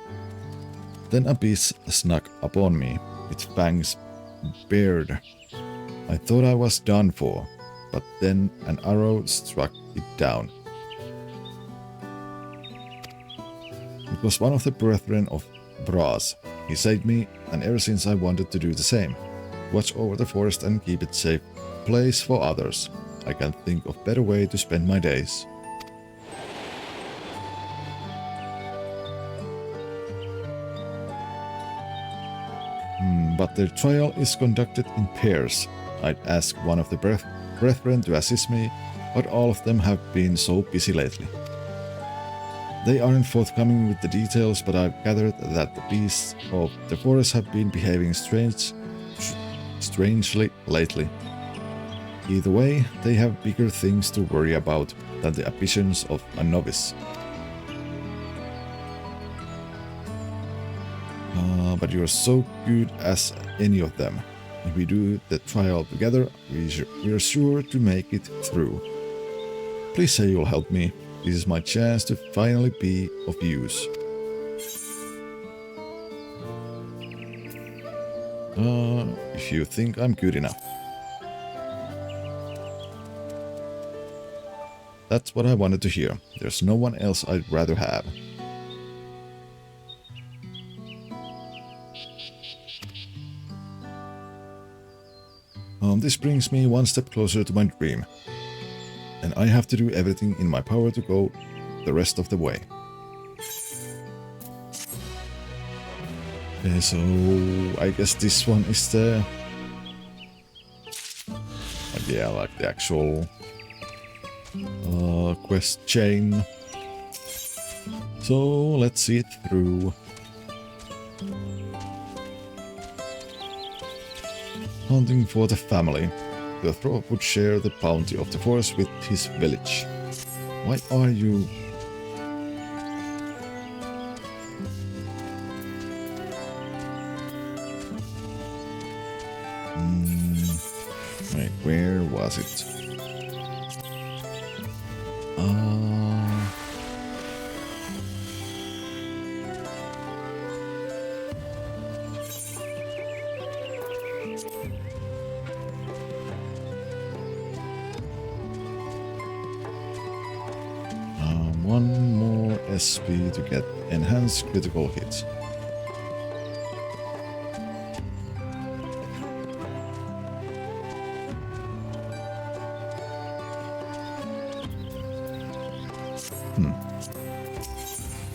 Then a beast snuck upon me, its fangs bared. I thought I was done for, but then an arrow struck it down. It was one of the Brethren of Braz. He saved me, and ever since I wanted to do the same. Watch over the forest and keep it a safe place for others. I can't think of a better way to spend my days. But the trial is conducted in pairs. I'd ask one of the brethren to assist me, but all of them have been so busy lately. They aren't forthcoming with the details, but I've gathered that the beasts of the forest have been behaving strangely lately. Either way, they have bigger things to worry about than the ambitions of a novice. But you're so good as any of them. If we do the trial together, we're sure to make it through. Please say you'll help me. This is my chance to finally be of use. If you think I'm good enough. That's what I wanted to hear. There's no one else I'd rather have. This brings me one step closer to my dream. And I have to do everything in my power to go the rest of the way. Okay, so I guess this one is the... yeah, like the actual quest chain. So let's see it through. Hunting for the family. The Throat would share the bounty of the forest with his village. Why are you... Wait, where was it? one more SP to get enhanced critical hits.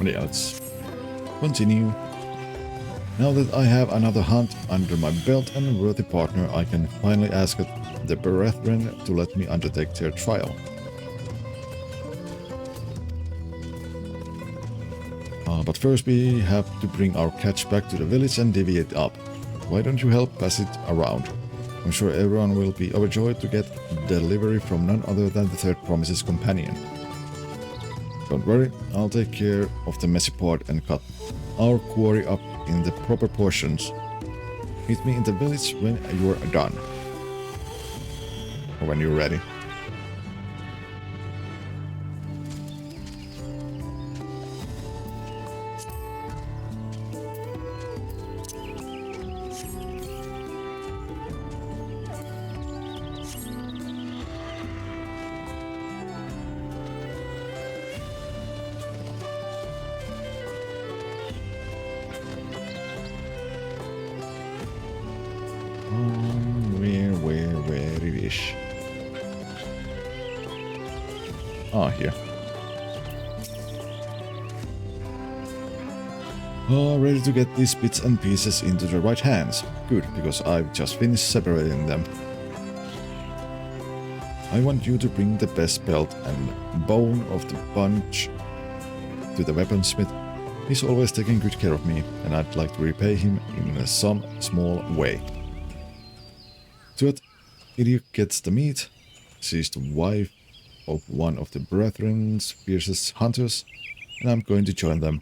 Yeah, let's continue. Now that I have another hunt under my belt and a worthy partner, I can finally ask the brethren to let me undertake their trial. But first we have to bring our catch back to the village and divvy it up. Why don't you help pass it around? I'm sure everyone will be overjoyed to get delivery from none other than the Third Promise's companion. Don't worry, I'll take care of the messy part and cut our quarry up in the proper portions. Meet me in the village when you're done. Or when you're ready. Where it is. Ah, here. Ready to get these bits and pieces into the right hands. Good, because I've just finished separating them. I want you to bring the best belt and bone of the bunch to the weaponsmith. He's always taken good care of me, and I'd like to repay him in some small way. To it, Idiot gets the meat. She's the wife of one of the brethren's fiercest hunters, and I'm going to join them.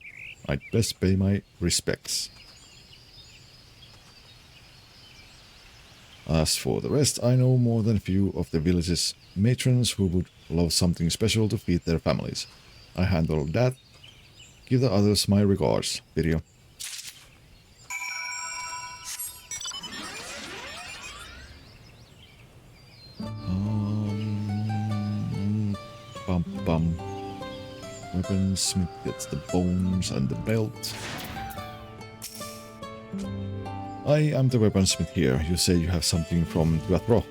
I'd best pay my respects. As for the rest, I know more than a few of the village's matrons who would love something special to feed their families. I handled that. Give the others my regards, video. Weaponsmith gets the bones and the belt. I am the weaponsmith here. You say you have something from XIV.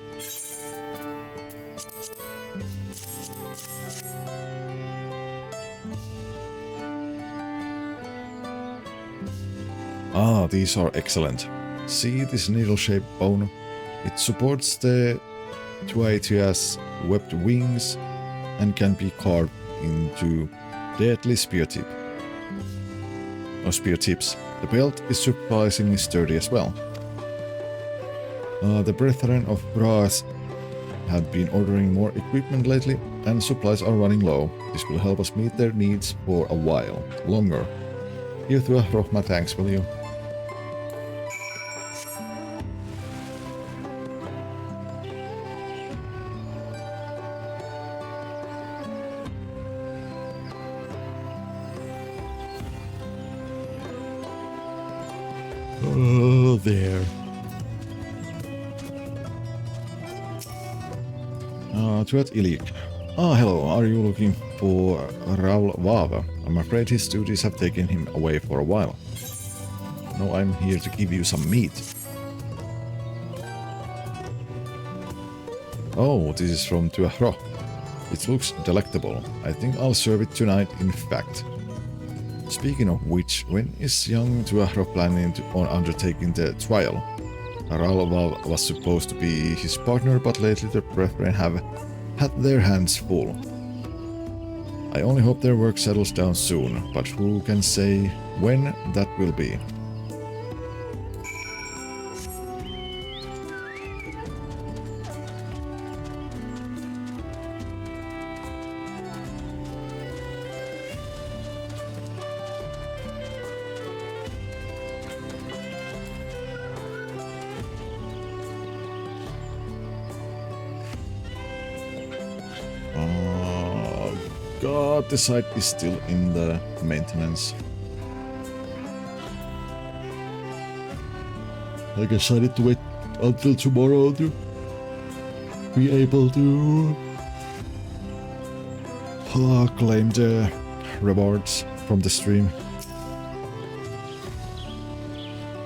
Ah, these are excellent. See this needle-shaped bone? It supports the Tuaitia's webbed wings and can be carved into deadly spear tips. The belt is surprisingly sturdy as well. The Brethren of Brass have been ordering more equipment lately, and supplies are running low. This will help us meet their needs for a while longer. Give XIV my thanks, will you? Oh, there. Tuat Ilik. Ah, hello. Are you looking for Raul Vava? I'm afraid his duties have taken him away for a while. No, I'm here to give you some meat. Oh, this is from XIV. It looks delectable. I think I'll serve it tonight, in fact. Speaking of which, when is young XIV planning on undertaking the trial? Raul was supposed to be his partner, but lately the brethren have had their hands full. I only hope their work settles down soon, but who can say when that will be? God, the site is still in the maintenance. I guess I need to wait until tomorrow to be able to claim the rewards from the stream.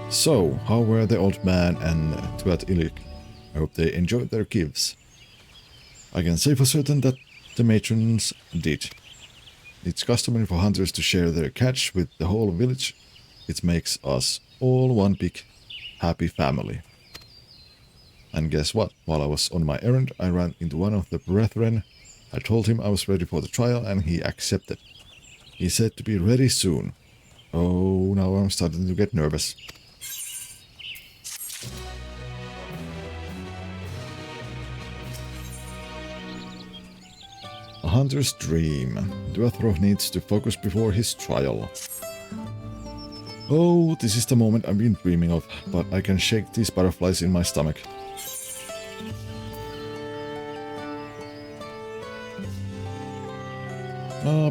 So, how were the old man and Tuat Ilik? I hope they enjoyed their gifts. I can say for certain that the matrons did. It's customary for hunters to share their catch with the whole village. It makes us all one big, happy family. And guess what? While I was on my errand, I ran into one of the brethren. I told him I was ready for the trial and he accepted. He said to be ready soon. Oh, now I'm starting to get nervous. A hunter's dream. Dawntrail needs to focus before his trial. Oh, this is the moment I've been dreaming of, but I can shake these butterflies in my stomach.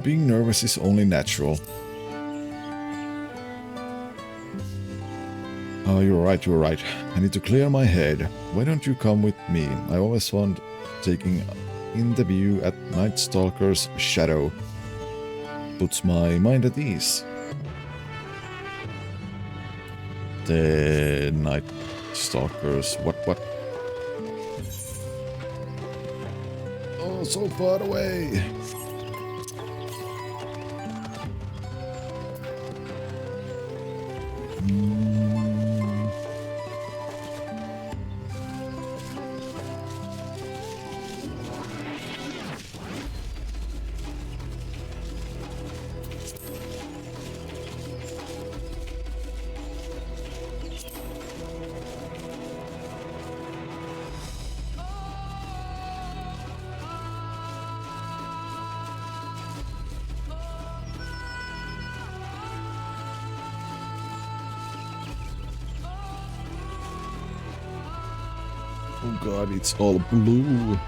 Being nervous is only natural. You're right. I need to clear my head. Why don't you come with me? I always found taking in the view at Night Stalker's shadow puts my mind at ease. The Night Stalkers, what? Oh, so far away. Oh god, it's all blue.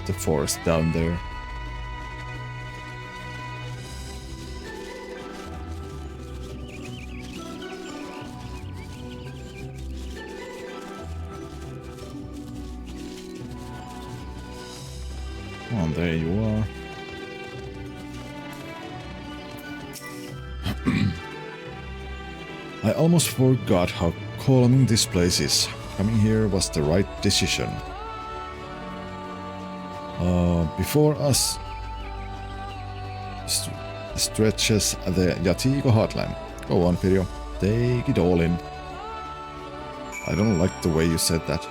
The forest down there. Oh, there you are. I almost forgot how calming this place is. Coming here was the right decision. Before us stretches the Yatigo heartland. Go on, Pirio. Take it all in. I don't like the way you said that.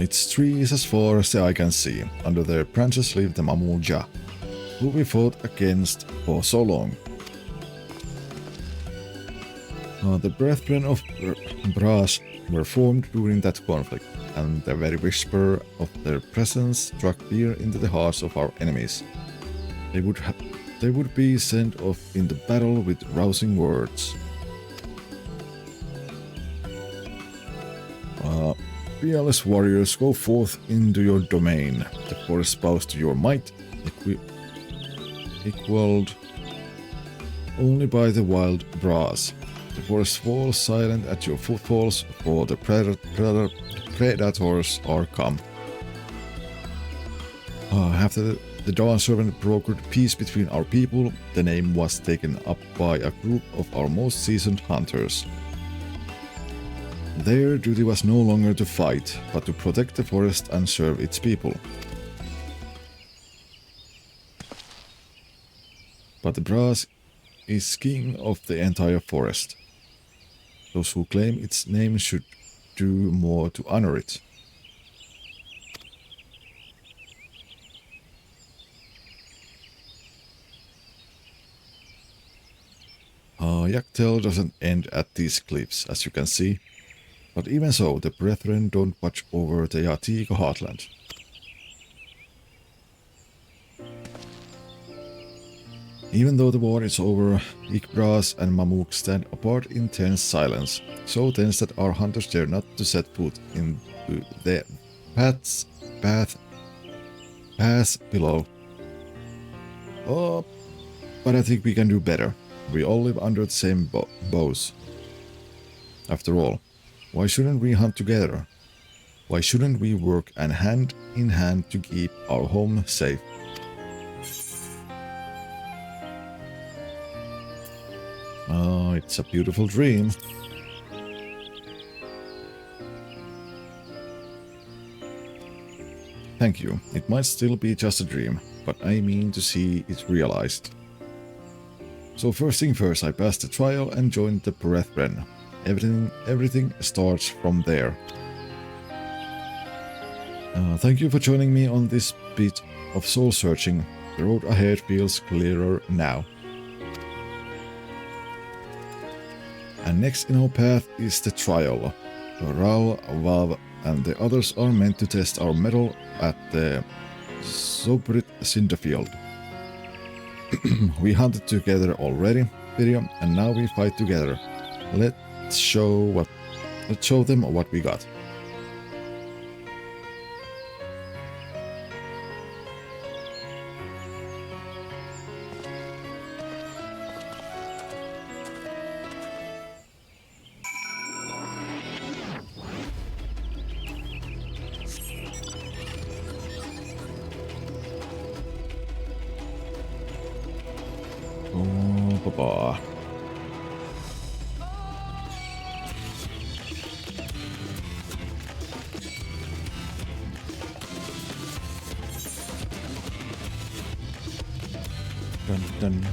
Its trees as far as the eye can see. Under their branches live the Mamuja, who we fought against for so long. The Brethren of Brass were formed during that conflict, and the very whisper of their presence struck fear into the hearts of our enemies. They would be sent off into battle with rousing words. Fearless warriors, go forth into your domain. The forest bows to your might, equaled only by the wild brass. The forest falls silent at your footfalls, for the predators are come. After the Dawn Servant brokered peace between our people, the name was taken up by a group of our most seasoned hunters. Their duty was no longer to fight, but to protect the forest and serve its people. But the brass is king of the entire forest. Those who claim its name should do more to honor it. Yaktel doesn't end at these cliffs, as you can see. But even so, the Brethren don't watch over the Yatigo heartland. Even though the war is over, Yggdrasil and Mamuk stand apart in tense silence, so tense that our hunters dare not to set foot into the paths below. Oh, but I think we can do better. We all live under the same bows. After all, why shouldn't we hunt together? Why shouldn't we work hand in hand to keep our home safe? Oh, it's a beautiful dream. Thank you. It might still be just a dream, but I mean to see it realized. So first thing first, I passed the trial and joined the Brethren. Everything starts from there. Thank you for joining me on this bit of soul searching. The road ahead feels clearer now. And next in our path is the trial. Ral, Vav and the others are meant to test our mettle at the Sobrit Cinderfield. We hunted together already, Tyrion, and now we fight together. Let's show them what we got. Oh, baba. Dun dun.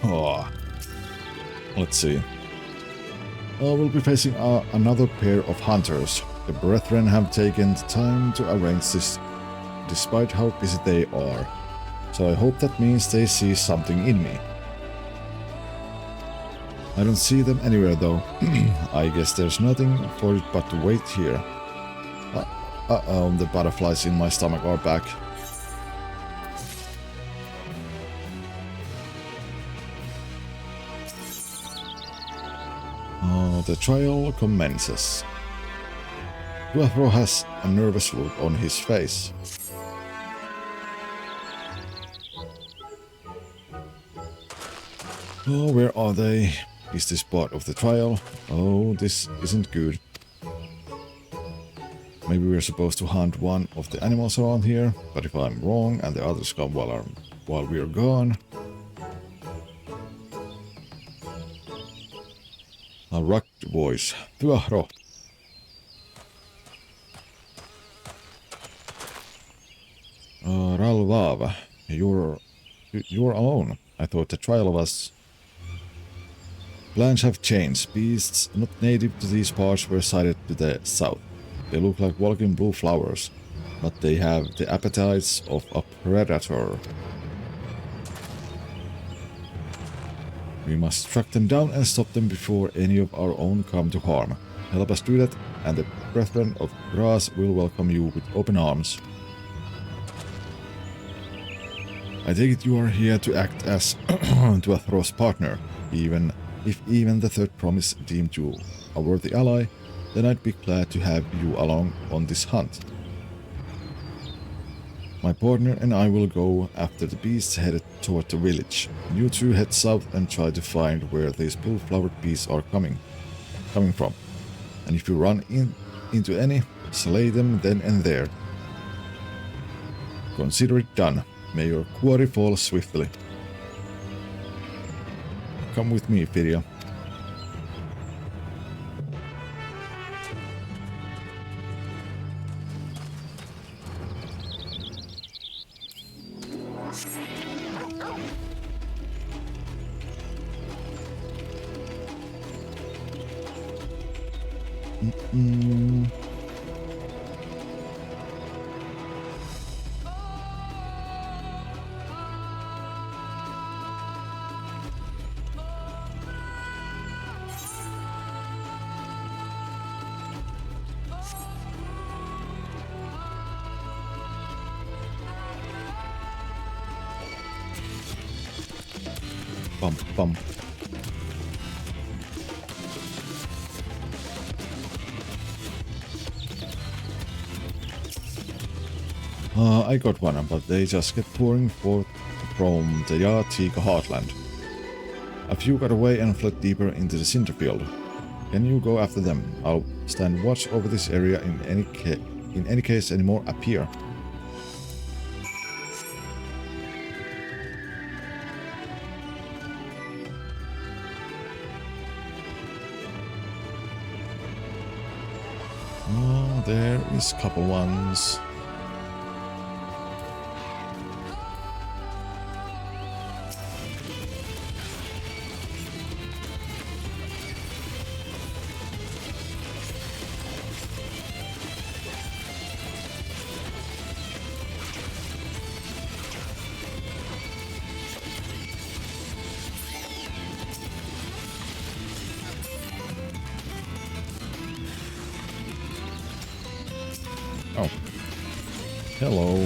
Oh, let's see. We'll be facing another pair of hunters. The Brethren have taken the time to arrange this, despite how busy they are. So I hope that means they see something in me. I don't see them anywhere though. I guess there's nothing for it but to wait here. The butterflies in my stomach are back. The trial commences. Duafro has a nervous look on his face. Oh, where are they? Is this part of the trial? Oh, this isn't good. Maybe we're supposed to hunt one of the animals around here, but if I'm wrong and the others come while we're gone... A rugged voice. Duafro. Ralvav, you're alone. I thought the trial was... Plans have changed. Beasts not native to these parts were sighted to the south. They look like walking blue flowers, but they have the appetites of a predator. We must track them down and stop them before any of our own come to harm. Help us do that, and the Brethren of Grass will welcome you with open arms. I take it you are here to act as Duathro's partner. If even the third promise deemed you a worthy ally, then I'd be glad to have you along on this hunt. My partner and I will go after the beasts headed toward the village. You two head south and try to find where these blue-flowered beasts are coming from. And if you run into any, slay them then and there. Consider it done. May your quarry fall swiftly. Come with me, Firia. Bump, bump. I got one, but they just kept pouring forth from the Yartika heartland. A few got away and fled deeper into the cinder field. Can you go after them? I'll stand watch over this area in any case any more appear. Oh, there is a couple ones. Oh. Hello.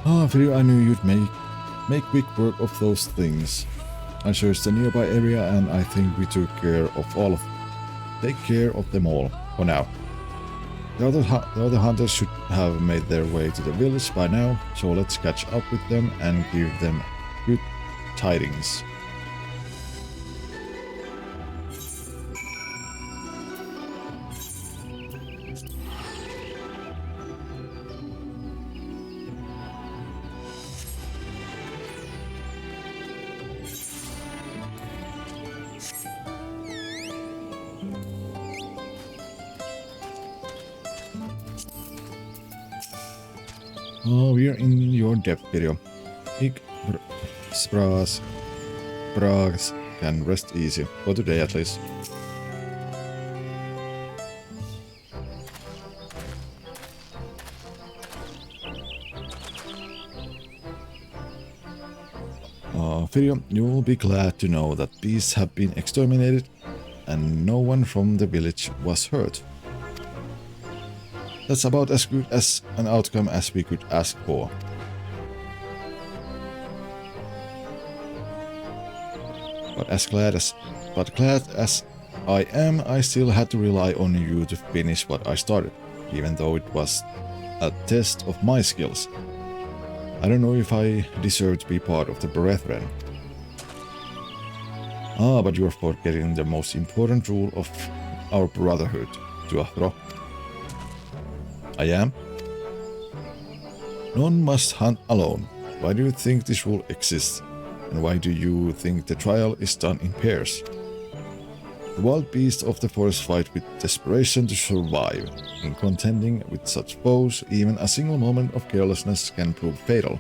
Ah, Firia, I knew you'd make quick work of those things. I searched the nearby area and I think we took care of take care of them all, for now. The other hunters should have made their way to the village by now, so let's catch up with them and give them good tidings. Oh, we're in your depth video. Big Sprags can rest easy, for today at least. Firia, you will be glad to know that beasts have been exterminated and no one from the village was hurt. That's about as good as an outcome as we could ask for. But glad as I am, I still had to rely on you to finish what I started, even though it was a test of my skills. I don't know if I deserve to be part of the Brethren. Ah, but you're forgetting the most important rule of our brotherhood, Tuahro. I am. None must hunt alone. Why do you think this rule exists? And why do you think the trial is done in pairs? The wild beasts of the forest fight with desperation to survive. In contending with such foes, even a single moment of carelessness can prove fatal.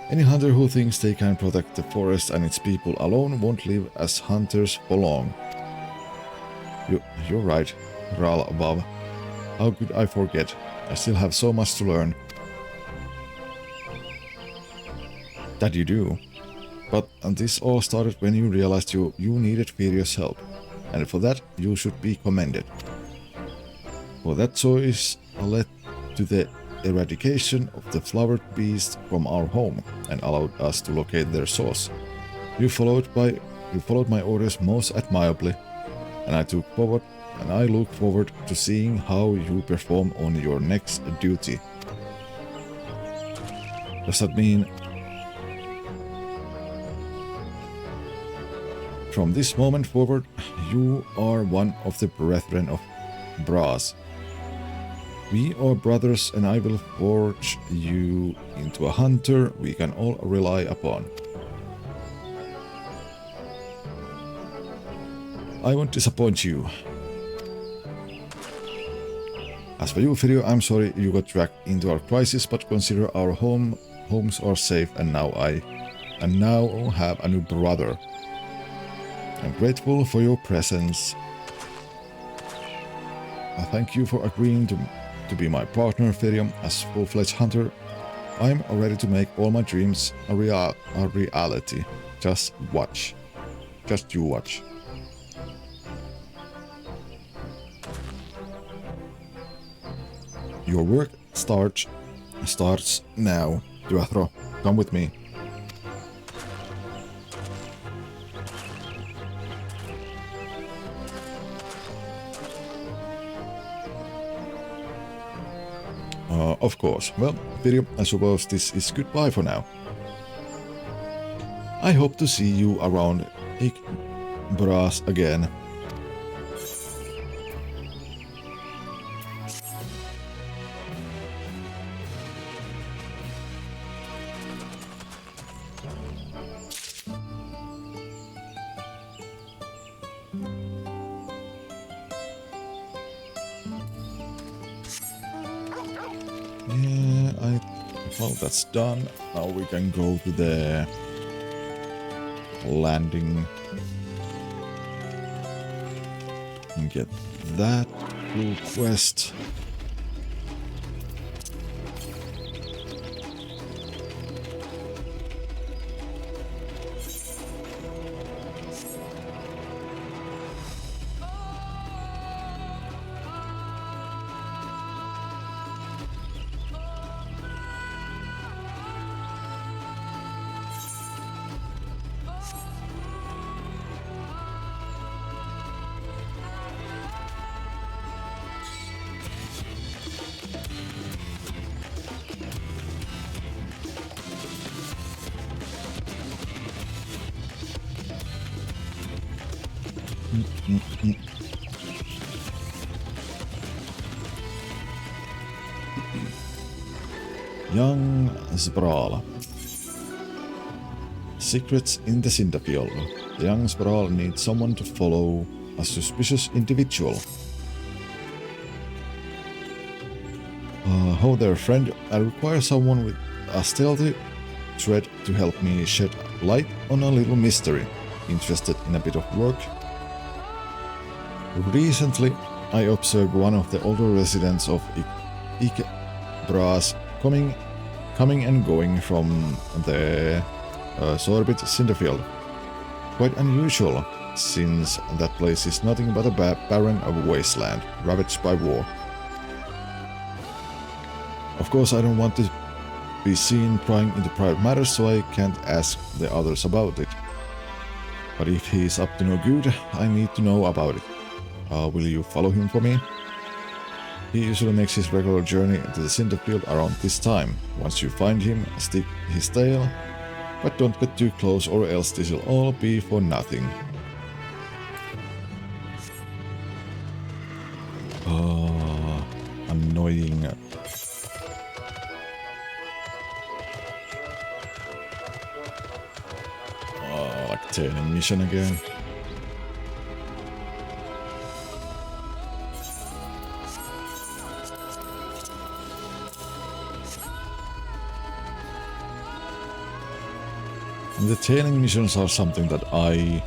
Any hunter who thinks they can protect the forest and its people alone won't live as hunters for long. You're right, Ral above. How could I forget? I still have so much to learn. That you do. But this all started when you realized you needed Furious help, and for that you should be commended. For that choice led to the eradication of the flowered beast from our home and allowed us to locate their source. You followed my orders most admirably, and I look forward to seeing how you perform on your next duty. Does that mean from this moment forward you are one of the brethren of Brass? We are brothers, and I will forge you into a hunter we can all rely upon. I won't disappoint you. As for you, Firio, I'm sorry you got dragged into our crisis, but consider our homes are safe, and now I have a new brother. I'm grateful for your presence. I thank you for agreeing to be my partner, Firio. As full-fledged hunter, I'm ready to make all my dreams a reality. Just watch. Just you watch. Your work starts now. Duathro, come with me. Of course. Well, Firio, I suppose this is goodbye for now. I hope to see you around Brass again. Well, that's done. Now we can go to the landing and get that blue quest. Young Zbral. Secrets in the Cinderfield. The young Zbral needs someone to follow a suspicious individual. Ho there, friend. I require someone with a stealthy tread to help me shed light on a little mystery. Interested in a bit of work? Recently, I observed one of the older residents of Brass coming and going from the Sorbit Cinderfield. Quite unusual, since that place is nothing but a barren wasteland, ravaged by war. Of course, I don't want to be seen prying into private matters, so I can't ask the others about it. But if he's up to no good, I need to know about it. Will you follow him for me? He usually makes his regular journey to the Cinderfield around this time. Once you find him, stick his tail, but don't get too close or else this will all be for nothing. Oh, annoying. Oh, like turning mission again. The tailing missions are something that I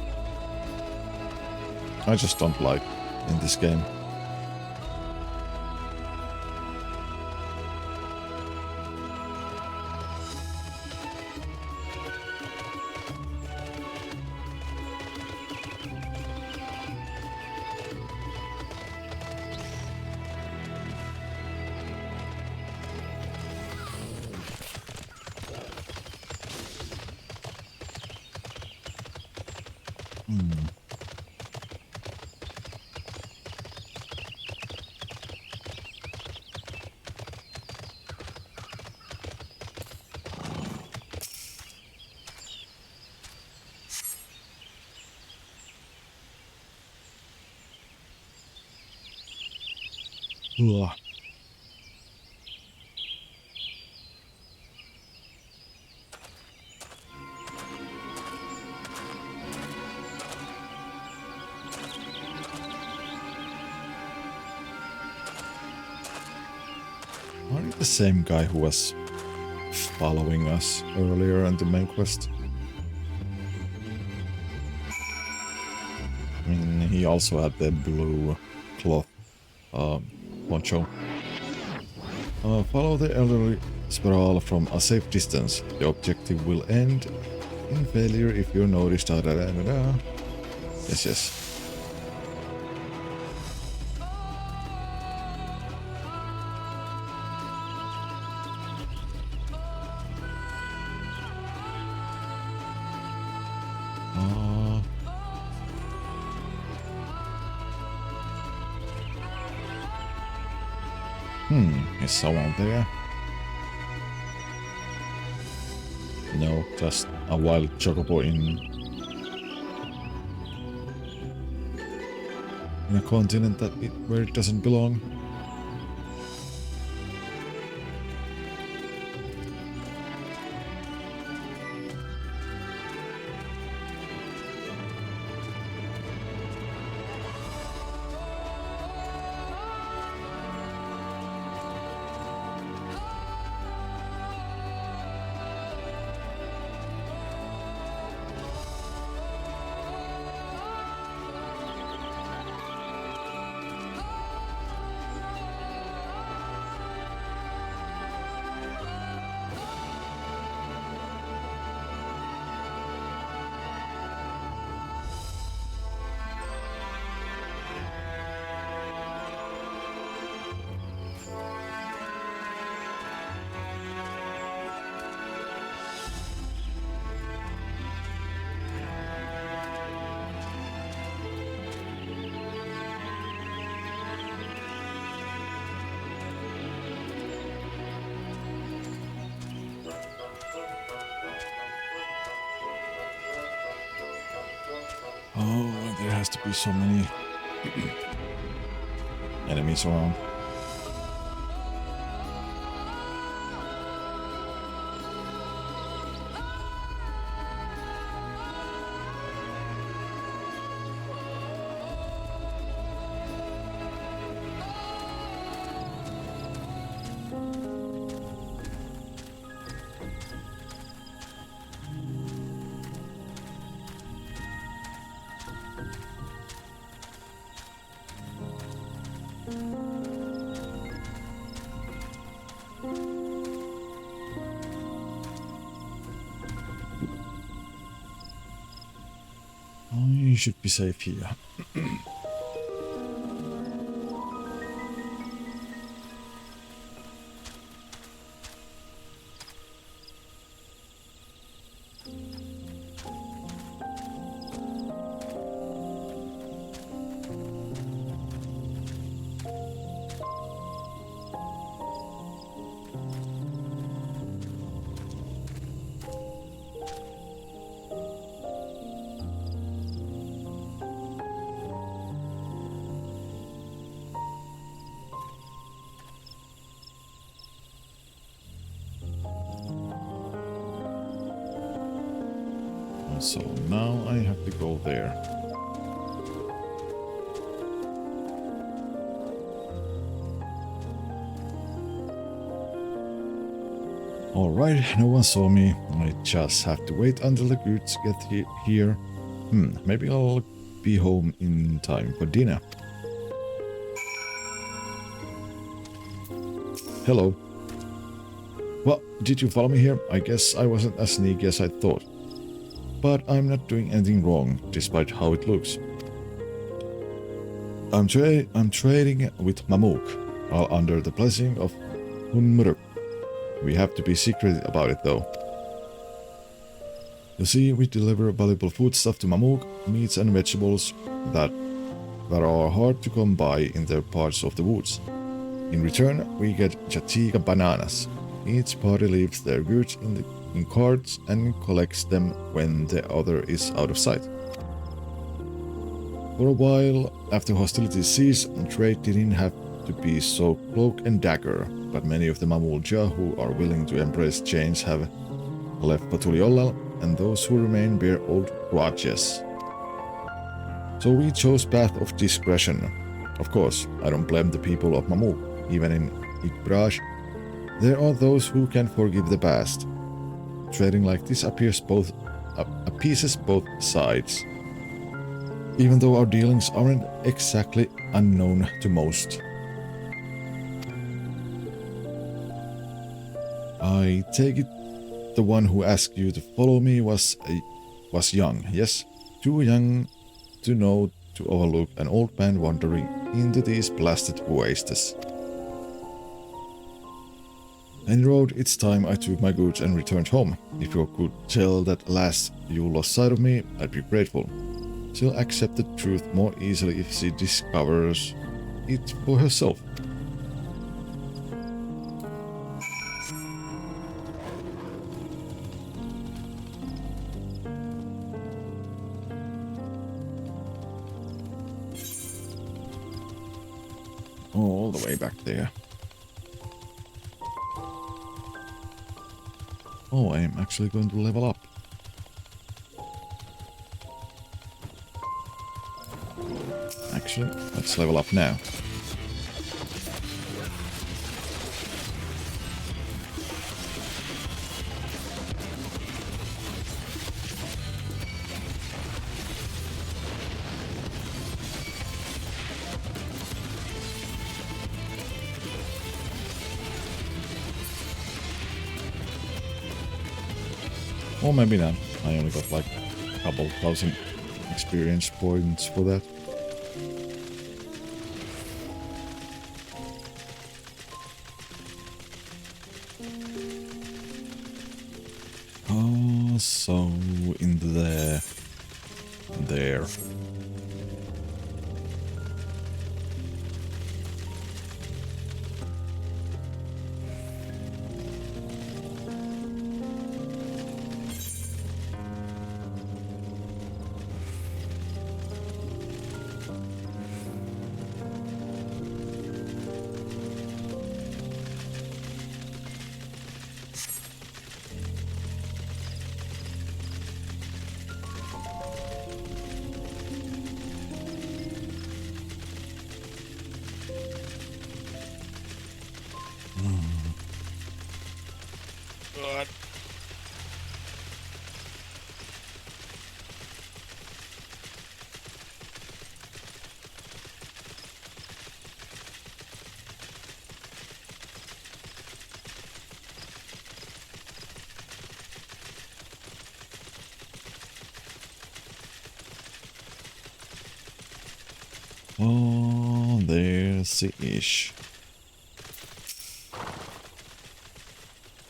just don't like in this game. Ugh. Are you the same guy who was following us earlier in the main quest? I mean, he also had the blue cloth poncho. Follow the elderly spiral from a safe distance. The objective will end in failure if you're noticed. Da, da, da, da, da. Yes, yes. Is someone there? No, just a wild chocobo in a continent where it doesn't belong. Oh, there has to be so many enemies around. You should be safe here. So now I have to go there. Alright, no one saw me. I just have to wait until the goods get here. Maybe I'll be home in time for dinner. Hello. What? Did you follow me here? I guess I wasn't as sneaky as I thought. But I'm not doing anything wrong, despite how it looks. I'm trading with Mamuk, all under the blessing of Hunmuruk. We have to be secret about it, though. You see, we deliver valuable foodstuff to Mamuk, meats and vegetables that are hard to come by in their parts of the woods. In return, we get Jatika bananas. Each party leaves their goods in carts and collects them when the other is out of sight. For a while, after hostilities cease, trade didn't have to be so cloak and dagger, but many of the Mamulja who are willing to embrace change have left Patuliollal, and those who remain bear old grudges. So we chose path of discretion. Of course, I don't blame the people of Mamuk. Even in Ikbraj, there are those who can forgive the past. Trading like this appeases both sides, even though our dealings aren't exactly unknown to most. I take it the one who asked you to follow me was young, yes? Too young to know to overlook an old man wandering into these blasted wastes. And wrote, it's time I took my goods and returned home. If you could tell that last you lost sight of me, I'd be grateful. She'll accept the truth more easily if she discovers it for herself. All the way back there. Oh, I'm actually going to level up. Actually, let's level up now. Or maybe not. I only got like a couple thousand experience points for that. Oh, so in there. Oh, there's the ish.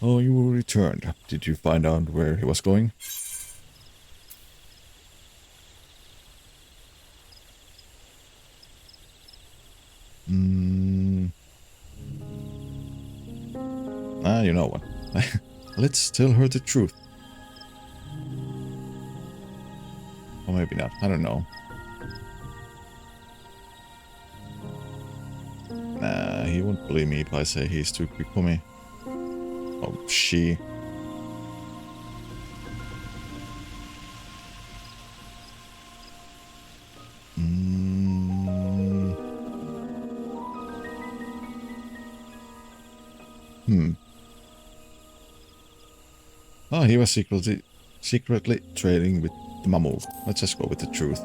Oh, you returned. Did you find out where he was going? You know what? Let's tell her the truth. Or maybe not. I don't know. Nah, he won't believe me if I say he's too quick for me. Oh, she. Oh, he was secretly trading with the Mamul. Let's just go with the truth.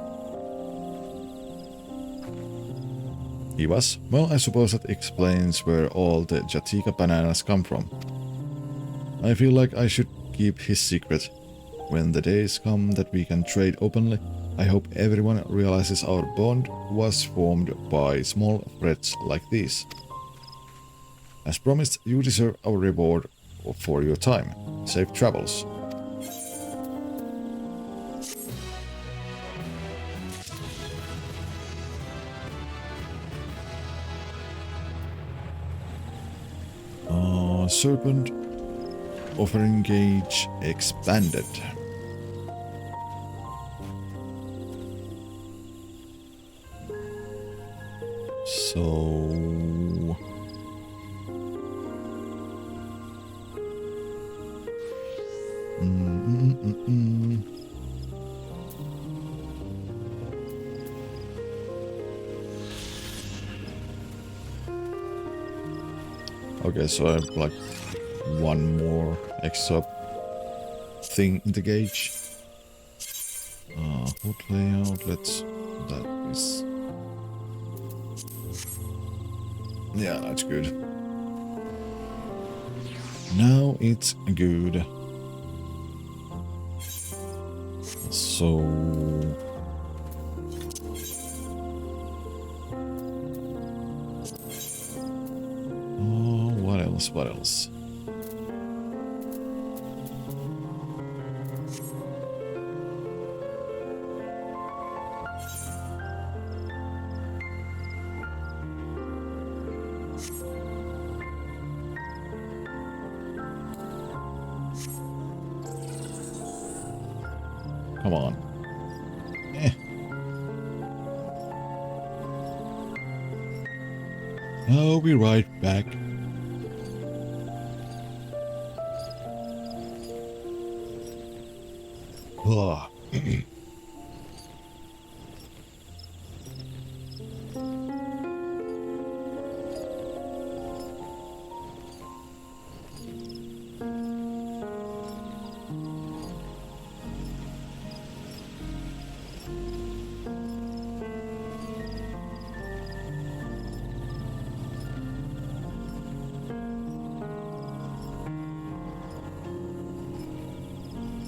He was? Well, I suppose that explains where all the Jatika bananas come from. I feel like I should keep his secret. When the days come that we can trade openly, I hope everyone realizes our bond was formed by small threats like these. As promised, you deserve our reward for your time. Safe travels. Serpent offering gauge expanded. So okay, so I have like one more extra thing in the gauge. Hood layout, that is, yeah, that's good. Now it's good. So what else? Come on. I'll be right back. Ugh.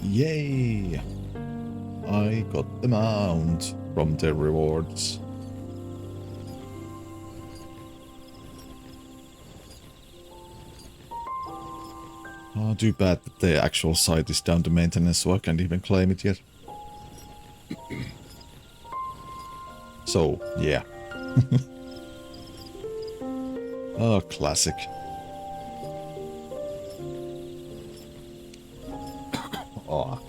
Yay! I got the mount from the rewards. Oh, too bad that the actual site is down to maintenance, so I can't even claim it yet. So, yeah. Oh, classic. Oh.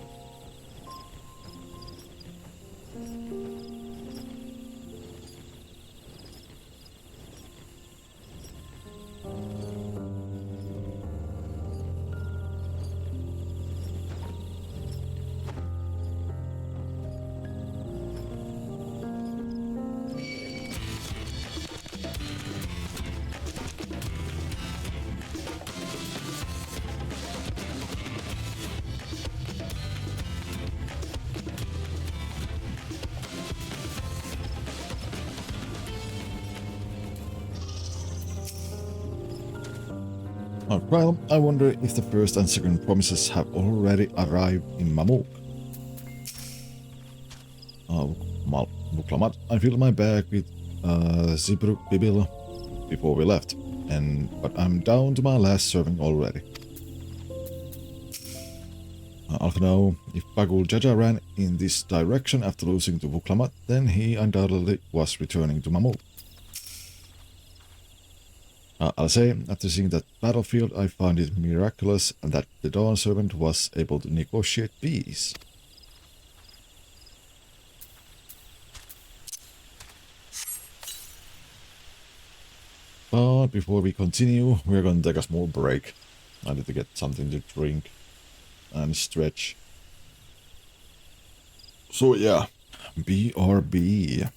Well, I wonder if the first and second promises have already arrived in Mamuk. Muklamat, I filled my bag with Zibru Bibil before we left, but I'm down to my last serving already. I'll know if Bagul Jaja ran in this direction after losing to Vuklamat, then he undoubtedly was returning to Mamuk. I'll say, after seeing that battlefield, I find it miraculous that the Dawn Servant was able to negotiate peace. But before we continue, we're going to take a small break. I need to get something to drink and stretch. So yeah, BRB.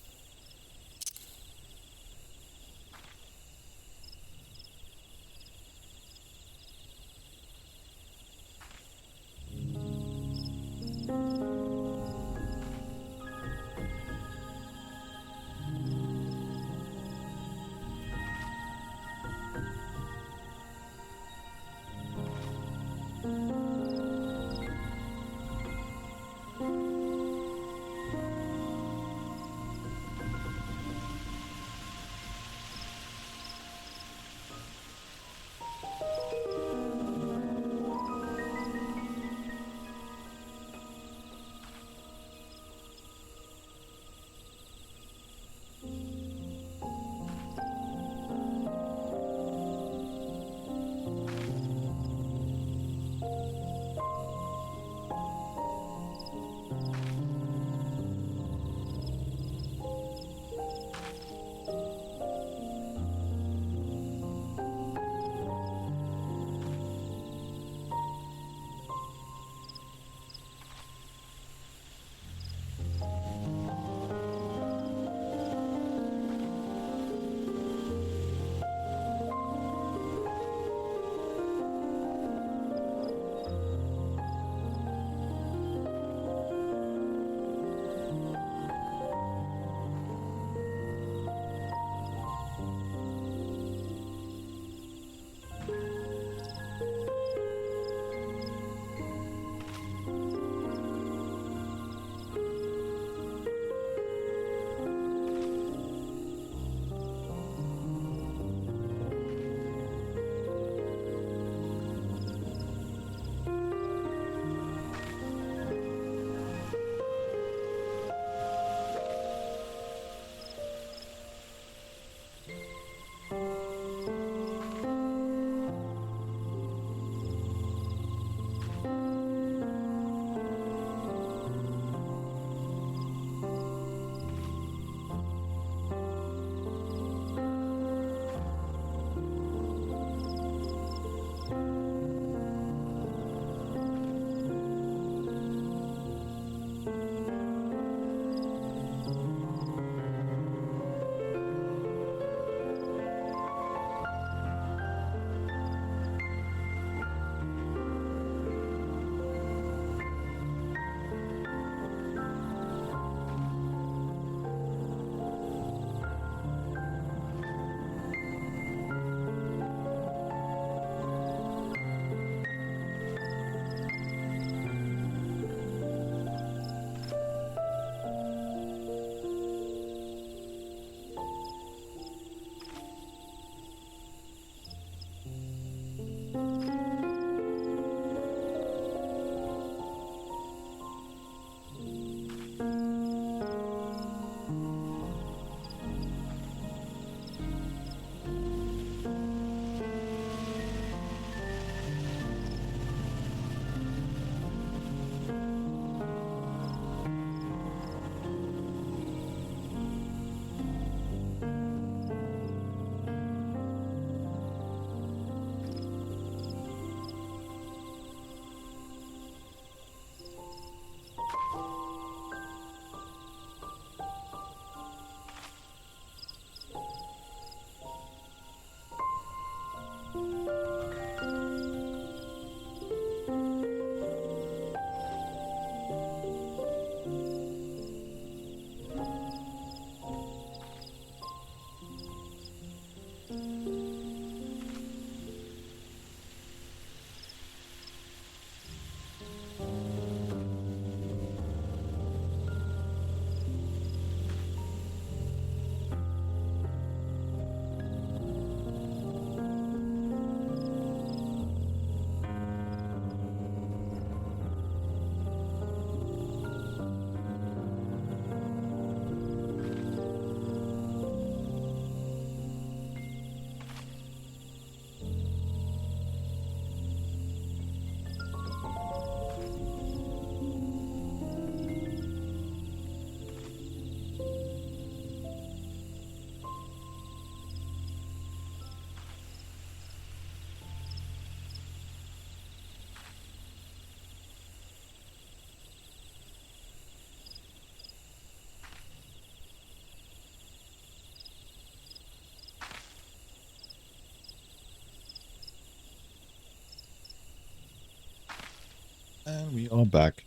And we are back.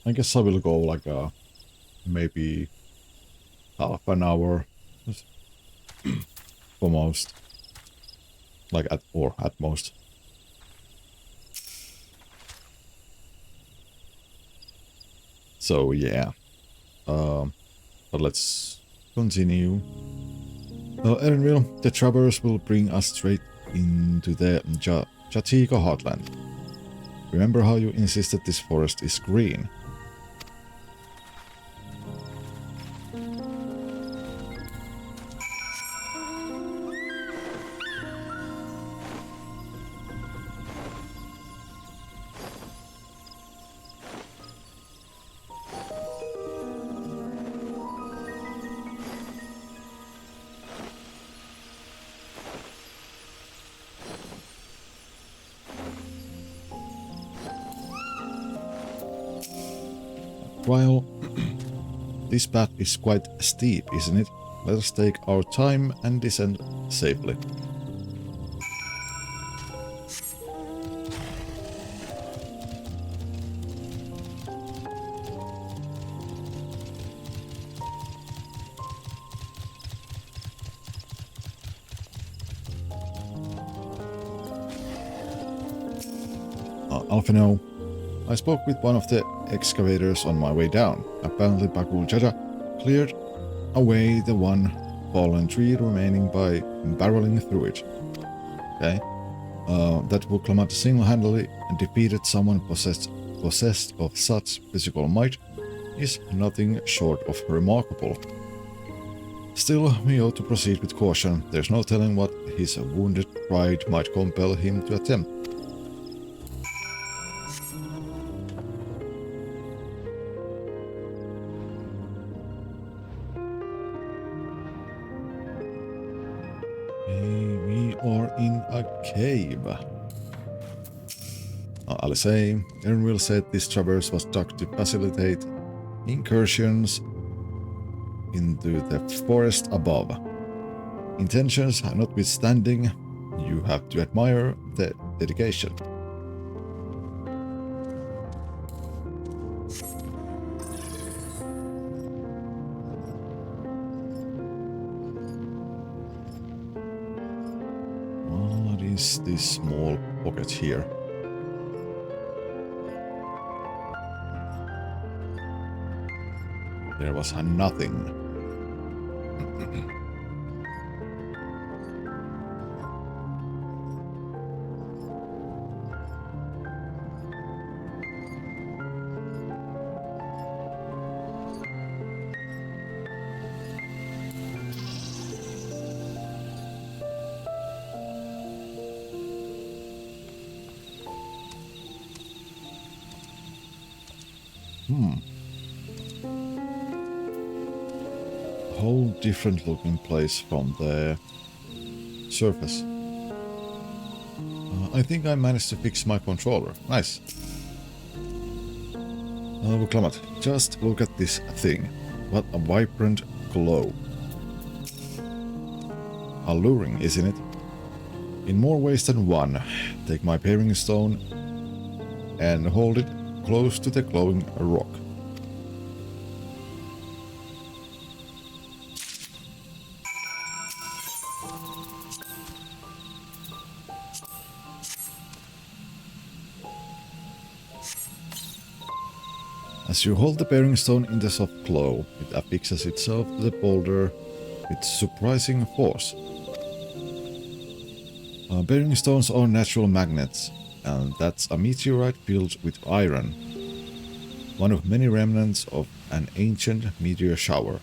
I guess I will go like maybe half an hour for most. Like at most. So yeah. But let's continue. Erenville, the traverse will bring us straight into the Jatika heartland. Remember how you insisted this forest is green? While this path is quite steep, isn't it? Let us take our time and descend safely. Alphino, I spoke with one of the excavators on my way down. Apparently Bakul Jaja cleared away the one fallen tree remaining by barreling through it. Okay. That Wuklamat single-handedly defeated someone possessed of such physical might is nothing short of remarkable. Still, we ought to proceed with caution. There's no telling what his wounded pride might compel him to attempt. We are in a cave. Alisei, Erenville said this traverse was dug to facilitate incursions into the forest above. Intentions notwithstanding, you have to admire the dedication. What is this small pocket here? There was nothing. Whole different looking place from the surface. I think I managed to fix my controller. Nice. Wuklamat, just look at this thing. What a vibrant glow. Alluring, isn't it? In more ways than one. Take my pairing stone and hold it close to the glowing rock. As you hold the bearing stone in the soft glow, it affixes itself to the boulder with surprising force. Bearing stones are natural magnets, and that's a meteorite filled with iron, one of many remnants of an ancient meteor shower.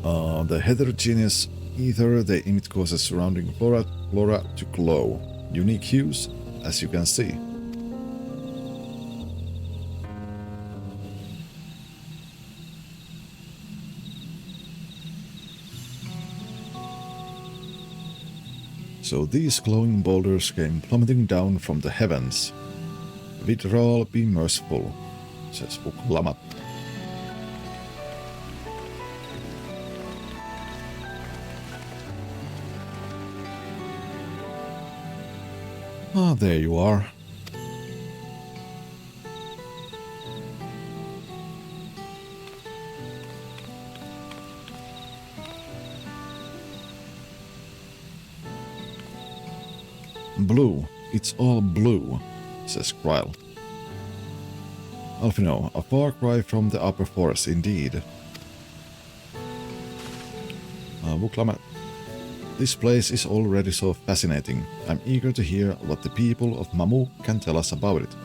The heterogeneous ether they emit causes surrounding flora to glow, unique hues, as you can see. So these glowing boulders came plummeting down from the heavens. Vidral be merciful, says Wuklamat. Ah, there you are. Blue. It's all blue, says Kryle. Alfino, a far cry from the upper forest indeed. Wuklamat. This place is already so fascinating. I'm eager to hear what the people of Mamuk can tell us about it.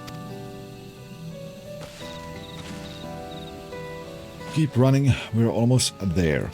Keep running, we're almost there.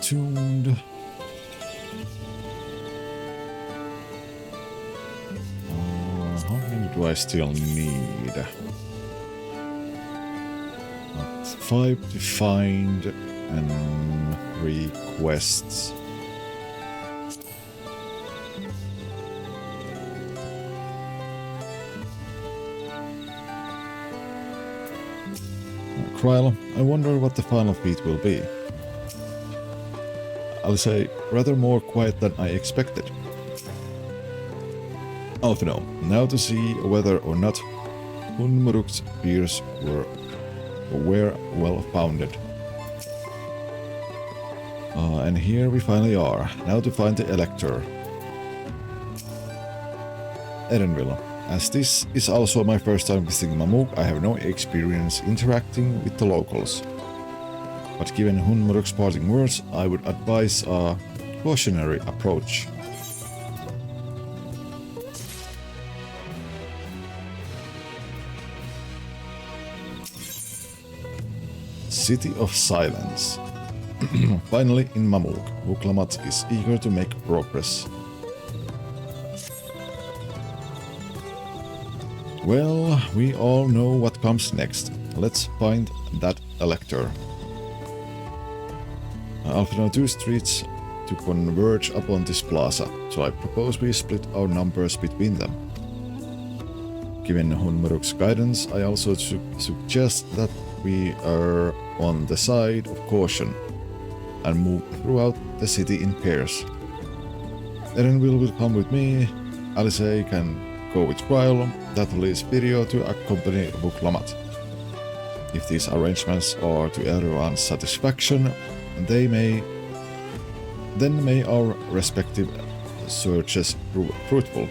Tuned. How many do I still need? 5 to find and 3 quests. Kryle, I wonder what the final feat will be. I'll say, rather more quiet than I expected. Alfino, now to see whether or not Hunmuruk's fears were well founded. And here we finally are, now to find the Elector. Erenville. As this is also my first time visiting Mamuk, I have no experience interacting with the locals. But given Hunmuruk's parting words, I would advise a cautionary approach. City of Silence. Finally in Mamuk, Wuklamat is eager to make progress. Well, we all know what comes next. Let's find that Elector. Alfino, 2 streets to converge upon this plaza, so I propose we split our numbers between them. Given Hunmuruk's guidance, I also suggest that we are on the side of caution and move throughout the city in pairs. Erenville will come with me, Alice can go with Kryle, that leaves Pirio to accompany Wuklamat. If these arrangements are to everyone's satisfaction, then may our respective searches prove fruitful.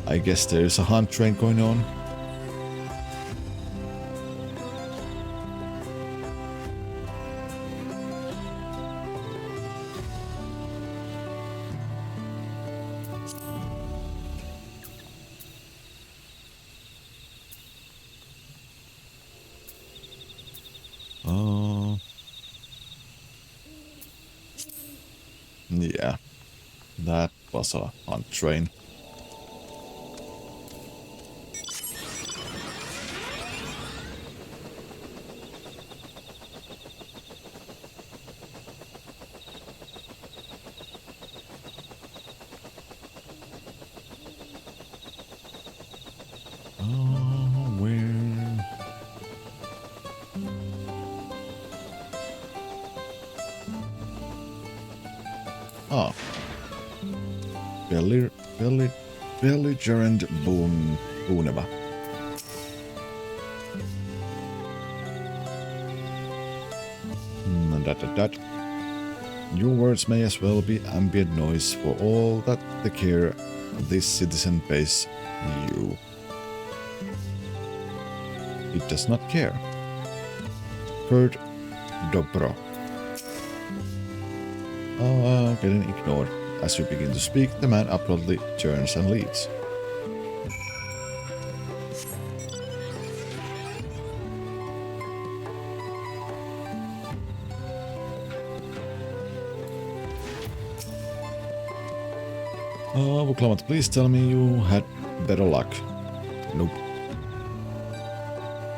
I guess there's a hunt train going on. Yeah, that was a hunt train. Belligerent Booneva. Your words may as well be ambient noise for all that the care this citizen pays you. it does not care. Third, Dobro. Getting ignored. As you begin to speak, the man abruptly turns and leaves. Vuklamat, please tell me you had better luck. Nope.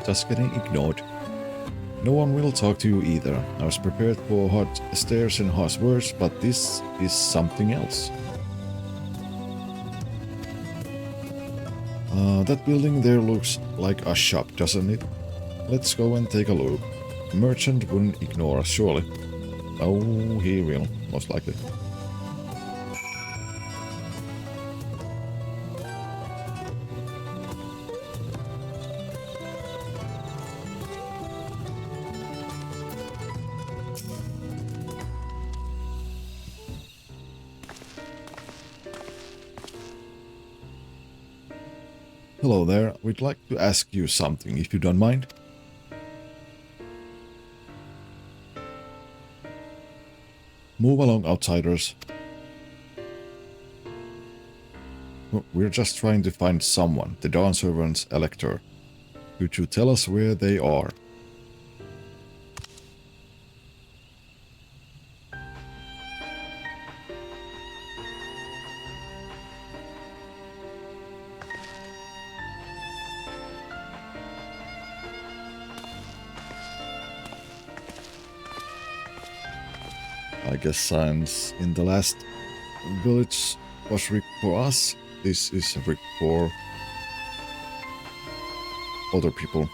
Just getting ignored. No one will talk to you either. I was prepared for hot stares and harsh words, but this is something else. That building there looks like a shop, doesn't it? Let's go and take a look. The merchant wouldn't ignore us, surely. Oh, he will, most likely. Hello there, we'd like to ask you something, if you don't mind. Move along, outsiders. We're just trying to find someone, the Dawn Servant's elector. Could you tell us where they are? I guess signs in the last village was rigged for us. This is rigged for other people.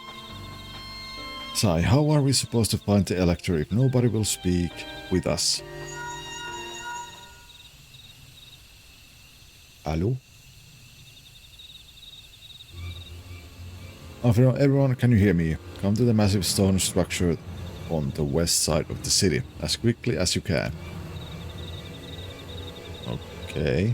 Sai, how are we supposed to find the elector if nobody will speak with us? Hello? Everyone, can you hear me? Come to the massive stone structure on the west side of the city, as quickly as you can. Okay.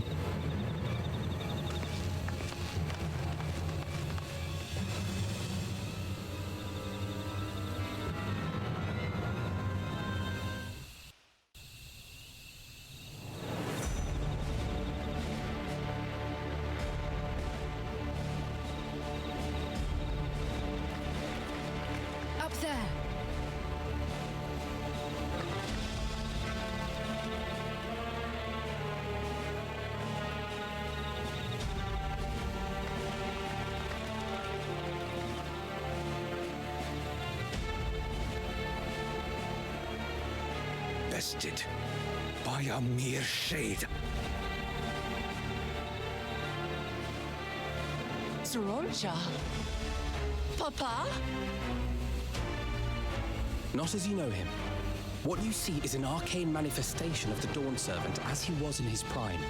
Up there. Bested by a mere shade. Sorolja? Papa? Not as you know him. What you see is an arcane manifestation of the Dawn Servant as he was in his prime.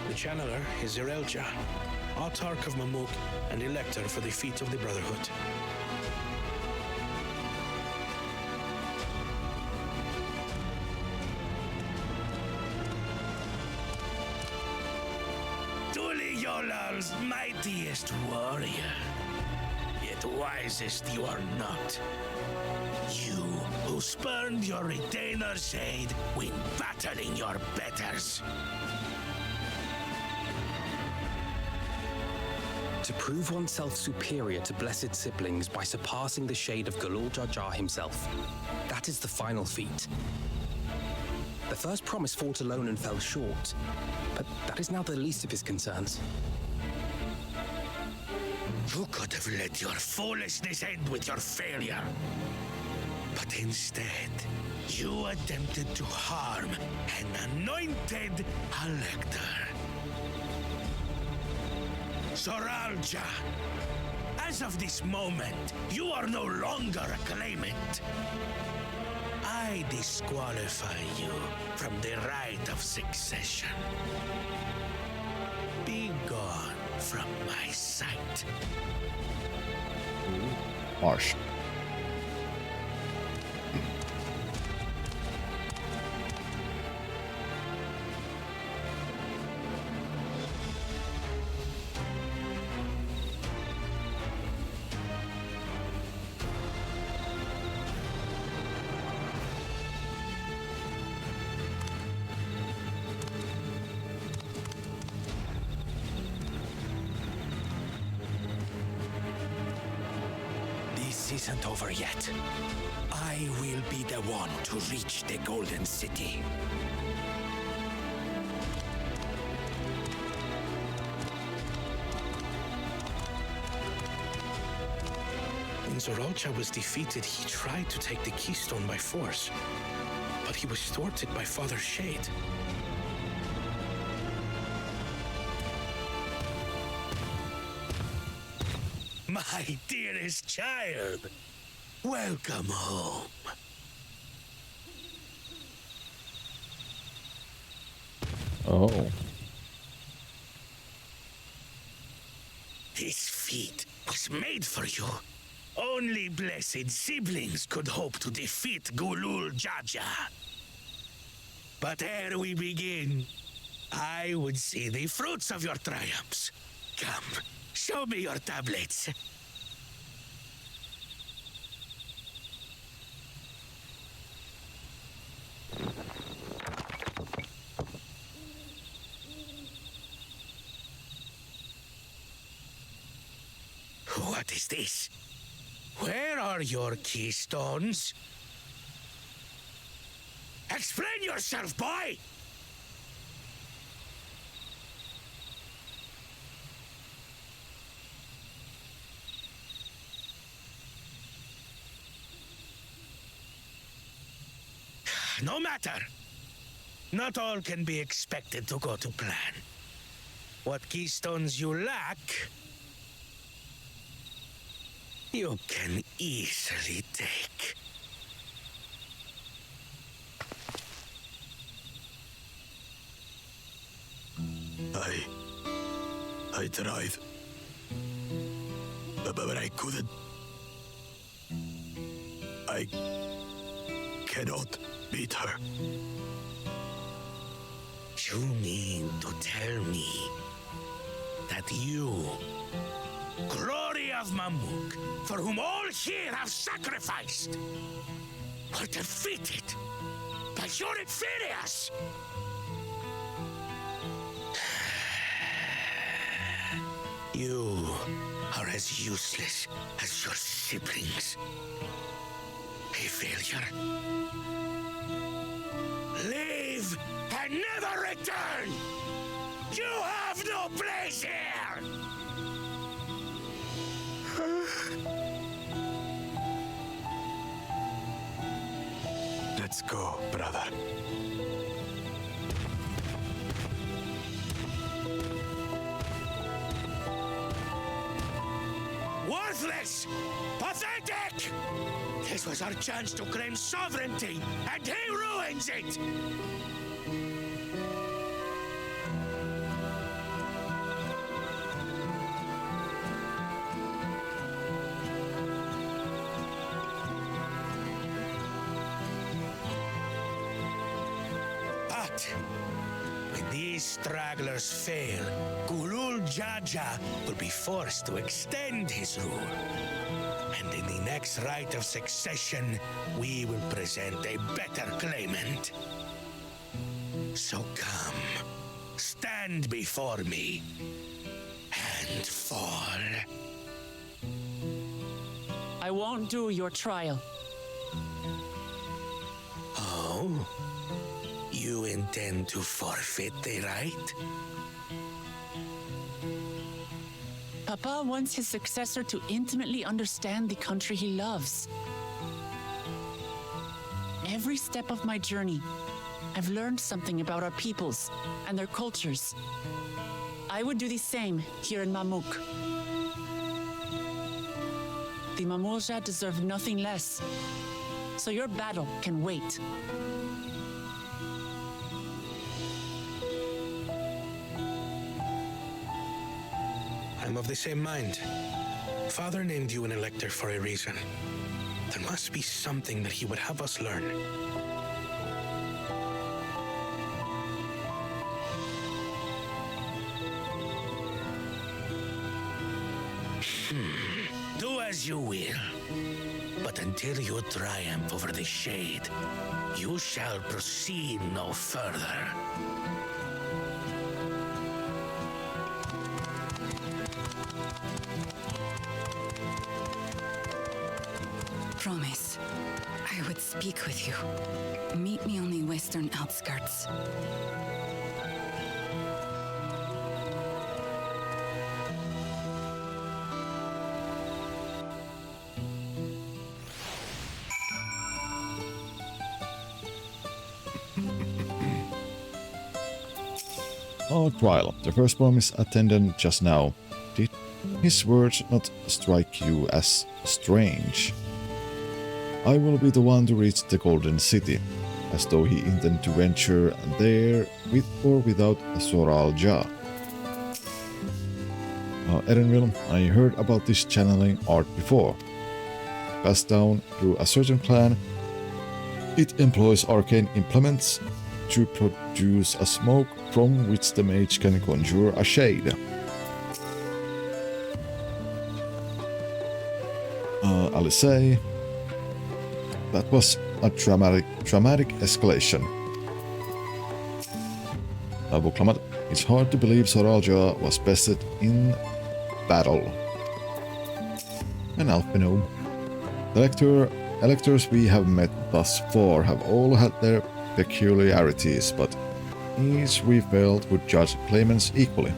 The channeler is Zerelja, Autarch of Mamuk and Elector for the Feet of the Brotherhood. Truly Yolal's mightiest warrior, yet wisest you are not. You who spurned your retainer shade when battling your betters. To prove oneself superior to blessed siblings by surpassing the shade of Galul Jar Jar himself. That is the final feat. The first promise fought alone and fell short, but that is now the least of his concerns. You could have let your foolishness end with your failure. But instead, you attempted to harm an anointed elector. Soralja, as of this moment, you are no longer a claimant. I disqualify you from the right of succession. Be gone from my sight. Harsh. This isn't over yet. I will be the one to reach the Golden City. When Zoralcha was defeated, he tried to take the keystone by force, but he was thwarted by Father Shade. My dearest child, welcome home. Oh. This feat was made for you. Only blessed siblings could hope to defeat Gulul Jaja. But ere we begin, I would see the fruits of your triumphs. Come, show me your tablets. What is this? Where are your keystones? Explain yourself, boy! No matter. Not all can be expected to go to plan. What keystones you lack, you can easily take. I tried. But I couldn't. I cannot beat her. You mean to tell me that you, glory of Mamuk, for whom all here have sacrificed, were defeated by your inferiors? You are as useless as your siblings. A failure. Leave and never return! You have no place here! Let's go, brother. Worthless! Pathetic! This was our chance to claim sovereignty, and he ruins it! But when these stragglers fail, Gulul Jaja will be forced to extend his rule. And in the next rite of succession, we will present a better claimant. So come, stand before me, and fall. I won't do your trial. Oh? You intend to forfeit the right? Papa wants his successor to intimately understand the country he loves. Every step of my journey, I've learned something about our peoples and their cultures. I would do the same here in Mamuk. The Mamulja deserve nothing less, so your battle can wait. I'm of the same mind. Father named you an elector for a reason. There must be something that he would have us learn. Do as you will. But until you triumph over the shade, you shall proceed no further. Promise, I would speak with you. Meet me on the western outskirts. Dawntrail, the first promise attendant just now. Did his words not strike you as strange? I will be the one to reach the Golden City, as though he intended to venture there with or without Zoral Ja. Erenville, I heard about this channeling art before. Passed down through a certain clan, it employs arcane implements to produce a smoke from which the mage can conjure a shade. I'll say that was a dramatic escalation. Buklamat, it's hard to believe Zoral Ja was bested in battle. An Alpino. The electors we have met thus far have all had their peculiarities, but each we felt would judge claimants equally.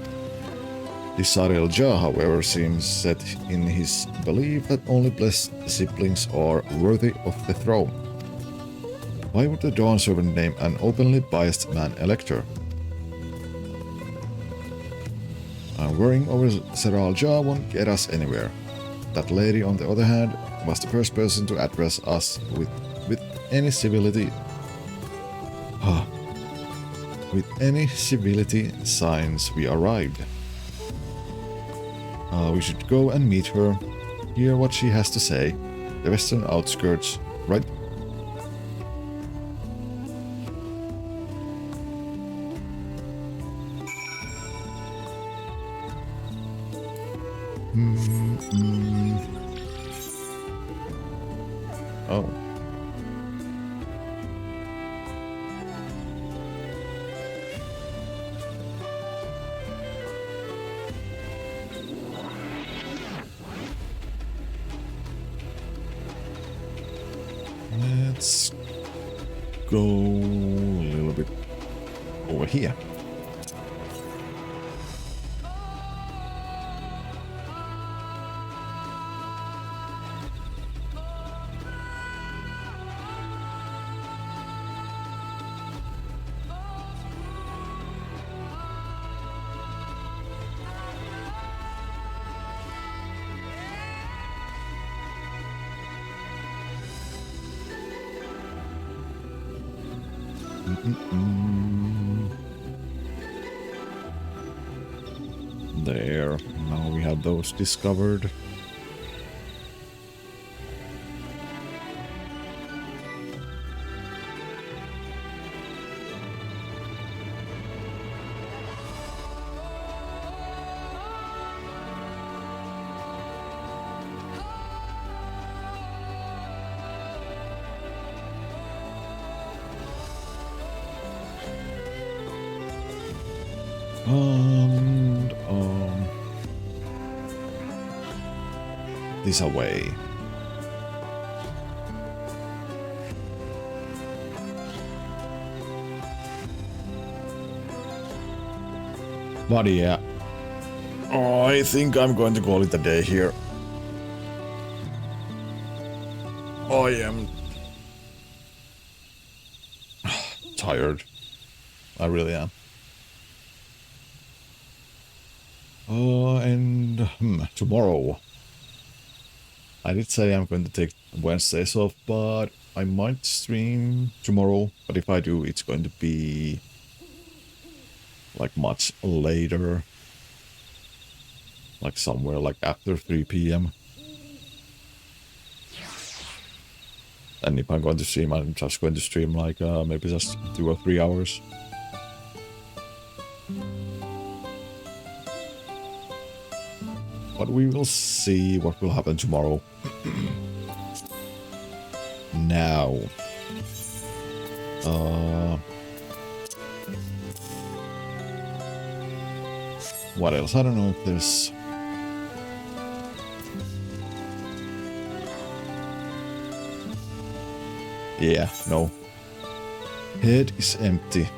This Zoral Ja, however, seems set in his belief that only blessed siblings are worthy of the throne. Why would the Dawn Servant name an openly biased man-elector? Worrying over Zoral Ja won't get us anywhere. That lady, on the other hand, was the first person to address us with any civility. With any civility signs we arrived. We should go and meet her, hear what she has to say. The western outskirts, right? Oh. Let's go a little bit over here. There, now we have those discovered. This away. But yeah. Oh, I think I'm going to call it a day here. I am tired. I really am. And tomorrow. I did say I'm going to take Wednesdays off, but I might stream tomorrow. But if I do, it's going to be like much later. Like somewhere like after 3 p.m. And if I'm going to stream, I'm just going to stream like maybe just 2 or 3 hours. But we will see what will happen tomorrow. Now. What else? I don't know if there's... Yeah, no. Head is empty.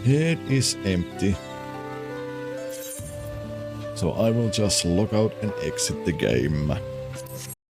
Head is empty. So I will just log out and exit the game.